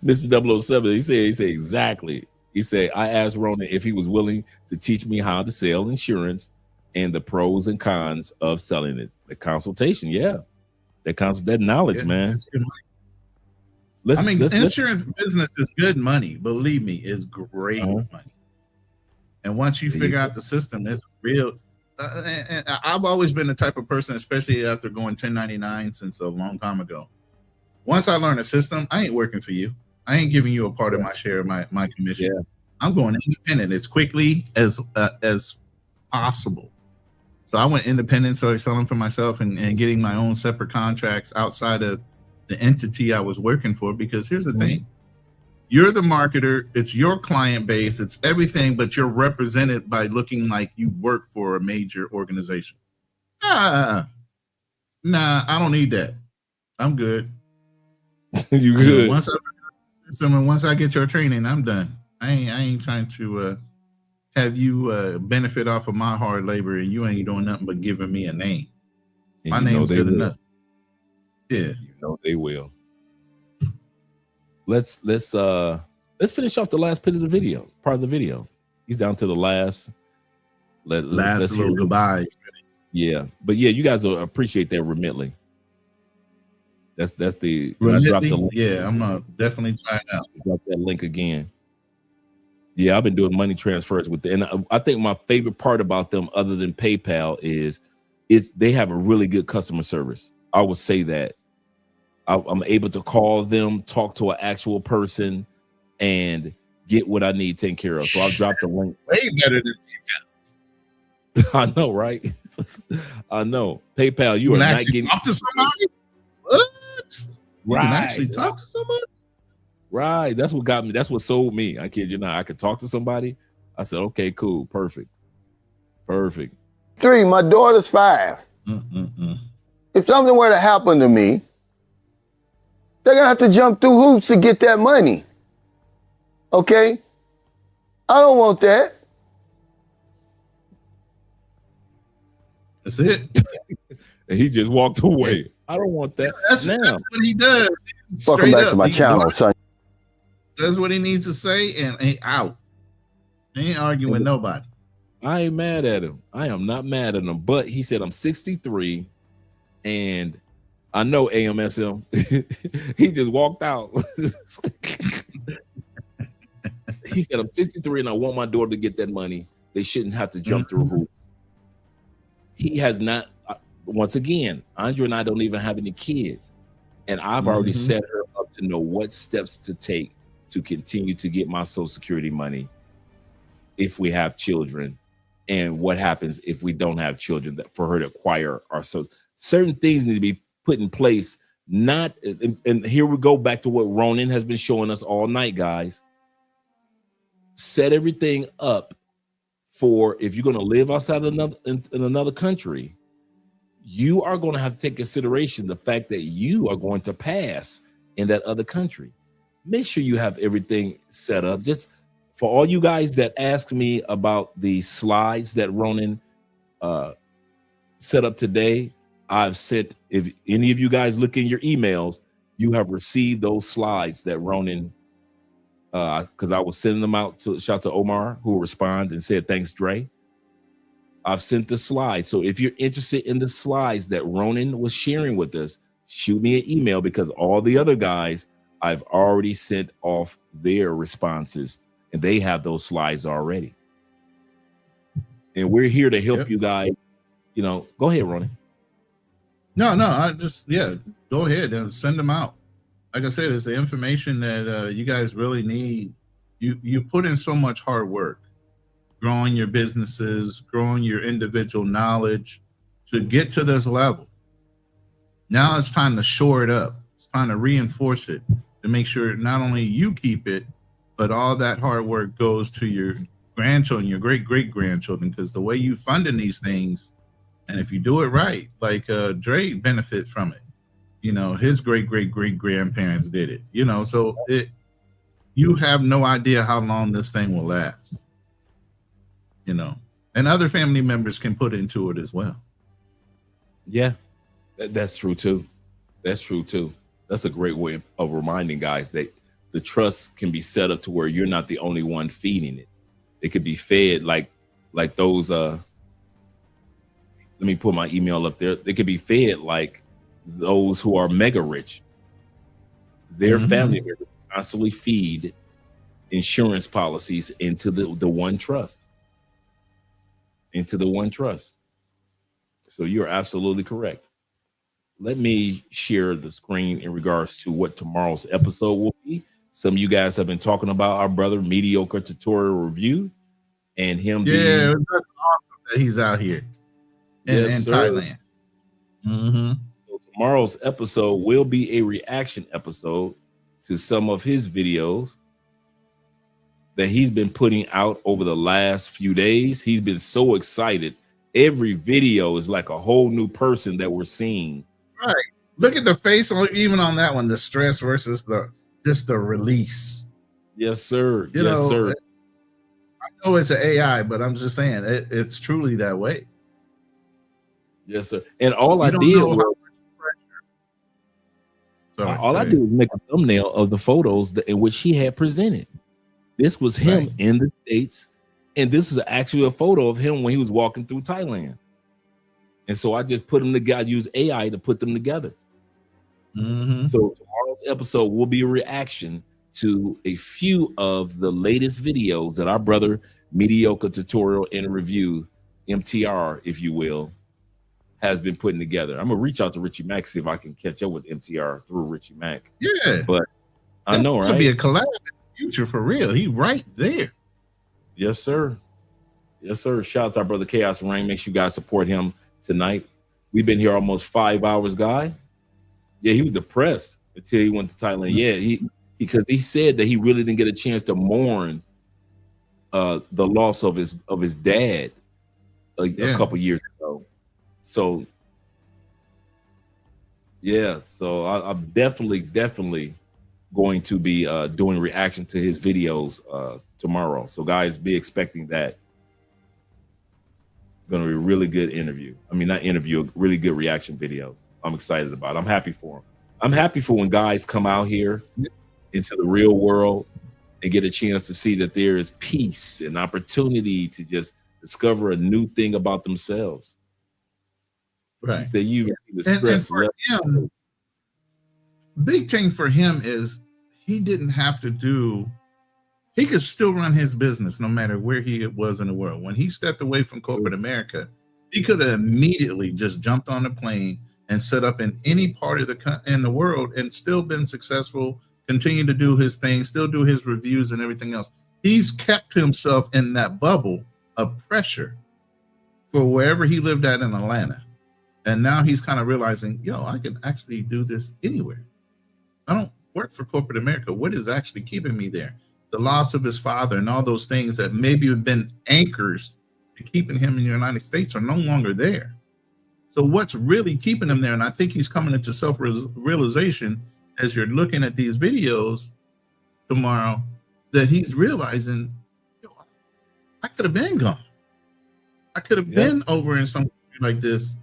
Mr. 007, he said exactly. He said, I asked Ronin if he was willing to teach me how to sell insurance and the pros and cons of selling it. The consultation, yeah. That knowledge, man. Insurance business is good money. Believe me, it's great money. And once you figure out the system, it's real. And I've always been the type of person, especially after going 1099 since a long time ago. Once I learn a system, I ain't working for you. I ain't giving you a part of my share of my commission. Yeah. I'm going independent as quickly as possible. So I went independent, started selling for myself and getting my own separate contracts outside of the entity I was working for. Because here's the thing. You're the marketer. It's your client base. It's everything, but you're represented by looking like you work for a major organization. Nah, I don't need that. I'm good. You good? Once I get your training, I'm done. I ain't trying to have you benefit off of my hard labor, and you ain't doing nothing but giving me a name. And my name's good enough. Yeah, they will. Let's finish off the last part of the video. He's down to the last. Let's little goodbye. Yeah, but yeah, you guys will appreciate that remitly. That's the I dropped the link. Yeah, I'm gonna definitely try it out. Drop that link again. Yeah, I've been doing money transfers with them, and I think my favorite part about them, other than PayPal, is they have a really good customer service. I would say that I'm able to call them, talk to an actual person, and get what I need taken care of. So I'll drop the link. Way better than PayPal. I know, right? I know. PayPal, you are not getting talk to somebody. What? You right. can actually talk to somebody. Right. That's what got me. That's what sold me. I kid you not. I could talk to somebody. I said, okay, cool, perfect. 3, my daughter's 5. If something were to happen to me, they're gonna have to jump through hoops to get that money. Okay? I don't want that. That's it. And he just walked away. I don't want that. That's what he does. Welcome back to my channel, son. That's what he needs to say, and ain't out. He ain't arguing with nobody. I ain't mad at him. I am not mad at him. But he said I'm 63, and I know AMSM. He just walked out. He said I'm 63, and I want my daughter to get that money. They shouldn't have to jump through hoops. He has not. Once again, Andre and I don't even have any kids, and I've already set her up to know what steps to take to continue to get my Social Security money if we have children, and what happens if we don't have children, that for her to acquire our certain things need to be put in place. Not, and here we go back to what Ronin has been showing us all night, guys. set everything up for if you're going to live outside of in another country, you are going to have to take consideration the fact that you are going to pass in that other country. Make sure you have everything set up. Just for all you guys that ask me about the slides that Ronin set up today, I've sent, if any of you guys look in your emails, you have received those slides that Ronin, because I was sending them out to shout to Omar, who responded and said, thanks, Dre. I've sent the slides. So if you're interested in the slides that Ronin was sharing with us, shoot me an email, because all the other guys, I've already sent off their responses and they have those slides already. And we're here to help you guys. You know, go ahead, Ronin. No, I just, go ahead and send them out. Like I said, it's the information that you guys really need. You put in so much hard work, growing your businesses, growing your individual knowledge to get to this level. Now it's time to shore it up. It's time to reinforce it to make sure not only you keep it, but all that hard work goes to your grandchildren, your great-great-grandchildren, because the way you funding these things, and if you do it right, like Dre benefit from it. You know, his great-great-great-grandparents did it. You know, so you have no idea how long this thing will last. You know, and other family members can put into it as well. Yeah, that's true too. That's true too. That's a great way of reminding guys that the trust can be set up to where you're not the only one feeding it. It could be fed like those. Let me put my email up there. They could be fed like those who are mega rich. Their family members constantly feed insurance policies into the one trust. Into the one trust. So you're absolutely correct. Let me share the screen in regards to what tomorrow's episode will be. Some of you guys have been talking about our brother Mediocre Tutorial Review and him being, that's awesome that he's out here in Thailand. So tomorrow's episode will be a reaction episode to some of his videos that he's been putting out over the last few days. He's been so excited. Every video is like a whole new person that we're seeing. Right. Look at the face even on that one, the stress versus the release. Yes, sir. You yes, know, sir. I know it's an AI, but I'm just saying it's truly that way. Yes, sir. And all I did was make a thumbnail of the photos in which he had presented. This was him in the States, and this is actually a photo of him when he was walking through Thailand. And so I just put them together, use AI to put them together. So tomorrow's episode will be a reaction to a few of the latest videos that our brother Mediocre Tutorial and Review, MTR, if you will, has been putting together. I'm gonna reach out to Richie Mack, see if I can catch up with MTR through Richie Mack. Yeah, but I know, right? Could be a collab in the future for real. He right there. Yes, sir. Yes, sir. Shout out to our brother Chaos Rain. Make sure you guys support him tonight. We've been here almost 5 hours, guy. Yeah, he was depressed until he went to Thailand. Yeah, because he said that he really didn't get a chance to mourn the loss of his dad a couple years ago. So yeah, so I'm definitely going to be doing reaction to his videos tomorrow. So guys, be expecting that. Going to be a really good interview. I mean, not interview, really good reaction videos. I'm excited about it. I'm happy for him. I'm happy for when guys come out here into the real world and get a chance to see that there is peace and opportunity to just discover a new thing about themselves. Right. So you the stress. And for him, big thing for him is he didn't have to do. He could still run his business no matter where he was in the world. When he stepped away from corporate America, he could have immediately just jumped on a plane and set up in any part of the world and still been successful, continue to do his thing, still do his reviews and everything else. He's kept himself in that bubble of pressure for wherever he lived at in Atlanta. And now he's kind of realizing, I can actually do this anywhere. I don't work for corporate America. What is actually keeping me there? the loss of his father, and all those things that maybe have been anchors to keeping him in the United States are no longer there. So what's really keeping him there? And I think he's coming into self-realization as you're looking at these videos tomorrow, that he's realizing, I could have been gone. I could have been over in some country like this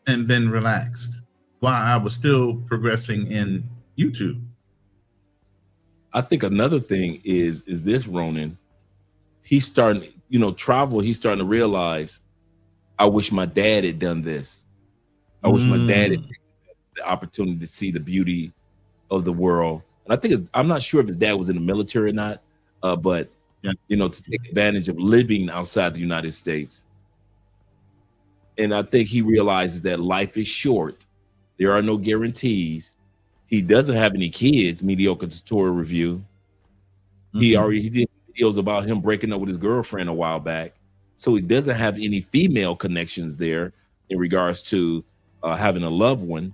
and been relaxed while I was still progressing in YouTube. I think another thing is this, Ronin. He's starting, travel. He's starting to realize, I wish my dad had done this. I wish my dad had the opportunity to see the beauty of the world. And I think I'm not sure if his dad was in the military or not, but to take advantage of living outside the United States. And I think he realizes that life is short. There are no guarantees. He doesn't have any kids, mediocre tutorial review. He did videos about him breaking up with his girlfriend a while back. So he doesn't have any female connections there in regards to having a loved one.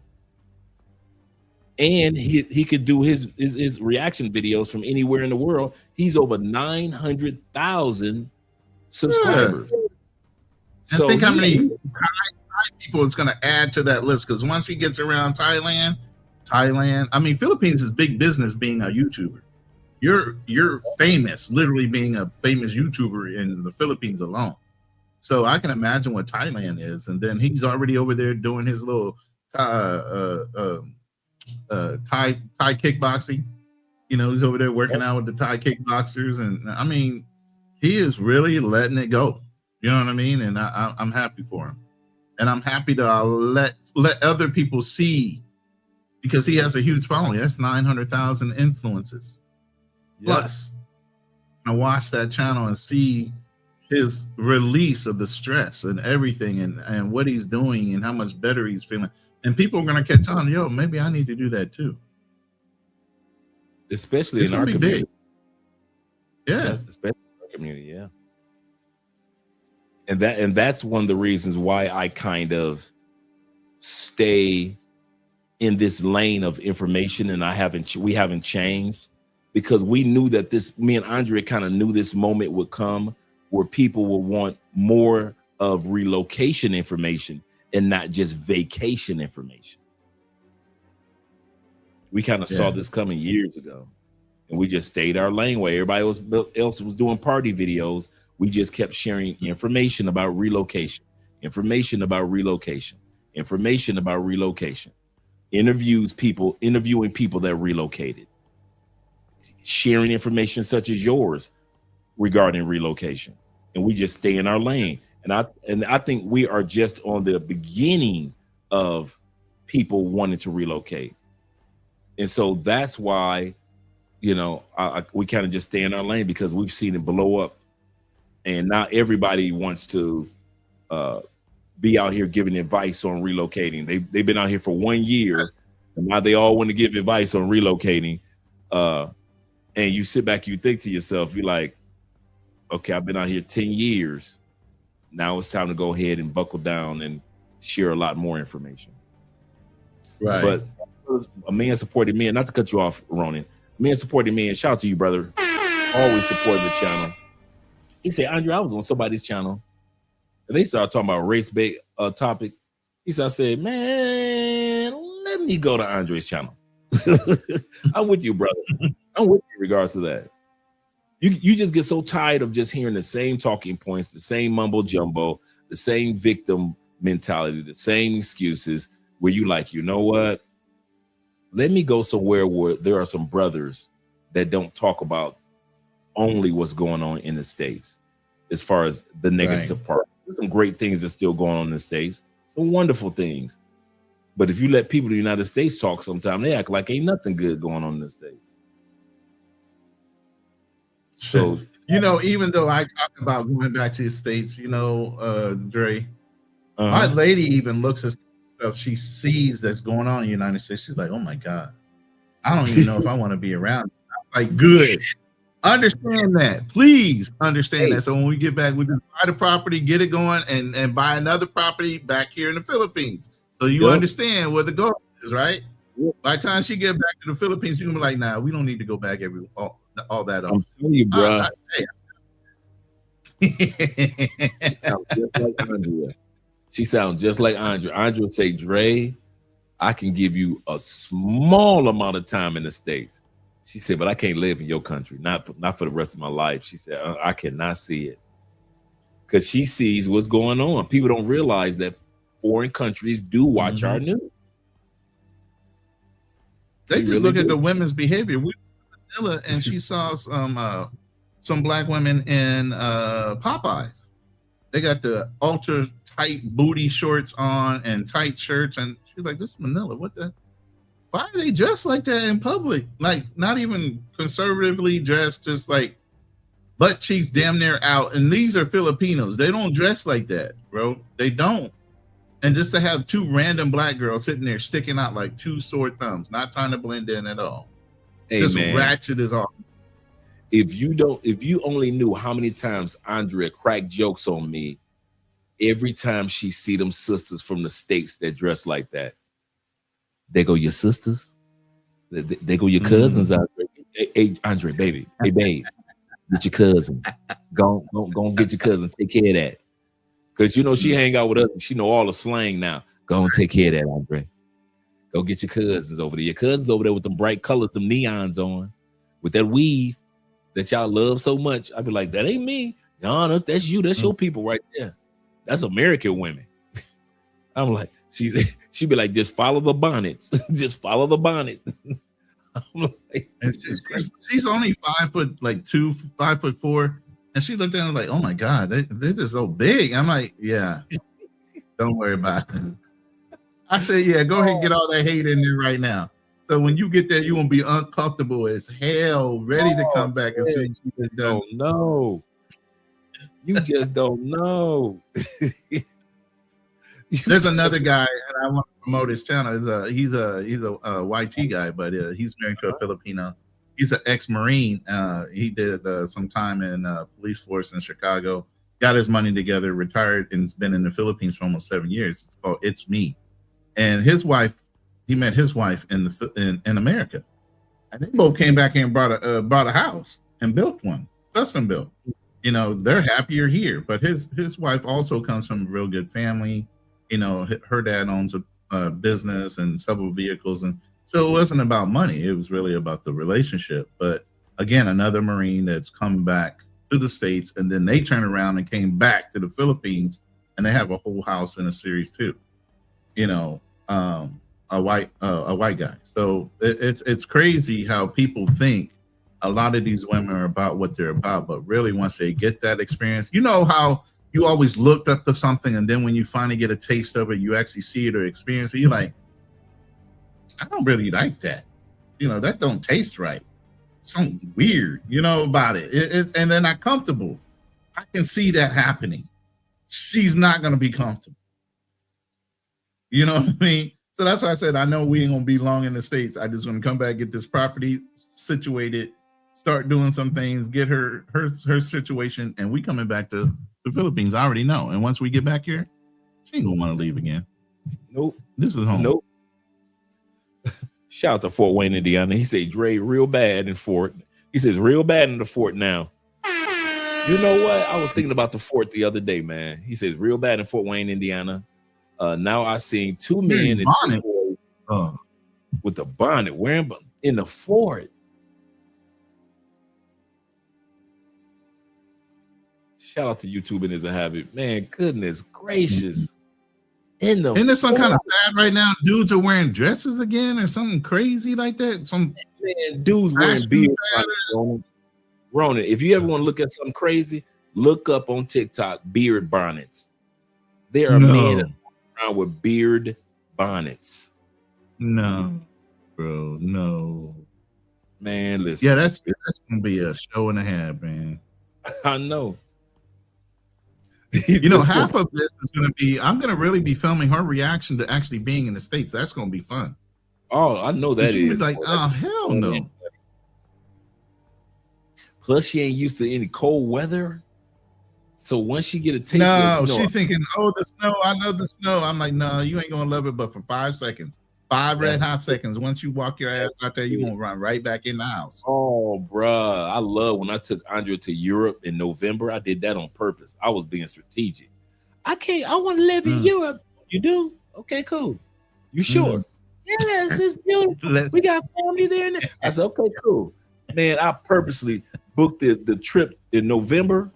And he could do his reaction videos from anywhere in the world. He's over 900,000 subscribers. So think how many Thai people it's going to add to that list, because once he gets around Thailand, I mean, Philippines is big business being a YouTuber. You're famous, literally being a famous YouTuber in the Philippines alone. So I can imagine what Thailand is, and then he's already over there doing his little Thai kickboxing. He's over there working out with the Thai kickboxers, and I mean, he is really letting it go. You know what I mean? And I'm happy for him, and I'm happy to let other people see, because he has a huge following. That's 900,000 influences plus. I watch that channel and see his release of the stress and everything, and what he's doing and how much better he's feeling. And people are going to catch on. Yo, maybe I need to do that too. Especially in our community. Yeah. Especially in our community, yeah. And that's one of the reasons why I kind of stay in this lane of information, and we haven't changed, because we knew that me and Andre kind of knew this moment would come where people will want more of relocation information and not just vacation information. We kind of saw this coming years ago, and we just stayed our lane where everybody else was doing party videos. We just kept sharing information about relocation, interviewing people that relocated, sharing information such as yours regarding relocation. And we just stay in our lane. And I think we are just on the beginning of people wanting to relocate. And so that's why, we kind of just stay in our lane, because we've seen it blow up. And now everybody wants to be out here giving advice on relocating. They've been out here for 1 year, and now they all want to give advice on relocating. And you sit back, you think to yourself, you're like, okay, I've been out here 10 years. Now it's time to go ahead and buckle down and share a lot more information. Right. But a man supported me, and not to cut you off, Ronin, a man supported me, and shout out to you, brother. Always supporting the channel. He said, Andre, I was on somebody's channel, and they started talking about race-based topic. He said, man, let me go to Andre's channel. I'm with you, brother. I'm with you in regards to that. You just get so tired of just hearing the same talking points, the same mumbo jumbo, the same victim mentality, the same excuses, where you like, you know what? Let me go somewhere where there are some brothers that don't talk about only what's going on in the States as far as the negative part. There's some great things that's still going on in the States, some wonderful things. But if you let people in the United States talk sometime, they act like ain't nothing good going on in the States. So, even though I talk about going back to the States, Dre, my lady even looks at stuff she sees that's going on in the United States. She's like, oh my God, I don't even know if I want to be around. I'm like, good. Understand that. Please understand that. So when we get back, we can buy the property, get it going, and buy another property back here in the Philippines. So you understand where the goal is, right? By the time she get back to the Philippines, you're gonna be like, nah, we don't need to go back all that I'm off. telling you, bro. Hey. Just like Andrea. She sounds just like Andre. Andre would say, Dre, I can give you a small amount of time in the States. She said, but I can't live in your country, not for the rest of my life. She said, I cannot see it. Because she sees what's going on. People don't realize that foreign countries do watch our news. They just look at the women's behavior. We were in Manila, and she saw some black women in Popeyes. They got the ultra tight booty shorts on and tight shirts, and she's like, "This is Manila. What the? Why are they dressed like that in public? Like not even conservatively dressed, just like butt cheeks damn near out. And these are Filipinos. They don't dress like that, bro. They don't. And just to have two random black girls sitting there sticking out like two sore thumbs, not trying to blend in at all. Hey, just man. ratchet as all. If you only knew how many times Andrea cracked jokes on me every time she see them sisters from the States that dress like that. They go, your sisters? They go, your cousins, Andre. Hey, Andre, baby. Hey, babe. Get your cousins. Go get your cousins. Take care of that. Because you know she hang out with us. She know all the slang now. Go and take care of that, Andre. Go get your cousins over there. Your cousins over there with them bright colors, them neons on, with that weave that y'all love so much. I'd be like, that ain't me. No, that's you. That's your people right there. That's American women. I'm like, she'd be like, just follow the bonnets. Just follow the bonnet. I'm like, she's only 5'2", 5'4", and she looked down like, oh my God, they're just so big. I'm like, yeah, don't worry about it. I said, yeah, go ahead and get all that hate in there right now. So when you get there, you won't be uncomfortable as hell, ready to come back as soon as you get done. No, you just don't know. There's another guy, and I want to promote his channel. He's a YT guy, but he's married to a Filipino. He's an ex-Marine. He did some time in police force in Chicago. Got his money together, retired, and has been in the Philippines for almost 7 years. It's called It's Me. And his wife, he met his wife in America, and they both came back and brought a house and built one, custom built. You know, they're happier here, but his wife also comes from a real good family. You know, her dad owns a business and several vehicles, and so it wasn't about money. It was really about the relationship. But again, another Marine that's come back to the States, and then they turn around and came back to the Philippines, and they have a whole house in a series too. You know, a white guy. So it's crazy how people think a lot of these women are about what they're about, but really once they get that experience, you know how you always looked up to something, and then when you finally get a taste of it, you actually see it or experience it, you're like, I don't really like that. You know, that don't taste right. Something weird, you know, about it. And they're not comfortable. I can see that happening. She's not going to be comfortable. You know what I mean? So that's why I said, I know we ain't going to be long in the States. I just want to come back, get this property situated, start doing some things, get her situation, and we coming back to the Philippines. I already know. And once we get back here, she ain't going to want to leave again. Nope. This is home. Nope. Shout out to Fort Wayne, Indiana. He said, Dre, real bad in Fort. He says, real bad in the Fort now. You know what? I was thinking about the Fort the other day, man. He says, real bad in Fort Wayne, Indiana. Now I seen two men and two boys with the bonnet wearing in the Fort. Shout out to YouTube as a habit. Man, goodness gracious. Isn't there some kind of fad right now? Dudes are wearing dresses again or something crazy like that? Some man, dudes wearing beard bonnets. Ronin, if you ever want to look at something crazy, look up on TikTok beard bonnets. There are men around with beard bonnets. No, bro, no. Man, listen. Yeah, that's gonna be a show and a half, man. I know. You know, half of this is going to be, I'm going to really be filming her reaction to actually being in the States. That's going to be fun. Oh, I know that she is. was like, oh, hell no. Plus, she ain't used to any cold weather. So once she get a taste of it, she's thinking, oh, the snow, I love the snow. I'm like, no, you ain't going to love it, but for 5 seconds. 5 red That's- hot seconds. Once you walk your ass out there, you're gonna run right back in the house. Oh, bruh. I love when I took Andre to Europe in November. I did that on purpose. I was being strategic. I want to live in Europe. You do? Okay, cool. You sure? Yes, it's beautiful. We got family there. And there. I said, okay, cool. Man, I purposely booked the trip in November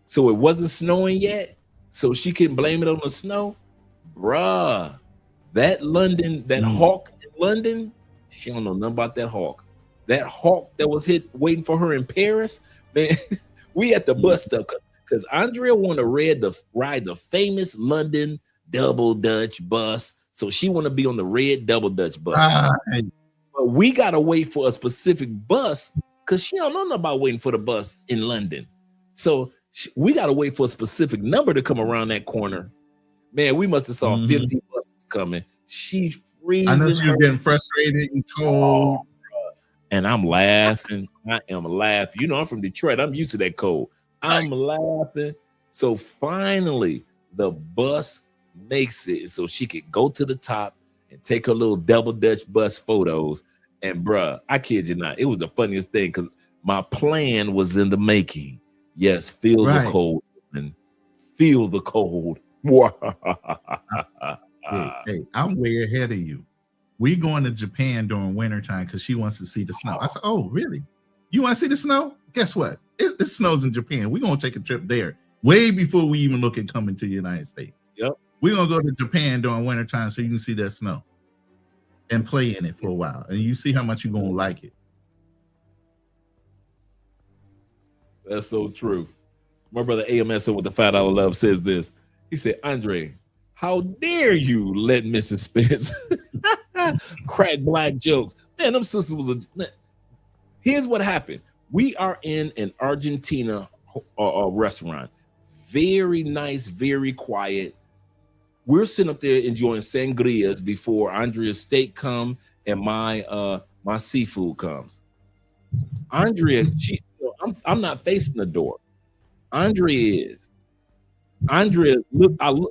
so it wasn't snowing yet, so she couldn't blame it on the snow. Bruh, that hawk in London, she don't know nothing about that hawk. That hawk that was waiting for her in Paris, man, we at the bus stop because Andrea want to ride the famous London double Dutch bus. So she want to be on the red double Dutch bus. But we got to wait for a specific bus because she don't know nothing about waiting for the bus in London. So we got to wait for a specific number to come around that corner. Man, we must have saw 50 buses coming. She freezing. I know you're getting frustrated and cold. And I'm laughing. I am laughing. You know, I'm from Detroit. I'm used to that cold. I'm laughing. So finally, the bus makes it so she could go to the top and take her little double Dutch bus photos. And bruh, I kid you not, it was the funniest thing because my plan was in the making. Yes, feel the cold and feel the cold. Hey, I'm way ahead of you. We going to Japan during wintertime because she wants to see the snow. I said, oh, really? You want to see the snow? Guess what? It snows in Japan. We're going to take a trip there way before we even look at coming to the United States. Yep. We're going to go to Japan during wintertime so you can see that snow and play in it for a while. And you see how much you're going to like it. That's so true. My brother AMS with the $5 love says this. He said, Andre, how dare you let Mrs. Spence crack black jokes? Man, them sisters was Here's what happened. We are in an Argentina restaurant. Very nice, very quiet. We're sitting up there enjoying sangrias before Andrea's steak come and my seafood comes. Andrea, I'm not facing the door. Andrea is. Andrea,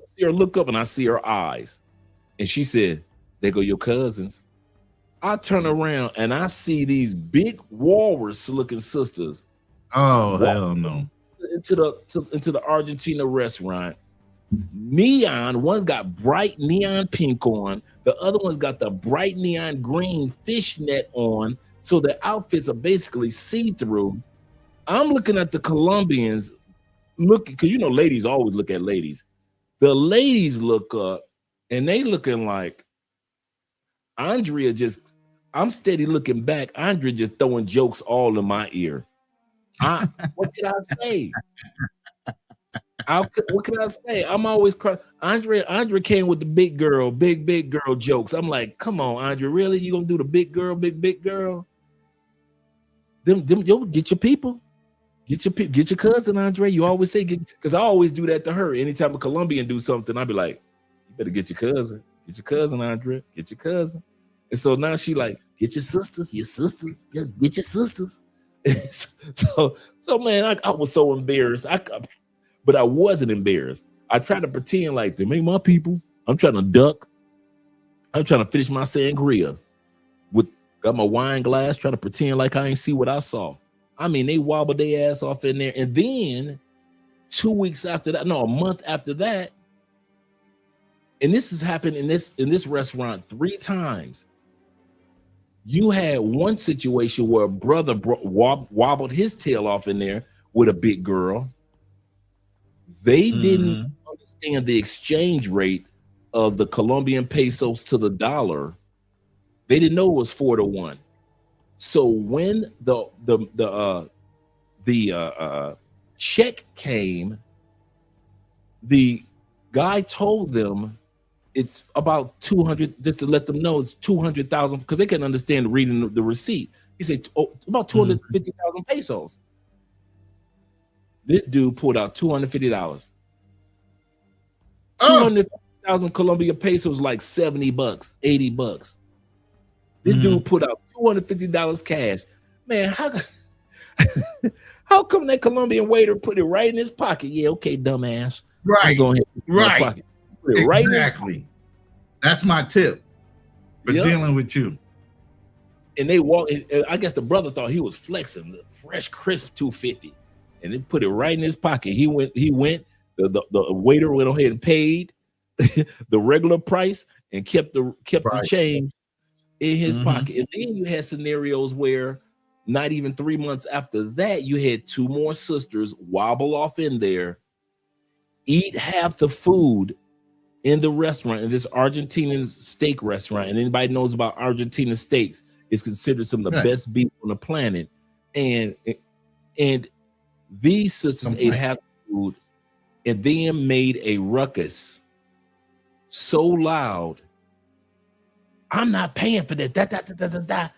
see her look up and I see her eyes. And she said, there go your cousins. I turn around and I see these big walrus looking sisters. Oh, hell no. Into the Argentina restaurant. Neon, one's got bright neon pink on, the other one's got the bright neon green fishnet on. So the outfits are basically see-through. I'm looking at the Colombians, because you know ladies always look at ladies. The ladies look up and they looking like Andrea I'm steady looking back. Andrea just throwing jokes all in my ear. What can I say? What can I say? I'm always crying. Andre came with the big girl jokes. I'm like, come on, Andre, really? You gonna do the big girl? Yo, get your people. Get your cousin, Andre. You always say, because I always do that to her. Anytime a Colombian do something, I'll be like, you better get your cousin. Get your cousin, Andre. Get your cousin. And so now she like, get your sisters. Get your sisters. so man, I was so embarrassed. But I wasn't embarrassed. I tried to pretend like they ain't my people. I'm trying to duck. I'm trying to finish my sangria. Got my wine glass, trying to pretend like I ain't see what I saw. I mean, they wobbled their ass off in there. And then 2 weeks after that, no, a month after that, and this has happened in this restaurant 3 times. You had one situation where a brother wobbled his tail off in there with a big girl. They didn't understand the exchange rate of the Colombian pesos to the dollar. They didn't know it was 4-1. So when the check came, the guy told them it's about 200, just to let them know it's 200,000 because they couldn't understand reading the receipt. He said, about 250,000 pesos. This dude pulled out $250. 250,000 Colombian pesos, like $70, $80. This dude put out $250 cash. Man, how come that Colombian waiter put it right in his pocket? Yeah, okay, dumbass. Right. Go ahead. Right. Put it right in his exactly. That's my tip. for dealing with you. And they walk. And I guess the brother thought he was flexing, the fresh, crisp 250, and they put it right in his pocket. He went. The waiter went ahead and paid the regular price and kept the change in his pocket. And then you had scenarios where not even 3 months after that, you had 2 more sisters wobble off in there, eat half the food in the restaurant, in this Argentinian steak restaurant. And anybody knows about Argentinian steaks, it's considered some of the best beef on the planet. And these sisters ate half the food and then made a ruckus so loud. I'm not paying for that.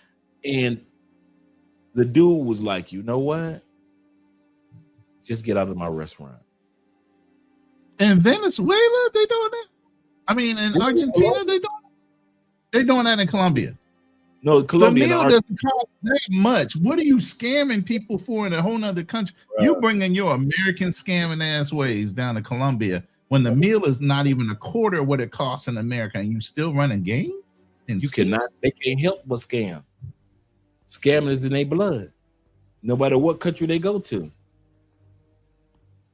And the dude was like, you know what? Just get out of my restaurant. In Venezuela, they doing that? I mean, in Argentina, they doing that in Colombia. No, Colombia. The meal doesn't cost that much. What are you scamming people for in a whole nother country? You bringing your American scamming ass ways down to Colombia when the meal is not even a quarter of what it costs in America, and you still running games? You cannot. They can't help but scam. Scamming is in their blood, no matter what country they go to.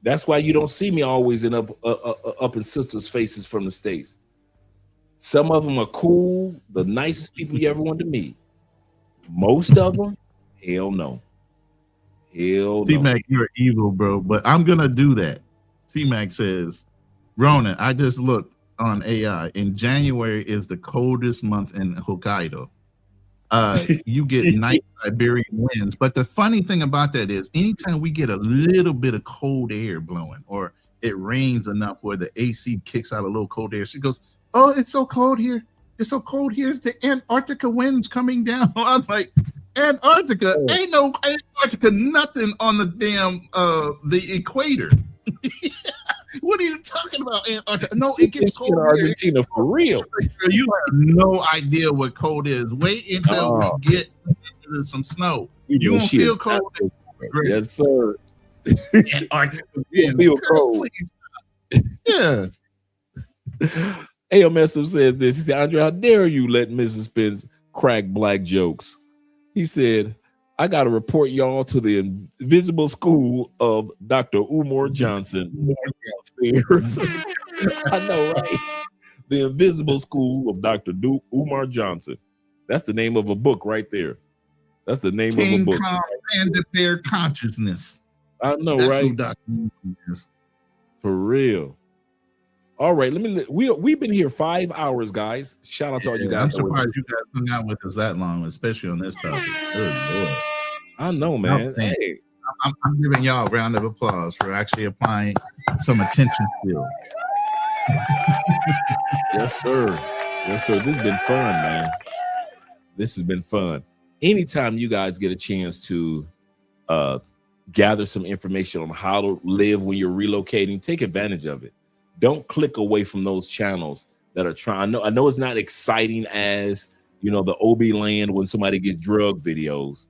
That's why you don't see me always up in sisters' faces from the States. Some of them are cool, the nicest people you ever want to meet. Most of them, hell no. Hell no. T-Mac, you're evil, bro, but I'm going to do that. T-Mac says, Ronin, I just looked on AI. In January is the coldest month in Hokkaido. You get nice Siberian winds. But the funny thing about that is anytime we get a little bit of cold air blowing or it rains enough where the AC kicks out a little cold air, she goes, oh, it's so cold here. It's so cold here. It's the Antarctica winds coming down. I'm like, Antarctica? Ain't no Antarctica nothing on the damn the equator. What are you talking about, Antarctica? No, it gets cold in Argentina for real. You have no idea what cold is. Wait until we get some snow. You gonna feel cold. Yes, sir. Antarctica feel cold. Yeah. AMSM says this. He said, Andre, how dare you let Mrs. Spence crack black jokes? He said, I got to report y'all to the invisible school of Dr. Umar Johnson. I know, right? The invisible school of Dr. Umar Johnson. That's the name of a book right there. That's the name of a book. And their consciousness. I know, that's right? Who Dr. is. For real. All right, we've been here 5 hours, guys. Shout out to all you guys. I'm surprised you guys hung out with us that long, especially on this topic. Good Lord. I know, man. No, hey, I'm giving y'all a round of applause for actually applying some attention skills. Yes, sir. Yes, sir. This has been fun, man. This has been fun. Anytime you guys get a chance to gather some information on how to live when you're relocating, take advantage of it. Don't click away from those channels that are trying. I know it's not exciting as, the OB land when somebody gets drug videos,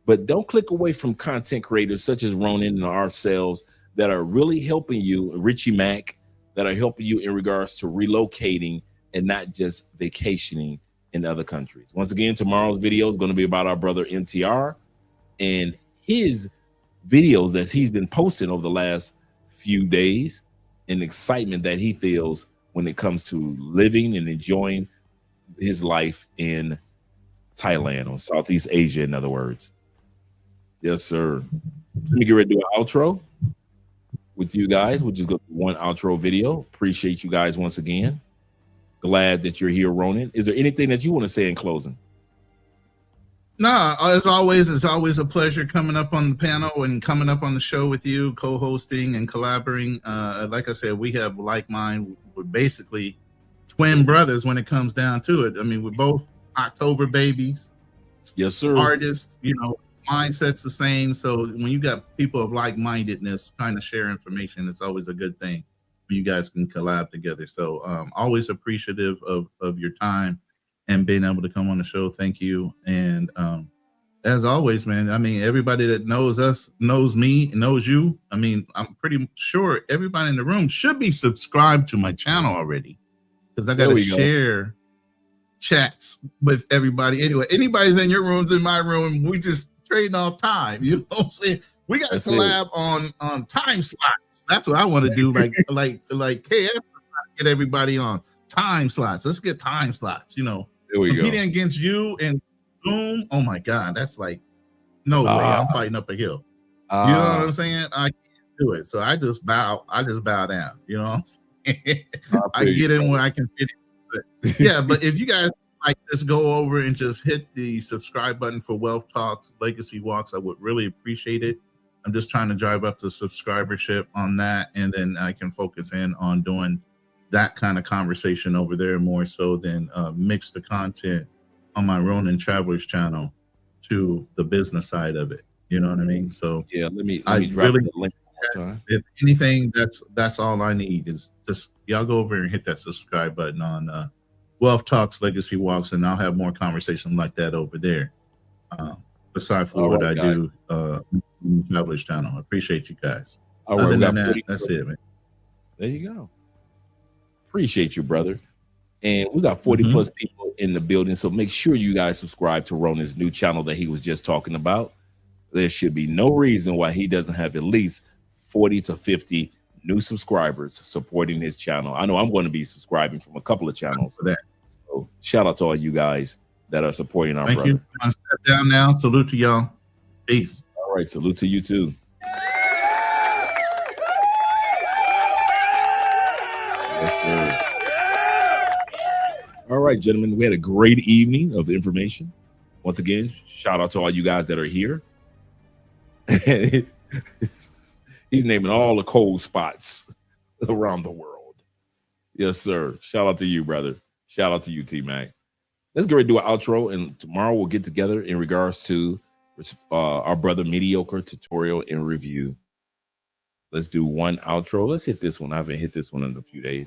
but don't click away from content creators such as Ronin and ourselves that are really helping you, Richie Mack, that are helping you in regards to relocating and not just vacationing in other countries. Once again, tomorrow's video is going to be about our brother MTR and his videos that he's been posting over the last few days and excitement that he feels when it comes to living and enjoying his life in Thailand or Southeast Asia, in other words. Yes, sir. Let me get ready to do an outro with you guys. We'll just go through one outro video. Appreciate you guys once again. Glad that you're here, Ronin. Is there anything that you want to say in closing? No, as always, it's always a pleasure coming up on the panel and coming up on the show with you, co-hosting and collaborating. Like I said, we have like mind. We're basically twin brothers when it comes down to it. I mean, we're both October babies. Yes, sir. Artists, mindset's the same. So when you got people of like-mindedness trying to share information, it's always a good thing when you guys can collab together. So always appreciative of your time and being able to come on the show. Thank you. And as always, man, I mean, everybody that knows us, knows me, knows you. I mean, I'm pretty sure everybody in the room should be subscribed to my channel already because I got to share chats with everybody. Anyway, anybody's in your rooms, in my room, we just trading off time. You know what I'm saying? We got to collab on time slots. That's what I want to do. Like KF, get everybody on time slots. Let's get time slots. You know, there we competing go. against you and Zoom. Oh my God, that's like no way. I'm fighting up a hill. You know what I'm saying? I can't do it. So I just bow down. You know what I'm saying? I get in where I can fit in. But yeah, but if you guys like just go over and just hit the subscribe button for Wealth Talks, Legacy Walks, I would really appreciate it. I'm just trying to drive up the subscribership on that, and then I can focus in on doing that kind of conversation over there more so than mix the content on my Ronin Travelers channel to the business side of it. You know what I mean? So yeah, let me drop the link. If anything, that's all I need is just y'all go over and hit that subscribe button on Wealth Talks, Legacy Walks, and I'll have more conversation like that over there. Aside from what I do on the Travelers channel. I appreciate you guys. Other than that, that's it, man. There you go. Appreciate you, brother. And we got 40 plus people in the building. So make sure you guys subscribe to Ronin's new channel that he was just talking about. There should be no reason why he doesn't have at least 40 to 50 new subscribers supporting his channel. I know I'm going to be subscribing from a couple of channels. So shout out to all you guys that are supporting our brother. Thank you. I'm step down now. Salute to y'all. Peace. All right. Salute to you too. Yes, sir. All right, gentlemen. We had a great evening of information. Once again, shout out to all you guys that are here. He's naming all the cold spots around the world. Yes, sir. Shout out to you, brother. Shout out to you, T-Mac. Let's get ready to do an outro, and tomorrow we'll get together in regards to our brother Mediocre Tutorial and Review. Let's do one outro. Let's hit this one. I haven't hit this one in a few days.